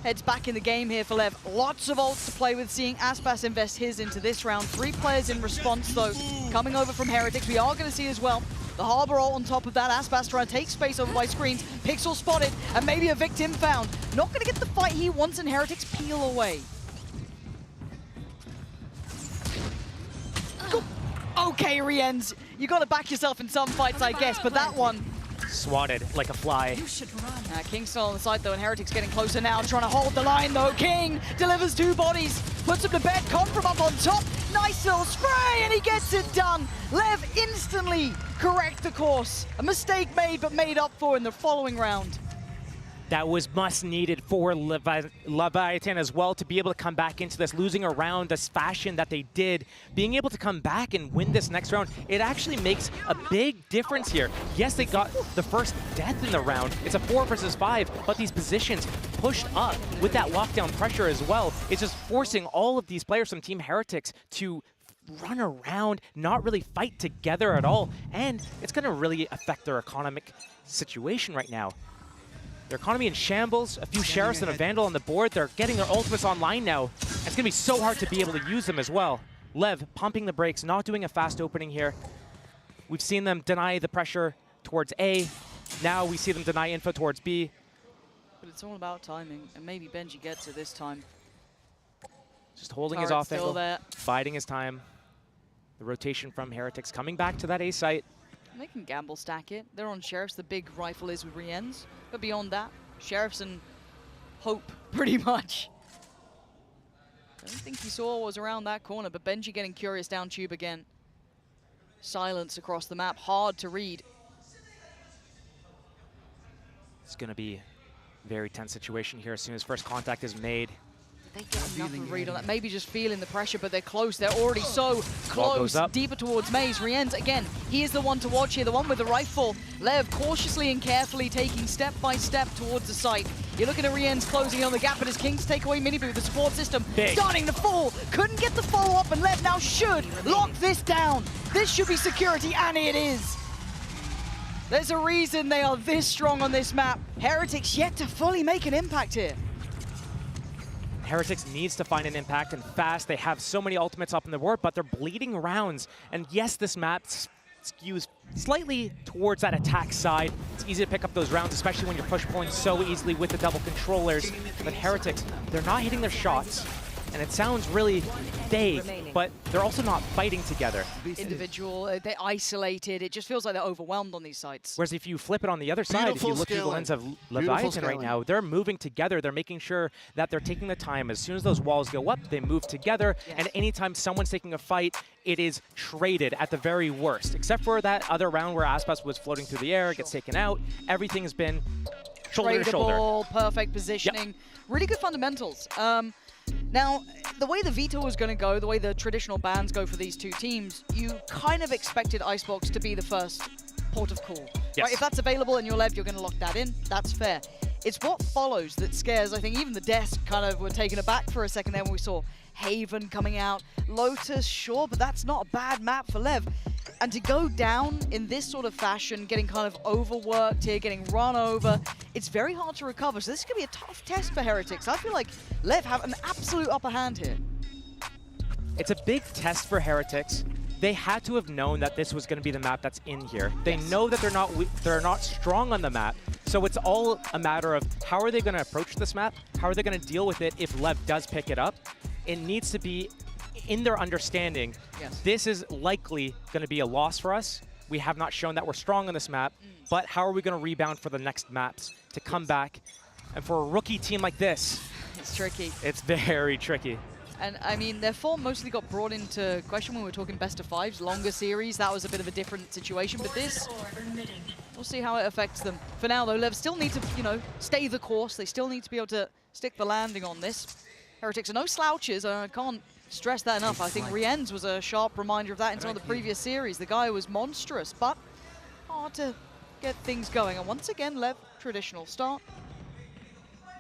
heads back in the game here for Lev. Lots of ults to play with, seeing Aspas invest his into this round. 3 players in response, though, coming over from Heretics. We are going to see as well the Harbor ult on top of that. Aspas trying to take space over by screens. Pixel spotted, and maybe a victim found. Not going to get the fight he wants, and Heretics peel away. Okay, Rienz, you got to back yourself in some fights, I guess, but that one... Swatted like a fly. King still on the side, though, and Heretics getting closer now, trying to hold the line, though. King delivers 2 bodies, puts him to bed. Con from up on top. Nice little spray, and he gets it done. Lev instantly correct the course. A mistake made, but made up for in the following round. That was must needed for Leviathan as well to be able to come back into this, losing around this fashion that they did. Being able to come back and win this next round, it actually makes a big difference here. Yes, they got the first death in the round. It's a 4 versus 5, but these positions pushed up with that lockdown pressure as well. It's just forcing all of these players from Team Heretics to run around, not really fight together at all, and it's going to really affect their economic situation right now. Their economy in shambles, a few Sheriffs and a Vandal on the board. They're getting their ultimates online now. It's going to be so hard to be able to use them as well. Lev pumping the brakes, not doing a fast opening here. We've seen them deny the pressure towards A. Now we see them deny info towards B. But it's all about timing, and maybe Benji gets it this time. Just holding Turret's his off still angle, there. biding his time. The rotation from Heretics coming back to that A site. They can gamble stack it. They're on Sheriffs. The big rifle is with Rienz. But beyond that, Sheriffs and hope, pretty much. I don't think he saw what was around that corner, but Benji getting curious down tube again. Silence across the map, hard to read. It's going to be a very tense situation here as soon as first contact is made. They get enough of a read on that. Maybe just feeling the pressure, but they're close. They're already so close. Deeper towards Maze. Rienz, again, he is the one to watch here, the one with the rifle. Lev cautiously and carefully taking step by step towards the site. You're looking at Rienz closing on the gap, but his King's takeaway mini-boot with the support system starting to fall. Couldn't get the follow-up, and Lev now should lock this down. This should be security, and it is. There's a reason they are this strong on this map. Heretics yet to fully make an impact here. Heretics needs to find an impact and fast. They have so many ultimates up on the board, but they're bleeding rounds. And yes, this map skews slightly towards that attack side. It's easy to pick up those rounds, especially when you're push-pulling so easily with the double controllers. But Heretics, they're not hitting their shots. And it sounds really vague, but they're also not fighting together. Individual, they're isolated. It just feels like they're overwhelmed on these sites. Whereas if you flip it on the other side, if you look through the lens of Leviathan right now, they're moving together. They're making sure that they're taking the time. As soon as those walls go up, they move together. Yes. And anytime someone's taking a fight, it is traded at the very worst. Except for that other round where Aspas was floating through the air, gets taken out. Everything's been shoulder to shoulder. Perfect positioning. Yep. Really good fundamentals. Now, the way the veto was going to go, the way the traditional bans go for these two teams, you kind of expected Icebox to be the first port of call. Yes. Right? If that's available and you're Lev, you're going to lock that in. That's fair. It's what follows that scares. I think even the desk kind of were taken aback for a second there when we saw Haven coming out. Lotus, sure, but that's not a bad map for Lev. And to go down in this sort of fashion, getting kind of overworked here, getting run over, it's very hard to recover. So this could be a tough test for Heretics. I feel like Lev have an absolute upper hand here. It's a big test for Heretics. They had to have known that this was going to be the map that's in here. They know that they're not strong on the map. So it's all a matter of how are they going to approach this map? How are they going to deal with it if Lev does pick it up? It needs to be in their understanding, this is likely going to be a loss for us. We have not shown that we're strong on this map, but how are we going to rebound for the next maps to come back? And for a rookie team like this, it's tricky. It's very tricky. And I mean, their form mostly got brought into question when we were talking best of fives, longer series. That was a bit of a different situation, but this, we'll see how it affects them. For now, though, Lev still need to, you know, stay the course. They still need to be able to stick the landing on this. Heretics are no slouches. I can't stress that enough. I think Rienz was a sharp reminder of that in some of the previous series. The guy was monstrous, but hard to get things going. And once again, Lev, traditional start.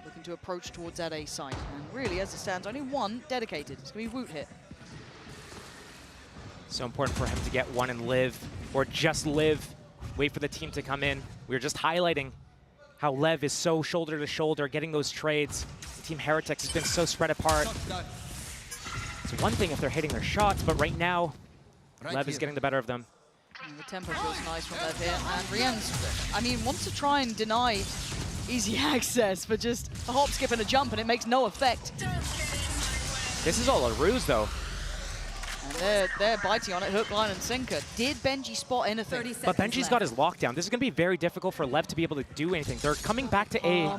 Looking to approach towards that A site. And really, as it stands, only one dedicated. It's going to be Woot hit. So important for him to get one and live, or just live. Wait for the team to come in. We were just highlighting how LEV is so shoulder to shoulder, getting those trades. Team Heretics has been so spread apart. It's one thing if they're hitting their shots, but right now, LEV is getting the better of them. And the tempo feels nice from LEV here. And Rian's, I mean, wants to try and deny easy access, but just a hop, skip, and a jump, and it makes no effect. This is all a ruse, though. And they're biting on it, hook, line, and sinker. Did Benji spot anything? But Benji's got his lockdown. This is going to be very difficult for LEV to be able to do anything. They're coming back to A.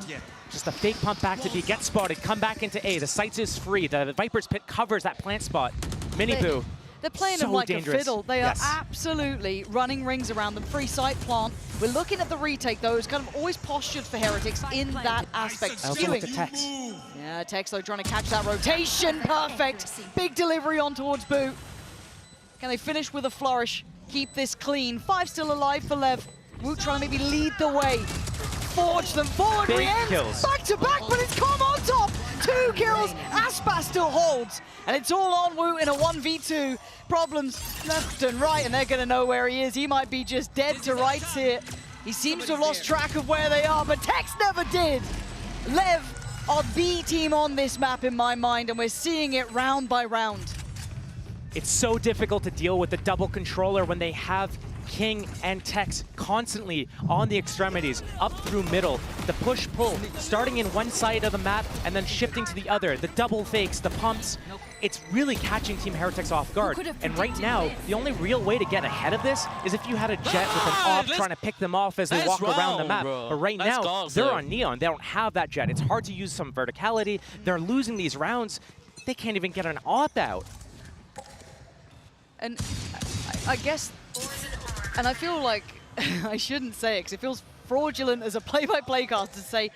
Just a fake pump back to B. Get spotted. Come back into A. The sights is free. The Viper's Pit covers that plant spot. Mini-Boo. They're playing them like a fiddle. They are absolutely running rings around them. Free site plant. We're looking at the retake, though. It's kind of always postured for Heretics in that aspect. I also like the Tex. Yeah, Tex, though, trying to catch that rotation. Perfect. Big delivery on towards Boo. Can they finish with a flourish? Keep this clean. 5 still alive for LEV. Woot trying to maybe lead the way. Forge them forward. Big kills. Back to back, but it's Calm on top. 2 kills. Aspas still holds. And it's all on Woot in a 1v2. Problems left and right, and they're going to know where he is. He might be just dead to rights here. He seems to have lost track of where they are, but Tex never did. LEV are the team on this map in my mind, and we're seeing it round by round. It's so difficult to deal with the double controller when they have King and Tex constantly on the extremities, up through middle. The push-pull, starting in one side of the map and then shifting to the other. The double fakes, the pumps. It's really catching Team Heretics off guard. And right now, the only real way to get ahead of this is if you had a Jet with an AWP trying to pick them off as they walk around the map. But right now, they're on Neon. They don't have that Jet. It's hard to use some verticality. They're losing these rounds. They can't even get an AWP out. And I guess, and I feel like I shouldn't say it because it feels fraudulent as a play-by-play caster to say,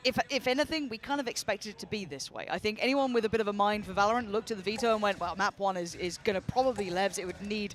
if anything, we kind of expected it to be this way. I think anyone with a bit of a mind for Valorant looked at the veto and went, well, map 1 is going to probably LEVs. It would need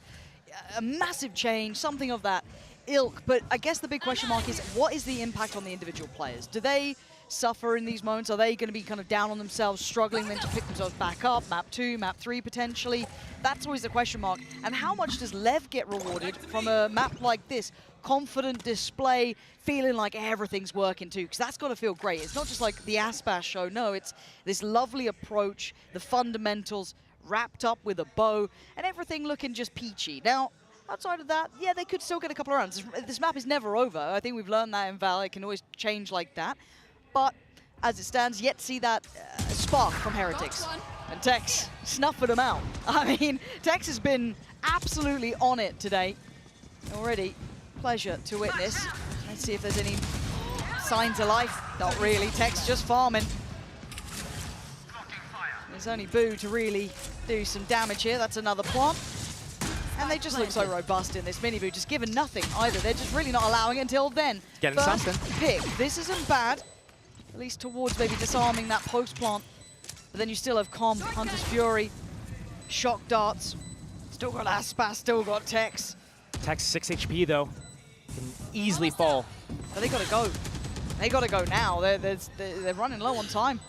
a massive change, something of that ilk. But I guess the big question mark is, what is the impact on the individual players? Do they suffer in these moments? Are they going to be kind of down on themselves, struggling then to pick themselves back up? Map 2, map 3 potentially? That's always the question mark. And how much does LEV get rewarded from a map like this? Confident display, feeling like everything's working too, because that's got to feel great. It's not just like the Aspas show, no, it's this lovely approach, the fundamentals wrapped up with a bow, and everything looking just peachy. Now, outside of that, yeah, they could still get a couple of rounds. This map is never over. I think we've learned that in Val. It can always change like that. But as it stands, yet to see that spark from Heretics. And Tex snuffing them out. I mean, Tex has been absolutely on it today. Already, pleasure to witness. Let's see if there's any signs of life. Not really, Tex just farming. There's only Boo to really do some damage here. That's another plant. And they just look so robust in this Mini-Boo, just given nothing either. They're just really not allowing it until then. Getting First something. pick. This isn't bad. At least towards maybe disarming that post plant. But then you still have Com, Hunter's Fury, Shock Darts. Still got Aspas, still got Tex. Tex 6 HP though. Can easily fall. But they gotta go. They gotta go now. They're running low on time.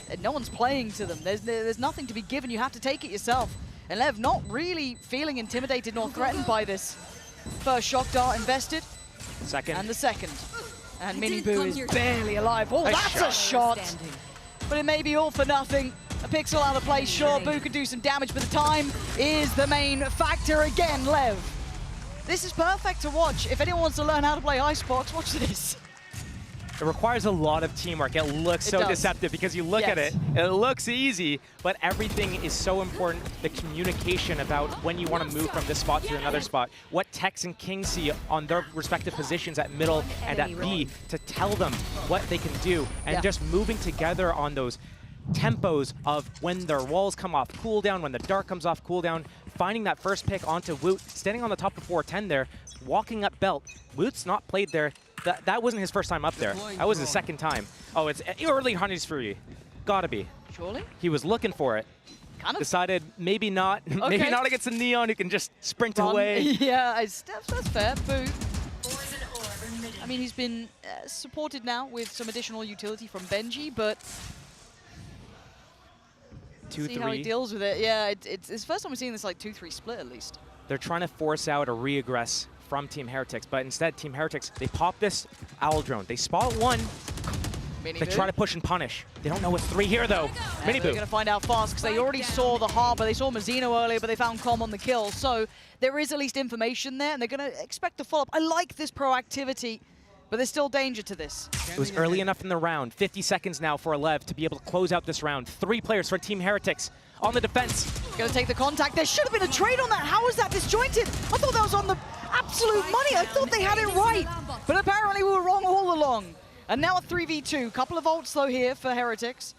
And no one's playing to them. There's nothing to be given. You have to take it yourself. And LEV not really feeling intimidated nor threatened by this. First Shock Dart invested. Second. And the second. And Mini-Boo is barely alive. Oh, that's a shot! But it may be all for nothing. A pixel out of play, sure, Boo could do some damage, but the time is the main factor again, LEV. This is perfect to watch. If anyone wants to learn how to play Icebox, watch this. It requires a lot of teamwork. It looks so deceptive because you look at it, it looks easy, but everything is so important. The communication about when you want to move from this spot to another spot, what Tex and King see on their respective positions at middle and at B to tell them what they can do, and just moving together on those tempos of when their walls come off cooldown, when the dart comes off cooldown, finding that first pick onto Woot, standing on the top of 410 there, walking up belt. Woot's not played there. That wasn't his first time up there. That was his second time. Oh, it's early Hunter's Fury. Gotta be. Surely? He was looking for it. Kind of. Decided maybe not. Okay. Maybe not against the Neon who can just sprint away. Yeah, that's fair. Boo. I mean, he's been supported now with some additional utility from Benji, but 2-3. See how he deals with it. Yeah, it's the first time we're seeing this like 2-3 split at least. They're trying to force out a re-aggress from Team Heretics, but instead Team Heretics, they pop this Owl Drone. They spot one. They try to push and punish. They don't know what's 3 here, though. They're going to find out fast because they already saw the Harbor. They saw Mazzino earlier, but they found Com on the kill. So there is at least information there, and they're going to expect the follow-up. I like this proactivity, but there's still danger to this. It was early enough in the round. 50 seconds now for LEV to be able to close out this round. 3 players for Team Heretics on the defense. Going to take the contact. There should have been a trade on that. How is that disjointed? I thought that was on the absolute money. I thought they had it right, but apparently we were wrong all along. And now a 3v2. Couple of ults, though, here for Heretics.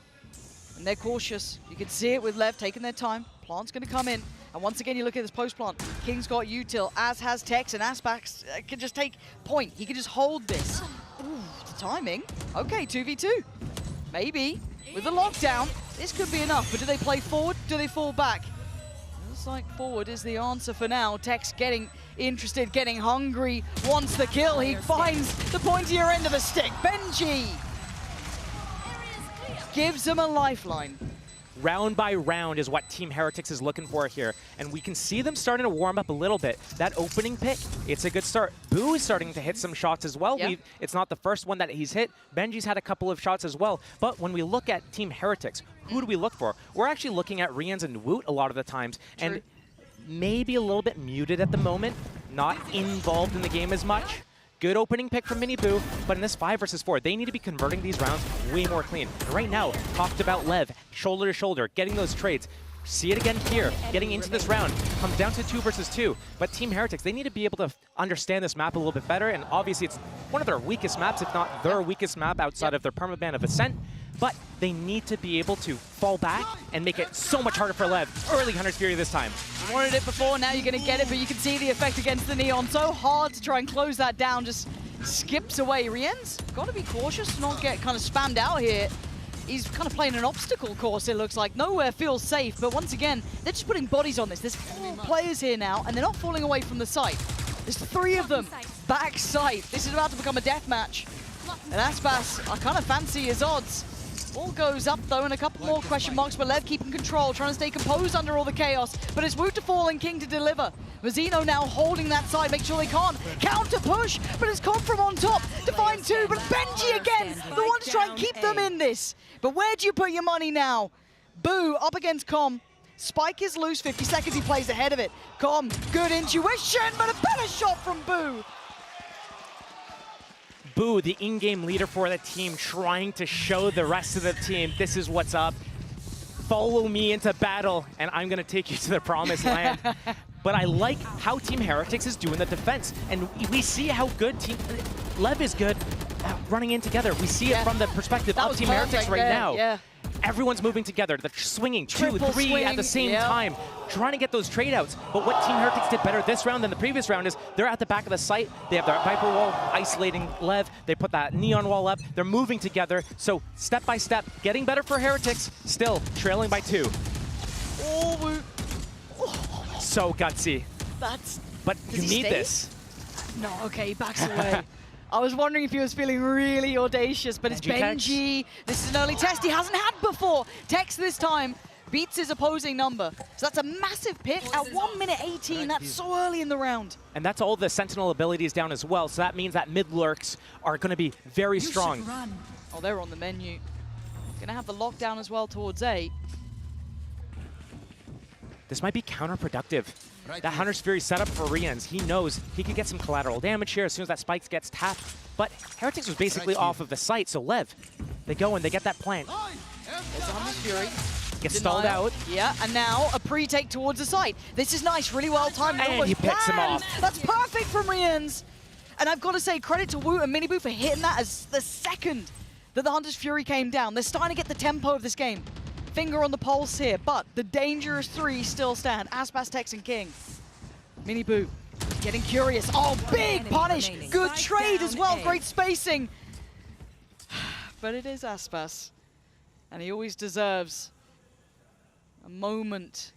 And they're cautious. You can see it with LEV taking their time. Plant's going to come in. And once again, you look at this post-plant. King's got util, as has Tex, and Aspax can just take point. He can just hold this. Ooh, the timing. Okay, 2v2. Maybe. With the lockdown, this could be enough. But do they play forward? Do they fall back? Looks like forward is the answer for now. Tex getting interested, getting hungry, wants the kill. He finds the pointier end of the stick. Benji gives him a lifeline. Round by round is what Team Heretics is looking for here. And we can see them starting to warm up a little bit. That opening pick, it's a good start. Boo is starting to hit some shots as well. Yeah. It's not the first one that he's hit. Benji's had a couple of shots as well. But when we look at Team Heretics, who do we look for? We're actually looking at Rians and Woot a lot of the times. True. And maybe a little bit muted at the moment, not involved in the game as much. Good opening pick from Miniboo, but in this 5 versus 4, they need to be converting these rounds way more clean. And right now, talked about LEV, shoulder to shoulder, getting those trades. See it again here, getting into this round. Comes down to 2 versus 2. But Team Heretics, they need to be able to understand this map a little bit better, and obviously it's one of their weakest maps, if not their weakest map outside of their permaban of Ascent. But they need to be able to fall back and make it so much harder for LEV. Early Hunter's Fury this time. You wanted it before, now you're going to get it, but you can see the effect against the Neon. So hard to try and close that down, just skips away. Rien's got to be cautious to not get kind of spammed out here. He's kind of playing an obstacle course, it looks like. Nowhere feels safe, but once again, they're just putting bodies on this. There's 4 players here now, and they're not falling away from the site. There's 3 of them. Back site. This is about to become a death match. And Aspas, I kind of fancy his odds. All goes up, though, and a couple more question marks, but LEV keeping control, trying to stay composed under all the chaos. But it's Woot to fall and King to deliver. Mazzino now holding that side, make sure they can't counter push, but it's come from on top to find 2. But Benji again, the one to try and keep them in this. But where do you put your money now? Boo up against Com. Spike is loose, 50 seconds, he plays ahead of it. Com, good intuition, but a better shot from Boo. Boo, the in-game leader for the team, trying to show the rest of the team, this is what's up. Follow me into battle, and I'm going to take you to the promised land. But I like how Team Heretics is doing the defense. And we see how good LEV is good running in together. We see it from the perspective of Team Heretics right now. Yeah. Everyone's moving together. They're swinging 2, Triple 3 swing, at the same time, trying to get those trade outs. But what Team Heretics did better this round than the previous round is they're at the back of the site. They have their Viper wall isolating LEV. They put that Neon wall up. They're moving together. So step by step, getting better for Heretics, still trailing by 2. Oh, so gutsy. But you need this. No, okay, he backs away. I was wondering if he was feeling really audacious, but it's Benji. This is an early test he hasn't had before. Tex this time beats his opposing number. So that's a massive pick at 1 minute 18. That's so early in the round. And that's all the Sentinel abilities down as well. So that means that mid lurks are going to be very strong. Oh, they're on the menu. Going to have the lockdown as well towards A. This might be counterproductive. That Hunter's Fury setup for Rians, he knows he could get some collateral damage here as soon as that spike gets tapped. But Heretics was basically off of the site, so LEV, they go and they get that plant. There's the Hunter's Fury. Gets stalled out. Yeah, and now a pre-take towards the site. This is nice, really well timed. And he picks him off. That's perfect from Rians. And I've got to say, credit to Woot and Miniboo for hitting that as the second that the Hunter's Fury came down. They're starting to get the tempo of this game. Finger on the pulse here, but the dangerous 3 still stand. Aspas, Tex, and King. Miniboo getting curious. Oh, big punish. Good trade as well. Great spacing. But it is Aspas. And he always deserves a moment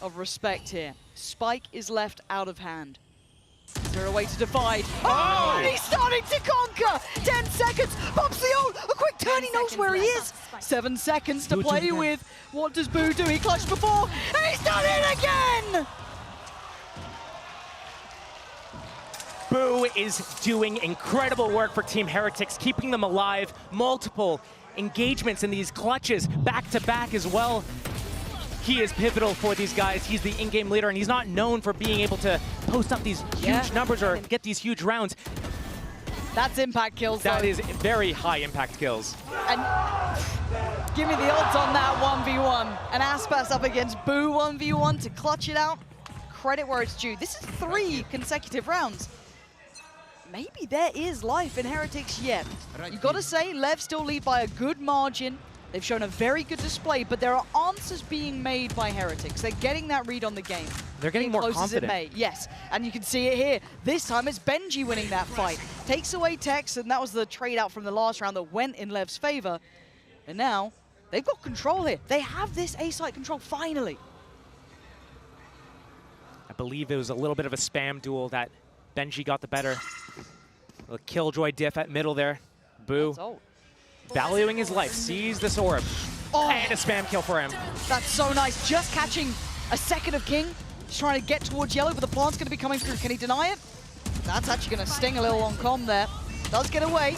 of respect here. Spike is left out of hand. Is there a way to divide? Oh, and he's starting to conquer! 10 seconds, pops the ult, a quick turn, he knows where he is. 7 seconds to play with. What does Boo do? He clutched before, and he's done it again! Boo is doing incredible work for Team Heretics, keeping them alive. Multiple engagements in these clutches, back-to-back as well. He is pivotal for these guys. He's the in-game leader, and he's not known for being able to post up these huge numbers or get these huge rounds. That's impact kills, That though. is very high impact kills. And give me the odds on that 1v1. And Aspas up against Boo 1v1 to clutch it out. Credit where it's due. This is 3 consecutive rounds. Maybe there is life in Heretics yet. You've got to say, LEV still lead by a good margin. They've shown a very good display, but there are answers being made by Heretics. They're getting that read on the game. They're getting more close confident. As it may. Yes, and you can see it here. This time it's Benji winning that fight. Takes away Tex, and that was the trade out from the last round that went in LEV's favor. And now they've got control here. They have this A-site control finally. I believe it was a little bit of a spam duel that Benji got the better. A killjoy diff at middle there. Boo. Valuing his life, sees this orb. And a spam kill for him. That's so nice. Just catching a second of King. He's trying to get towards yellow, but the plant's going to be coming through. Can he deny it? That's actually going to sting a little on Com there. Does get away.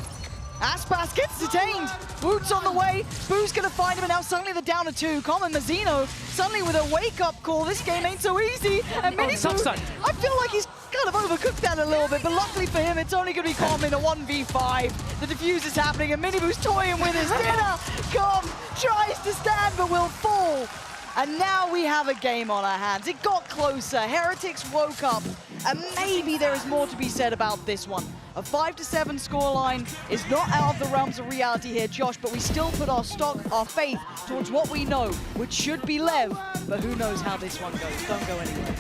Aspas gets detained. Woot's on the way. Boo's going to find him, and now suddenly they're down to 2. Com and Mazzino suddenly with a wake-up call. This game ain't so easy. And Mini Boo, I feel like he's kind of overcooked that a little bit, but luckily for him, it's only going to be Com in a 1v5. The defuse is happening, and Mini Boo's toying with his dinner. Com tries to stand, but will fall. And now we have a game on our hands. It got closer. Heretics woke up, and maybe there is more to be said about this one. A 5-7 scoreline is not out of the realms of reality here, Josh, but we still put our stock, our faith towards what we know, which should be LEV, but who knows how this one goes. Don't go anywhere.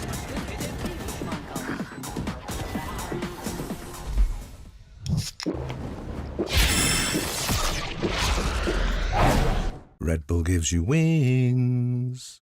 Red Bull gives you wings.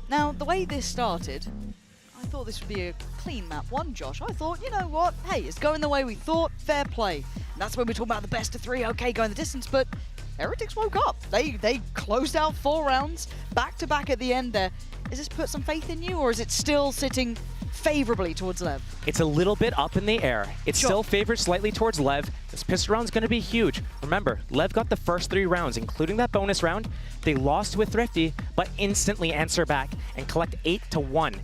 Now, the way this started, I thought this would be a clean map 1, Josh. I thought, you know what? Hey, it's going the way we thought. Fair play. And that's when we're talking about the best of 3. Okay, going the distance, but Heretics woke up. They closed out 4 rounds, back-to-back at the end there. Does this put some faith in you, or is it still sitting favorably towards LEV? It's a little bit up in the air. It still favors slightly towards LEV. This pistol round's going to be huge. Remember, LEV got the first 3 rounds, including that bonus round. They lost with Thrifty, but instantly answer back and collect 8-1.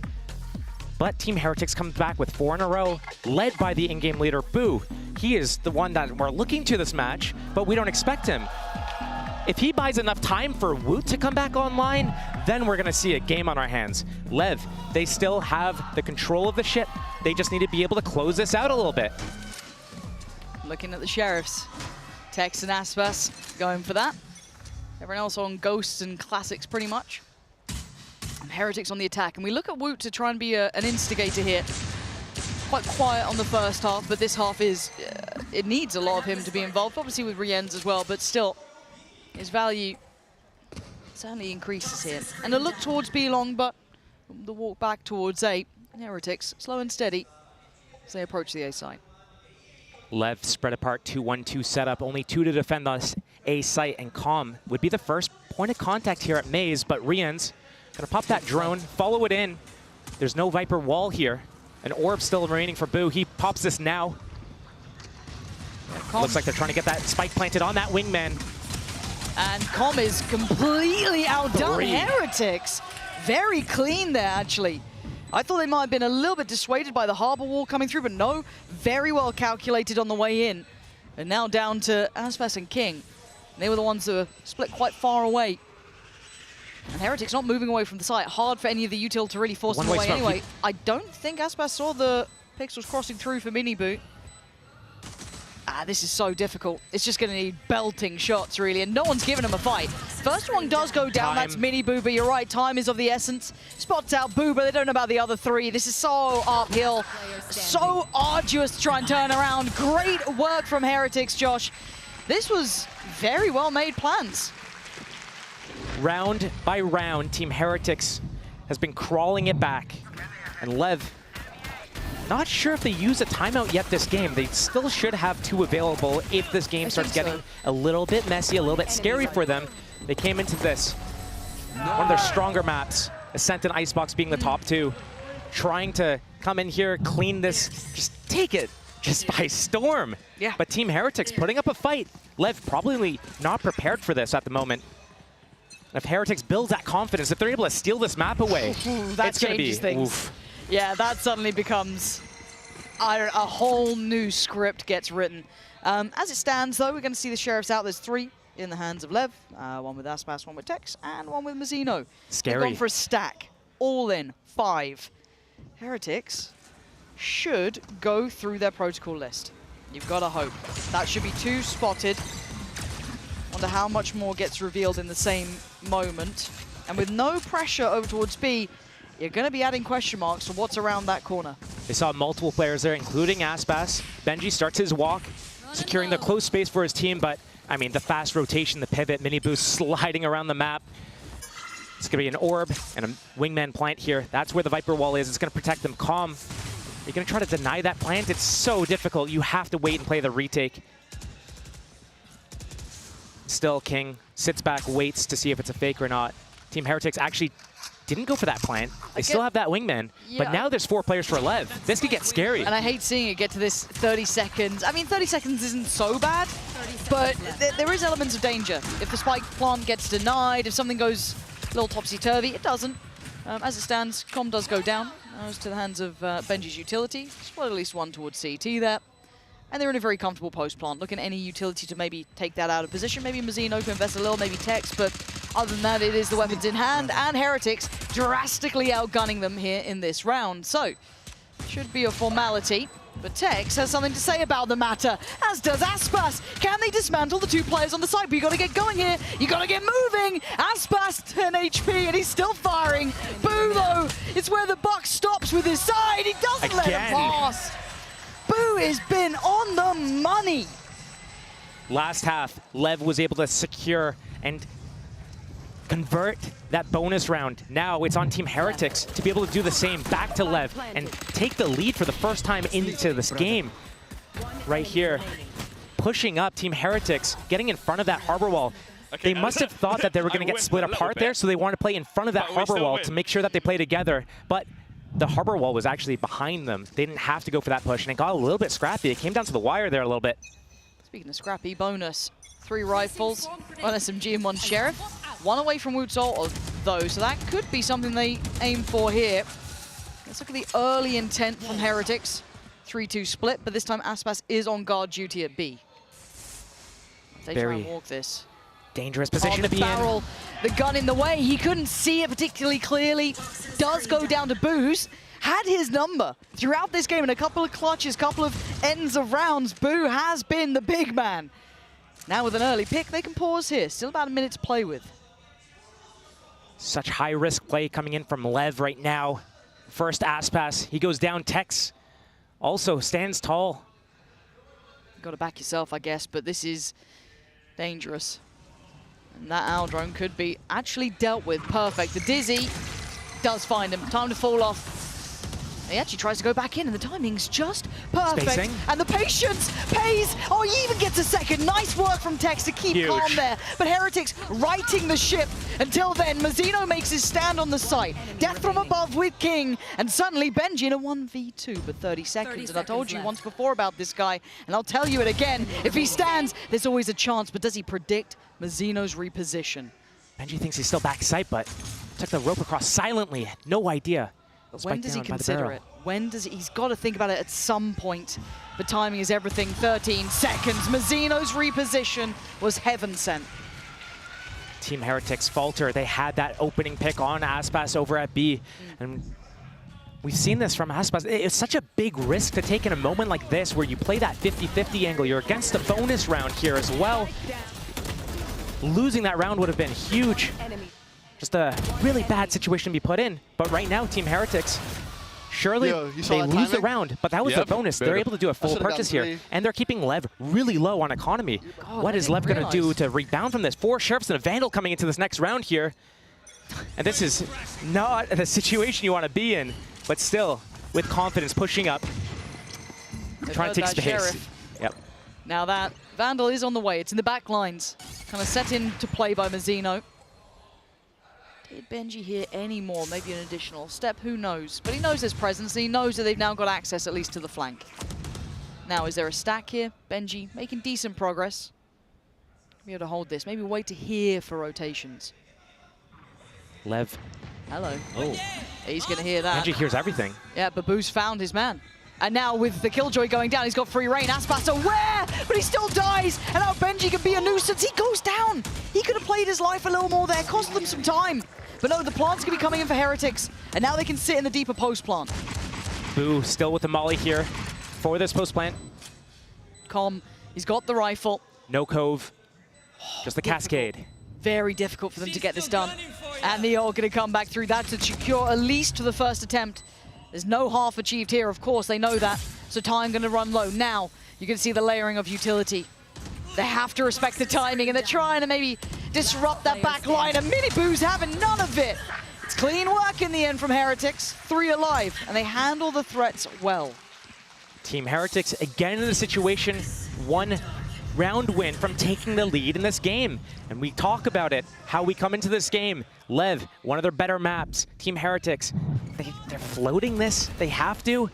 But Team Heretics comes back with 4 in a row, led by the in-game leader, Boo. He is the one that we're looking to this match, but we don't expect him. If he buys enough time for Woot to come back online, then we're going to see a game on our hands. LEV, they still have the control of the ship. They just need to be able to close this out a little bit. Looking at the Sheriffs. Tex and Aspas going for that. Everyone else on Ghosts and Classics pretty much. And Heretics on the attack. And we look at Woot to try and be an instigator here. Quite quiet on the first half, but this half is... it needs a lot of him to be involved. Obviously with Rienz as well, but still... his value certainly increases here. And a look towards B-Long, but the walk back towards A. Heretics, slow and steady as they approach the A site. LEV spread apart, 2-1-2 setup, only 2 to defend us. A site and Com would be the first point of contact here at Maze, but Rienz gonna pop that drone, follow it in. There's no Viper wall here. An orb still remaining for Boo. He pops this now. Looks like they're trying to get that spike planted on that wingman. And Com is completely outdone. Heretics, very clean there, actually. I thought they might have been a little bit dissuaded by the harbor wall coming through, but no, very well calculated on the way in. And now down to Aspas and King. They were the ones that were split quite far away. And Heretics not moving away from the site. Hard for any of the util to really force them away anyway. I don't think Aspas saw the pixels crossing through for Minibu. This is so difficult. It's just going to need belting shots, really, and no one's giving him a fight. First one does go down, that's Minibu, but you're right, time is of the essence. Spots out Boo, but they don't know about the other three. This is so uphill, so arduous to try and turn around. Great work from Heretics, Josh. This was very well-made plans. Round by round, Team Heretics has been crawling it back. And Lev, not sure if they use a timeout yet this game. They still should have 2 available if this game starts getting a little bit messy, a little bit scary for them. They came into this, one of their stronger maps, Ascent and Icebox being the top 2, trying to come in here, clean this, just take it just by storm. Yeah. But Team Heretics putting up a fight. Lev probably not prepared for this at the moment. If Heretics builds that confidence, if they're able to steal this map away, that changes things. Oof. Yeah, that suddenly becomes a whole new script gets written. As it stands, though, we're going to see the Sheriffs out. There's 3 in the hands of Lev, one with Aspas, one with Tex, and one with Mazzino. Scary. They've gone for a stack, all in, 5. Heretics should go through their protocol list. You've got to hope. That should be 2 spotted. Wonder how much more gets revealed in the same moment. And with no pressure over towards B, you're going to be adding question marks to what's around that corner. They saw multiple players there, including Aspas. Benji starts his walk, securing the close space for his team, but, I mean, the fast rotation, the pivot, mini boost sliding around the map. It's going to be an orb and a wingman plant here. That's where the Viper wall is. It's going to protect them. Calm. You're going to try to deny that plant? It's so difficult. You have to wait and play the retake. Still, King sits back, waits to see if it's a fake or not. Team Heretics actually didn't go for that plant. They still have that wingman, but now there's 4 players for Lev. This could get scary. And I hate seeing it get to this 30 seconds. I mean, 30 seconds isn't so bad, but there is elements of danger. If the spike plant gets denied, if something goes a little topsy-turvy, it doesn't. As it stands, Com does go down. Goes to the hands of Benji's utility. Split at least 1 towards CT there. And they're in a very comfortable post plant. Looking at any utility to maybe take that out of position. Maybe Mazzino to invest a little, maybe Tex, but other than that, it is the weapons in hand, and Heretics drastically outgunning them here in this round. So, should be a formality, but Tex has something to say about the matter, as does Aspas. Can they dismantle the 2 players on the side? But you gotta get going here. You gotta get moving. Aspas 10 HP, and he's still firing. Boo, though, it's where the buck stops with his side. He doesn't let him pass. Boo has been on the money. Last half, Lev was able to secure and convert that bonus round. Now it's on Team Heretics to be able to do the same, back to Lev, and take the lead for the first time into this game. Right here, pushing up Team Heretics, getting in front of that harbor wall. They must have thought that they were going to get split apart there, so they wanted to play in front of that harbor wall to make sure that they play together. But the harbor wall was actually behind them. They didn't have to go for that push, and it got a little bit scrappy. It came down to the wire there a little bit. Speaking of scrappy, bonus. 3 rifles, 1 SMG and 1 Sheriff. 1 away from Woot's though, so that could be something they aim for here. Let's look at the early intent from Heretics. 3-2 split, but this time Aspas is on guard duty at B. They try and walk this. Dangerous position to be in. The gun in the way, he couldn't see it particularly clearly. Does go down to Boo's. Had his number throughout this game in a couple of clutches, couple of ends of rounds. Boo has been the big man. Now with an early pick, they can pause here. Still about a minute to play with. Such high-risk play coming in from Lev right now. First Aspas, he goes down. Tex also stands tall. Got to back yourself, I guess, but this is dangerous. And that owl drone could be actually dealt with. Perfect. The Dizzy does find him. Time to fall off. He actually tries to go back in, and the timing's just perfect. Spacing. And the patience pays. Oh, he even gets a second. Nice work from Tex to keep calm there. But Heretics righting the ship. Until then, Mazzino makes his stand on the site. Death from above with King. And suddenly Benji in a 1v2, but 30 seconds. And I told you once before about this guy, and I'll tell you it again. If he stands, there's always a chance. But does he predict Mazzino's reposition? Benji thinks he's still back sight, but took the rope across silently. No idea. When does he consider it? When does he's got to think about it at some point. But timing is everything. 13 seconds. Mazzino's reposition was heaven sent. Team Heretics falter. They had that opening pick on Aspas over at B. And we've seen this from Aspas. It's such a big risk to take in a moment like this where you play that 50-50 angle. You're against the bonus round here as well. Losing that round would have been huge. Just a really bad situation to be put in. But right now, Team Heretics, surely they lose the round, but that was the bonus. They're able to do a full purchase here, and they're keeping Lev really low on economy. What is Lev going to do to rebound from this? 4 Sheriffs and a Vandal coming into this next round here. And this is not the situation you want to be in, but still, with confidence, pushing up, trying to take space. Sheriff. Yep. Now that Vandal is on the way. It's in the back lines. Kind of set into play by Mazzino. Did Benji hear any more? Maybe an additional step, who knows? But he knows his presence, and he knows that they've now got access at least to the flank. Now, is there a stack here? Benji making decent progress. Be able to hold this. Maybe wait to hear for rotations. Lev. Hello. Oh. He's going to hear that. Benji hears everything. Yeah, Babu's found his man. And now with the Killjoy going down, he's got free reign. Aspas aware, but he still dies. And now Benji can be a nuisance. He goes down. He could have played his life a little more there, cost them some time. But no, the plant's going to be coming in for Heretics. And now they can sit in the deeper post plant. Boo still with the molly here for this post plant. Com, he's got the rifle. No cove, just the cascade. Very difficult for them to get this done. And the ult going to come back through that to secure at least to the first attempt. There's no half achieved here, of course, they know that. So time going to run low. Now, you can see the layering of utility. They have to respect the timing, and they're trying to maybe disrupt that back line, and Miniboo's having none of it. It's clean work in the end from Heretics. 3 alive, and they handle the threats well. Team Heretics again in the situation, 1 round win from taking the lead in this game. And we talk about it, how we come into this game. Lev, one of their better maps. Team Heretics, they're floating this. They have to.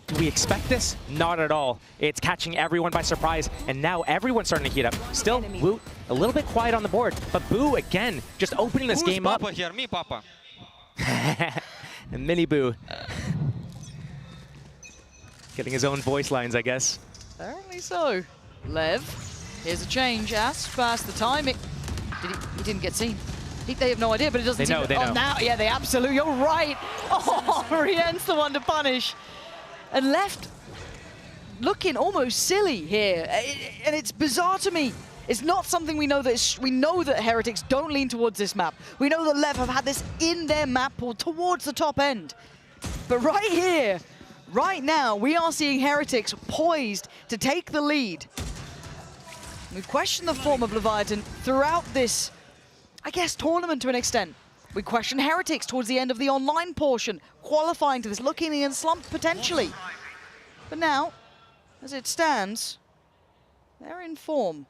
Do we expect this? Not at all. It's catching everyone by surprise, and now everyone's starting to heat up. Still, Woot a little bit quiet on the board, but Boo again, just opening this game up. Here? Me, Papa. And Mini Boo. Getting his own voice lines, I guess. Apparently so. Lev, here's a change. Aspas, the timing. He didn't get seen. They have no idea, but it doesn't seem... They know. Now, yeah, they absolutely... You're right. Oh, Rien's the one to punish. And left looking almost silly here. And it's bizarre to me. It's not something we know that... We know that Heretics don't lean towards this map. We know that Lev have had this in their map pool towards the top end. But right here, right now, we are seeing Heretics poised to take the lead. We've questioned the form of Leviathan throughout this, I guess, tournament to an extent. We questioned Heretics towards the end of the online portion, qualifying to this, looking in slump potentially. But now, as it stands, they're in form.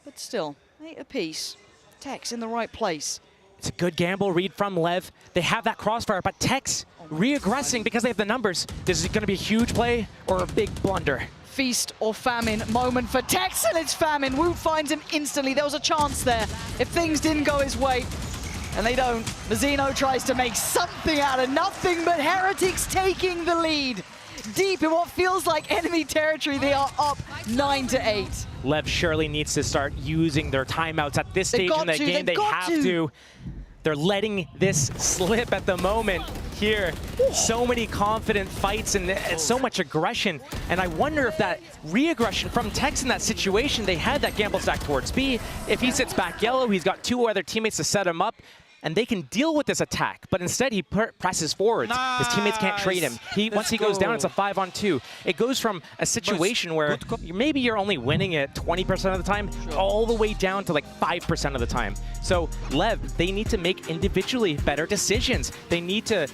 But still, 8 apiece. Tex in the right place. It's a good gamble read from Lev. They have that crossfire, but Tex re-aggressing because they have the numbers. This is going to be a huge play or a big blunder. Feast or famine moment for Tex, and it's famine. Woot finds him instantly. There was a chance there if things didn't go his way. And they don't. Mazzino tries to make something out of nothing, but Heretics taking the lead. Deep in what feels like enemy territory, they are up 9-8. Lev surely needs to start using their timeouts at this stage in the game. They have to. They're letting this slip at the moment here. So many confident fights and so much aggression. And I wonder if that re-aggression from Tex in that situation, they had that gamble stack towards B. If he sits back yellow, he's got 2 other teammates to set him up, and they can deal with this attack. But instead, he presses forwards. His teammates can't trade him. Once he goes down, it's a 5-on-2. It goes from a situation where maybe you're only winning it 20% of the time, all the way down to like 5% of the time. So Lev, they need to make individually better decisions. They need to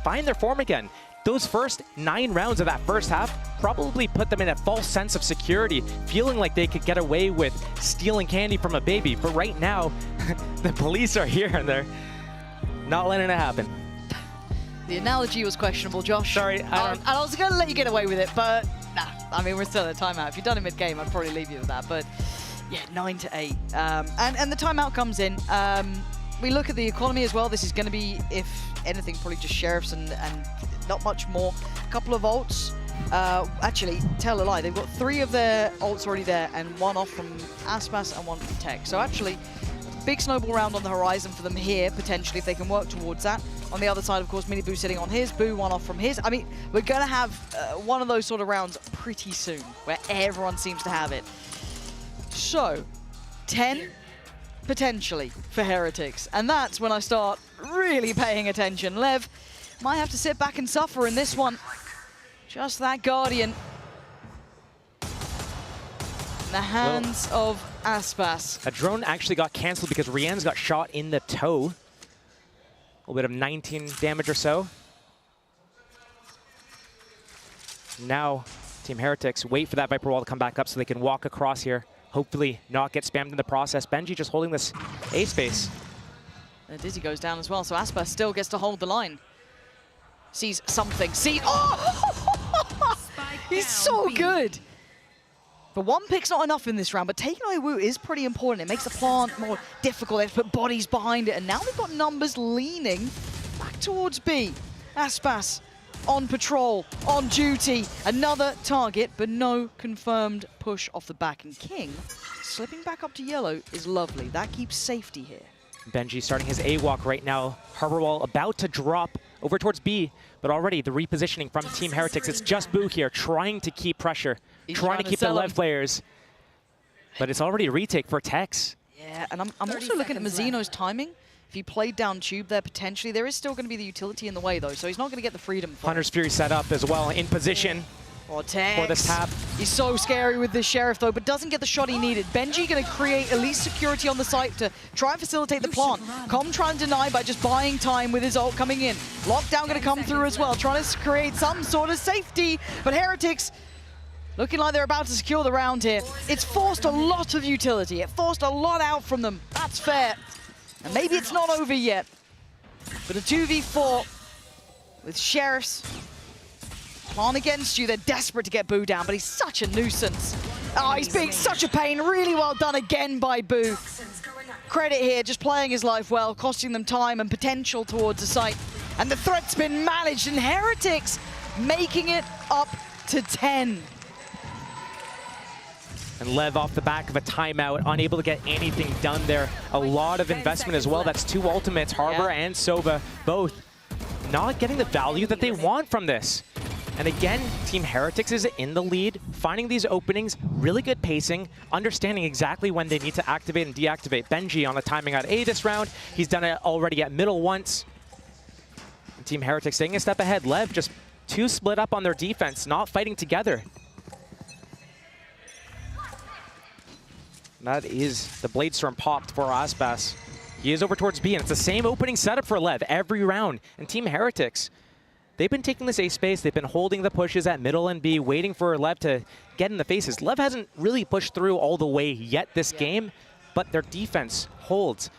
find their form again. those first 9 rounds of that first half probably put them in a false sense of security, feeling like they could get away with stealing candy from a baby. But right now, the police are here and they're not letting it happen. The analogy was questionable, Josh. Sorry, I was going to let you get away with it, but nah. I mean, we're still at a timeout. If you'd done it mid-game, I'd probably leave you with that. But yeah, 9-8. And the timeout comes in. We look at the economy as well. This is going to be, if anything, probably just Sheriffs and not much more. A couple of ults. Actually, tell a lie. They've got 3 of their ults already there and 1 off from Aspas and 1 from Tech. So actually, big snowball round on the horizon for them here, potentially, if they can work towards that. On the other side, of course, Mini Boo sitting on his, Boo 1 off from his. I mean, we're going to have one of those sort of rounds pretty soon, where everyone seems to have it. So, 10 potentially for Heretics. And that's when I start really paying attention. Lev might have to sit back and suffer in this one. Just that Guardian. In the hands of Aspas. A drone actually got cancelled because Rian's got shot in the toe. A little bit of 19 damage or so. Now, Team Heretics wait for that Viper Wall to come back up so they can walk across here. Hopefully not get spammed in the process. Benji just holding this A space. And Dizzy goes down as well, so Aspas still gets to hold the line. Sees something. Oh! He's so good! But 1 pick's not enough in this round, but taking away Wu is pretty important. It makes the plant more difficult. They have to put bodies behind it, and now they've got numbers leaning back towards B. Aspas on patrol, on duty. Another target, but no confirmed push off the back. And King, slipping back up to yellow, is lovely. That keeps safety here. Benji starting his A-walk right now. Harbor Wall about to drop over towards B, but already the repositioning from Team Heretics. It's just Boo here trying to keep pressure, trying to keep the LEV players. But it's already a retake for Tex. Yeah, and I'm also looking at Mazzino's timing. If he played down tube there, potentially, there is still going to be the utility in the way, though, so he's not going to get the freedom. Hunter's Fury set up as well, in position. For Tex. For this tap. He's so scary with this Sheriff, though, but doesn't get the shot he needed. Benji going to create at least security on the site to try and facilitate the plant. Com trying to deny by just buying time with his ult coming in. Lockdown going to come through as well, trying to create some sort of safety. But Heretics looking like they're about to secure the round here. It's forced a lot of utility. It forced a lot out from them. That's fair. And maybe it's not over yet. But a 2v4 with Sheriffs. Plan against you. They're desperate to get Boo down, but he's such a nuisance. Oh, he's being such a pain. Really well done again by Boo. Credit here, just playing his life well, costing them time and potential towards the site. And the threat's been managed, and Heretics making it up to 10. And Lev off the back of a timeout, unable to get anything done there. A lot of investment as well. That's 2 ultimates, Harbor and Sova, both not getting the value that they want from this. And again, Team Heretics is in the lead, finding these openings, really good pacing, understanding exactly when they need to activate and deactivate. Benji on the timing at A this round. He's done it already at middle once. And Team Heretics staying a step ahead. Lev just 2 split up on their defense, not fighting together. That is the Blade Storm popped for Aspas. He is over towards B, and it's the same opening setup for Lev every round. And Team Heretics, they've been taking this A space. They've been holding the pushes at middle and B, waiting for Lev to get in the faces. Lev hasn't really pushed through all the way yet this game, but their defense holds.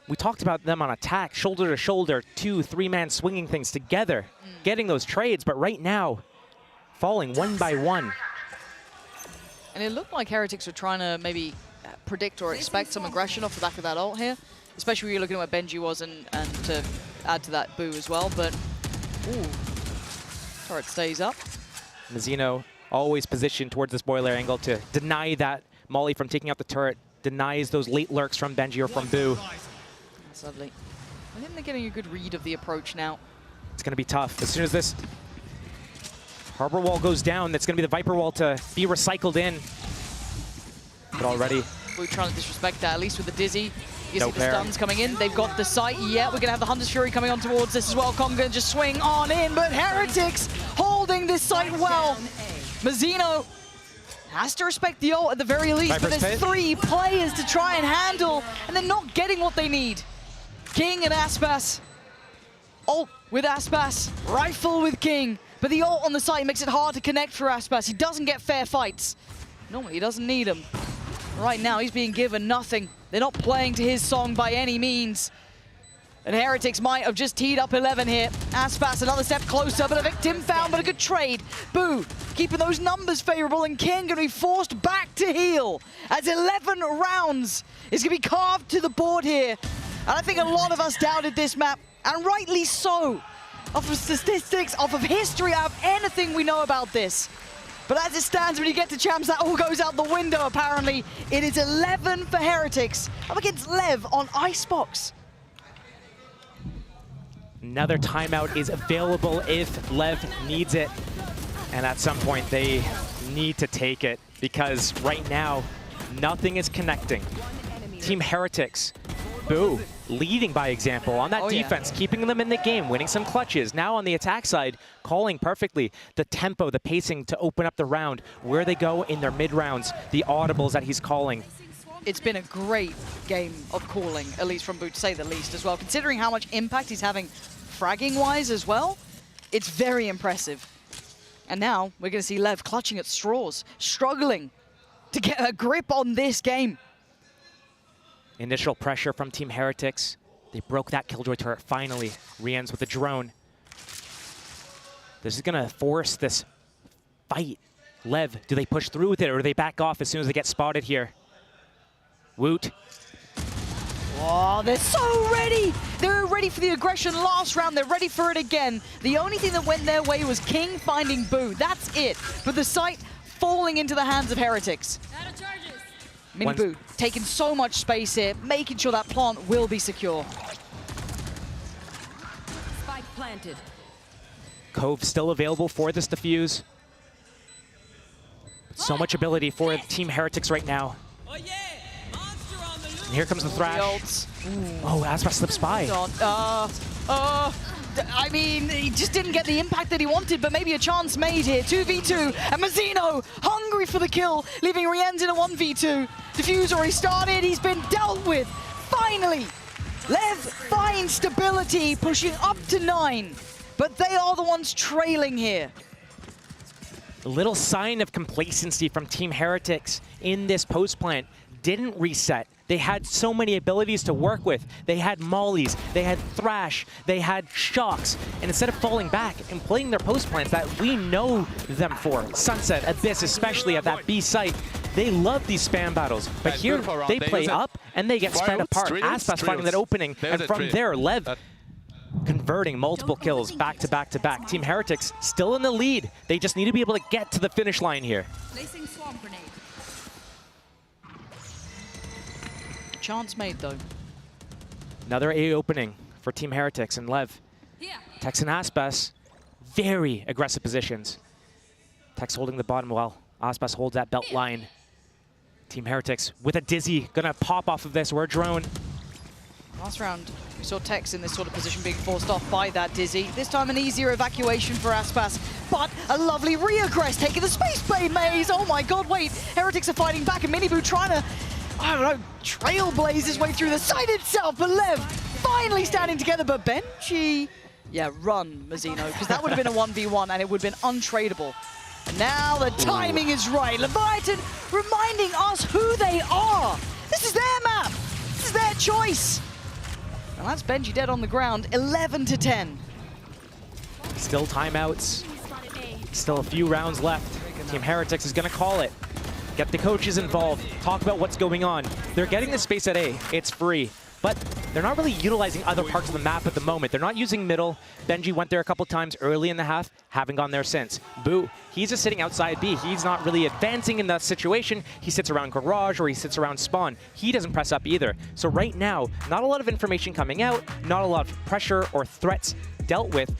We talked about them on attack, shoulder to shoulder, 2, 3-man swinging things together, getting those trades, but right now, falling 1 by 1. And it looked like Heretics were trying to maybe predict or expect some aggression off the back of that ult here, especially when you're looking at where Benji was and to add to that Boo as well, but ooh, turret stays up. Mazzino always positioned towards this boiler angle to deny that Molly from taking out the turret, denies those late lurks from Benji or from Boo. That's lovely. I think they're getting a good read of the approach now. It's going to be tough. As soon as this Harbor Wall goes down, that's going to be the Viper Wall to be recycled in. But already... We're trying to disrespect that, at least with the Dizzy. You see the stuns coming in. They've got the site. Yeah, we're going to have the Hunter's Fury coming on towards this as well. Com going to just swing on in, but Heretics holding this site well. Mazzino has to respect the ult at the very least, but there's 3 players to try and handle, and they're not getting what they need. King and Aspas. Ult with Aspas. Rifle with King. But the ult on the side makes it hard to connect for Aspas. He doesn't get fair fights. Normally, he doesn't need them. Right now, he's being given nothing. They're not playing to his song by any means. And Heretics might have just teed up 11 here. Aspas another step closer, but a victim found, but a good trade. Boo, keeping those numbers favorable, and King going to be forced back to heal as 11 rounds is going to be carved to the board here. And I think a lot of us doubted this map, and rightly so. Off of statistics, off of history, out of anything we know about this. But as it stands, when you get to champs, that all goes out the window, apparently. It is 11 for Heretics, up against LEV on Icebox. Another timeout is available if LEV needs it. And at some point, they need to take it, because right now, nothing is connecting. Team Heretics, Boo, leading by example on that defense, keeping them in the game, winning some clutches. Now on the attack side, calling perfectly the tempo, the pacing to open up the round, where they go in their mid-rounds, the audibles that he's calling. It's been a great game of calling, at least from Boo, to say the least as well. Considering how much impact he's having fragging-wise as well, it's very impressive. And now we're going to see LEV clutching at straws, struggling to get a grip on this game. Initial pressure from Team Heretics. They broke that Killjoy turret finally. Re-ends with the drone. This is going to force this fight. LEV, do they push through with it, or do they back off as soon as they get spotted here? Woot. Oh, they're so ready! They're ready for the aggression last round. They're ready for it again. The only thing that went their way was King finding Boo. That's it. But the site falling into the hands of Heretics. Mini Boo taking so much space here, making sure that plant will be secure. Spike planted. Cove still available for this defuse. So much ability for Team Heretics right now. And here comes the thrash. Oh, Aspas slips by. I mean, he just didn't get the impact that he wanted, but maybe a chance made here. 2v2, and Mazzino hungry for the kill, leaving Rienz in a 1v2. Diffuse already started, he's been dealt with. Finally, LEV finds stability, pushing up to 9, but they are the ones trailing here. A little sign of complacency from Team Heretics in this post plant. Didn't reset. They had so many abilities to work with. They had mollies, they had thrash, they had shocks. And instead of falling back and playing their post plants that we know them for, Sunset, Abyss, especially at that B site, they love these spam battles. But here they play up and they get spread apart. Aspas finding that opening, and from there, LEV converting multiple kills back to back to back. Team Heretics still in the lead. They just need to be able to get to the finish line here. Placing swamp grenade. Chance made, though. Another A opening for Team Heretics and LEV. Tex and Aspas, very aggressive positions. Tex holding the bottom while Aspas holds that belt line. Team Heretics with a Dizzy, gonna pop off of this. We're a drone. Last round, we saw Tex in this sort of position being forced off by that Dizzy. This time an easier evacuation for Aspas, but a lovely re-aggress taking the Space Blade maze. Oh my god, wait, Heretics are fighting back, and Miniboo trying to, I don't know, trailblaze his way through the site itself, but LEV finally standing together, but Benchy, yeah, run, Mazzino, because that would have been a 1v1 and it would have been untradeable. And now the timing is right. Leviathan reminding us who they are. This is their map. This is their choice. And that's Benji dead on the ground, 11-10. Still timeouts. Still a few rounds left. Team Heretics is gonna call it. Get the coaches involved, talk about what's going on. They're getting the space at A, it's free, but they're not really utilizing other parts of the map at the moment. They're not using middle. Benji went there a couple times early in the half, haven't gone there since. Boo, he's just sitting outside B. He's not really advancing in that situation. He sits around garage or he sits around spawn. He doesn't press up either. So right now, not a lot of information coming out, not a lot of pressure or threats dealt with.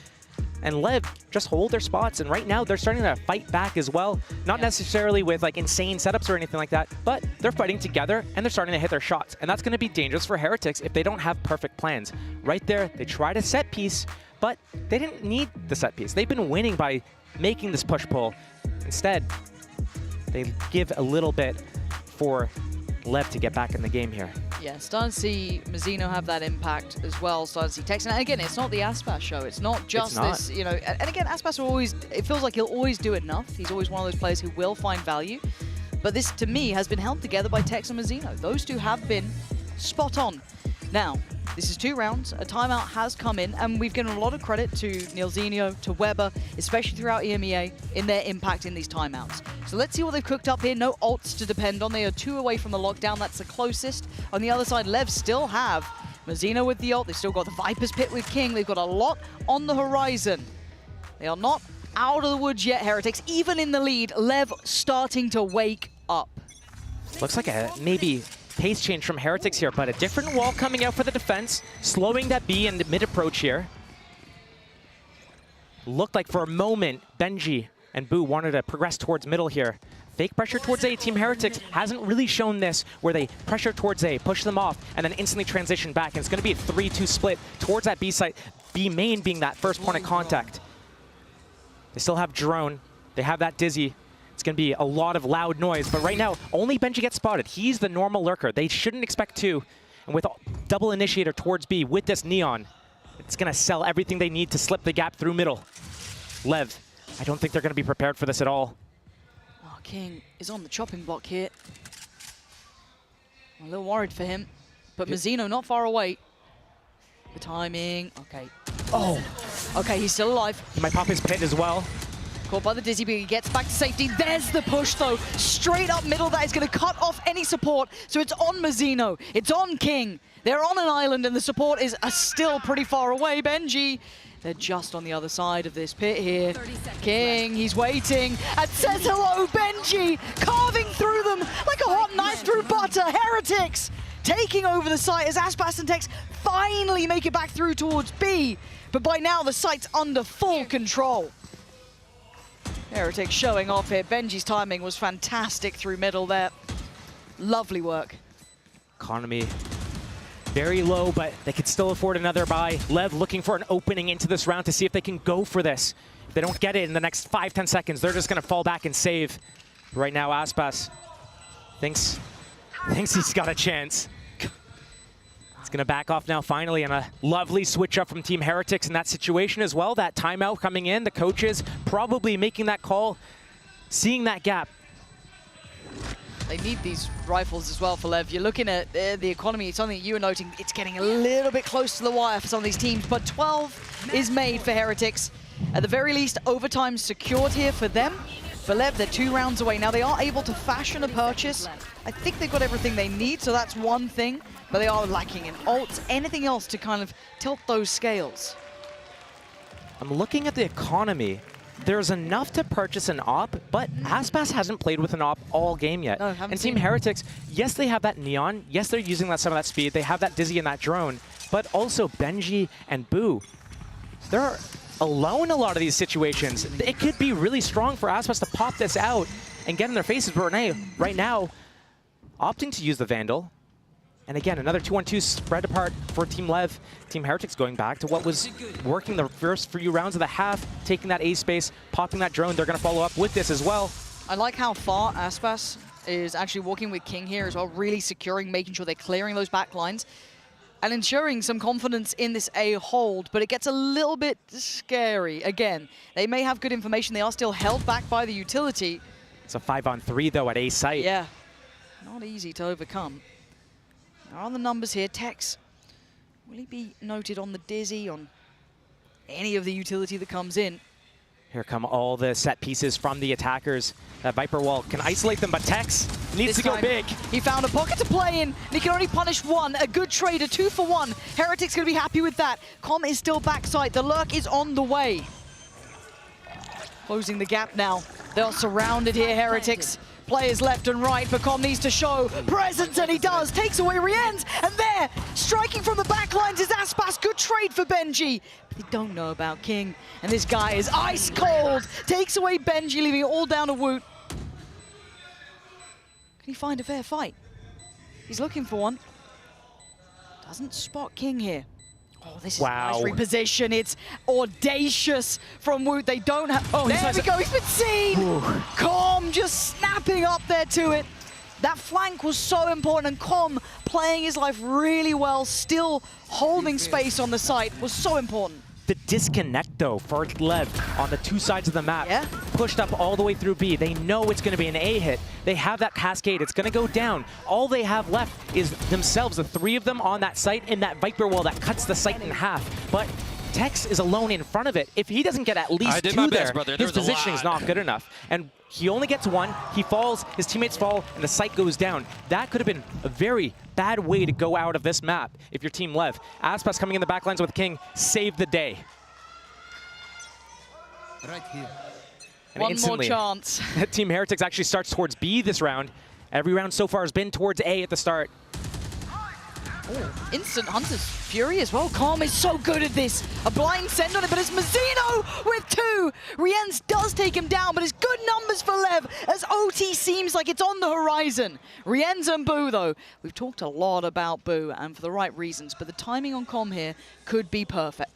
And LEV just hold their spots, and right now they're starting to fight back as well. Not necessarily with like insane setups or anything like that, but they're fighting together and they're starting to hit their shots. And that's going to be dangerous for Heretics if they don't have perfect plans. Right there, they tried a set piece, but they didn't need the set piece. They've been winning by making this push-pull. Instead, they give a little bit for LEV to get back in the game here. Yeah, starting to see Mazzino have that impact as well. Starting to see Tex. And again, it's not the Aspas show. It's not just this, you know. And again, Aspas will always, it feels like he'll always do enough. He's always one of those players who will find value. But this, to me, has been held together by Tex and Mazzino. Those two have been spot on. Now, this is 2 rounds. A timeout has come in, and we've given a lot of credit to Nilzinho, to Weber, especially throughout EMEA, in their impact in these timeouts. So let's see what they've cooked up here. No ults to depend on. They are 2 away from the lockdown. That's the closest. On the other side, Lev still have Mazzino with the ult. They've still got the Viper's Pit with King. They've got a lot on the horizon. They are not out of the woods yet, Heretics. Even in the lead, Lev starting to wake up. Looks like a maybe pace change from Heretics here, but a different wall coming out for the defense, slowing that B in the mid-approach here. Looked like for a moment, Benji and Boo wanted to progress towards middle here. Fake pressure towards A. Team Heretics hasn't really shown this, where they pressure towards A, push them off, and then instantly transition back. And it's going to be a 3-2 split towards that B site, B main being that first point of contact. They still have Drone. They have that Dizzy. It's going to be a lot of loud noise, but right now, only Benji gets spotted. He's the normal lurker. They shouldn't expect 2. And with double initiator towards B with this Neon, it's going to sell everything they need to slip the gap through middle. Lev, I don't think they're going to be prepared for this at all. Oh, King is on the chopping block here. I'm a little worried for him, but Mazzino not far away. The timing, okay. Oh, okay, he's still alive. He might pop his pit as well. Caught by the Dizzy, but he gets back to safety. There's the push, though. Straight up middle, that is going to cut off any support. So it's on Mazzino. It's on King. They're on an island, and the support is still pretty far away. Benji, they're just on the other side of this pit here. King, he's waiting, and says hello, Benji, carving through them like a hot knife through butter. Heretics taking over the site as Aspas and Tex finally make it back through towards B. But by now, the site's under full control. Heretics showing off here. Benji's timing was fantastic through middle there. Lovely work. Economy very low, but they could still afford another buy. Lev looking for an opening into this round to see if they can go for this. If they don't get it in the next 5-10 seconds, they're just going to fall back and save. Right now, Aspas thinks he's got a chance. It's going to back off now finally, and a lovely switch up from Team Heretics in that situation as well. That timeout coming in, the coaches probably making that call, seeing that gap. They need these rifles as well for Lev. You're looking at the economy, something you were noting, it's getting a little bit close to the wire for some of these teams, but 12 is made for Heretics. At the very least, overtime secured here for them. For Lev, they're 2 rounds away. Now they are able to fashion a purchase. I think they've got everything they need, so that's one thing. But they are lacking in ults, anything else to kind of tilt those scales. I'm looking at the economy. There's enough to purchase an op, but Aspas hasn't played with an op all game yet. No, and Team Heretics, yes, they have that Neon. Yes, they're using some of that speed. They have that Dizzy and that Drone. But also Benji and Boo, they're alone in a lot of these situations. It could be really strong for Aspas to pop this out and get in their faces. But right now, opting to use the Vandal. And again, another 2-on-2 spread apart for Team Lev. Team Heretics going back to what was working the first few rounds of the half, taking that A space, popping that Drone. They're going to follow up with this as well. I like how far Aspas is actually walking with King here as well, really securing, making sure they're clearing those back lines and ensuring some confidence in this A hold, but it gets a little bit scary. Again, they may have good information. They are still held back by the utility. It's a 5-on-3 though at A site. Yeah, not easy to overcome. There are the numbers here. Tex, will he be noted on the Dizzy, on any of the utility that comes in? Here come all the set pieces from the attackers. That Viper wall can isolate them, but Tex needs to go big. He found a pocket to play in, and he can only punish 1. A good trade, a 2 for 1. Heretics going to be happy with that. Com is still backside. The lurk is on the way. Closing the gap now. They are surrounded here, Heretics. Players left and right, but Com needs to show presence, and he does. Takes away Rienz, and there, striking from the back lines is Aspas. Good trade for Benji. But they don't know about King, and this guy is ice cold. Takes away Benji, leaving it all down to Woot. Can he find a fair fight? He's looking for one. Doesn't spot King here. Oh, this is a nice reposition. It's audacious from Woot. They don't have... Oh, there we go. He's been seen. Com just snapping up there to it. That flank was so important, and Com playing his life really well, still holding space on the site was so important. The disconnect, though, for LEV on the two sides of the map, pushed up all the way through B. They know it's going to be an A hit. They have that cascade. It's going to go down. All they have left is themselves, the three of them on that site, in that Viper wall that cuts the site in half. But Tex is alone in front of it. If he doesn't get at least two there, his positioning is not good enough. And he only gets one, he falls, his teammates fall, and the site goes down. That could have been a very bad way to go out of this map if you're Team LEV. Aspas coming in the backlines with King, save the day. Right here. And One more chance. Team Heretics actually starts towards B this round. Every round so far has been towards A at the start. Oh, instant Hunter's Fury as well. Calm is so good at this. A blind send on it, but it's Mazzino with two. Rienz does take him down, but it's good numbers for Lev as OT seems like it's on the horizon. Rienz and Boo, though. We've talked a lot about Boo, and for the right reasons, but the timing on Com here could be perfect.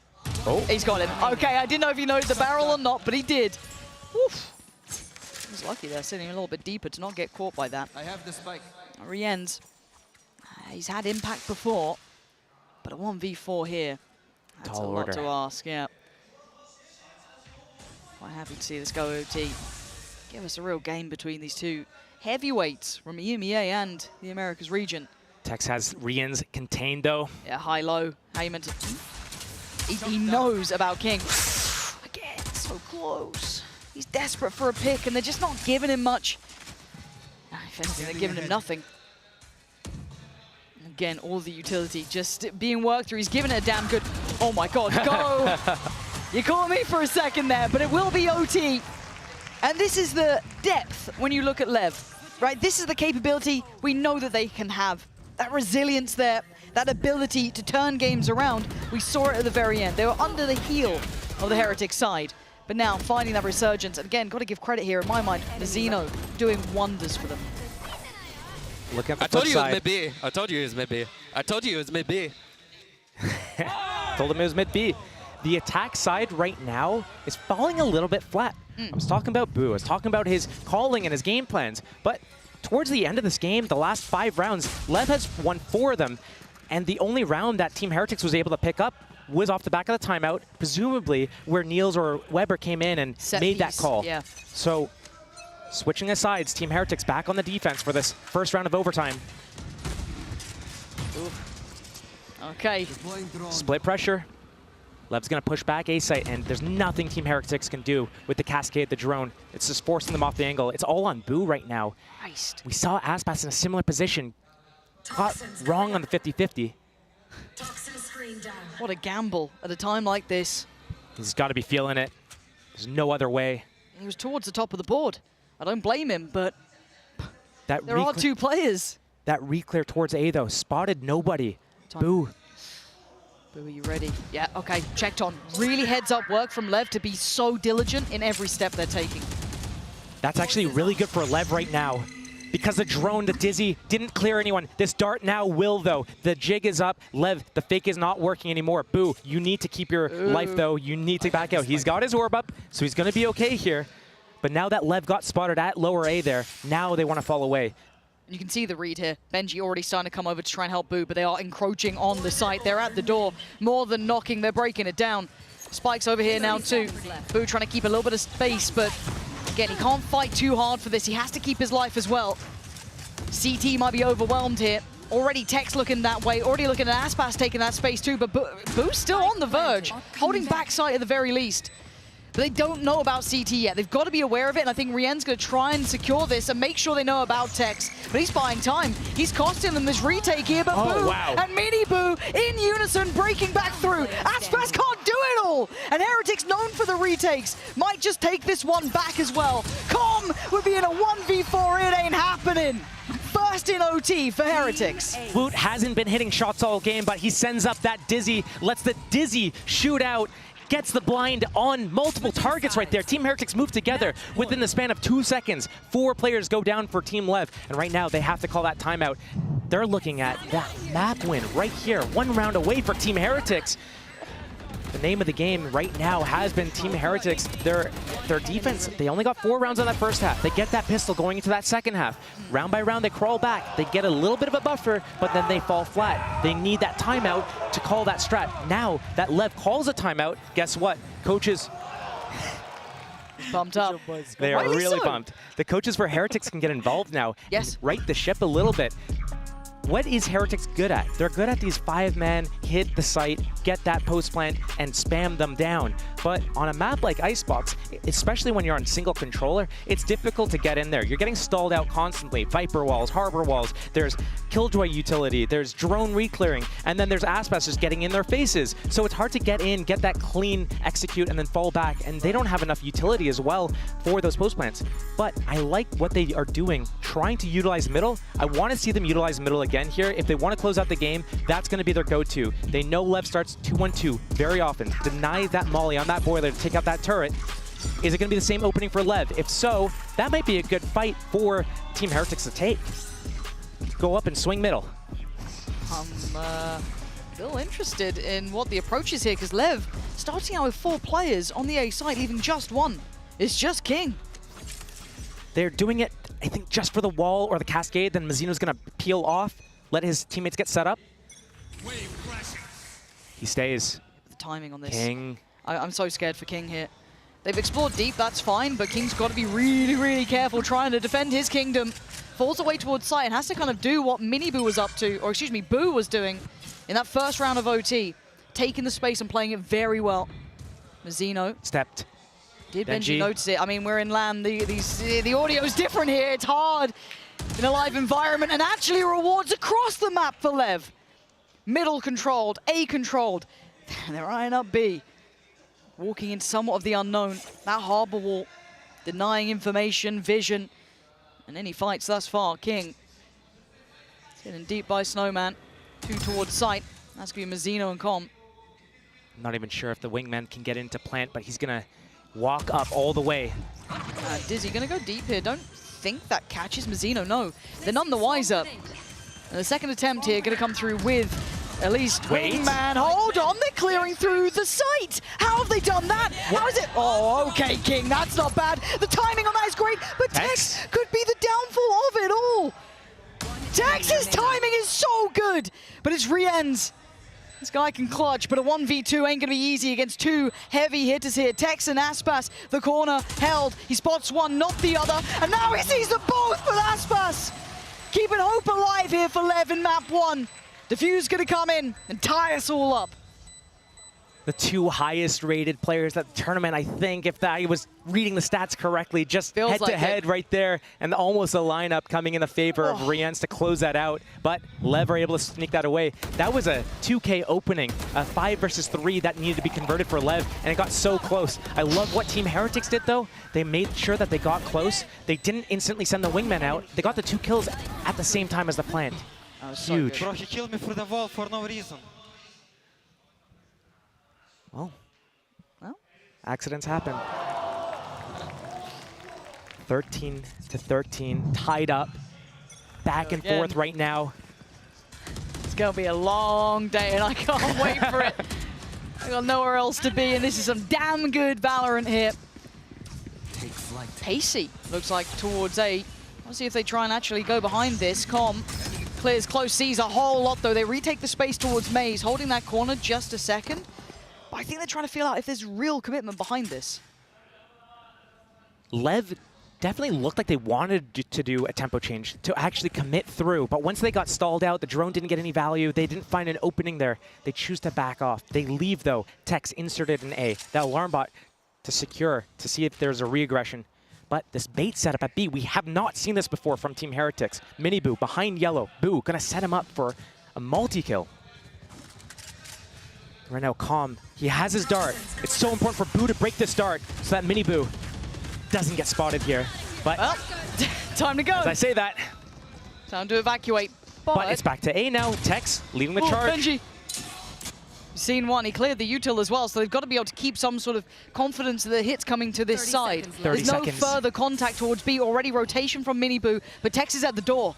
Oh. He's got him. Okay, I didn't know if he noticed the barrel or not, but he did. Oof. He was lucky there, sitting a little bit deeper to not get caught by that. I have the spike. Rienz. He's had impact before, but a 1v4 here. That's a lot to ask, yeah. Quite happy to see this go OT. Give us a real game between these two heavyweights from EMEA and the Americas region. Tex has Rienz contained, though. Yeah, high-low. How you meant to... He knows about King. Again, so close. He's desperate for a pick, and they're just not giving him much. If anything, they're giving him nothing. Again, all the utility just being worked through. He's giving it a damn good... Oh my god, go! You caught me for a second there, but it will be OT. And this is the depth when you look at Lev, right? This is the capability we know that they can have. That resilience there, that ability to turn games around. We saw it at the very end. They were under the heel of the Heretic side, but now finding that resurgence. And again, got to give credit here, in my mind, Mazzino doing wonders for them. Look at the I told you it was side. mid B. I told you it was mid B. I told you it was mid B. Told him it was mid B. The attack side right now is falling a little bit flat. I was talking about Boo. I was talking about his calling and his game plans. But towards the end of this game, the last 5 rounds, Lev has won 4 of them. And the only round that Team Heretics was able to pick up was off the back of the timeout, presumably where Niels or Weber came in and made that call. Yeah. So switching the sides, Team Heretics back on the defense for this first round of overtime. Ooh. Okay. Split pressure. Lev's going to push back A site, and there's nothing Team Heretics can do with the cascade, the drone. It's just forcing them off the angle. It's all on Boo right now. Christ. We saw Aspas in a similar position. Caught wrong on the 50-50. What a gamble at a time like this. He's got to be feeling it. There's no other way. He was towards the top of the board. I don't blame him, but that there are 2 players. That reclear towards A, though, spotted nobody. Boo. Boo, are you ready? Yeah, okay, checked on. Really heads up work from Lev to be so diligent in every step they're taking. That's actually really good for Lev right now. Because the drone, the Dizzy, didn't clear anyone. This dart now will, though. The jig is up. Lev, the fake is not working anymore. Boo, you need to keep your life, though. You need to back out. He's got his orb up, so he's going to be okay here. But now that Lev got spotted at lower A there, now they want to fall away. You can see the read here. Benji already starting to come over to try and help Boo, but they are encroaching on the site. They're at the door. More than knocking, they're breaking it down. Spike's over here now too. Boo trying to keep a little bit of space, but again, he can't fight too hard for this. He has to keep his life as well. CT might be overwhelmed here. Already Tex looking that way. Already looking at Aspas taking that space too, but Boo's still on the verge. Holding back site at the very least. But they don't know about CT yet. They've got to be aware of it, and I think Rien's going to try and secure this and make sure they know about Tex. But he's buying time. He's costing them this retake here, but Boo and Mini Boo in unison breaking back through. Aspas can't do it all! And Heretics, known for the retakes, might just take this one back as well. Com would be in a 1v4, it ain't happening! First in OT for Heretics. Woot hasn't been hitting shots all game, but he sends up that Dizzy, lets the Dizzy shoot out, gets the blind on multiple targets right there. Team Heretics move together within the span of 2 seconds. 4 players go down for Team Lev, and right now they have to call that timeout. They're looking at that map win right here, 1 round away for Team Heretics. the name of the game right now has been Team Heretics. Their defense, they only got 4 rounds on that first half. They get that pistol going into that second half. Round by round, they crawl back. They get a little bit of a buffer, but then they fall flat. They need that timeout to call that strat. Now that LEV calls a timeout, guess what? Coaches, bumped up. they are really pumped. The coaches for Heretics can get involved now. Yes. Right the ship a little bit. What is Heretics good at? They're good at these 5-man, hit the site, get that post plant, and spam them down. But on a map like Icebox, especially when you're on single controller, it's difficult to get in there. You're getting stalled out constantly. Viper walls, Harbor walls, there's Killjoy utility, there's drone reclearing, and then there's Aspas just getting in their faces. So it's hard to get in, get that clean execute, and then fall back, and they don't have enough utility as well for those post plants. But I like what they are doing, trying to utilize middle. I want to see them utilize middle again here. If they want to close out the game, that's going to be their go-to. They know LEV starts 2-1-2 very often. Deny that molly on that boiler to take out that turret. Is it going to be the same opening for LEV? If so, that might be a good fight for Team Heretics to take. Go up and swing middle. I'm still interested in what the approach is here, because LEV starting out with 4 players on the A side, leaving just 1. It's just King. They're doing it, I think, just for the wall or the cascade. Then Mazzino's going to peel off, let his teammates get set up. He stays. The timing on this. King. I'm so scared for King here. They've explored deep, that's fine, but King's got to be really, really careful trying to defend his kingdom. Falls away towards site and has to kind of do what Miniboo was up to, or excuse me, Boo was doing in that first round of OT. Taking the space and playing it very well. Mazzino. Stepped. Did Benji notice it? I mean, we're in LAN. The audio is different here. It's hard in a live environment, and actually rewards across the map for LEV. Middle controlled, A controlled. They're eyeing up B. Walking into somewhat of the unknown. That harbor wall, denying information, vision, and any fights thus far. King sitting deep by Snowman. 2 towards site. That's going to be Mazzino and Com. I'm not even sure if the wingman can get into plant, but he's going to walk up all the way. Dizzy going to go deep here. Don't think that catches Mazzino. No, they're none the wiser. And the second attempt here going to come through with at least wingman. Hold on, they're clearing through the site. How have they done that? How is it? Oh, okay, King, that's not bad. The timing on that is great, but Tex could be the downfall of it all. Tex's timing is so good, but it's Rien's. This guy can clutch, but a 1v2 ain't gonna be easy against 2 heavy hitters here. Tex and Aspas, the corner held. He spots one, not the other, and now he sees them both with Aspas. Keeping hope alive here for LEV in map 1. Diffuse gonna come in and tie us all up. The 2 highest rated players at the tournament, I think, if I was reading the stats correctly, just head-to-head right there, and almost a lineup coming in the favor of Rien's to close that out, but LEV are able to sneak that away. That was a 2K opening, a 5 versus 3 that needed to be converted for LEV, and it got so close. I love what Team Heretics did, though. They made sure that they got close. They didn't instantly send the wingman out. They got the 2 kills at the same time as the plant. Huge. Bro, he killed me for the wall for no reason. Well, accidents happen. 13-13, tied up. Back and forth right now. It's gonna be a long day, and I can't wait for it. I got nowhere else to be, and this is some damn good Valorant here. Pacey looks like towards A. Let's see if they try and actually go behind this. Com clears close, sees a whole lot though. They retake the space towards Maze, holding that corner just a second. But I think they're trying to feel out if there's real commitment behind this. LEV definitely looked like they wanted to do a tempo change, to actually commit through. But once they got stalled out, the drone didn't get any value. They didn't find an opening there. They choose to back off. They leave, though. Tex inserted an A. That alarm bot to secure, to see if there's a re-aggression. But this bait setup at B, we have not seen this before from Team Heretics. Miniboo behind yellow. Boo gonna set him up for a multi-kill. Right now, Calm, he has his dart. It's so important for Boo to break this dart so that Miniboo doesn't get spotted here. But well, time to go. As I say that. Time to evacuate. But it's back to A now. Tex leading the charge. Benji. Seen one, he cleared the util as well, so they've got to be able to keep some sort of confidence of the hits coming to this side. There's no further contact towards B, already rotation from Miniboo, but Tex is at the door.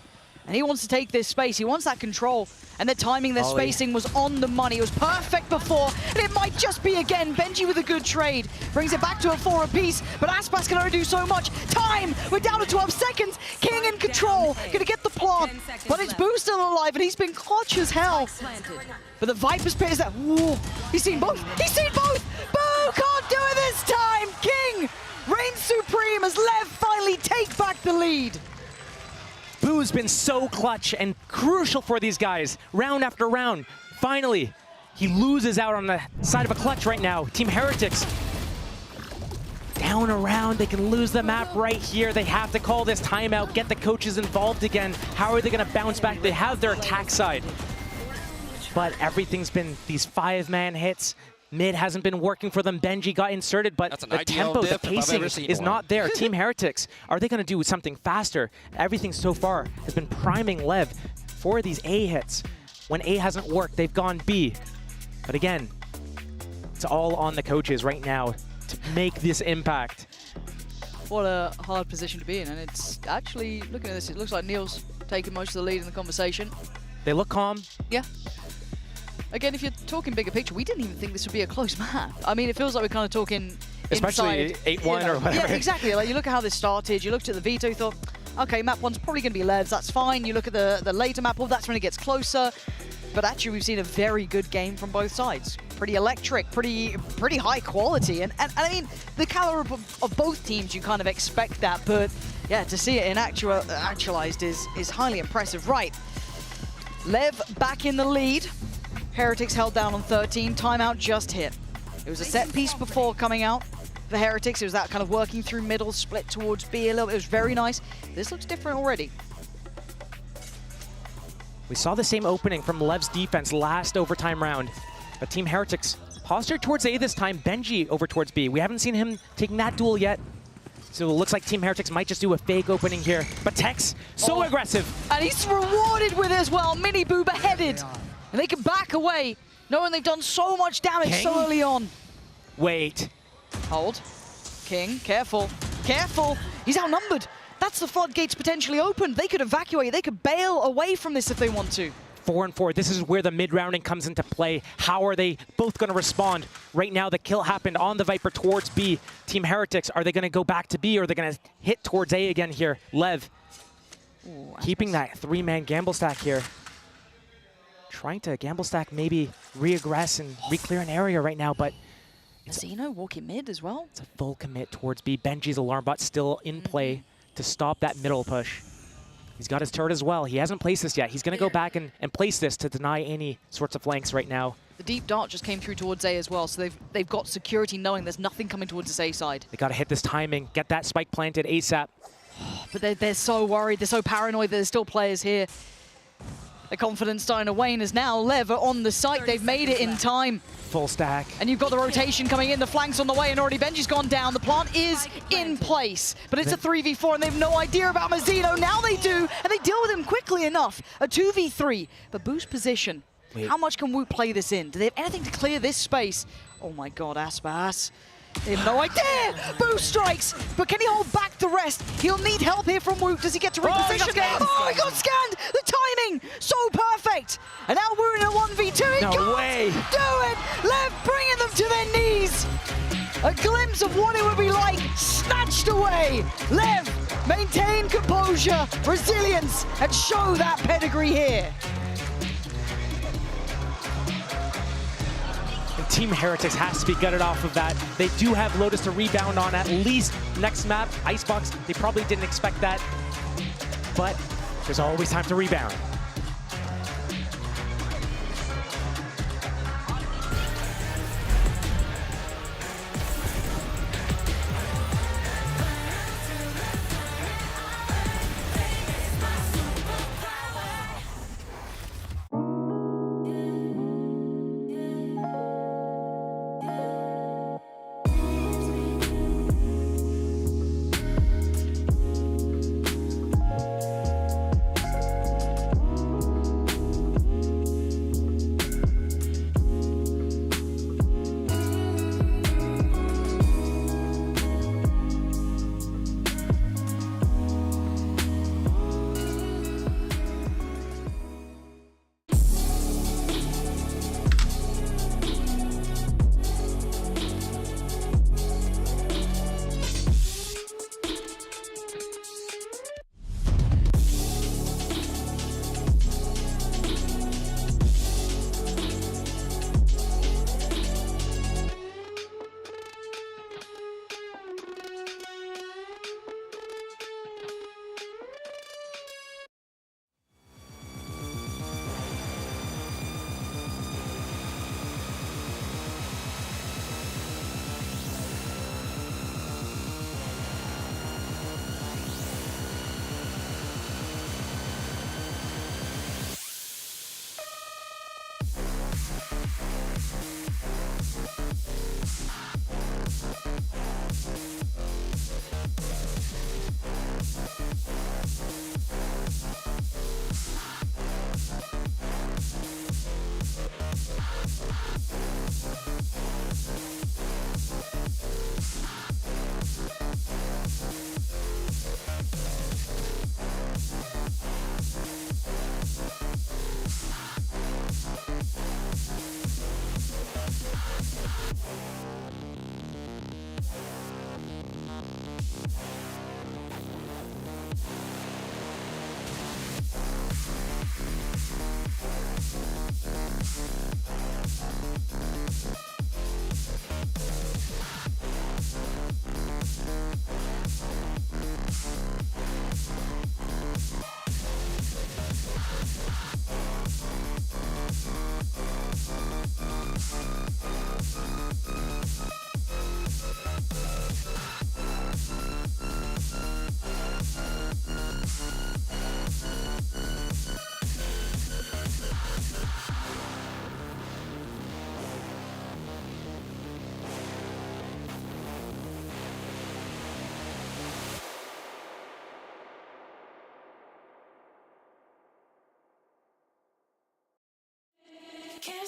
And he wants to take this space. He wants that control. And the timing, their Ollie. spacing was on the money. It was perfect before, and it might just be again. Benji with a good trade. Brings it back to a 4 apiece, but Aspas can only do so much. Time! We're down to 12 seconds. King in control. Gonna get the plant. But it's Boo still alive, and he's been clutch as hell. But the Viper's Pit is that. Whoa. He's seen both. He's seen both! Boo can't do it this time! King reigns supreme as Lev finally take back the lead. Boo's been so clutch and crucial for these guys, round after round. Finally, he loses out on the side of a clutch right now. Team Heretics, down around, they can lose the map right here. They have to call this timeout, get the coaches involved again. How are they gonna bounce back? They have their attack side. But everything's been these 5-man hits. Mid hasn't been working for them. Benji got inserted, but the tempo, the pacing is not there. Team Heretics, are they going to do something faster? Everything so far has been priming Lev for these A hits. When A hasn't worked, they've gone B. But again, it's all on the coaches right now to make this impact. What a hard position to be in, and it's actually, looking at this, it looks like Neil's taking most of the lead in the conversation. They look calm. Yeah. Again, if you're talking bigger picture, we didn't even think this would be a close map. I mean, it feels like we're kind of talking especially 8-1 or whatever. Yeah, exactly. Like, you look at how this started, you looked at the veto, you thought, okay, map 1's probably going to be Levs, that's fine. You look at the later map, well, that's when it gets closer. But actually, we've seen a very good game from both sides. Pretty electric, pretty high quality. And I mean, the caliber of both teams, you kind of expect that. But yeah, to see it in actualized is highly impressive. Right, Lev back in the lead. Heretics held down on 13, timeout just hit. It was a set piece before coming out for Heretics. It was that kind of working through middle, split towards B a little bit. It was very nice. This looks different already. We saw the same opening from Lev's defense last overtime round, but Team Heretics postured towards A this time, Benji over towards B. We haven't seen him taking that duel yet, so it looks like Team Heretics might just do a fake opening here. But Tex, so aggressive. And he's rewarded with it as well. Mini Boo beheaded. And they can back away, knowing they've done so much damage so early on. Wait. Hold. King, careful. Careful. He's outnumbered. That's the floodgates potentially open. They could evacuate. They could bail away from this if they want to. 4-4. This is where the mid-rounding comes into play. How are they both going to respond? Right now, the kill happened on the Viper towards B. Team Heretics, are they going to go back to B, or are they going to hit towards A again here? Lev, keeping that 3-man gamble stack here. Trying to gamble stack, maybe re-aggress and re-clear an area right now, but Zeno walking mid as well. It's a full commit towards B. Benji's alarm bot still in play to stop that middle push. He's got his turret as well. He hasn't placed this yet. He's going to go back and place this to deny any sorts of flanks right now. The deep dart just came through towards A as well, so they've got security knowing there's nothing coming towards this A side. They got to hit this timing, get that spike planted ASAP. But they're so worried, they're so paranoid that there's still players here. The confidence starting to wane as now Lev are on the site. They've made it in time. Full stack. And you've got the rotation coming in, the flanks on the way, and already Benji's gone down. The plant is in place, but it's a 3v4, and they have no idea about Mazzino. Now they do, and they deal with him quickly enough. A 2v3, but Boost position. Wait. How much can Woot play this in? Do they have anything to clear this space? Oh my god, Aspas. They have no idea! Boo strikes, but can he hold back the rest? He'll need help here from Woot. Does he get to reposition? He got scanned! The timing, so perfect! And now we're in a 1v2. No way! Do it! Lev bringing them to their knees! A glimpse of what it would be like, snatched away! Lev, maintain composure, resilience, and show that pedigree here. Team Heretics has to be gutted off of that. They do have Lotus to rebound on at least next map. Icebox, they probably didn't expect that, but there's always time to rebound.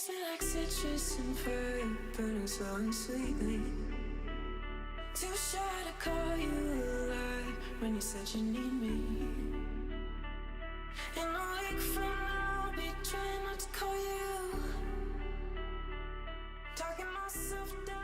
Kiss me like citrus and fire, burning slow and sweetly. Too shy to call you alive when you said you need me. In a week from now, I'll be trying not to call you. Talking myself down.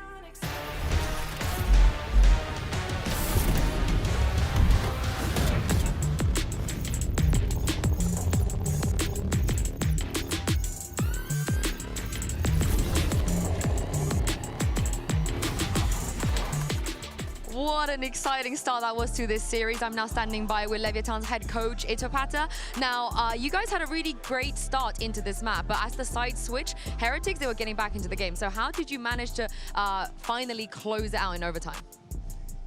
What an exciting start that was to this series. I'm now standing by with Leviathan's head coach, Itopata. Now, you guys had a really great start into this map, but as the side switch, Heretics, they were getting back into the game. So how did you manage to finally close it out in overtime?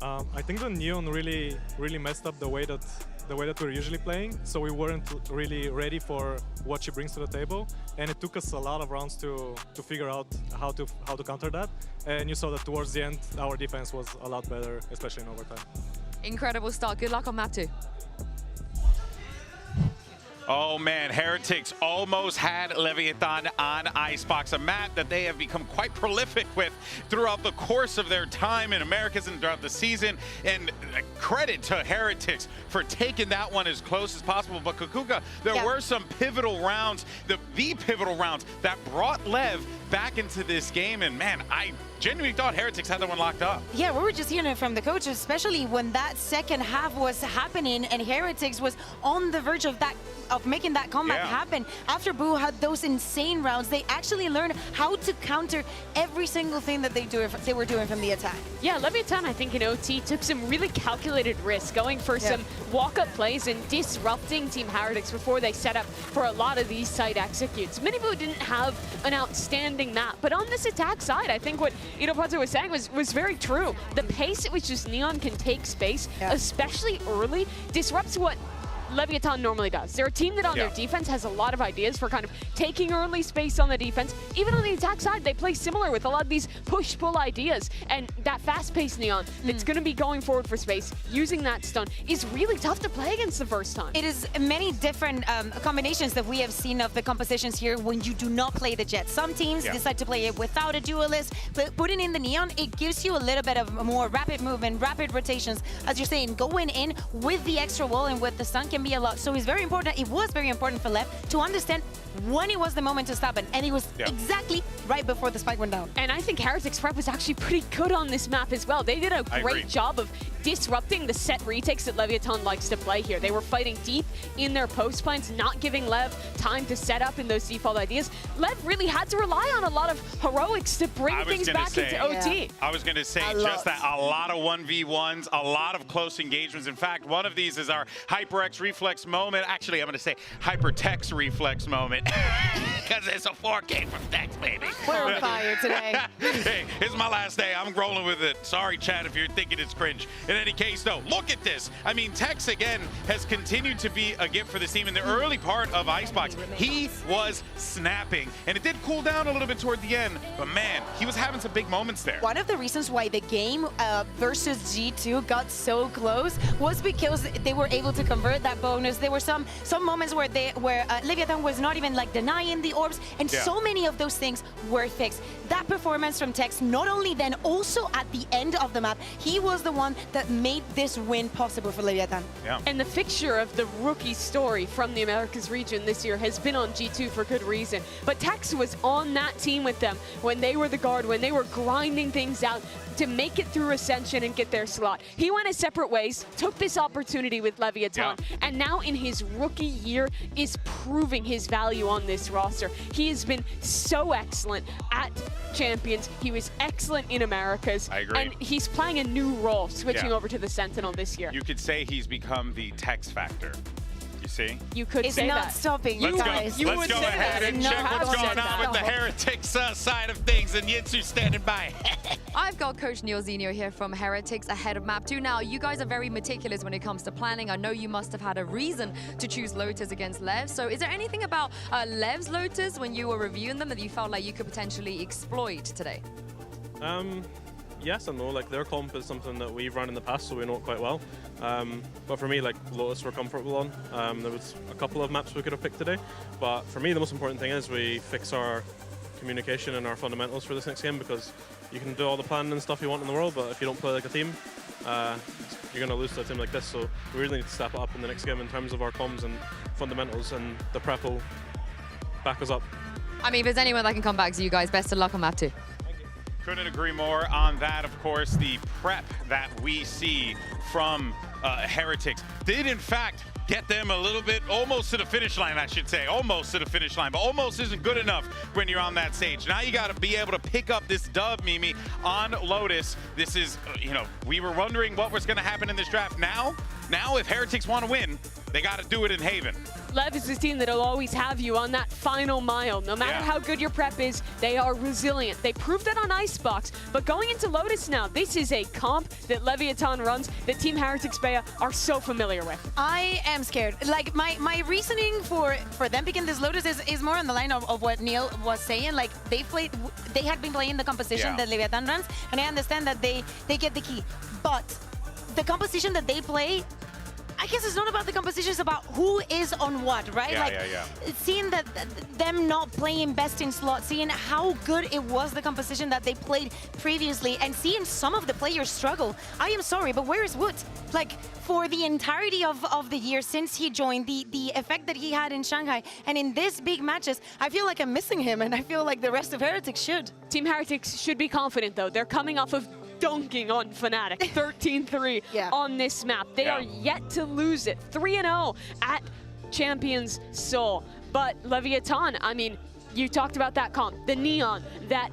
I think the Neon really messed up the way that we're usually playing, so we weren't really ready for what she brings to the table, and it took us a lot of rounds to figure out how to counter that. And you saw that towards the end, our defense was a lot better, especially in overtime. Incredible start. Good luck on map 2. Oh man, Heretics almost had Leviathan on Icebox, a map that they have become quite prolific with throughout the course of their time in Americas and throughout the season. And credit to Heretics for taking that one as close as possible. But Kukuka, there were some pivotal rounds, the pivotal rounds that brought LEV back into this game. And man, I genuinely thought Heretics had that one locked up. Yeah, we were just hearing it from the coach, especially when that second half was happening and Heretics was on the verge of making that comeback happen. After Boo had those insane rounds, they actually learned how to counter every single thing that they were doing from the attack. Yeah, Leviathan, I think in OT took some really calculated risks, going for some walk-up plays and disrupting Team Heretics before they set up for a lot of these side executes. Miniboo didn't have an outstanding map, but on this attack side, I think what Itopata was saying was very true. The pace at which just Neon can take space, especially early, disrupts what Leviathan normally does. They're a team that on their defense has a lot of ideas for kind of taking early space on the defense. Even on the attack side, they play similar with a lot of these push-pull ideas. And that fast-paced Neon that's going to be going forward for space, using that stun, is really tough to play against the first time. It is many different combinations that we have seen of the compositions here when you do not play the Jet. Some teams decide to play it without a duelist, but putting in the Neon, it gives you a little bit of more rapid movement, rapid rotations. As you're saying, going in with the extra wall and with the stun can be a lot. So it's very important. It was very important for LEV to understand when it was the moment to stop it, and it was exactly right before the spike went down. And I think Heretics prep was actually pretty good on this map as well. They did a great job of disrupting the set retakes that Leviathan likes to play here. They were fighting deep in their post plans, not giving LEV time to set up in those default ideas. LEV really had to rely on a lot of heroics to bring things back into OT. I was going to say just that, a lot of 1v1s, a lot of close engagements. In fact, one of these is our HyperX reflex moment. Actually, I'm going to say HyperTex reflex moment. Because it's a 4K from Tex, baby. We're on fire today. Hey, it's my last day. I'm rolling with it. Sorry, Chad, if you're thinking it's cringe. In any case, though, look at this. I mean, Tex, again, has continued to be a gift for this team. In the early part of Icebox, he was snapping. And it did cool down a little bit toward the end. But, man, he was having some big moments there. One of the reasons why the game versus G2 got so close was because they were able to convert that bonus. There were some moments where Leviathan was not even like denying the orbs, and so many of those things were fixed. That performance from Tex, not only then, also at the end of the map, he was the one that made this win possible for Leviathan. And the fixture of the rookie story from the Americas region this year has been on G2 for good reason. But Tex was on that team with them when they were the guard, when they were grinding things out to make it through Ascension and get their slot. He went his separate ways, took this opportunity with Leviathan, and now in his rookie year is proving his value on this roster. He has been so excellent at Champions. He was excellent in Americas. I agree. And he's playing a new role, switching over to the Sentinel this year. You could say he's become the Tex factor. You see? You could say that. It's not stopping, you guys. Let's go ahead and check what's going on with the Heretics side of things, and Yitsu standing by. I've got Coach Neil Zenio here from Heretics ahead of map 2. Now, you guys are very meticulous when it comes to planning. I know you must have had a reason to choose Lotus against Lev. So is there anything about Lev's Lotus when you were reviewing them that you felt like you could potentially exploit today? Yes and no. Like, their comp is something that we've run in the past, so we know it quite well. But for me, like, Lotus we're comfortable on. There was a couple of maps we could have picked today, but for me the most important thing is we fix our communication and our fundamentals for this next game, because you can do all the planning and stuff you want in the world, but if you don't play like a team, you're going to lose to a team like this. So we really need to step it up in the next game in terms of our comms and fundamentals, and the prep will back us up. I mean, if there's anyone that can come back to you guys, best of luck on map 2. Couldn't agree more on that. Of course, the prep that we see from Heretics did in fact get them a little bit almost to the finish line, I should say. Almost to the finish line, but almost isn't good enough when you're on that stage. Now you got to be able to pick up this dub, Mimi, on Lotus. This is, you know, we were wondering what was going to happen in this draft. Now if Heretics want to win, they got to do it in Haven. LEV is the team that'll always have you on that final mile. No matter how good your prep is, they are resilient. They proved that on Icebox, but going into Lotus now, this is a comp that Leviathan runs that Team Heretics Bea are so familiar with. I am scared. Like, my reasoning for them picking this Lotus is more on the line of what Neil was saying. Like, they had been playing the composition that Leviathan runs, and I understand that they get the key. But the composition that they play, I guess it's not about the composition, it's about who is on what, right? Seeing that them not playing best in slot, seeing how good it was, the composition that they played previously, and seeing some of the players struggle. I am sorry, but where is Wood? Like, for the entirety of the year since he joined, the effect that he had in Shanghai, and in these big matches, I feel like I'm missing him, and I feel like the rest of Heretics should. Team Heretics should be confident, though. They're coming off of dunking on Fnatic, 13-3 on this map. They are yet to lose it, 3-0 at Champions Seoul. But Leviathan, I mean, you talked about that comp, the Neon, that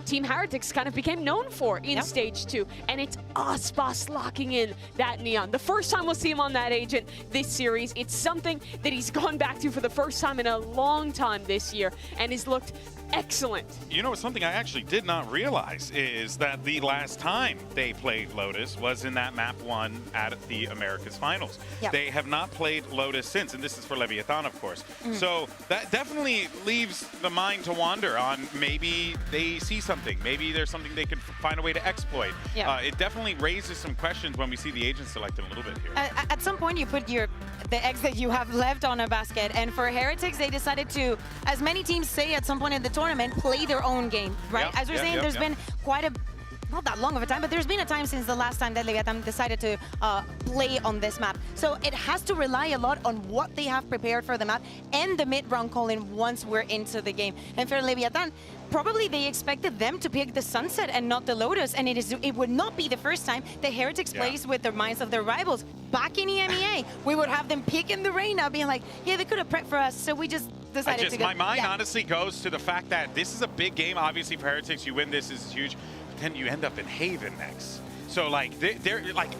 Team Heretics kind of became known for in Stage 2, and it's Aspas locking in that Neon. The first time we'll see him on that agent this series. It's something that he's gone back to for the first time in a long time this year, and has looked excellent. You know, something I actually did not realize is that the last time they played Lotus was in that map 1 at the Americas Finals. They have not played Lotus since, and this is for Leviathan, of course. So that definitely leaves the mind to wander on maybe they see something. Maybe there's something they could find a way to exploit. It definitely raises some questions when we see the agent selected a little bit here. At some point, you put the eggs that you have left on a basket, and for Heretics, they decided to, as many teams say at some point in the tournament, play their own game, right? As we're saying, there's been quite a, not that long of a time, but there's been a time since the last time that Leviathan decided to play on this map. So it has to rely a lot on what they have prepared for the map and the mid-round call-in once we're into the game. And for Leviathan, probably they expected them to pick the Sunset and not the Lotus, and it would not be the first time the Heretics plays with the minds of their rivals. Back in EMEA, we would have them picking the Reyna, being like, yeah, they could have prepped for us, so we just decided to go. My mind honestly goes to the fact that this is a big game. Obviously for Heretics, you win this is huge, but then you end up in Haven next. So like, they're like,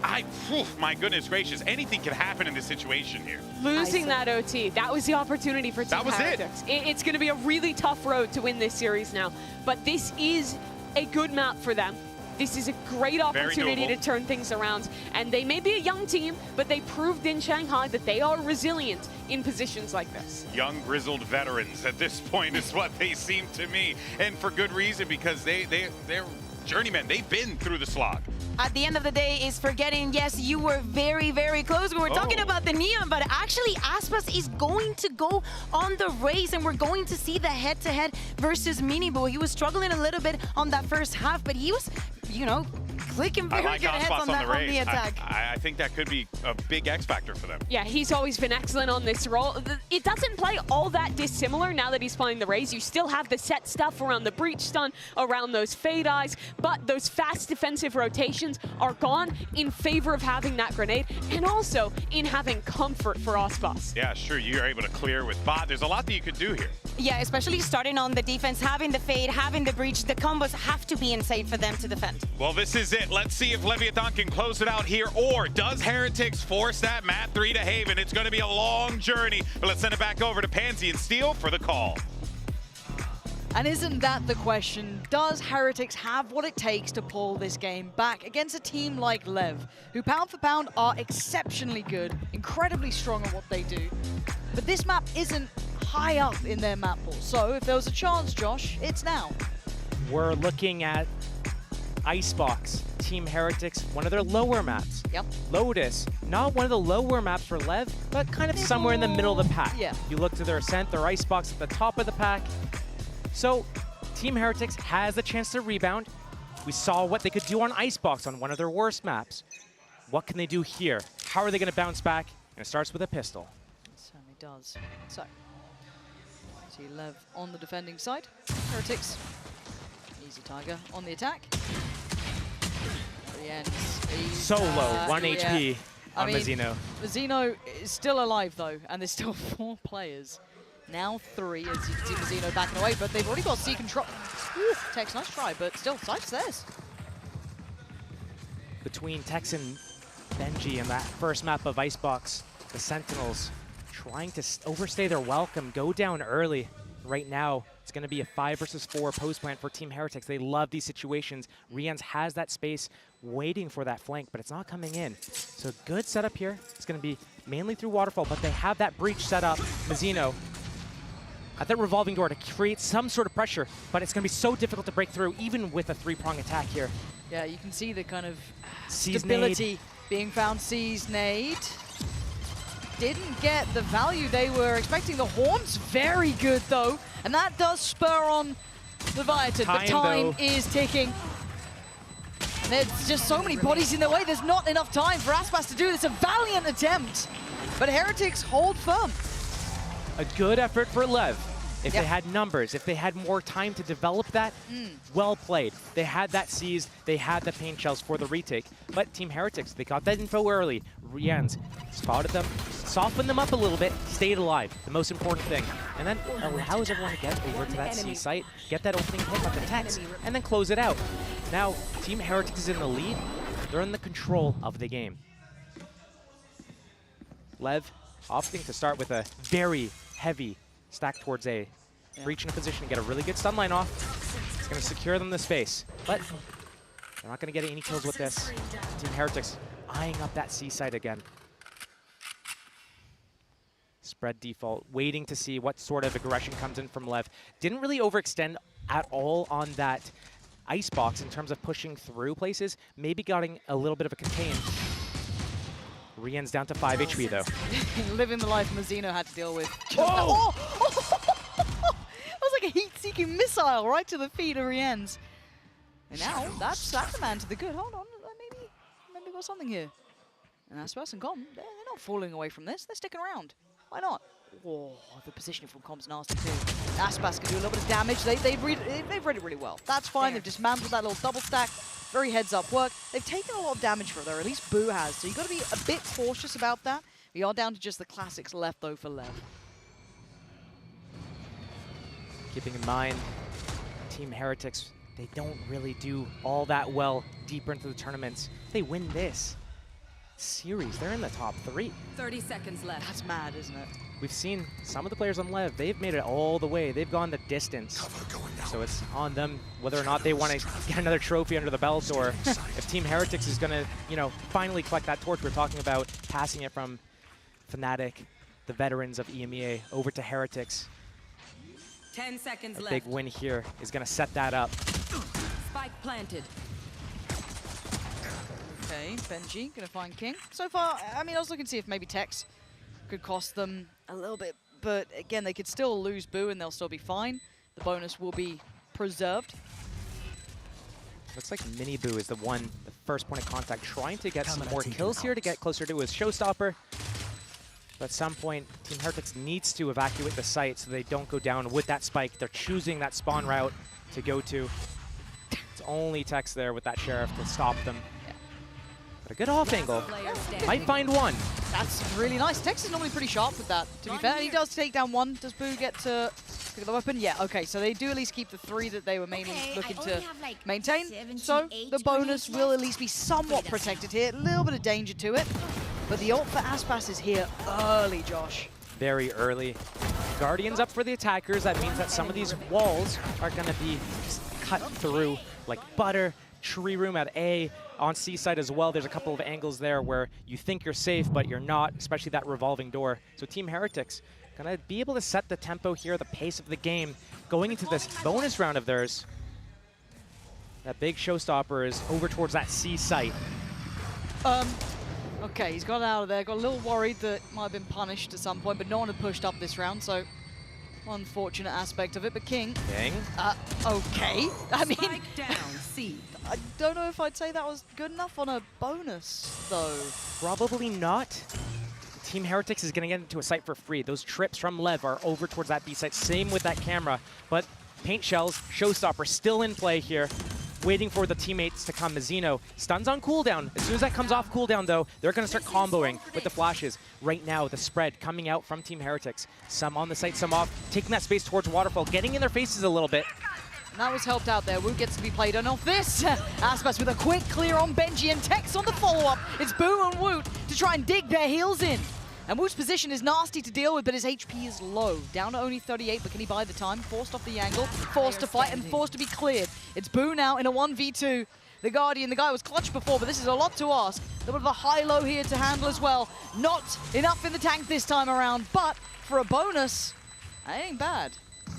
my goodness gracious, anything can happen in this situation here. Losing that OT, that was the opportunity for Team Heretics. It's going to be a really tough road to win this series now, but this is a good map for them. This is a great opportunity to turn things around, and they may be a young team, but they proved in Shanghai that they are resilient in positions like this. Young, grizzled veterans at this point is what they seem to me, and for good reason, because they're journeymen. They've been through the slog. At the end of the day is forgetting, yes, you were very, very close. We were talking about the Neon, but actually Aspas is going to go on the race, and we're going to see the head-to-head versus Minibo. He was struggling a little bit on that first half, but he was, you know, clicking very good heads on the attack. I think that could be a big X factor for them. Yeah, he's always been excellent on this role. It doesn't play all that dissimilar now that he's playing the Raze. You still have the set stuff around the breach stun, around those fade eyes, but those fast defensive rotations are gone in favor of having that grenade, and also in having comfort for Aspas. Yeah, sure, you're able to clear with bot. There's a lot that you could do here. Yeah, especially starting on the defense, having the fade, having the breach, the combos have to be insane for them to defend. Well, this is it. Let's see if Leviathan can close it out here, or does Heretics force that map 3 to Haven? It's going to be a long journey, but let's send it back over to Pansy and Steel for the call. And isn't that the question? Does Heretics have what it takes to pull this game back against a team like LEV, who pound for pound are exceptionally good, incredibly strong at what they do? But this map isn't high up in their map pool, so if there was a chance, Josh, it's now. We're looking at Icebox, Team Heretics, one of their lower maps. Yep. Lotus, not one of the lower maps for LEV, but kind of somewhere in the middle of the pack. Yeah. You look to their Ascent, their Icebox at the top of the pack. So Team Heretics has a chance to rebound. We saw what they could do on Icebox on one of their worst maps. What can they do here? How are they going to bounce back? And it starts with a pistol. It certainly does. So, see LEV on the defending side. Heretics, easy Tiger on the attack. So low, 1 HP on Mazzino. Mazzino is still alive though, and there's still 4 players. Now 3, as you can see Mazzino backing away, but they've already got C control. Tex, nice try, but still, site's theirs. Between Tex and Benji in that first map of Icebox, the Sentinels trying to overstay their welcome, go down early. Right now, it's going to be a 5 versus 4 post plant for Team Heretics. They love these situations. Rians has that space waiting for that flank, but it's not coming in. So good setup here. It's going to be mainly through Waterfall, but they have that breach set up. Mazzino at that revolving door to create some sort of pressure, but it's going to be so difficult to break through, even with a 3-prong attack here. Yeah, you can see the kind of C's stability nade. being found. C's nade. Didn't get the value they were expecting. The Horn's very good though, and that does spur on Leviathan, but time is ticking. And there's just so many bodies in their way, there's not enough time for Aspas to do this. A valiant attempt, but Heretics hold firm. A good effort for LEV. If they had numbers, if they had more time to develop that, well played. They had that seized, they had the paint shells for the retake. But Team Heretics, they got that info early. Rians spotted them, softened them up a little bit, stayed alive, the most important thing. And then allows everyone to get over to that C site, get that opening pick on the Tex, and then close it out. Now, Team Heretics is in the lead. They're in the control of the game. LEV opting to start with a very heavy stack towards A. Breach in a position to get a really good stun line off. It's going to secure them the space. But they're not going to get any kills with this. Team Heretics eyeing up that C site again. Spread default, waiting to see what sort of aggression comes in from LEV. Didn't really overextend at all on that Icebox in terms of pushing through places. Maybe getting a little bit of a contain. Rian's down to 5 HP though. Living the life Mazzino had to deal with. Oh! That was like a heat-seeking missile right to the feet of Rian's. And now that's the man to the good. Hold on, maybe we've got something here. And Aspas and Com, they're not falling away from this. They're sticking around. Why not? Oh, the positioning from Com's nasty too. Aspas can do a little bit of damage. They've read it really well. That's fine. They've dismantled that little double stack. Very heads-up work. They've taken a lot of damage for it, or at least Boo has. So you've got to be a bit cautious about that. We are down to just the classics left though for LEV. Keeping in mind, Team Heretics, they don't really do all that well deeper into the tournaments. If they win this series, they're in the top 3. 30 seconds left. That's mad, isn't it? We've seen some of the players on LEV, they've made it all the way. They've gone the distance. So it's on them whether or not they want to get another trophy under the belt, or if Team Heretics is going to, you know, finally collect that torch. We're talking about passing it from Fnatic, the veterans of EMEA, over to Heretics. 10 seconds left. A big win here is going to set that up. Spike planted. Okay, Benji gonna find King. So far, I mean, I was looking to see if maybe Tex could cost them a little bit, but again, they could still lose Boo and they'll still be fine. The bonus will be preserved. Looks like Mini Boo is the first point of contact, trying to get some more kills here to get closer to his showstopper. But at some point, Team Heretics needs to evacuate the site so they don't go down with that spike. They're choosing that spawn route to go to. It's only Tex there with that Sheriff to stop them. But a good off angle. Might find one. That's really nice. Tex is normally pretty sharp with that, to be fair. He does take down one. Does Boo get to pick the weapon? Yeah, okay. So they do at least keep the 3 that they were mainly looking to maintain. So the bonus will at least be somewhat protected here. A little bit of danger to it. But the ult for Aspas is here early, Josh. Very early. Guardians up for the attackers. That means that some of these walls are going to be cut through like butter. Tree room at A, on C side as well. There's a couple of angles there where you think you're safe, but you're not, especially that revolving door. So Team Heretics gonna be able to set the tempo here, the pace of the game, going into this bonus round of theirs. That big showstopper is over towards that C site. Okay, he's got out of there. Got a little worried that might have been punished at some point, but no one had pushed up this round, so unfortunate aspect of it, but King. King. Okay. I mean, Spike down, C. I don't know if I'd say that was good enough on a bonus, though. Probably not. Team Heretics is going to get into a site for free. Those trips from LEV are over towards that B site. Same with that camera. But Paint Shells, Showstopper, still in play here. Waiting for the teammates to come. Mizzino stuns on cooldown. As soon as that comes off cooldown, though, they're going to start comboing with the flashes. Right now, the spread coming out from Team Heretics. Some on the site, some off. Taking that space towards Waterfall, getting in their faces a little bit. And that was helped out there. Woot gets to be played on off this. Aspas with a quick clear on Benji and Tex on the follow-up. It's Boo and Woot to try and dig their heels in. And Woot's position is nasty to deal with, but his HP is low. Down to only 38, but can he buy the time? Forced off the angle, forced to fight, and forced to be cleared. It's Boo now in a 1v2. The Guardian, the guy was clutch before, but this is a lot to ask. A little bit of a high-low here to handle as well. Not enough in the tank this time around, but for a bonus, that ain't bad.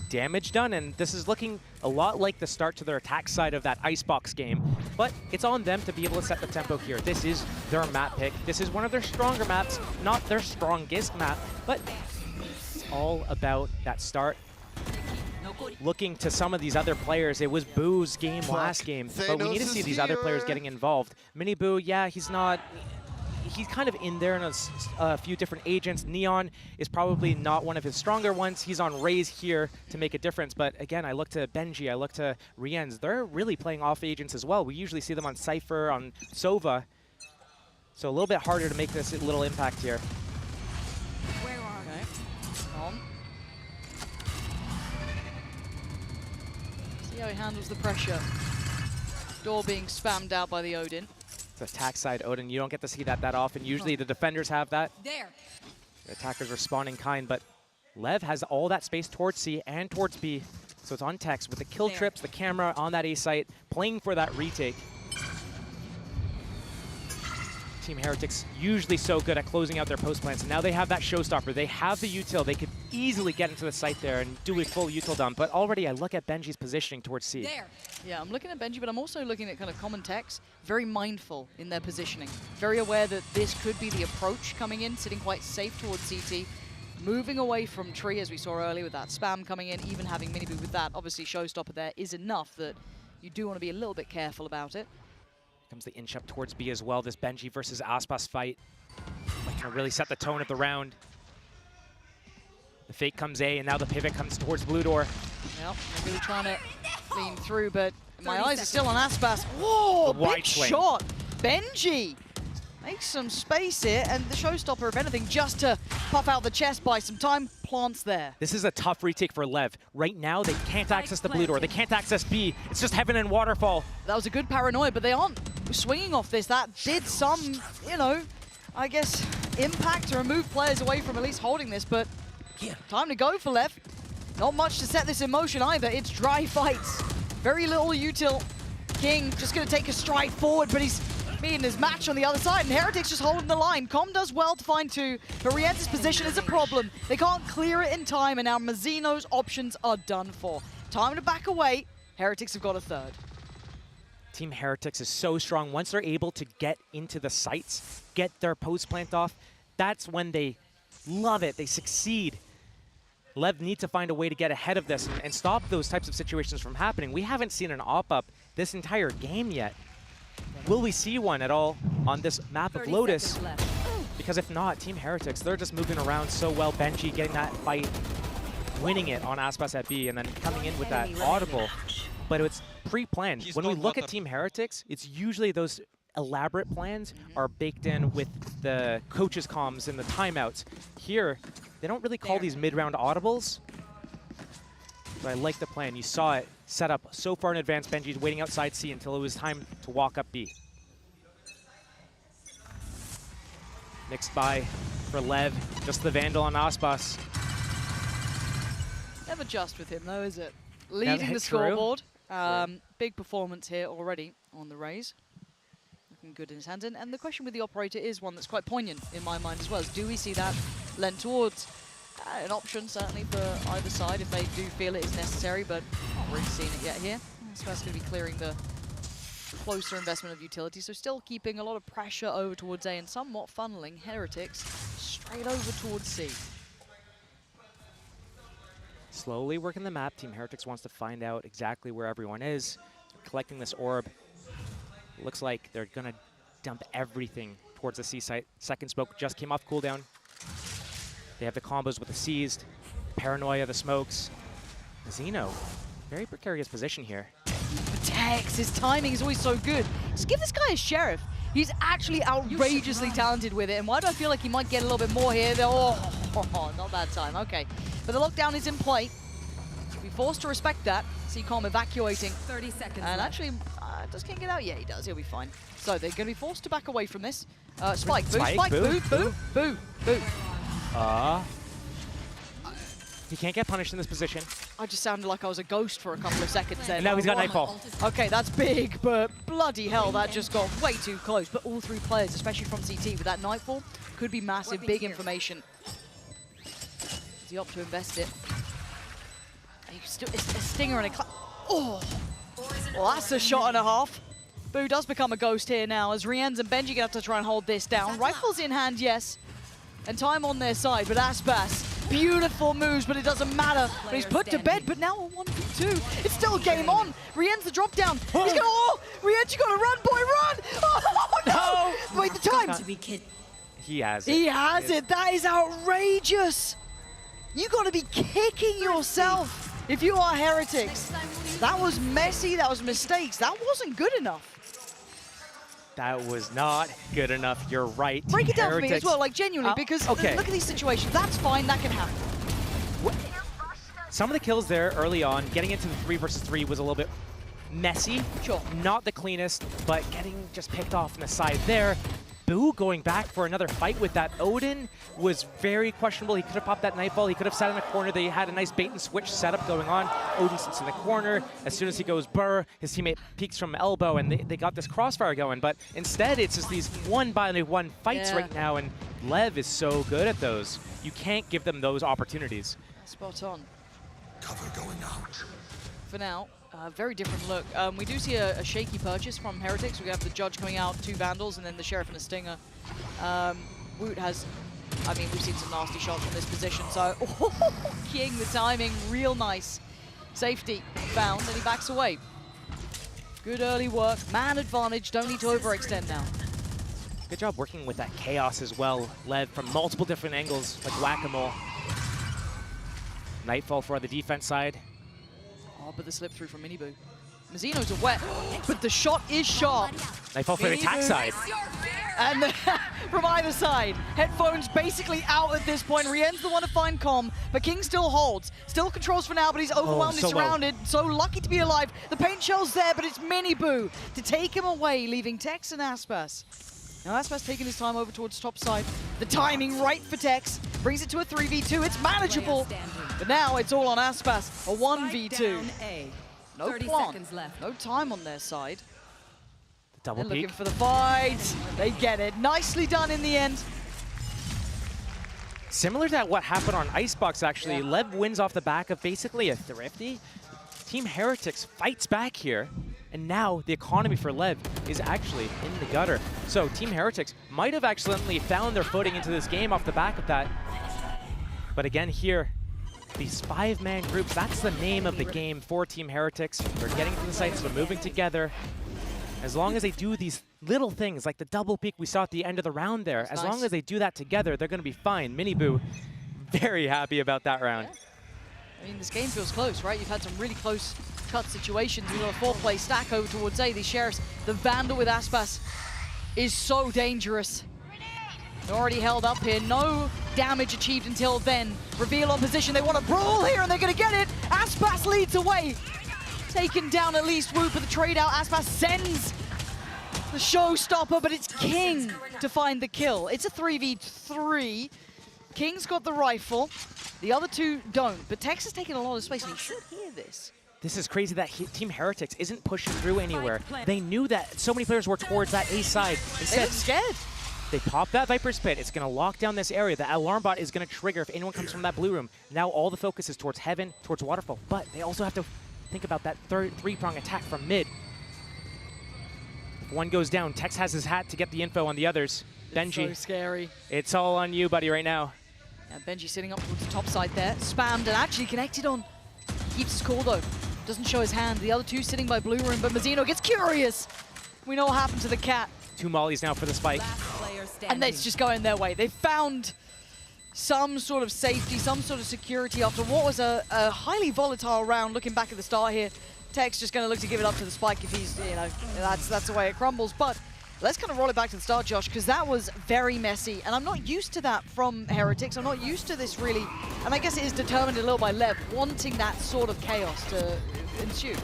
Damage done, and this is looking a lot like the start to their attack side of that Icebox game. But it's on them to be able to set the tempo here. This is their map pick. This is one of their stronger maps, not their strongest map, but it's all about that start. Looking to some of these other players, it was Boo's game last game, but we need to see these other players getting involved. Mini Boo, yeah, he's kind of in there in a few different agents. Neon is probably not one of his stronger ones. He's on Raze here to make a difference. But again, I look to Benji, I look to Rienz. They're really playing off agents as well. We usually see them on Cypher, on Sova. So a little bit harder to make this little impact here. Where are they? On. See how he handles the pressure. Door being spammed out by the Odin. Attack side Odin, you don't get to see that often. Usually the defenders have that. There. The attackers respond in kind, but LEV has all that space towards C and towards B. So it's on Tex with the kill trips, the camera on that A site, playing for that retake. Team Heretics usually so good at closing out their post plants. And now they have that showstopper. They have the util. They could easily get into the site there and do a full util dump. But already I look at Benji's positioning towards C. There. Yeah, I'm looking at Benji, but I'm also looking at kind of common Tex. Very mindful in their positioning. Very aware that this could be the approach coming in, sitting quite safe towards CT. Moving away from Tree, as we saw earlier, with that spam coming in, even having Miniboo with that. Obviously, showstopper there is enough that you do want to be a little bit careful about it. Comes the inch up towards B as well. This Benji versus Aspas fight can really set the tone of the round. The fake comes A, and now the pivot comes towards Blue Door. Yep, they're really trying to lean through, but my eyes are still on Aspas. Whoa, big shot! Benji makes some space here, and the showstopper, if anything, just to puff out the chest by some time, plants there. This is a tough retake for LEV. Right now, they can't access the Blue Door. They can't access B. It's just Heaven and Waterfall. That was a good paranoia, but they aren't swinging off this. That did some, you know, I guess, impact to remove players away from at least holding this, but time to go for LEV. Not much to set this in motion either. It's dry fights. Very little util. King just going to take a stride forward, but he's beating his match on the other side, and Heretics just holding the line. Com does well to find two, but Rienz's position is a problem. They can't clear it in time, and now Mazzino's options are done for. Time to back away. Heretics have got a third. Team Heretics is so strong. Once they're able to get into the sites, get their post plant off, that's when they love it. They succeed. LEV need to find a way to get ahead of this and stop those types of situations from happening. We haven't seen an op-up this entire game yet. Will we see one at all on this map of Lotus? Because if not, Team Heretics, they're just moving around so well. Benji getting that fight, winning it on Aspas at B, and then coming in with that audible. But it's pre-planned. When we look at Team Heretics, it's usually those elaborate plans are baked in with the coaches' comms and the timeouts. Here, they don't really call these mid-round audibles. But I like the plan. You saw it set up so far in advance. Benji's waiting outside C until it was time to walk up B. Mixed by for LEV, just the Vandal on Aspas. Never just with him though, is it? Leading the scoreboard. Big performance here already on the Raze. Looking good in his hands. And the question with the operator is one that's quite poignant in my mind as well. Is do we see that lent towards an option, certainly, for either side if they do feel it is necessary, but not really seeing it yet here. Aspas going to be clearing the closer investment of utility, so still keeping a lot of pressure over towards A and somewhat funneling Heretics straight over towards C. slowly working the map. Team Heretics wants to find out exactly where everyone is. Collecting this orb. Looks like they're going to dump everything towards the C site. Second smoke just came off cooldown. They have the combos with the seized. Paranoia, the smokes. Zeno, very precarious position here. Tex, his timing is always so good. Just give this guy a sheriff. He's actually outrageously talented with it. And why do I feel like he might get a little bit more here? Oh, not that time. Okay. But the lockdown is in play. We're forced to respect that. CCOM evacuating. 30 seconds And left. actually, does King get out? Yeah, he does. He'll be fine. So they're going to be forced to back away from this. Spike, boo, Spike, spike, boo, boo, boo, boo. He can't get punished in this position. I just sounded like I was a ghost for a couple of seconds there. And now he's got Nightfall. Okay, that's big, but bloody hell, that just got way too close. But all three players, especially from CT, with that Nightfall, could be massive, big information. Does he opt to invest it? Still, it's a stinger and a oh! Well, that's a shot and a half. Boo does become a ghost here now, as Rienz and Benji gonna have to try and hold this down. Rifles in hand, yes. And time on their side, but Aspas, beautiful moves, but it doesn't matter. But he's put to bed, but now on 1v2. It's still game on. Rienz the drop down. He's gonna, Rienz, you gotta run, boy, run! Oh, no! Wait, the time! He has it. He has it. That is outrageous. You gotta be kicking yourself if you are Heretics. That was messy, that was mistakes. That wasn't good enough. That was not good enough. You're right. Break it down for me as Heretics. well, like genuinely, because look at these situations. That's fine, that can happen. Some of the kills there early on, getting into the 3 versus 3 was a little bit messy. Sure. Not the cleanest, but getting just picked off on the side there. Boo going back for another fight with that Odin was very questionable. He could have popped that Nightfall. He could have sat in a corner. They had a nice bait and switch setup going on. Odin sits in the corner. As soon as he goes burr, his teammate peeks from elbow, and they got this crossfire going. But instead, it's just these one-by-one fights right now, and Lev is so good at those. You can't give them those opportunities. Spot on. Cover going out. For now. Very different look. We do see a shaky purchase from Heretics. We have the Judge coming out, 2 Vandals, and then the Sheriff and a Stinger. Woot has, I mean, we've seen some nasty shots from this position, so King, the timing, real nice. Safety found, and he backs away. Good early work, man advantage, don't need to overextend now. Good job working with that chaos as well. Lev from multiple different angles, like whack-a-mole. Nightfall for the defense side. Oh, but the slip through from Miniboo. Mazzino's a wet, but the shot is sharp. Nightfall for the attack side. And from either side, headphones basically out at this point. Rien's the one to find comm, but King still holds. Still controls for now, but he's overwhelmed, so he's surrounded. So lucky to be alive. The paint shell's there, but it's Miniboo to take him away, leaving Tex and Aspas. Now Aspas taking his time over towards top side. The timing right for Tex. Brings it to a 3v2. It's manageable. But now it's all on Aspas. A 1v2. No 30 plan. seconds left. No time on their side. Double They're peek. looking for the fight. They get it. Nicely done in the end. Similar to what happened on Icebox, actually. Lev wins off the back of basically a thrifty. Team Heretics fights back here. And now the economy for Lev is actually in the gutter. So Team Heretics might have accidentally found their footing into this game off the back of that. But again here, these 5-man groups, that's the name of the game for Team Heretics. They're getting to the sites, they're moving together. As long as they do these little things, like the double peek we saw at the end of the round there, as long as they do that together, they're going to be fine. Miniboo, very happy about that round. I mean, this game feels close, right? You've had some really close cut situations. We've got a 4-play stack over towards A. These Sheriffs, the Vandal with Aspas is so dangerous. They're already held up here. No damage achieved until then. Reveal on position. They want to brawl here, and they're going to get it. Aspas leads away. Taken down at least. Whoop with the trade out. Aspas sends the showstopper, but it's King to find the kill. It's a 3v3. King's got the rifle. The other two don't, but Tex has taken a lot of space, and he should hear this. This is crazy that Team Heretics isn't pushing through anywhere. They knew that so many players were towards that A side. Instead, they look scared. They pop that Viper's Pit. It's going to lock down this area. The alarm bot is going to trigger if anyone comes from that blue room. Now all the focus is towards Heaven, towards Waterfall. But they also have to think about that three-prong attack from mid. If one goes down, Tex has his hat to get the info on the others. Benji. So scary. It's all on you, buddy, right now. And Benji sitting up towards the top side there, spammed and actually connected on. Keeps his call though, doesn't show his hand. The other two sitting by blue room, but Mazzino gets curious. We know what happened to the cat. 2 mollies now for the spike. And it's just going their way. They found some sort of safety, some sort of security after what was a highly volatile round. Looking back at the start here, Tech's just going to look to give it up to the spike if he's, you know, that's the way it crumbles. But let's kind of roll it back to the start, Josh, because that was very messy. And I'm not used to that from Heretics. I'm not used to this really. And I guess it is determined a little by LEV, wanting that sort of chaos to ensue.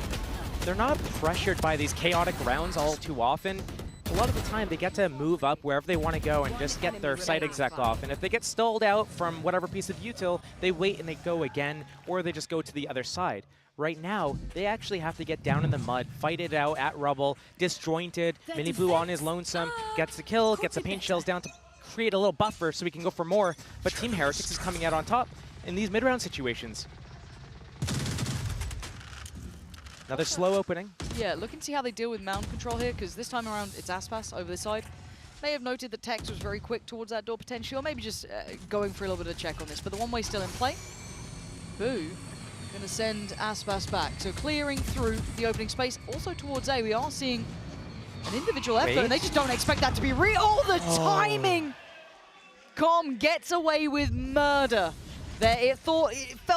They're not pressured by these chaotic rounds all too often. A lot of the time, they get to move up wherever they want to go and just get their site exec off. And if they get stalled out from whatever piece of util, they wait and they go again, or they just go to the other side. Right now, they actually have to get down in the mud, fight it out at rubble, disjointed. Mini Blue on his lonesome, gets the kill, gets the paint shells down to create a little buffer so we can go for more. But Team Heretics is coming out on top in these mid-round situations. Another slow opening. Yeah, looking to see how they deal with mound control here, because this time around it's Aspas over this side. May have noted that Tex was very quick towards that door potentially, or maybe just going for a little bit of check on this. But the one-way still in play. Boo going to send Aspas back. So clearing through the opening space. Also towards A, we are seeing an individual effort, and they just don't expect that to be real. Oh, the timing! Com gets away with murder. There, it felt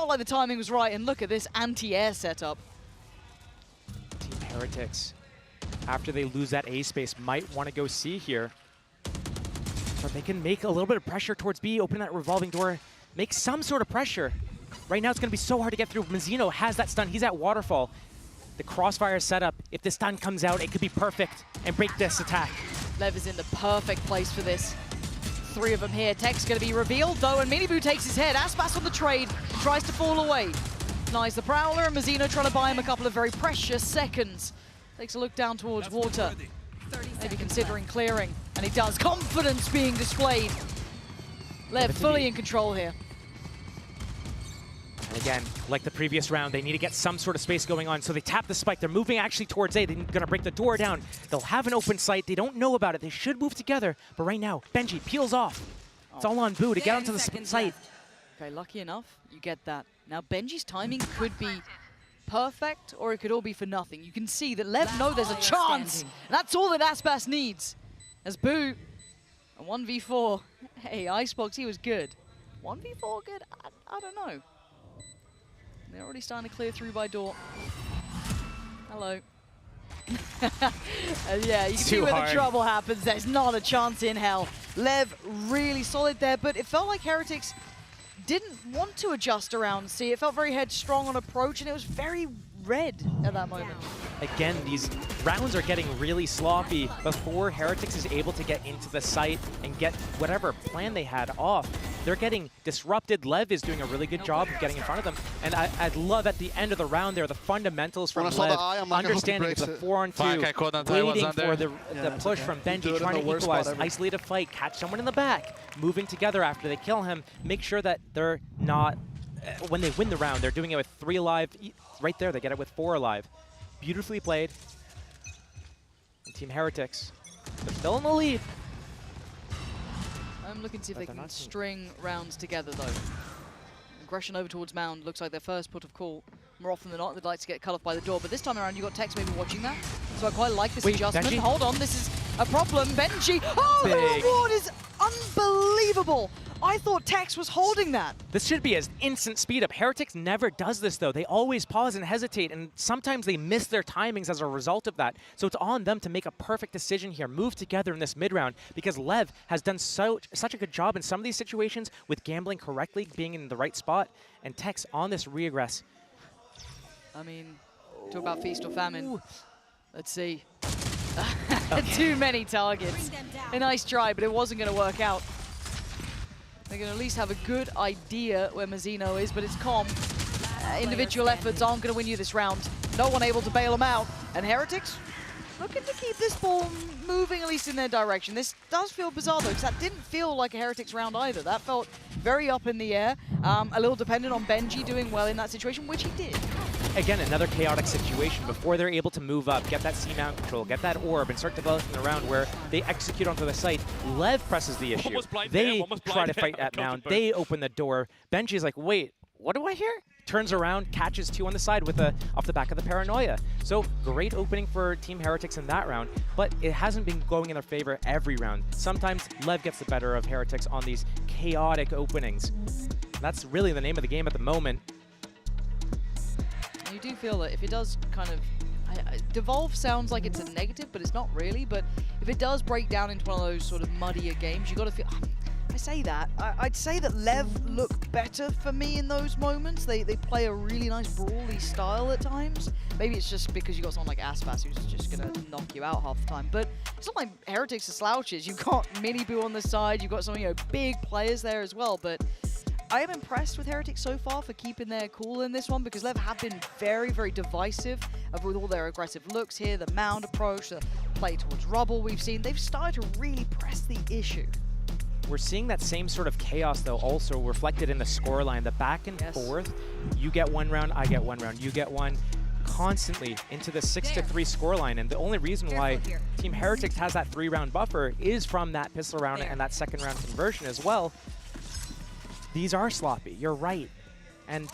like the timing was right, and look at this anti-air setup. Heretics, after they lose that A space, might want to go C here. But they can make a little bit of pressure towards B, open that revolving door, make some sort of pressure. Right now it's going to be so hard to get through. Mazzino has that stun. He's at Waterfall. The crossfire is set up. If the stun comes out, it could be perfect and break this attack. Lev is in the perfect place for this. 3 of them here. Tech's going to be revealed though, and Miniboo takes his head. Aspas on the trade, tries to fall away. Denies the Prowler, and Mazzino trying to buy him a couple of very precious seconds. Takes a look down towards water. Maybe considering clearing, and he does. Confidence being displayed. Lev fully in control here. And again, like the previous round, they need to get some sort of space going on. So they tap the spike. They're moving actually towards A. They're going to break the door down. They'll have an open sight. They don't know about it. They should move together. But right now, Benji peels off. It's all on Boo to get onto the site. Okay, lucky enough, you get that. Now, Benji's timing could be perfect, or it could all be for nothing. You can see that Lev know there's a chance. And that's all that Aspas needs. As Boo, a 1v4. Hey, Icebox, he was good. 1v4 good? I don't know. They're already starting to clear through by door. Hello. Yeah, you can see where the trouble happens. There's not a chance in hell. Lev really solid there, but it felt like Heretics didn't want to adjust around C. It felt very headstrong on approach, and it was very red at that moment. Again, these rounds are getting really sloppy before Heretics is able to get into the site and get whatever plan they had off. They're getting disrupted. Lev is doing a really good job of getting in front of them. And I'd love at the end of the round there, the fundamentals from Lev, understanding it's a 4-on-2, waiting for the push from Benji, trying to equalize, isolate a fight, catch someone in the back, moving together after they kill him, make sure that they're not, when they win the round, they're doing it with 3 alive. Right there, they get it with 4 alive. Beautifully played. And Team Heretics, they're still in the lead. I'm looking to see if they can string rounds together, though. Aggression over towards Mound looks like their first put of call. More often than not, they'd like to get cut off by the door, but this time around, you got Tex maybe watching that. So I quite like this adjustment. Benji? Hold on, this is a problem. Benji, oh, the reward is unbelievable. I thought Tex was holding that. This should be an instant speed up. Heretics never does this, though. They always pause and hesitate, and sometimes they miss their timings as a result of that. So it's on them to make a perfect decision here, move together in this mid-round, because Lev has done such a good job in some of these situations with gambling correctly, being in the right spot, and Tex on this regress. I mean, talk about feast or famine. Let's see. Too many targets. A nice try, but it wasn't going to work out. They're going to at least have a good idea where Mazzino is, but it's calm. Individual efforts aren't going to win you this round. No one able to bail them out. And Heretics looking to keep this ball moving, at least in their direction. This does feel bizarre, though, because that didn't feel like a Heretics round either. That felt very up in the air. A little dependent on Benji doing well in that situation, which he did. again, another chaotic situation. Before they're able to move up, get that C-mount control, get that orb, and start developing a round where they execute onto the site, LEV presses the issue. They try to fight at Mound. They open the door. Benji's like, wait, what do I hear? Turns around, catches 2 on the side with a off the back of the Paranoia. So great opening for Team Heretics in that round, but it hasn't been going in their favor every round. Sometimes LEV gets the better of Heretics on these chaotic openings. That's really the name of the game at the moment. You do feel that if it does kind of devolve sounds like it's a negative, but it's not really. But if it does break down into one of those sort of muddier games, you got to feel. I say that. I'd say that LEV look better for me in those moments. They play a really nice brawly style at times. Maybe it's just because you got someone like Aspas who's just gonna knock you out half the time. But it's not like Heretics are slouches. You've got Mini Boo on the side. You've got some big players there as well. But I am impressed with Heretics so far for keeping their cool in this one, because LEV have been very, very divisive with all their aggressive looks here, the mound approach, the play towards rubble we've seen. They've started to really press the issue. We're seeing that same sort of chaos, though, also reflected in the scoreline. The back and forth, you get one round, I get one round, you get one, constantly into the 6-3 scoreline. And the only reason why Team Heretics has that 3-round buffer is from that pistol round and that 2nd round conversion as well. These are sloppy, you're right. And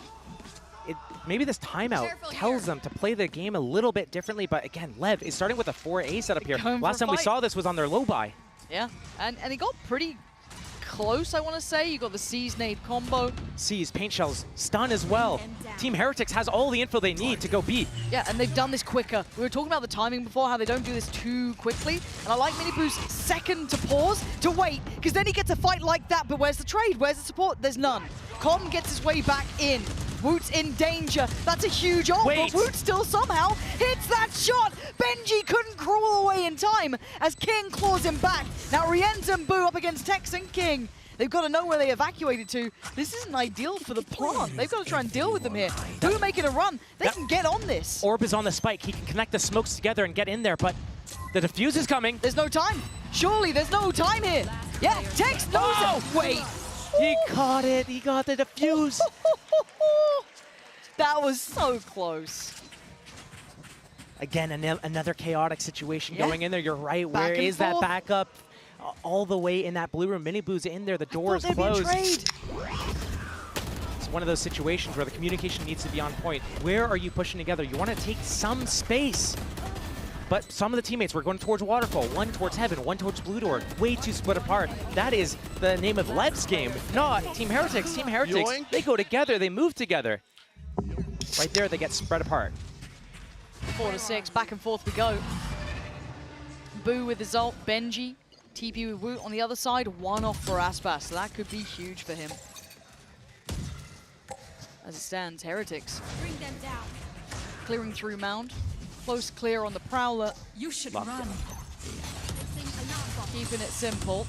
maybe this timeout tells them to play the game a little bit differently, but again, LEV is starting with a 4A setup here. Last time we saw this was on their low buy. Yeah, and it got pretty close, I want to say. You got the Seize nade combo. Seize, paint shells, stun as well. Team Heretics has all the info they need to go B. Yeah, and they've done this quicker. We were talking about the timing before, how they don't do this too quickly. And I like Mini Boo's second to pause, to wait, because then he gets a fight like that. But where's the trade? Where's the support? There's none. Com gets his way back in. Woot's in danger. That's a huge ult, but Woot still somehow hits that shot. Benji couldn't crawl away in time as King claws him back. Now Rienz and Boo up against Tex and King. They've got to know where they evacuated to. This isn't ideal for the plant. They've got to try and deal with them here. Boo making a run. They can get on this. Orb is on the spike. He can connect the smokes together and get in there, but the defuse is coming. There's no time. Surely there's no time here. Yeah, Tex knows it. Wait. He caught it. He got the defuse. That was so close. Again, another chaotic situation going in there. You're right. Where is that backup? All the way in that blue room. Mini Boo's in there. The door is closed. It's one of those situations where the communication needs to be on point. Where are you pushing together? You want to take some space. But some of the teammates were going towards Waterfall, one towards Heaven, one towards Blue Door, way too split apart. That is the name of LEV's game, not Team Heretics. Team Heretics, they go together, they move together. Right there, they get spread apart. 4-6, back and forth we go. Boo with his ult, Benji, TP with Woot on the other side, one off for Aspas, so that could be huge for him. As it stands, Heretics. Bring them down. Clearing through Mound. Close clear on the Prowler. You should run. Keeping it simple.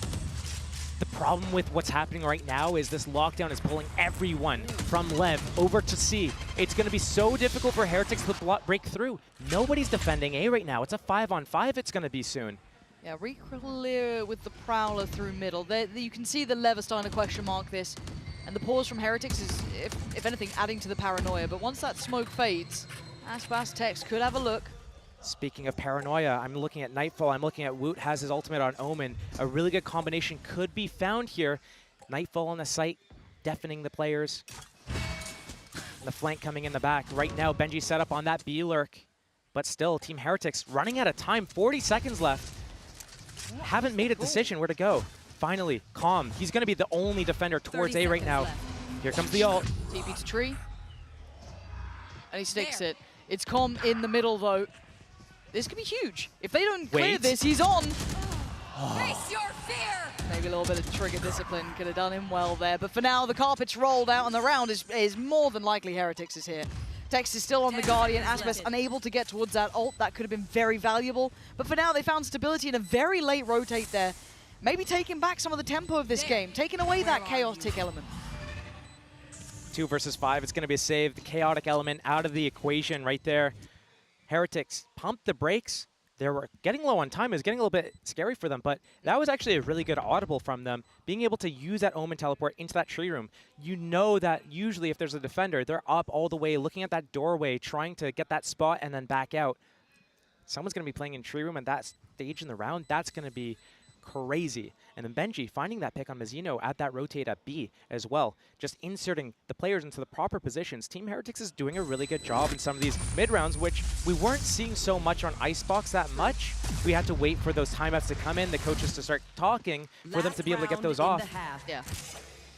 The problem with what's happening right now is this lockdown is pulling everyone from LEV over to C. It's going to be so difficult for Heretics to break through. Nobody's defending A right now. It's a 5-on-5 it's going to be soon. Yeah, re-clear with the Prowler through middle. You can see the LEV are starting to question mark this. And the pause from Heretics is, if anything, adding to the paranoia. But once that smoke fades, Aspas Tex could have a look. Speaking of paranoia, I'm looking at Nightfall. I'm looking at Woot has his ultimate on Omen. A really good combination could be found here. Nightfall on the site, deafening the players. And the flank coming in the back. Right now, Benji set up on that B lurk. But still, Team Heretics running out of time. 40 seconds left. Haven't made a decision where to go. Finally, Calm. He's going to be the only defender towards A right now. Here comes the ult. TP to tree. And he sticks it. It's Calm in the middle, though. This could be huge. If they don't clear this, he's on. Face your fear. Maybe a little bit of trigger discipline could have done him well there. But for now, the carpet's rolled out, and the round is more than likely Heretics is here. Tex is still on the Guardian. Aspas unable to get towards that ult. That could have been very valuable. But for now, they found stability in a very late rotate there. Maybe taking back some of the tempo of this game, taking away that chaotic element. 2 versus 5. It's going to be a save. The chaotic element out of the equation right there. Heretics pump the brakes, they were getting low on time. It was getting a little bit scary for them, but that was actually a really good audible from them, being able to use that Omen teleport into that tree room. You know that usually if there's a defender, they're up all the way, looking at that doorway, trying to get that spot and then back out. Someone's going to be playing in tree room at that stage in the round. That's going to be crazy. And then Benji finding that pick on Mazzino at that rotate at B as well, just inserting the players into the proper positions. Team Heretics is doing a really good job in some of these mid rounds, which we weren't seeing so much on Icebox that much. We had to wait for those timeouts to come in, the coaches to start talking for them to be able to get those off. Yeah.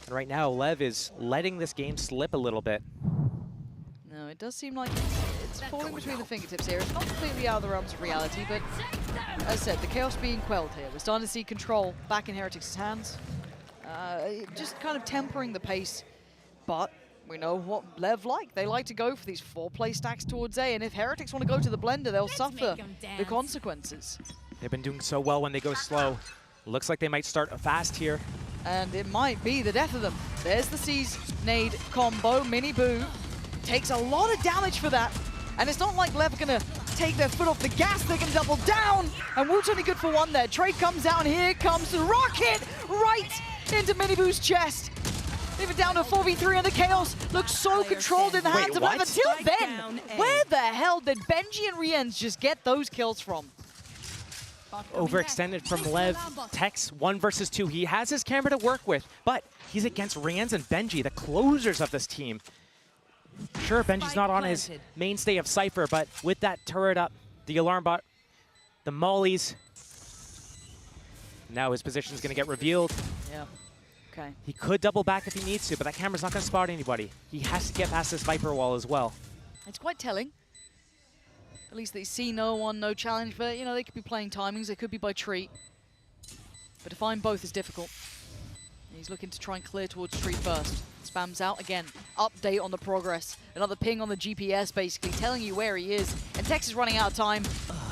And right now, Lev is letting this game slip a little bit. No, it does seem like it's falling between the fingertips here. It's not completely out of the realms of reality, but as I said, the chaos being quelled here. We're starting to see control back in Heretics' hands. Just kind of tempering the pace, but we know what Lev like. They like to go for these 4-play stacks towards A, and if Heretics want to go to the blender, they'll suffer the consequences. They've been doing so well when they go slow. Looks like they might start fast here. And it might be the death of them. There's the C's nade combo, Mini Boo. Takes a lot of damage for that. And it's not like Lev are going to take their foot off the gas, they're going to double down. And Woot's only good for one there. Trade comes out, and here comes the rocket right into Mini Boo's chest. Even down to 4v3, and the chaos looks so controlled in the hands of Lev. Until then, where the hell did Benji and Rienz just get those kills from? Overextended from Lev. Tex 1 versus 2. He has his camera to work with, but he's against Rienz and Benji, the closers of this team. Sure, Benji's not on his mainstay of Cypher, but with that turret up, the alarm bot, the mollies, now his position's going to get revealed. Yeah, okay. He could double back if he needs to, but that camera's not going to spot anybody. He has to get past this Viper wall as well. It's quite telling. At least they see no one, no challenge, but you know, they could be playing timings, they could be by tree. But to find both is difficult. He's looking to try and clear towards tree first. Spams out again. Update on the progress. Another ping on the GPS, basically, telling you where he is. And Tex is running out of time.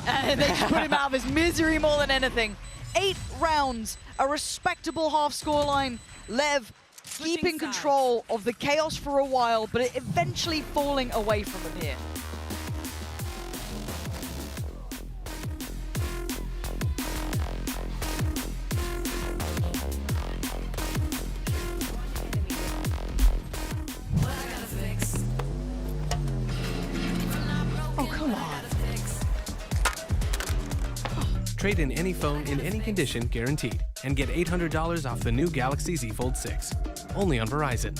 And they just put him out of his misery more than anything. 8 rounds, a respectable half scoreline. Lev keeping control of the chaos for a while, but it eventually falling away from them here. Oh, come on. Trade in any phone in any condition guaranteed and get $800 off the new Galaxy Z Fold 6. Only on Verizon.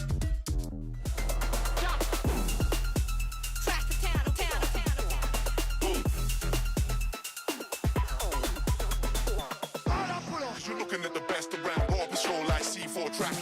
You're looking at the best around. All patrol like C4 track.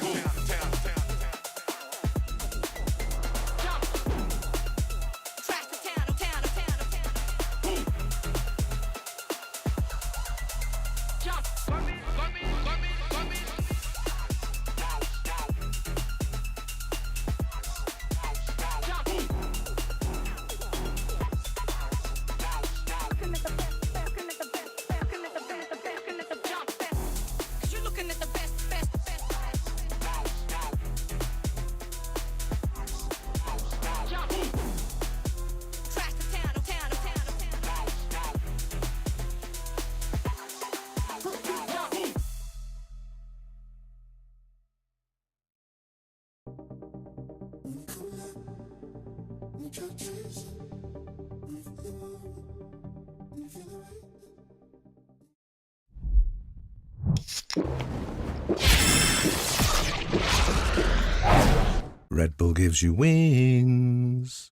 Red Bull gives you wings.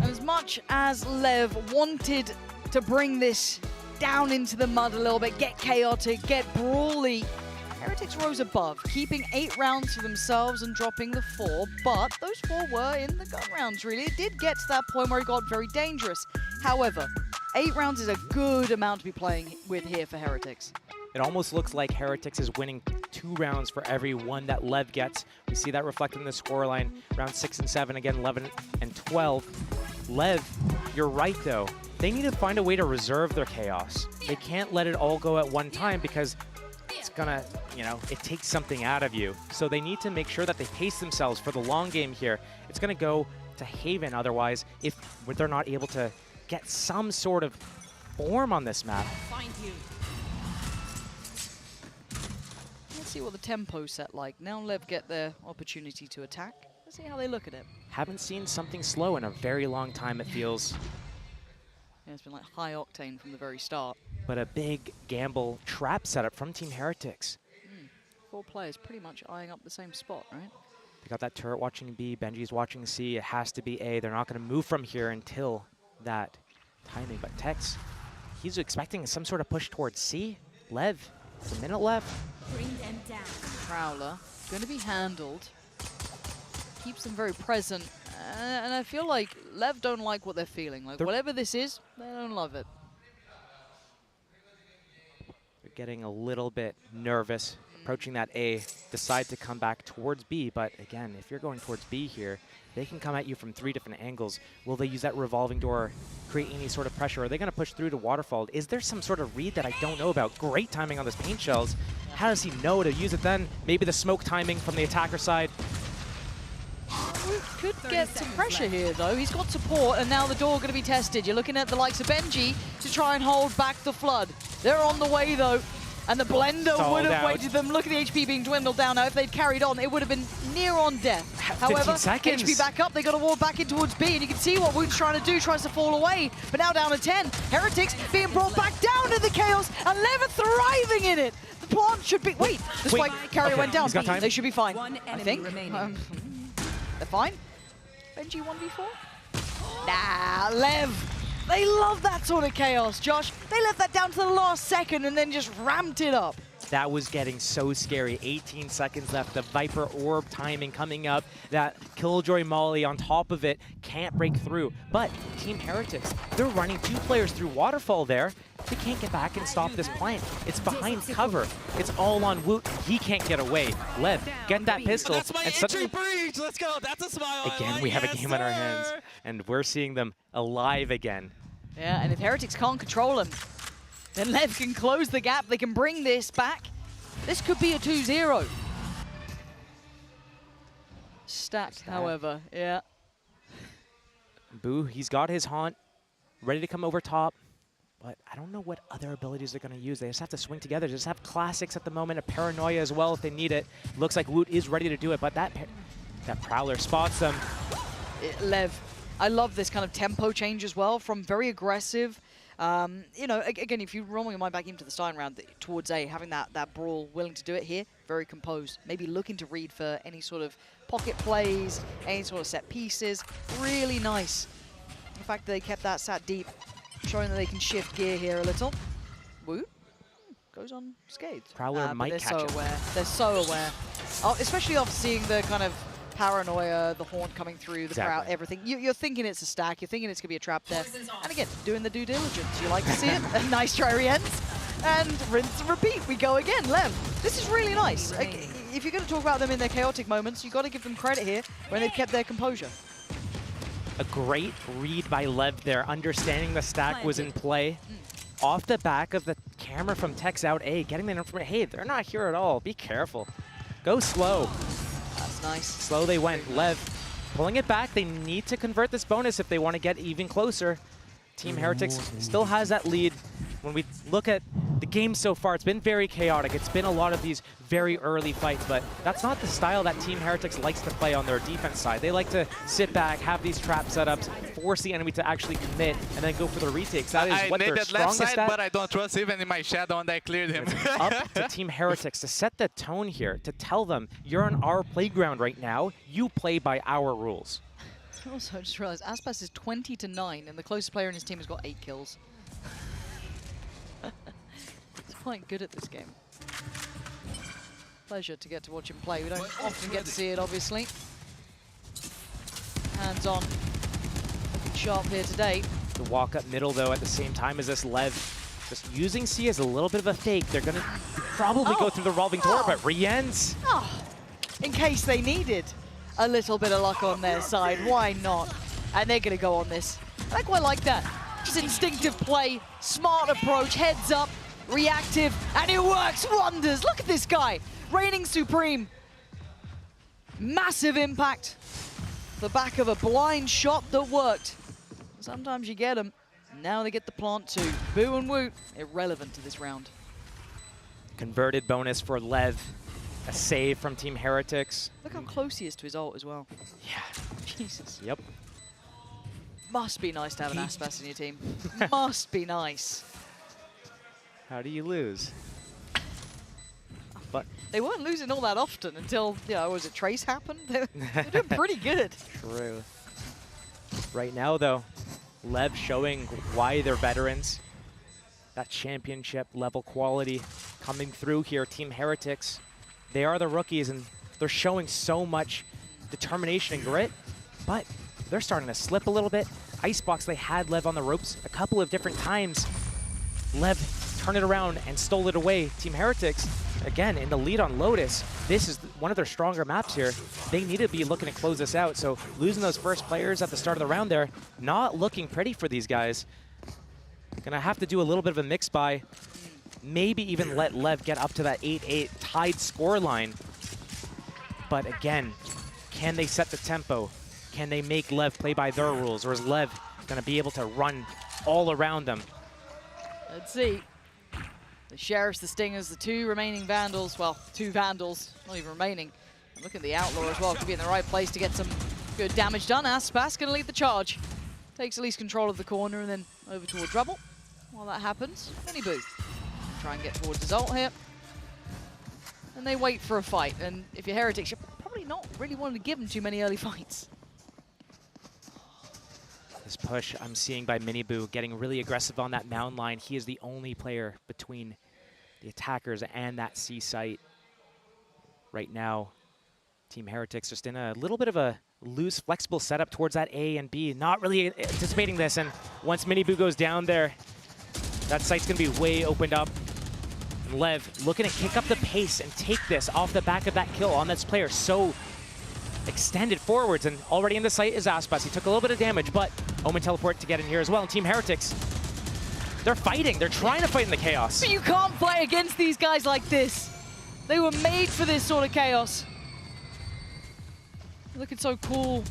As much as Lev wanted to bring this down into the mud a little bit, get chaotic, get brawly, Heretics rose above, keeping 8 rounds to themselves and dropping the 4, but those 4 were in the gun rounds, really. It did get to that point where it got very dangerous. However, 8 rounds is a good amount to be playing with here for Heretics. It almost looks like Heretics is winning 2 rounds for every 1 that Lev gets. We see that reflected in the scoreline. Round 6 and 7, again 11 and 12. Lev, you're right though. They need to find a way to reserve their chaos. They can't let it all go at one time because it's gonna, you know, it takes something out of you. So they need to make sure that they pace themselves for the long game here. It's gonna go to Haven otherwise if they're not able to get some sort of form on this map. Find you. Let's see what the tempo's set like. Now LEV get their opportunity to attack. Let's see how they look at it. Haven't seen something slow in a very long time, it feels. Yeah, it's been like high octane from the very start. But a big gamble trap setup from Team Heretics. 4 players pretty much eyeing up the same spot, right? They got that turret watching B, Benji's watching C. It has to be A. They're not going to move from here until that timing. But Tex, he's expecting some sort of push towards C. LEV, it's a minute left. Bring them down. Prowler, going to be handled. Keeps them very present. And I feel like LEV don't like what they're feeling. Like, whatever this is, they don't love it. They're getting a little bit nervous. Approaching that A, decide to come back towards B, but again, if you're going towards B here, they can come at you from 3 different angles. Will they use that revolving door, create any sort of pressure? Are they going to push through to Waterfall? Is there some sort of read that I don't know about? Great timing on those paint shells. How does he know to use it then? Maybe the smoke timing from the attacker side. Could get some pressure here, though. He's got support, and now the door going to be tested. You're looking at the likes of Benji to try and hold back the flood. They're on the way, though. And the blender would have waited them. Look at the HP being dwindled down now. If they'd carried on, it would have been near on death. However, HP back up. They got to ward back in towards B, and you can see what Woot's trying to do. Tries to fall away, but now down to 10. Heretics being brought back down to the chaos, and LEV are thriving in it. The plant should be. Wait, the spike carrier went down. They should be fine. I think. They're fine. Benji 1v4. Nah, LEV. They love that sort of chaos, Josh. They left that down to the last second and then just ramped it up. That was getting so scary. 18 seconds left. The Viper Orb timing coming up. That Killjoy Molly on top of it can't break through. But Team Heretics, they're running 2 players through Waterfall there. They can't get back and stop this plant. It's behind cover. It's all on Woot. He can't get away. LEV, get that pistol. That's my entry breach. Let's go. That's a smile. Again, we have a game on our hands. And we're seeing them alive again. Yeah, and if Heretics can't control them, then LEV can close the gap. They can bring this back. This could be a 2-0. Stacked, however, yeah. Boo, he's got his haunt, ready to come over top. But I don't know what other abilities they're going to use. They just have to swing together. They just have classics at the moment, a paranoia as well if they need it. Looks like Woot is ready to do it, but that Prowler spots them. LEV, I love this kind of tempo change as well, from very aggressive. You know, again, if you roll your mind back into the starting round towards A, having that brawl, willing to do it here, very composed. Maybe looking to read for any sort of pocket plays, any sort of set pieces. Really nice. The fact that they kept that sat deep, showing that they can shift gear here a little. Woot goes unscathed. Prowler might catch so aware. They're so aware. Oh, especially after seeing the kind of paranoia, the haunt coming through, the crowd, everything. You're thinking it's a stack. You're thinking it's going to be a trap there. And again, doing the due diligence. You like to see it. A nice try re-ends. And rinse and repeat. We go again. LEV. This is really nice. If you're going to talk about them in their chaotic moments, you've got to give them credit here when they've kept their composure. A great read by LEV there, understanding the stack was in play. Off the back of the camera from Tex out A, getting the information. Hey, they're not here at all. Be careful. Go slow. That's nice. Slow they went. LEV pulling it back. They need to convert this bonus if they want to get even closer. Team Heretics still has that lead. When we look at the game so far, it's been very chaotic. It's been a lot of these very early fights, but that's not the style that Team Heretics likes to play on their defense side. They like to sit back, have these trap setups, force the enemy to actually commit, and then go for the retakes. That is what they're strongest left side, at. but I don't trust even in my shadow, and I cleared him. It's up to Team Heretics to set the tone here, to tell them, you're on our playground right now. You play by our rules. Also, I just realized Aspas is 20-9, and the closest player in his team has got 8 kills. He's quite good at this game. Pleasure to get to watch him play. We don't often get to see it, obviously. Hands on. Looking sharp here today. The walk up middle, though, at the same time as this LEV. Just using C as a little bit of a fake. They're going to probably go through the revolving door, but re-ends. Oh, in case they needed a little bit of luck on their side. Why not? And they're going to go on this. I quite like that. Just instinctive play, smart approach, heads up, reactive, and it works wonders. Look at this guy, reigning supreme. Massive impact. The back of a blind shot that worked. Sometimes you get them. Now they get the plant too. Boo and Woot, irrelevant to this round. Converted bonus for Lev. A save from Team Heretics. Look how close he is to his ult as well. Yeah. Jesus. Yep. Must be nice to have an Aspas in your team. Must be nice. How do you lose? But they weren't losing all that often until, was it Trace happened? They're doing pretty good. True. Right now, though, Lev showing why they're veterans. That championship level quality coming through here. Team Heretics, they are the rookies, and they're showing so much determination and grit, but they're starting to slip a little bit. Icebox, they had Lev on the ropes a couple of different times. Lev turned it around and stole it away. Team Heretics, again, in the lead on Lotus. This is one of their stronger maps here. They need to be looking to close this out, so losing those first players at the start of the round there, not looking pretty for these guys. Gonna have to do a little bit of a mix buy. Maybe even let Lev get up to that 8-8 tied scoreline. But again, can they set the tempo? Can they make Lev play by their rules? Or is Lev gonna be able to run all around them? Let's see. The Sheriffs, the Stingers, the two remaining Vandals. Well, two Vandals, not even remaining. And look at the Outlaw as well. Could be in the right place to get some good damage done. Aspas gonna lead the charge. Takes at least control of the corner and then over towards Rubble. While that happens, Benny Boo. Try and get towards his ult here. And they wait for a fight. And if you're Heretics, you're probably not really wanting to give them too many early fights. This push I'm seeing by Miniboo getting really aggressive on that mound line. He is the only player between the attackers and that C site. Right now, Team Heretics just in a little bit of a loose, flexible setup towards that A and B. Not really anticipating this, and once Miniboo goes down there, that site's gonna be way opened up. And Lev looking to kick up the pace and take this off the back of that kill on this player. So extended forwards, and already in the site is Aspas. He took a little bit of damage, but Omen teleport to get in here as well. And Team Heretics, they're fighting. They're trying to fight in the chaos. But you can't fight against these guys like this. They were made for this sort of chaos. Looking so cool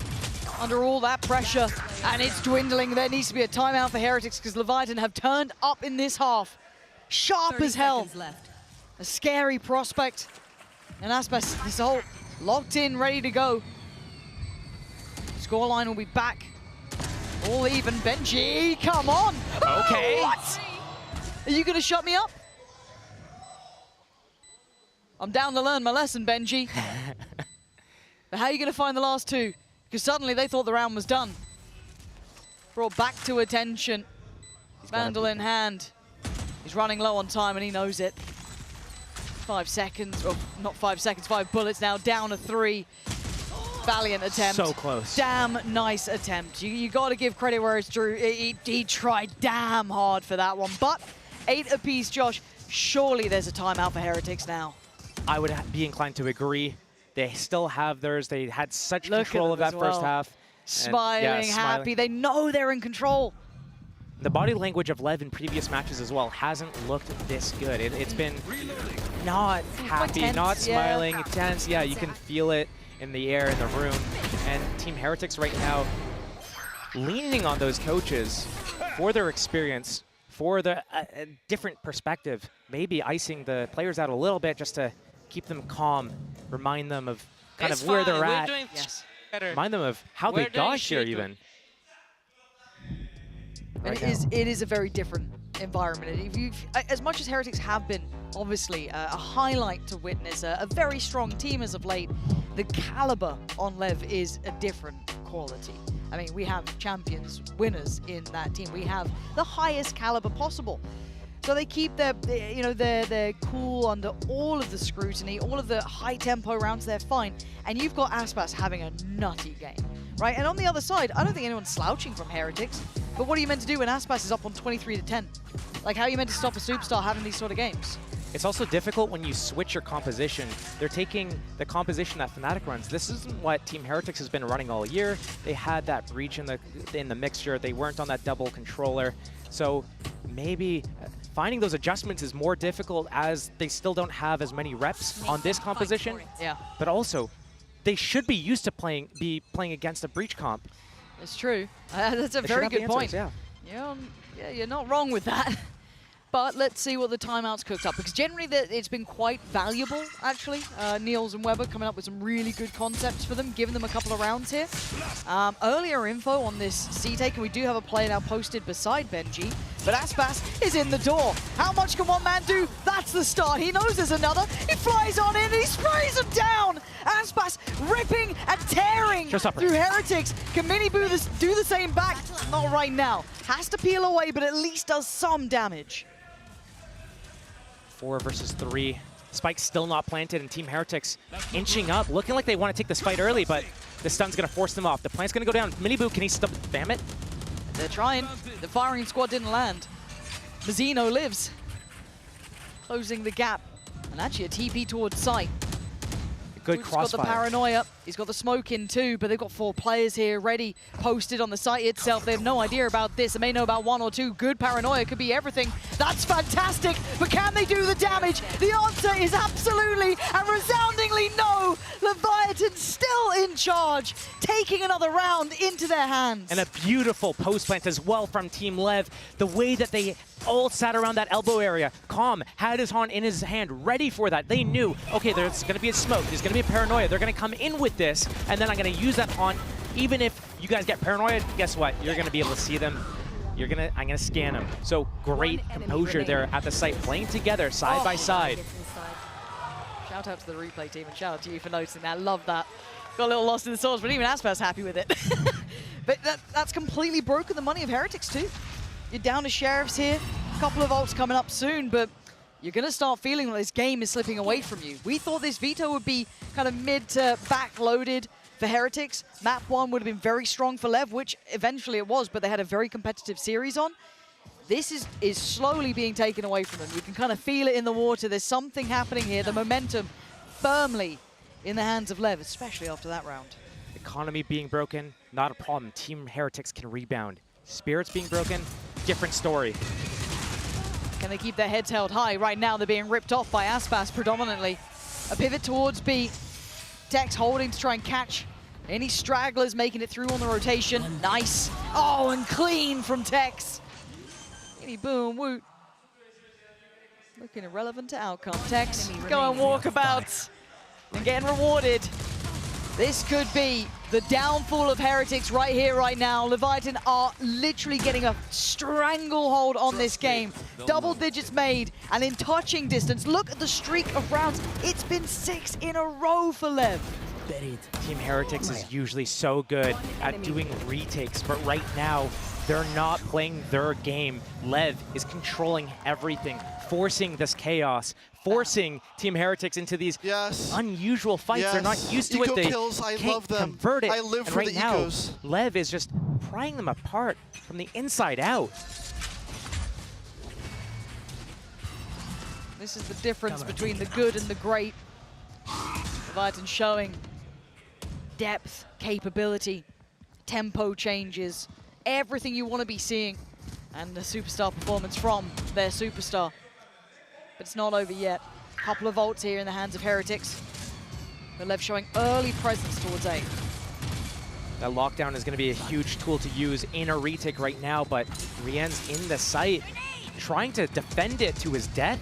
under all that pressure, and it's dwindling. There needs to be a timeout for Heretics because Leviathan have turned up in this half. Sharp as hell. Left. A scary prospect. And Aspas, this ult locked in, ready to go. Scoreline will be back. All even. Benji, come on. Okay. Oh, what? Are you going to shut me up? I'm down to learn my lesson, Benji. But how are you going to find the last two? Because suddenly they thought the round was done. Brought back to attention. Vandal in hand. He's running low on time and he knows it. 5 seconds, or not 5 seconds, 5 bullets now, down to 3. Valiant attempt. So close. Damn nice attempt. You got to give credit where it's due. He tried damn hard for that one. But 8 apiece, Josh. Surely there's a timeout for Heretics now. I would be inclined to agree. They still have theirs. They had such control of that first half. Smiling, happy. They know they're in control. The body language of Lev in previous matches as well hasn't looked this good. It's been not happy, tense, not smiling, yeah. tense. Yeah, you can feel it in the air, in the room. And Team Heretics right now leaning on those coaches for their experience, for the different perspective, maybe icing the players out a little bit just to keep them calm, remind them of kind of where they're at. Yes. Better. Remind them of how they got here even. And it is a very different environment. If you've, as much as Heretics have been, obviously, a highlight to witness, a very strong team as of late, the caliber on Lev is a different quality. I mean, we have champions, winners in that team. We have the highest caliber possible. So they keep their cool under all of the scrutiny, all of the high tempo rounds, they're fine. And you've got Aspas having a nutty game, right? And on the other side, I don't think anyone's slouching from Heretics, but what are you meant to do when Aspas is up on 23-10? Like, how are you meant to stop a superstar having these sort of games? It's also difficult when you switch your composition. They're taking the composition that Fnatic runs. This isn't what Team Heretics has been running all year. They had that breach in the mixture. They weren't on that double controller. So maybe finding those adjustments is more difficult as they still don't have as many reps on this composition. Yeah. But also, they should be used to playing against a breach comp. It's true. That's a very good point. Yeah. Yeah, you're not wrong with that. But let's see what the timeouts cooked up, because generally it's been quite valuable, actually. Niels and Weber coming up with some really good concepts for them, giving them a couple of rounds here. Earlier info on this C-Take, and we do have a player now posted beside Benji, but Aspas is in the door. How much can one man do? That's the start. He knows there's another. He flies on in, he sprays him down! Aspas ripping and tearing through Heretics. Can Miniboo do the same back? Not right now. Has to peel away, but at least does some damage. 4 versus 3. Spike's still not planted, and Team Heretics inching up, looking like they want to take this fight early, but the stun's going to force them off. The plant's going to go down. Miniboo, can he spam it? They're trying. The firing squad didn't land. Mazzino lives. Closing the gap. And actually a TP towards site. Good crossfire. He's got the paranoia. He's got the smoke in too, but they've got 4 players here ready, posted on the site itself. They have no idea about this. They may know about 1 or 2. Good paranoia could be everything. That's fantastic, but can they do the damage? The answer is absolutely and resoundingly no. Leviathan still in charge, taking another round into their hands. And a beautiful post plant as well from Team LEV. The way that they all sat around that elbow area. Calm had his horn in his hand, ready for that. They knew, okay, there's going to be a smoke, there's going to be a paranoia. They're going to come in with this, and then I'm going to use that haunt. Even if you guys get paranoid, guess what? You're going to be able to see them. I'm going to scan them. So great composure there at the site, playing together side by side. Shout out to the replay team and shout out to you for noticing that. Love that. Got a little lost in the sauce, but even Aspas happy with it. But that's completely broken the money of Heretics too. You're down to Sheriffs here. A couple of ults coming up soon, but you're going to start feeling like this game is slipping away from you. We thought this veto would be kind of mid to back loaded for Heretics. Map 1 would have been very strong for LEV, which eventually it was, but they had a very competitive series on. This is slowly being taken away from them. You can kind of feel it in the water. There's something happening here. The momentum firmly in the hands of LEV, especially after that round. Economy being broken, not a problem. Team Heretics can rebound. Spirits being broken, different story. Can they keep their heads held high? Right now they're being ripped off by Aspas predominantly. A pivot towards B. Tex holding to try and catch any stragglers, making it through on the rotation. Nice. Oh, and clean from Tex. Boom, woot. Looking irrelevant to outcome. Tex going walkabouts and getting rewarded. This could be the downfall of Heretics right here, right now. Leviathan are literally getting a stranglehold on this game. Double digits made and in touching distance. Look at the streak of rounds. It's been 6 in a row for LEV. Team Heretics is usually so good at doing retakes, but right now, they're not playing their game. LEV is controlling everything, forcing this chaos, forcing Team Heretics into these unusual fights. They're not used to it. They can't convert it. I live and for right the now, ecos. LEV is just prying them apart from the inside out. This is the difference between the good and the great. Leviathan showing depth, capability, tempo changes, everything you want to be seeing, and the superstar performance from their superstar. But it's not over yet. Couple of ults here in the hands of Heretics. The LEV showing early presence towards A. That lockdown is going to be a huge tool to use in a retake right now, but Rien's in the site, trying to defend it to his death.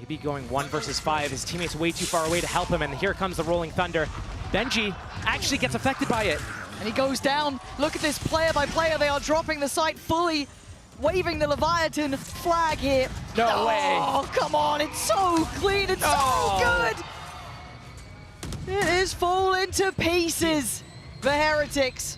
Maybe going 1 versus 5. His teammate's way too far away to help him, and here comes the Rolling Thunder. Benji actually gets affected by it. And he goes down. Look at this player by player. They are dropping the site fully, waving the Leviathan flag here. No way. Oh, come on. It's so clean. It's so good. It is falling to pieces for Heretics.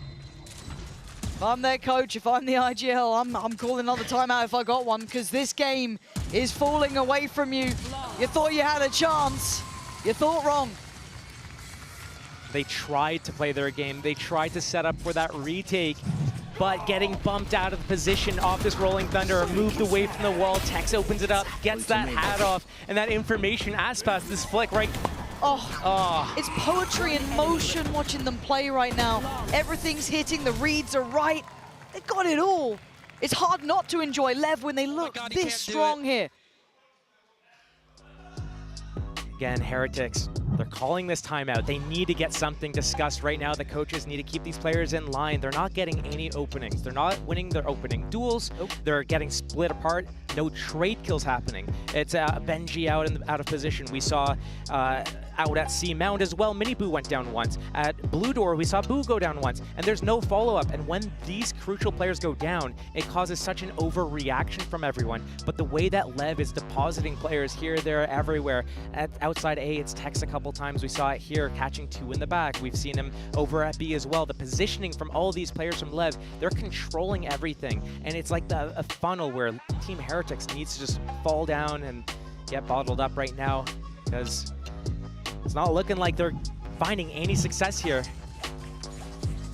If I'm their coach, if I'm the IGL, I'm calling another timeout if I got one, because this game is falling away from you. You thought you had a chance. You thought wrong. They tried to play their game. They tried to set up for that retake, but getting bumped out of the position off this Rolling Thunder, moved away from the wall. Tex opens it up, gets that hat off, and that information Aspas, this flick right. It's poetry in motion watching them play right now. Everything's hitting, the reads are right. They've got it all. It's hard not to enjoy LEV when they look this strong here. Again, Heretics, they're calling this timeout. They need to get something discussed right now. The coaches need to keep these players in line. They're not getting any openings. They're not winning their opening duels. They're getting split apart. No trade kills happening. It's Benji out of position. We saw out at C Mound as well, Mini Boo went down once. At Blue Door, we saw Boo go down once. And there's no follow-up. And when these crucial players go down, it causes such an overreaction from everyone. But the way that LEV is depositing players here, there, everywhere. At outside A, it's Tex a couple times. We saw it here, catching 2 in the back. We've seen him over at B as well. The positioning from all these players from LEV, they're controlling everything. And it's like a funnel where Team Heretics needs to just fall down and get bottled up right now, because it's not looking like they're finding any success here.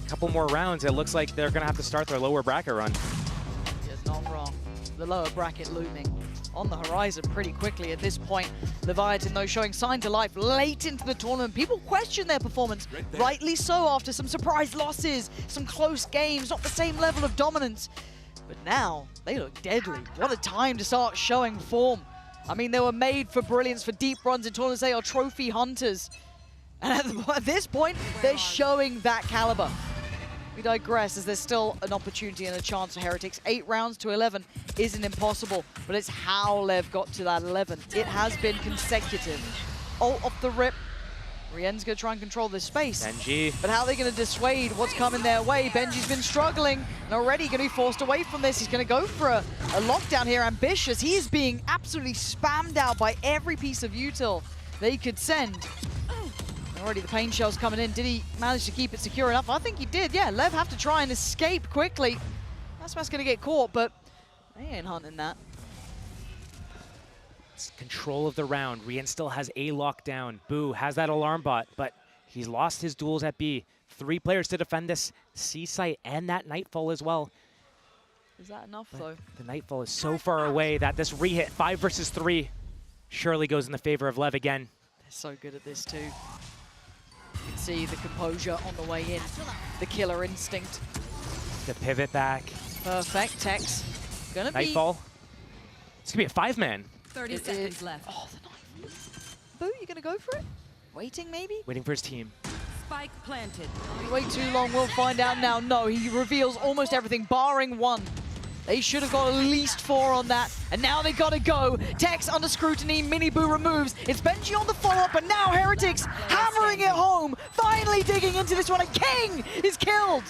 A couple more rounds, it looks like they're going to have to start their lower bracket run. Yes, not wrong. The lower bracket looming on the horizon pretty quickly at this point. Leviathan, though, showing signs of life late into the tournament. People question their performance, rightly so, after some surprise losses, some close games, not the same level of dominance. But now, they look deadly. What a time to start showing form. I mean, they were made for brilliance, for deep runs in tournaments. They are trophy hunters. And at this point, they're showing that caliber. We digress, as there's still an opportunity and a chance for Heretics. 8 rounds to 11 isn't impossible, but it's how Lev got to that 11. It has been consecutive. Ult off the rip. Rien's going to try and control this space. Benji. But how are they going to dissuade what's coming their way? Benji's been struggling and already going to be forced away from this. He's going to go for a lockdown here, ambitious. He is being absolutely spammed out by every piece of util they could send. Already the pain shell's coming in. Did he manage to keep it secure enough? I think he did, yeah. Lev have to try and escape quickly. That's going to get caught, but they ain't hunting that. It's control of the round. Rien still has A lockdown. Boo has that alarm bot, but he's lost his duels at B. 3 players to defend this C site and that Nightfall as well. Is that enough, though? The Nightfall is so far away that this re-hit, 5 versus 3, surely goes in the favor of Lev again. They're so good at this, too. You can see the composure on the way in. The killer instinct. The pivot back. Perfect. Tex. Gonna Nightfall. It's gonna be a 5-man. 30 seconds left. Oh, the knife. Boo, you gonna go for it? Waiting, maybe? Waiting for his team. Spike planted. You wait too long, we'll find out now. No, he reveals almost everything, barring 1. They should have got at least 4 on that, and now they gotta go. Tex under scrutiny, Mini Boo removes. It's Benji on the follow-up, and now Heretics hammering it home, finally digging into this one, and King is killed.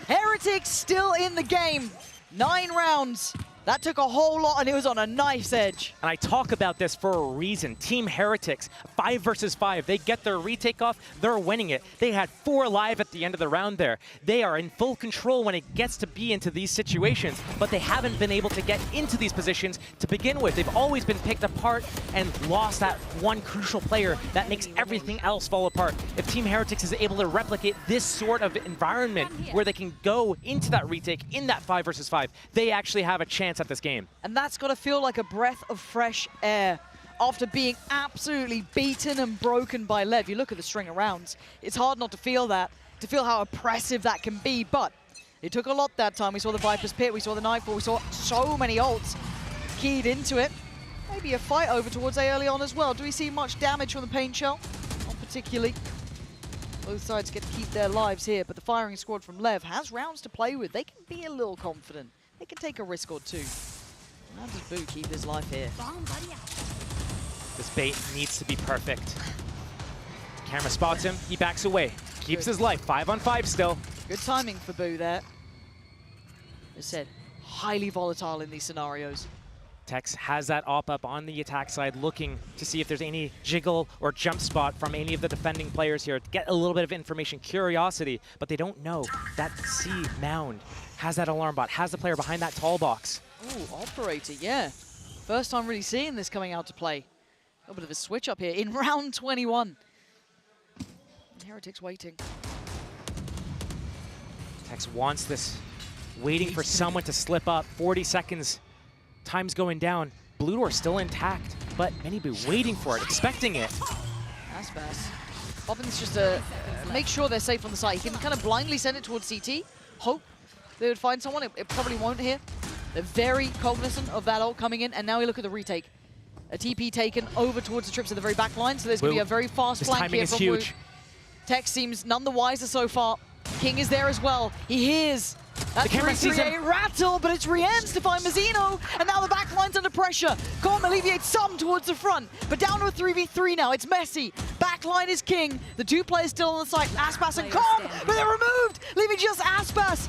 Heretics still in the game. 9 rounds. That took a whole lot, and it was on a knife's edge. And I talk about this for a reason. Team Heretics, 5 versus 5. They get their retake off, they're winning it. They had 4 alive at the end of the round there. They are in full control when it gets to be into these situations, but they haven't been able to get into these positions to begin with. They've always been picked apart and lost that one crucial player that makes everything else fall apart. If Team Heretics is able to replicate this sort of environment where they can go into that retake in that 5 versus 5, they actually have a chance at this game. And that's got to feel like a breath of fresh air after being absolutely beaten and broken by Lev. You look at the string of rounds, it's hard not to feel that, to feel how oppressive that can be, but it took a lot that time. We saw the Viper's Pit, we saw the Nightfall, we saw so many ults keyed into it. Maybe a fight over towards A early on as well. Do we see much damage from the Pain Shell? Not particularly. Both sides get to keep their lives here, but the firing squad from Lev has rounds to play with. They can be a little confident. They can take a risk or 2. How does Boo keep his life here? This bait needs to be perfect. Camera spots him, he backs away. Keeps his life, 5 on 5 still. Good timing for Boo there. As said, highly volatile in these scenarios. Tex has that op up on the attack side, looking to see if there's any jiggle or jump spot from any of the defending players here to get a little bit of information, curiosity, but they don't know. That C Mound has that alarm bot, has the player behind that tall box. Ooh, Operator, yeah. First time really seeing this coming out to play. A little bit of a switch up here in round 21. Heretics waiting. Tex wants this, waiting for someone to slip up. 40 seconds, time's going down. Blue door still intact, but Mini Boo waiting for it, expecting it. That's fast. Bobbin's just to make sure they're safe on the side. He can kind of blindly send it towards CT, hope they would find someone. It probably won't here. They're very cognizant of that ult coming in, and now we look at the retake. A TP taken over towards the trips at the very back line, so there's going to be a very fast This flank timing here is from huge. Wu. Tex seems none the wiser so far. King is there as well. He hears that The camera sees 3-3-8 him. rattle, but it's Rien's to find Mazzino, and now the back line's under pressure. Can't alleviate some towards the front, but down to a 3v3 now. It's messy. Back line is King. The two players still on the site, Aspas and Calm, but they're removed, leaving just Aspas.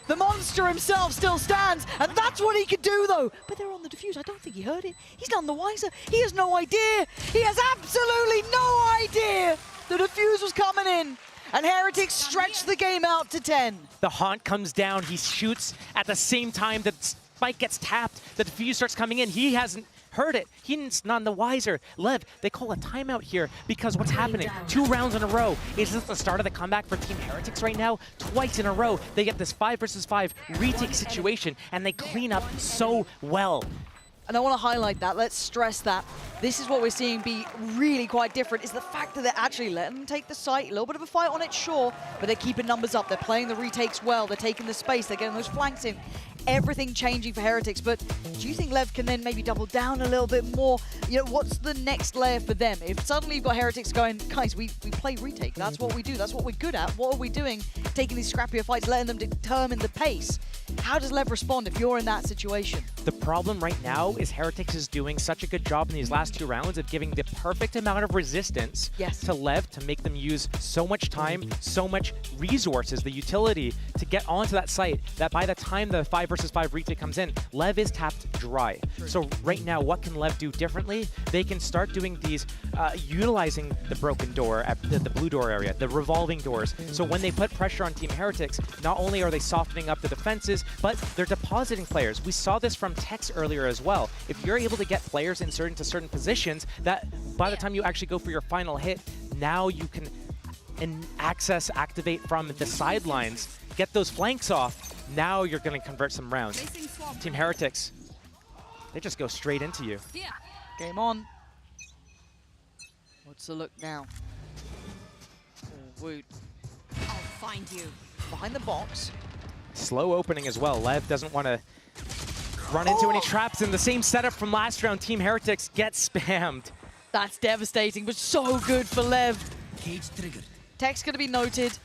The monster himself still stands, and that's what he could do, though. But they're on the defuse. I don't think he heard it. He's none the wiser. He has no idea. He has absolutely no idea the defuse was coming in. And Heretics stretched the game out to 10. The Haunt comes down. He shoots at the same time that Spike gets tapped. The defuse starts coming in. He hasn't heard it. He's none the wiser. Lev, they call a timeout here because what's happening? 2 rounds in a row. Is this the start of the comeback for Team Heretics right now? Twice in a row, they get this 5 versus 5 retake situation, and they clean up so well. And I want to highlight that. Let's stress that. This is what we're seeing be really quite different, is the fact that they're actually letting them take the site. A little bit of a fight on it, sure, but they're keeping numbers up. They're playing the retakes well. They're taking the space. They're getting those flanks in. Everything changing for Heretics, but do you think Lev can then maybe double down a little bit more? You know, what's the next layer for them? If suddenly you've got Heretics going, guys, we play retake. That's what we do. That's what we're good at. What are we doing? Taking these scrappier fights, letting them determine the pace. How does Lev respond if you're in that situation? The problem right now is Heretics is doing such a good job in these last 2 rounds of giving the perfect amount of resistance to Lev to make them use so much time, so much resources, the utility to get onto that site, that by the time the 5 versus 5 retake comes in, Lev is tapped dry. So right now, what can Lev do differently? They can start doing these, utilizing the broken door at the blue door area, the revolving doors. So when they put pressure on Team Heretics, not only are they softening up the defenses, but they're depositing players. We saw this from Tex earlier as well. If you're able to get players inserted into certain positions, that by the time you actually go for your final hit, now you can activate from the sidelines, get those flanks off. Now you're going to convert some rounds. Team Heretics, they just go straight into you. Game on. What's the look now? Woot. I'll find you. Behind the box. Slow opening as well. Lev doesn't want to run into any traps in the same setup from last round. Team Heretics gets spammed. That's devastating, but so good for Lev. Cage triggered. Tech's going to be noted.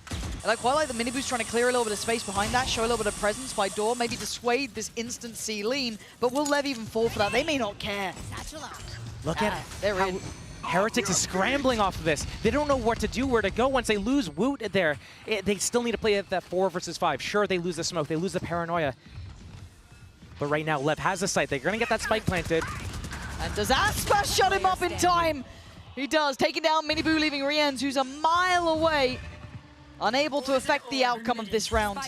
And I quite like the mini boost trying to clear a little bit of space behind that, show a little bit of presence by door, maybe dissuade this instant C lean. But will Lev even fall for that? They may not care. Look at they're how in. Heretics is scrambling off of this. They don't know what to do, where to go once they lose Woot there. They still need to play at that 4 versus 5. Sure, they lose the smoke, they lose the paranoia. But right now, Lev has the site. They're going to get that spike planted. And does Aspas shut him up in time? He does, taking down Miniboo, leaving Rienz, who's a mile away. Unable to affect the outcome of this round.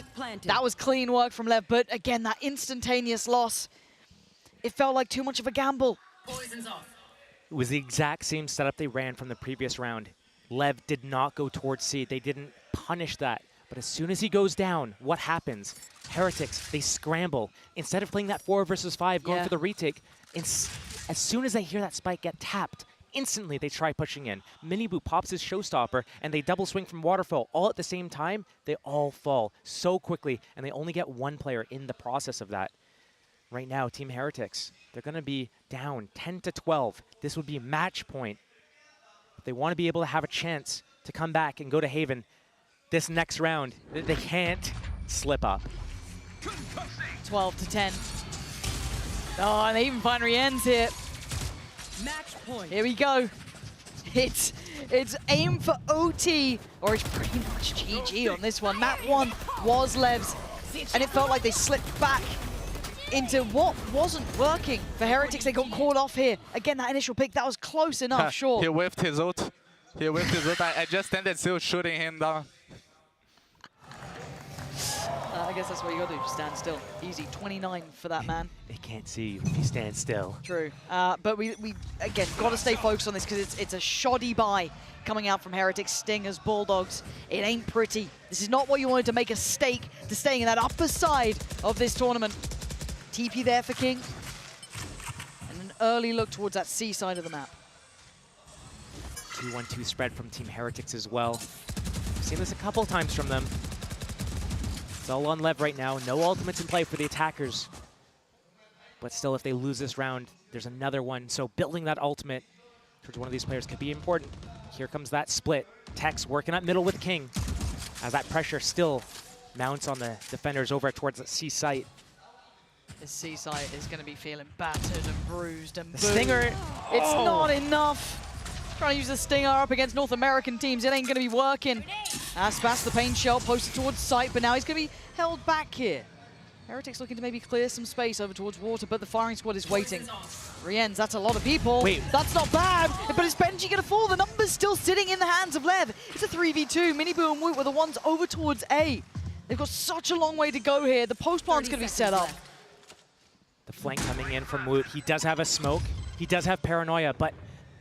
That was clean work from Lev, but again, that instantaneous loss. It felt like too much of a gamble. It was the exact same setup they ran from the previous round. Lev did not go towards C. They didn't punish that. But as soon as he goes down, what happens? Heretics, they scramble. Instead of playing that 4 versus 5, going for the retake, as soon as they hear that spike get tapped, instantly they try pushing in. Miniboo pops his showstopper, and they double swing from Waterfall. All at the same time, they all fall so quickly, and they only get 1 player in the process of that. Right now, Team Heretics, they're going to be down 10 to 12. This would be match point. If they want to be able to have a chance to come back and go to Haven this next round, they can't slip up. 12 to 10. Oh, and they even find Rienz here. Match point. Here we go. It's aim for OT, or it's pretty much GG on this one. Map 1 was Lev's, and it felt like they slipped back into what wasn't working for Heretics. They got caught off here. Again, that initial pick, that was close enough, sure. He whiffed his ult. He whiffed his ult. I just ended still shooting him down. I guess that's what you got to do, just stand still. Easy, 29 for that man. They can't see you if you stand still. True, but we again, got to stay focused on this because it's a shoddy buy coming out from Heretics, Stingers, Bulldogs. It ain't pretty. This is not what you wanted to make a stake to staying in that upper side of this tournament. TP there for King. And an early look towards that C side of the map. 2-1-2 spread from Team Heretics as well. We've seen this a couple times from them. It's all on Lev right now. No ultimates in play for the attackers. But still, if they lose this round, there's another one. So building that ultimate towards one of these players could be important. Here comes that split. Tex working up middle with King as that pressure still mounts on the defenders over towards the C site. The C site is going to be feeling battered and bruised and The booed. Stinger. It's not enough. Trying to use the Stinger up against North American teams. It ain't going to be working. Aspas, the pain shell, posted towards site, but now he's going to be held back here. Heretics looking to maybe clear some space over towards water, but the firing squad is waiting. Riens, that's a lot of people. Wait. That's not bad, but is Benji going to fall? The number's still sitting in the hands of Lev. It's a 3v2. Miniboo and Woot were the ones over towards A. They've got such a long way to go here. The post plant's going to be set up. The flank coming in from Woot. He does have a smoke. He does have paranoia, but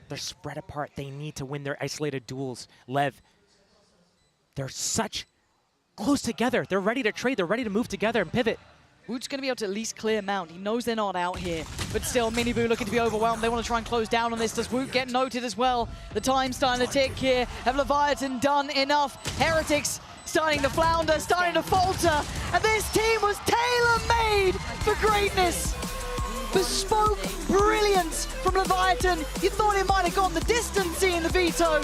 they're spread apart. They need to win their isolated duels. Lev, they're such close together. They're ready to trade. They're ready to move together and pivot. Woot's going to be able to at least clear Mount. He knows they're not out here. But still, Miniboo looking to be overwhelmed. They want to try and close down on this. Does Woot get noted as well? The time's starting to tick here. Have Leviathan done enough? Heretics starting to flounder, starting to falter. And this team was tailor-made for greatness. Bespoke brilliance from Leviathan. You thought it might have gone the distance seeing the veto.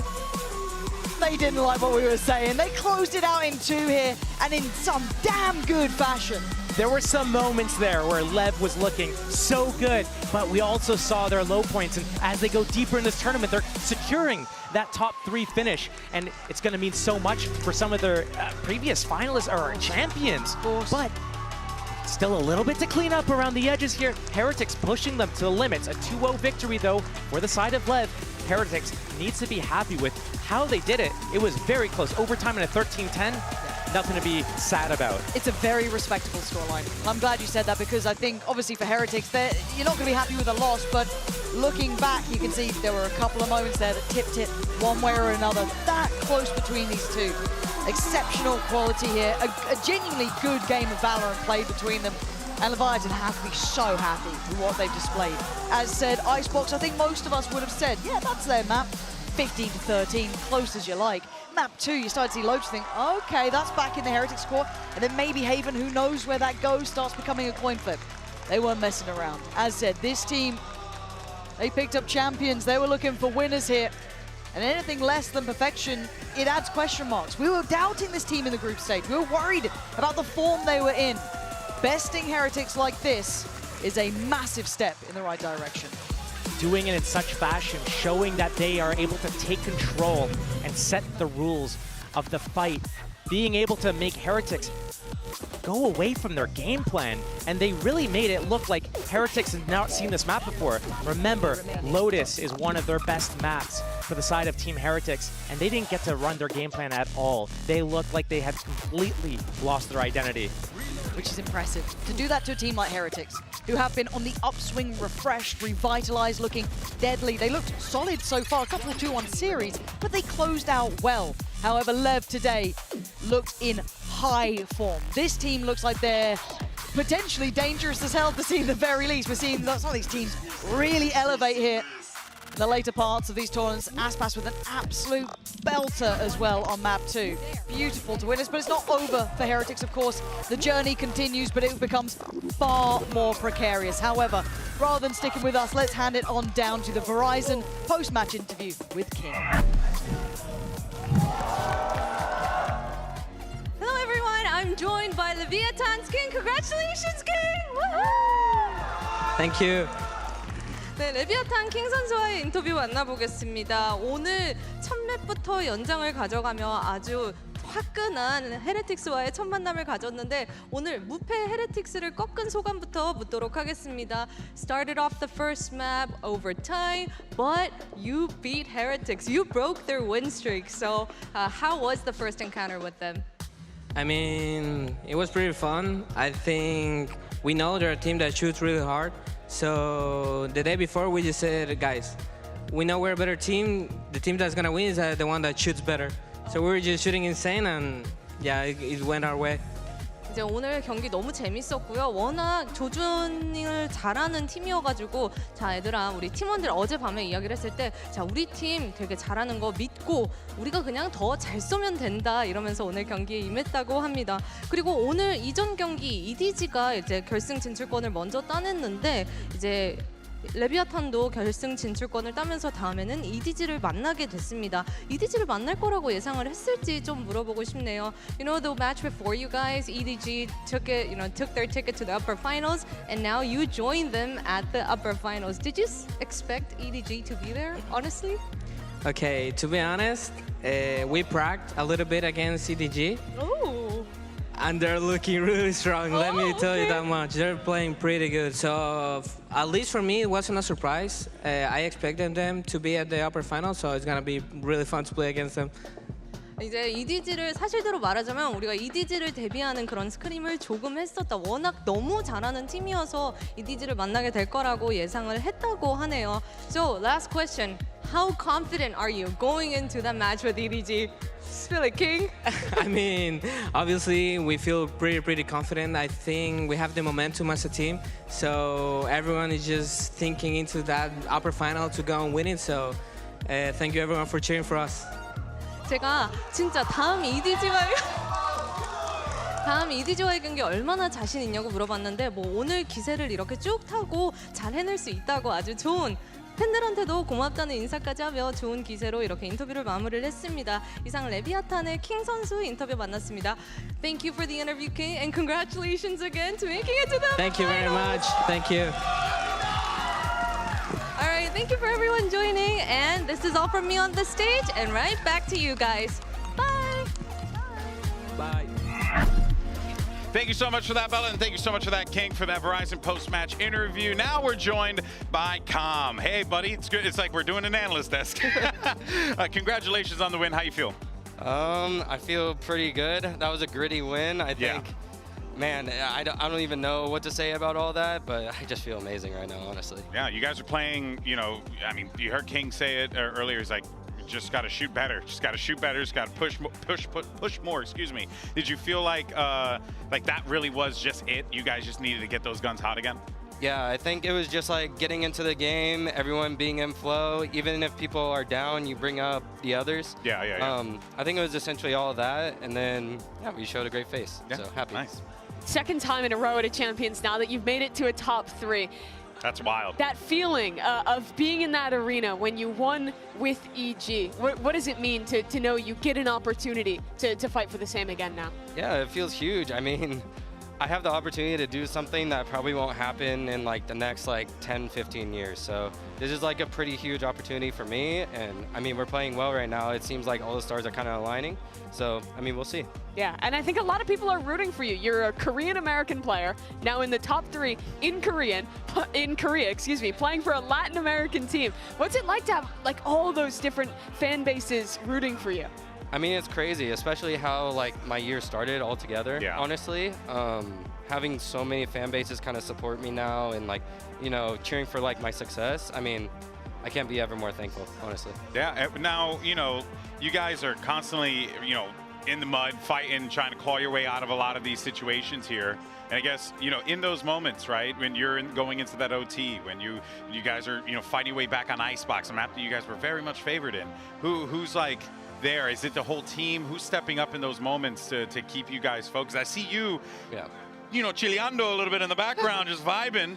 They didn't like what we were saying. They closed it out in 2 here, and in some damn good fashion. There were some moments there where Lev was looking so good, but we also saw their low points. And as they go deeper in this tournament, they're securing that top 3 finish. And it's going to mean so much for some of their previous finalists or champions. But still a little bit to clean up around the edges here. Heretics pushing them to the limits. A 2-0 victory, though, for the side of Lev. Heretics needs to be happy with how they did it. It was very close. Overtime in a 13-10. Nothing to be sad about. It's a very respectable scoreline. I'm glad you said that because I think, obviously, for Heretics, you're not going to be happy with a loss, but looking back, you can see there were a couple of moments there that tipped it one way or another. That close between these two. Exceptional quality here. A genuinely good game of Valorant played between them. And Leviathan have to be so happy with what they've displayed. As said, Icebox, I think most of us would have said, yeah, that's their map. 15-13, close as you like. Map 2, you start to see Loach think, okay, that's back in the Heretics score. And then maybe Haven, who knows where that goes, starts becoming a coin flip. They weren't messing around. As said, this team, they picked up champions. They were looking for winners here. And anything less than perfection, it adds question marks. We were doubting this team in the group stage. We were worried about the form they were in. Besting Heretics like this is a massive step in the right direction. Doing it in such fashion, showing that they are able to take control and set the rules of the fight. Being able to make Heretics go away from their game plan. And they really made it look like Heretics had not seen this map before. Remember, Lotus is one of their best maps for the side of Team Heretics, and they didn't get to run their game plan at all. They looked like they had completely lost their identity. Which is impressive. To do that to a team like Heretics, who have been on the upswing, refreshed, revitalized, looking deadly. They looked solid so far, a couple of 2-1 series, but they closed out well. However, Lev today looked in high form. This team looks like they're potentially dangerous as hell to see at the very least. We're seeing some of these teams really elevate here. The later parts of these tournaments, Aspas with an absolute belter as well on map 2. Beautiful to witness, but it's not over for Heretics, of course. The journey continues, but it becomes far more precarious. However, rather than sticking with us, let's hand it on down to the Verizon post-match interview with King. Hello everyone, I'm joined by Leviathan's King. Congratulations, King! Woohoo! Thank you. 네, 레비아탄 킹 선수와의 인터뷰 만나보겠습니다. 오늘 첫 맵부터 연장을 가져가며 아주 화끈한 헤레틱스와의 첫 만남을 가졌는데 오늘 무패 헤레틱스를 꺾은 소감부터 묻도록 하겠습니다. Started off the first map overtime, but you beat Heretics. You broke their win streak. So how was the first encounter with them? I mean, it was pretty fun. I think we know they're a team that shoots really hard. So the day before, we just said, guys, we know we're a better team. The team that's gonna win is the one that shoots better. So we were just shooting insane, and yeah, it went our way. 이제 오늘 경기 너무 재밌었고요. 워낙 조준을 잘하는 팀이어가지고 자 얘들아 우리 팀원들 어젯밤에 이야기를 했을 때 자 우리 팀 되게 잘하는 거 믿고 우리가 그냥 더 잘 쏘면 된다 이러면서 오늘 경기에 임했다고 합니다. 그리고 오늘 이전 경기 EDG가 이제 결승 진출권을 먼저 따냈는데 이제 레비아탄도 결승 진출권을 따면서 다음에는 EDG를 만나게 됐습니다. EDG를 만날 거라고 예상을 했을지 좀 물어보고 싶네요. You know, the match before you guys, EDG took their ticket to the upper finals, and now you joined them at the upper finals. Did you expect EDG to be there, honestly? Okay, to be honest, we practiced a little bit against CDG. Oh. And they're looking really strong, let me tell you that much. They're playing pretty good. So, at least for me, it wasn't a surprise. I expected them to be at the upper final, so it's going to be really fun to play against them. 이제 EDG를 사실대로 말하자면 우리가 EDG를 대비하는 그런 스크림을 조금 했었다. 워낙 너무 잘하는 팀이어서 EDG를 만나게 될 거라고 예상을 했다고 하네요. So, last question. How confident are you going into that match with EDG? Spill it, King. I mean, obviously, we feel pretty confident. I think we have the momentum as a team. So everyone is just thinking into that upper final to go and win it. So thank you, everyone, for cheering for us. 제가 진짜 다음 EDG와의 경기 얼마나 자신 있냐고 물어봤는데 뭐 오늘 기세를 이렇게 쭉 타고 잘 해낼 수 있다고 아주 좋은 팬들한테도 고맙다는 인사까지 하며 좋은 기세로 이렇게 인터뷰를 마무리를 했습니다. 이상 레비아탄의 킹 선수 인터뷰 만났습니다. Thank you for the interview, King, and congratulations again to making it to the Thank you very much. Thank you. All right, thank you for everyone joining, and this is all from me on the stage, and right back to you guys. Bye. Bye. Thank you so much for that, Bella, and thank you so much for that, King, for that Verizon post-match interview. Now we're joined by Com. Hey, buddy, it's good. It's like we're doing an analyst desk. Congratulations on the win. How you feel? I feel pretty good. That was a gritty win. I think, man, I don't even know what to say about all that, but I just feel amazing right now, honestly. Yeah, you guys are playing, you know, I mean, you heard King say it earlier. He's like, just got to shoot better. Just got to shoot better. Just got to push more. Excuse me. Did you feel like that really was just it? You guys just needed to get those guns hot again? Yeah, I think it was just like getting into the game, everyone being in flow. Even if people are down, you bring up the others. Yeah. I think it was essentially all of that, and then we showed a great face. Yeah, so happy. Nice. Second time in a row at a Champions now that you've made it to a top 3. That's wild. That feeling of being in that arena when you won with EG, what does it mean to know you get an opportunity to fight for the same again now? Yeah, it feels huge. I mean, I have the opportunity to do something that probably won't happen in like the next 10, 15 years. So this is like a pretty huge opportunity for me. And I mean, we're playing well right now. It seems like all the stars are kind of aligning. So, I mean, we'll see. Yeah, and I think a lot of people are rooting for you. You're a Korean-American player, now in the top 3 in Korea, playing for a Latin American team. What's it like to have all those different fan bases rooting for you? I mean, it's crazy, especially how my year started altogether, honestly. Having so many fan bases kind of support me now and cheering for my success. I mean, I can't be ever more thankful, honestly. Yeah, now, you guys are constantly, in the mud, fighting, trying to claw your way out of a lot of these situations here. And I guess, in those moments, right, when you're going into that OT, when you guys are, fighting your way back on Icebox, a map that you guys were very much favored in, who's there? Is it the whole team? Who's stepping up in those moments to keep you guys focused? I see you, chileando a little bit in the background, just vibing.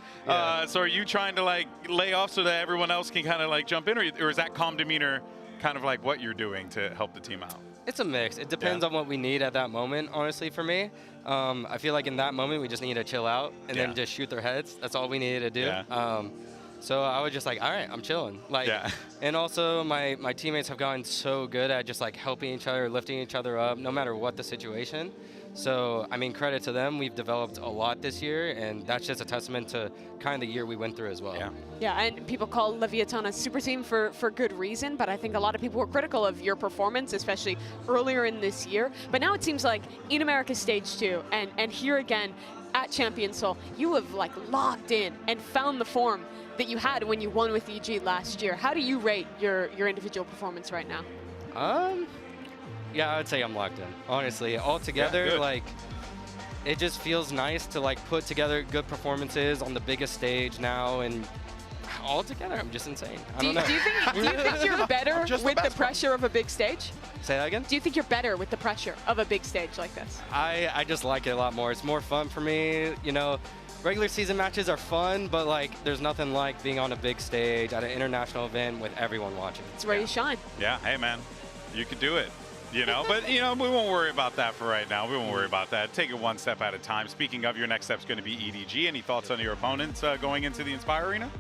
So are you trying to lay off so that everyone else can kind of jump in, or is that calm demeanor kind of what you're doing to help the team out? It's a mix. It depends on what we need at that moment, honestly, for me. I feel like in that moment, we just need to chill out and then just shoot their heads. That's all we needed to do. So I was just all right, I'm chilling. And also my teammates have gotten so good at just helping each other, lifting each other up, no matter what the situation. So, I mean, credit to them. We've developed a lot this year, and that's just a testament to kind of the year we went through as well. Yeah, and people call Leviathan a super team for good reason, but I think a lot of people were critical of your performance, especially earlier in this year. But now it seems like in America's Stage 2, and here again at Champion Seoul, you have locked in and found the form that you had when you won with EG last year. How do you rate your individual performance right now? Yeah, I would say I'm locked in, honestly. All together, it just feels nice to put together good performances on the biggest stage now, and all together, I'm just insane. I don't know. Do you think you're better with the pressure of a big stage? Say that again? Do you think you're better with the pressure of a big stage like this? I just like it a lot more. It's more fun for me, regular season matches are fun, but like there's nothing like being on a big stage at an international event with everyone watching. It's where you shine. Yeah, hey man, you could do it. You know, but you know, we won't worry about that for right now. We won't worry about that. Take it one step at a time. Speaking of, your next step's going to be EDG. Any thoughts on your opponents going into the Inspire Arena?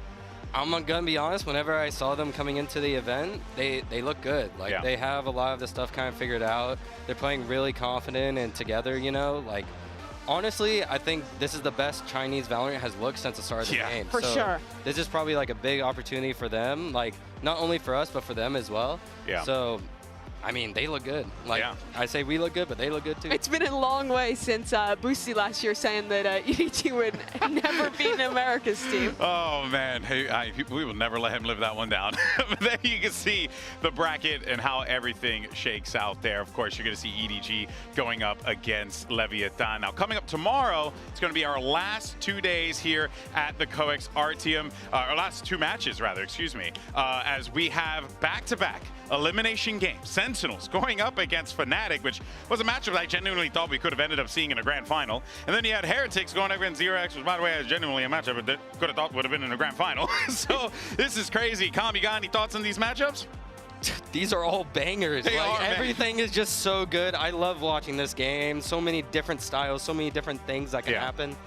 I'm gonna be honest, whenever I saw them coming into the event, they look good. Like they have a lot of the stuff kind of figured out. They're playing really confident and together, you know, like honestly, I think this is the best Chinese Valorant has looked since the start of the game. For sure. This is probably like a big opportunity for them, like not only for us, but for them as well. Yeah. So I mean, they look good. Like, I say we look good, but they look good too. It's been a long way since Boosty last year saying that EDG would never beat an America's team. Oh, man. Hey, we will never let him live that one down. But then you can see the bracket and how everything shakes out there. Of course, you're going to see EDG going up against Leviathan. Now, coming up tomorrow, it's going to be our last 2 days here at the COEX Artium, our last 2 matches, rather, excuse me, as we have back-to-back elimination games. Sentinels going up against Fnatic, which was a matchup that I genuinely thought we could have ended up seeing in a grand final. And then you had Heretics going up against Zero X, which, by the way, is genuinely a matchup that could have thought would have been in a grand final. So this is crazy. Com, you got any thoughts on these matchups? These are all bangers. They like, are, man. everything is just so good. I love watching this game. So many different styles, so many different things that can happen.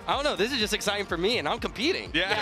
I don't know, this is just exciting for me, and I'm competing. Yeah.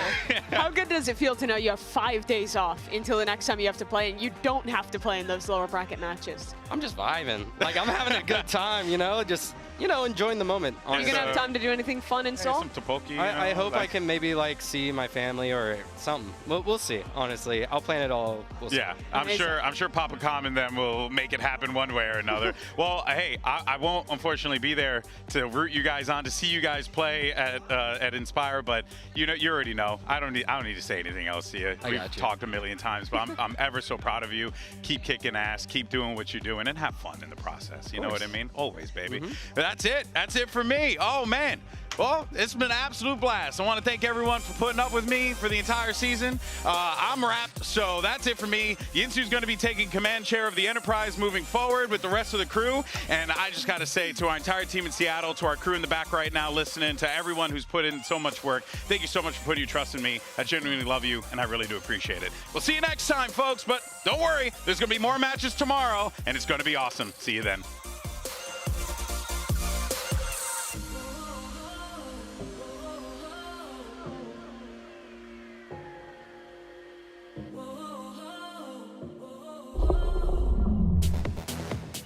How good does it feel to know you have 5 days off until the next time you have to play, and you don't have to play in those lower bracket matches? I'm just vibing. Like, I'm having a good time, you know? Just, you know, enjoying the moment. Are you going to have time to do anything fun in Seoul? Some Topoki. I hope I can maybe, like, see my family or something. We'll see, honestly. I'll plan it all. We'll see. Yeah, I'm sure Papa Com and them will make it happen one way or another. Well, hey, I won't unfortunately be there to root you guys on, to see you guys play at Inspire, but you already know. I don't need to say anything else to you. We've talked a million times, but I'm ever so proud of you. Keep kicking ass, keep doing what you're doing, and have fun in the process. You know what I mean? Always, baby. That's it. That's it for me. Oh man. Well, it's been an absolute blast. I want to thank everyone for putting up with me for the entire season. I'm wrapped, so that's it for me. Yinsu's going to be taking command chair of the Enterprise moving forward with the rest of the crew. And I just got to say to our entire team in Seattle, to our crew in the back right now listening, to everyone who's put in so much work, thank you so much for putting your trust in me. I genuinely love you, and I really do appreciate it. We'll see you next time, folks, but don't worry. There's going to be more matches tomorrow, and it's going to be awesome. See you then.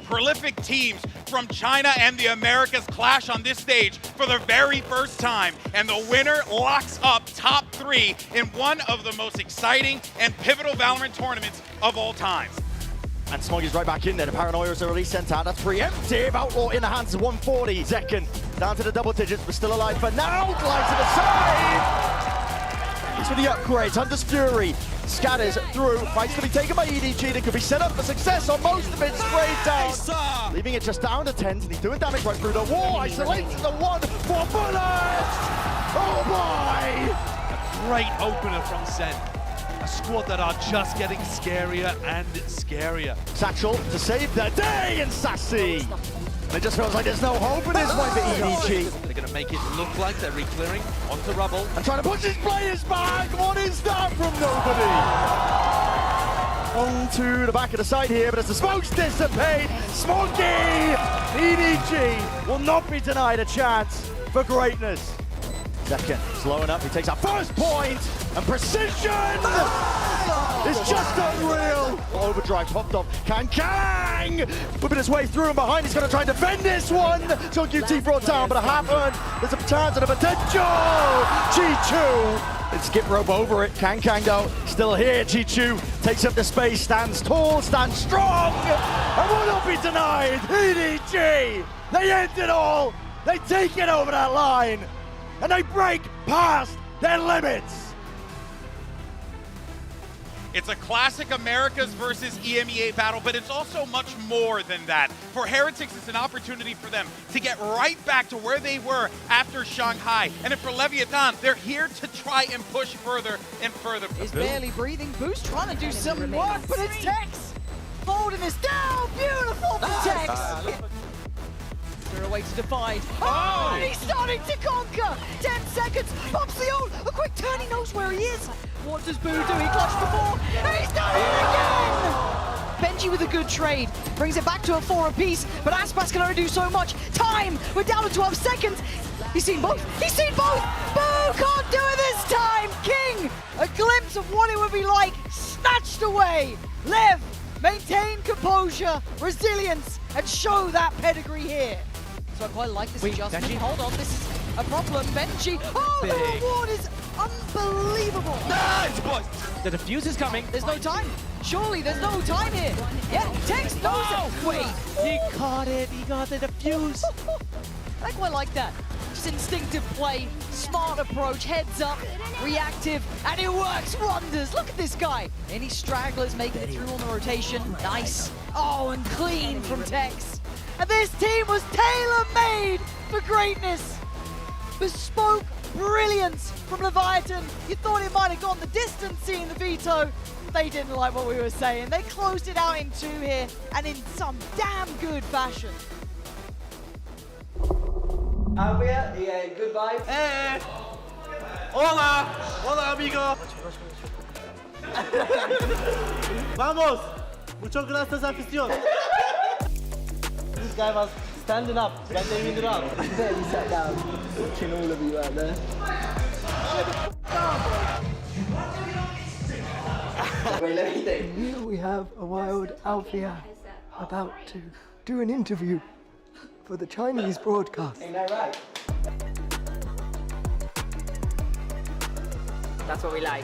Prolific teams from China and the Americas clash on this stage for the very first time, and the winner locks up top 3 in one of the most exciting and pivotal Valorant tournaments of all time. And Smog is right back in there. The Paranoia is already sent out. That's preemptive. Outlaw in the hands of 140. Zekken down to the double digits, but still alive for now. Glides to the side. He's for the upgrade. Hunter's Fury scatters through. Fights to be taken by EDG. That could be set up for success on most of it. Sprayed down. Leaving it just down to 10. And he's doing damage right through the wall. Isolates the 1 for bullets. Oh boy. A great opener from Zen. A squad that are just getting scarier and scarier. Satchel to save the day, and Sassy. It just feels like there's no hope in this one for EDG. They're going to make it look like they're re-clearing onto rubble. And trying to push his players back. What is that from nobody? On to the back of the side here, but as the smokes dissipate, Smoggy, EDG will not be denied a chance for greatness. Zekken slowing up, he takes our first point, and precision is just unreal. Overdrive popped off, Kang! Whipping his way through and behind, he's gonna try and defend this one. So QT brought down, but it happened. There's a chance and a potential. Chi-Chu, it's skip rope over it. Kang though, still here. Chi-Chu takes up the space, stands tall, stands strong, and will not be denied. EDG, they end it all. They take it over that line. And they break past their limits. It's a classic Americas versus EMEA battle, but it's also much more than that. For Heretics, it's an opportunity for them to get right back to where they were after Shanghai. And then for Leviathan, they're here to try and push further and further. He's barely breathing. Boost trying to do some work, but it's Tex holding this down. Beautiful for Tex. a way to divide. Oh, and he's starting to conquer. 10 seconds, pops the ult. A quick turn, he knows where he is. What does Boo do? He clutched before, and he's done it again! Benji with a good trade, brings it back to a 4 apiece, but Aspas can only do so much. Time, we're down to 12 seconds. He's seen both, he's seen both! Boo can't do it this time! King, a glimpse of what it would be like, snatched away. Lev, maintain composure, resilience, and show that pedigree here. So I quite like this adjustment. Benji? Hold on, this is a problem. Benji, oh, the reward is unbelievable. Nice, boys. The defuse is coming. There's no time. Surely there's no time here. Yeah, Tex knows it. Wait. He caught it. He got the defuse. I quite like that. Just instinctive play, smart approach, heads up, reactive, and it works wonders. Look at this guy. Any stragglers making it through on the rotation. Nice. Oh, and clean from Tex. And this team was tailor-made for greatness. Bespoke brilliance from Leviathan. You thought it might have gone the distance seeing the veto. They didn't like what we were saying. They closed it out in 2 here, and in some damn good fashion. Albia, good vibe. Hey! Hola! Hola, amigo! Vamos! Muchas gracias, afición. This guy was standing up when they went around. He sat down, watching all of you out there. Wait, let me think. Here we have a wild Althea about to do an interview for the Chinese broadcast. Ain't that right? That's what we like.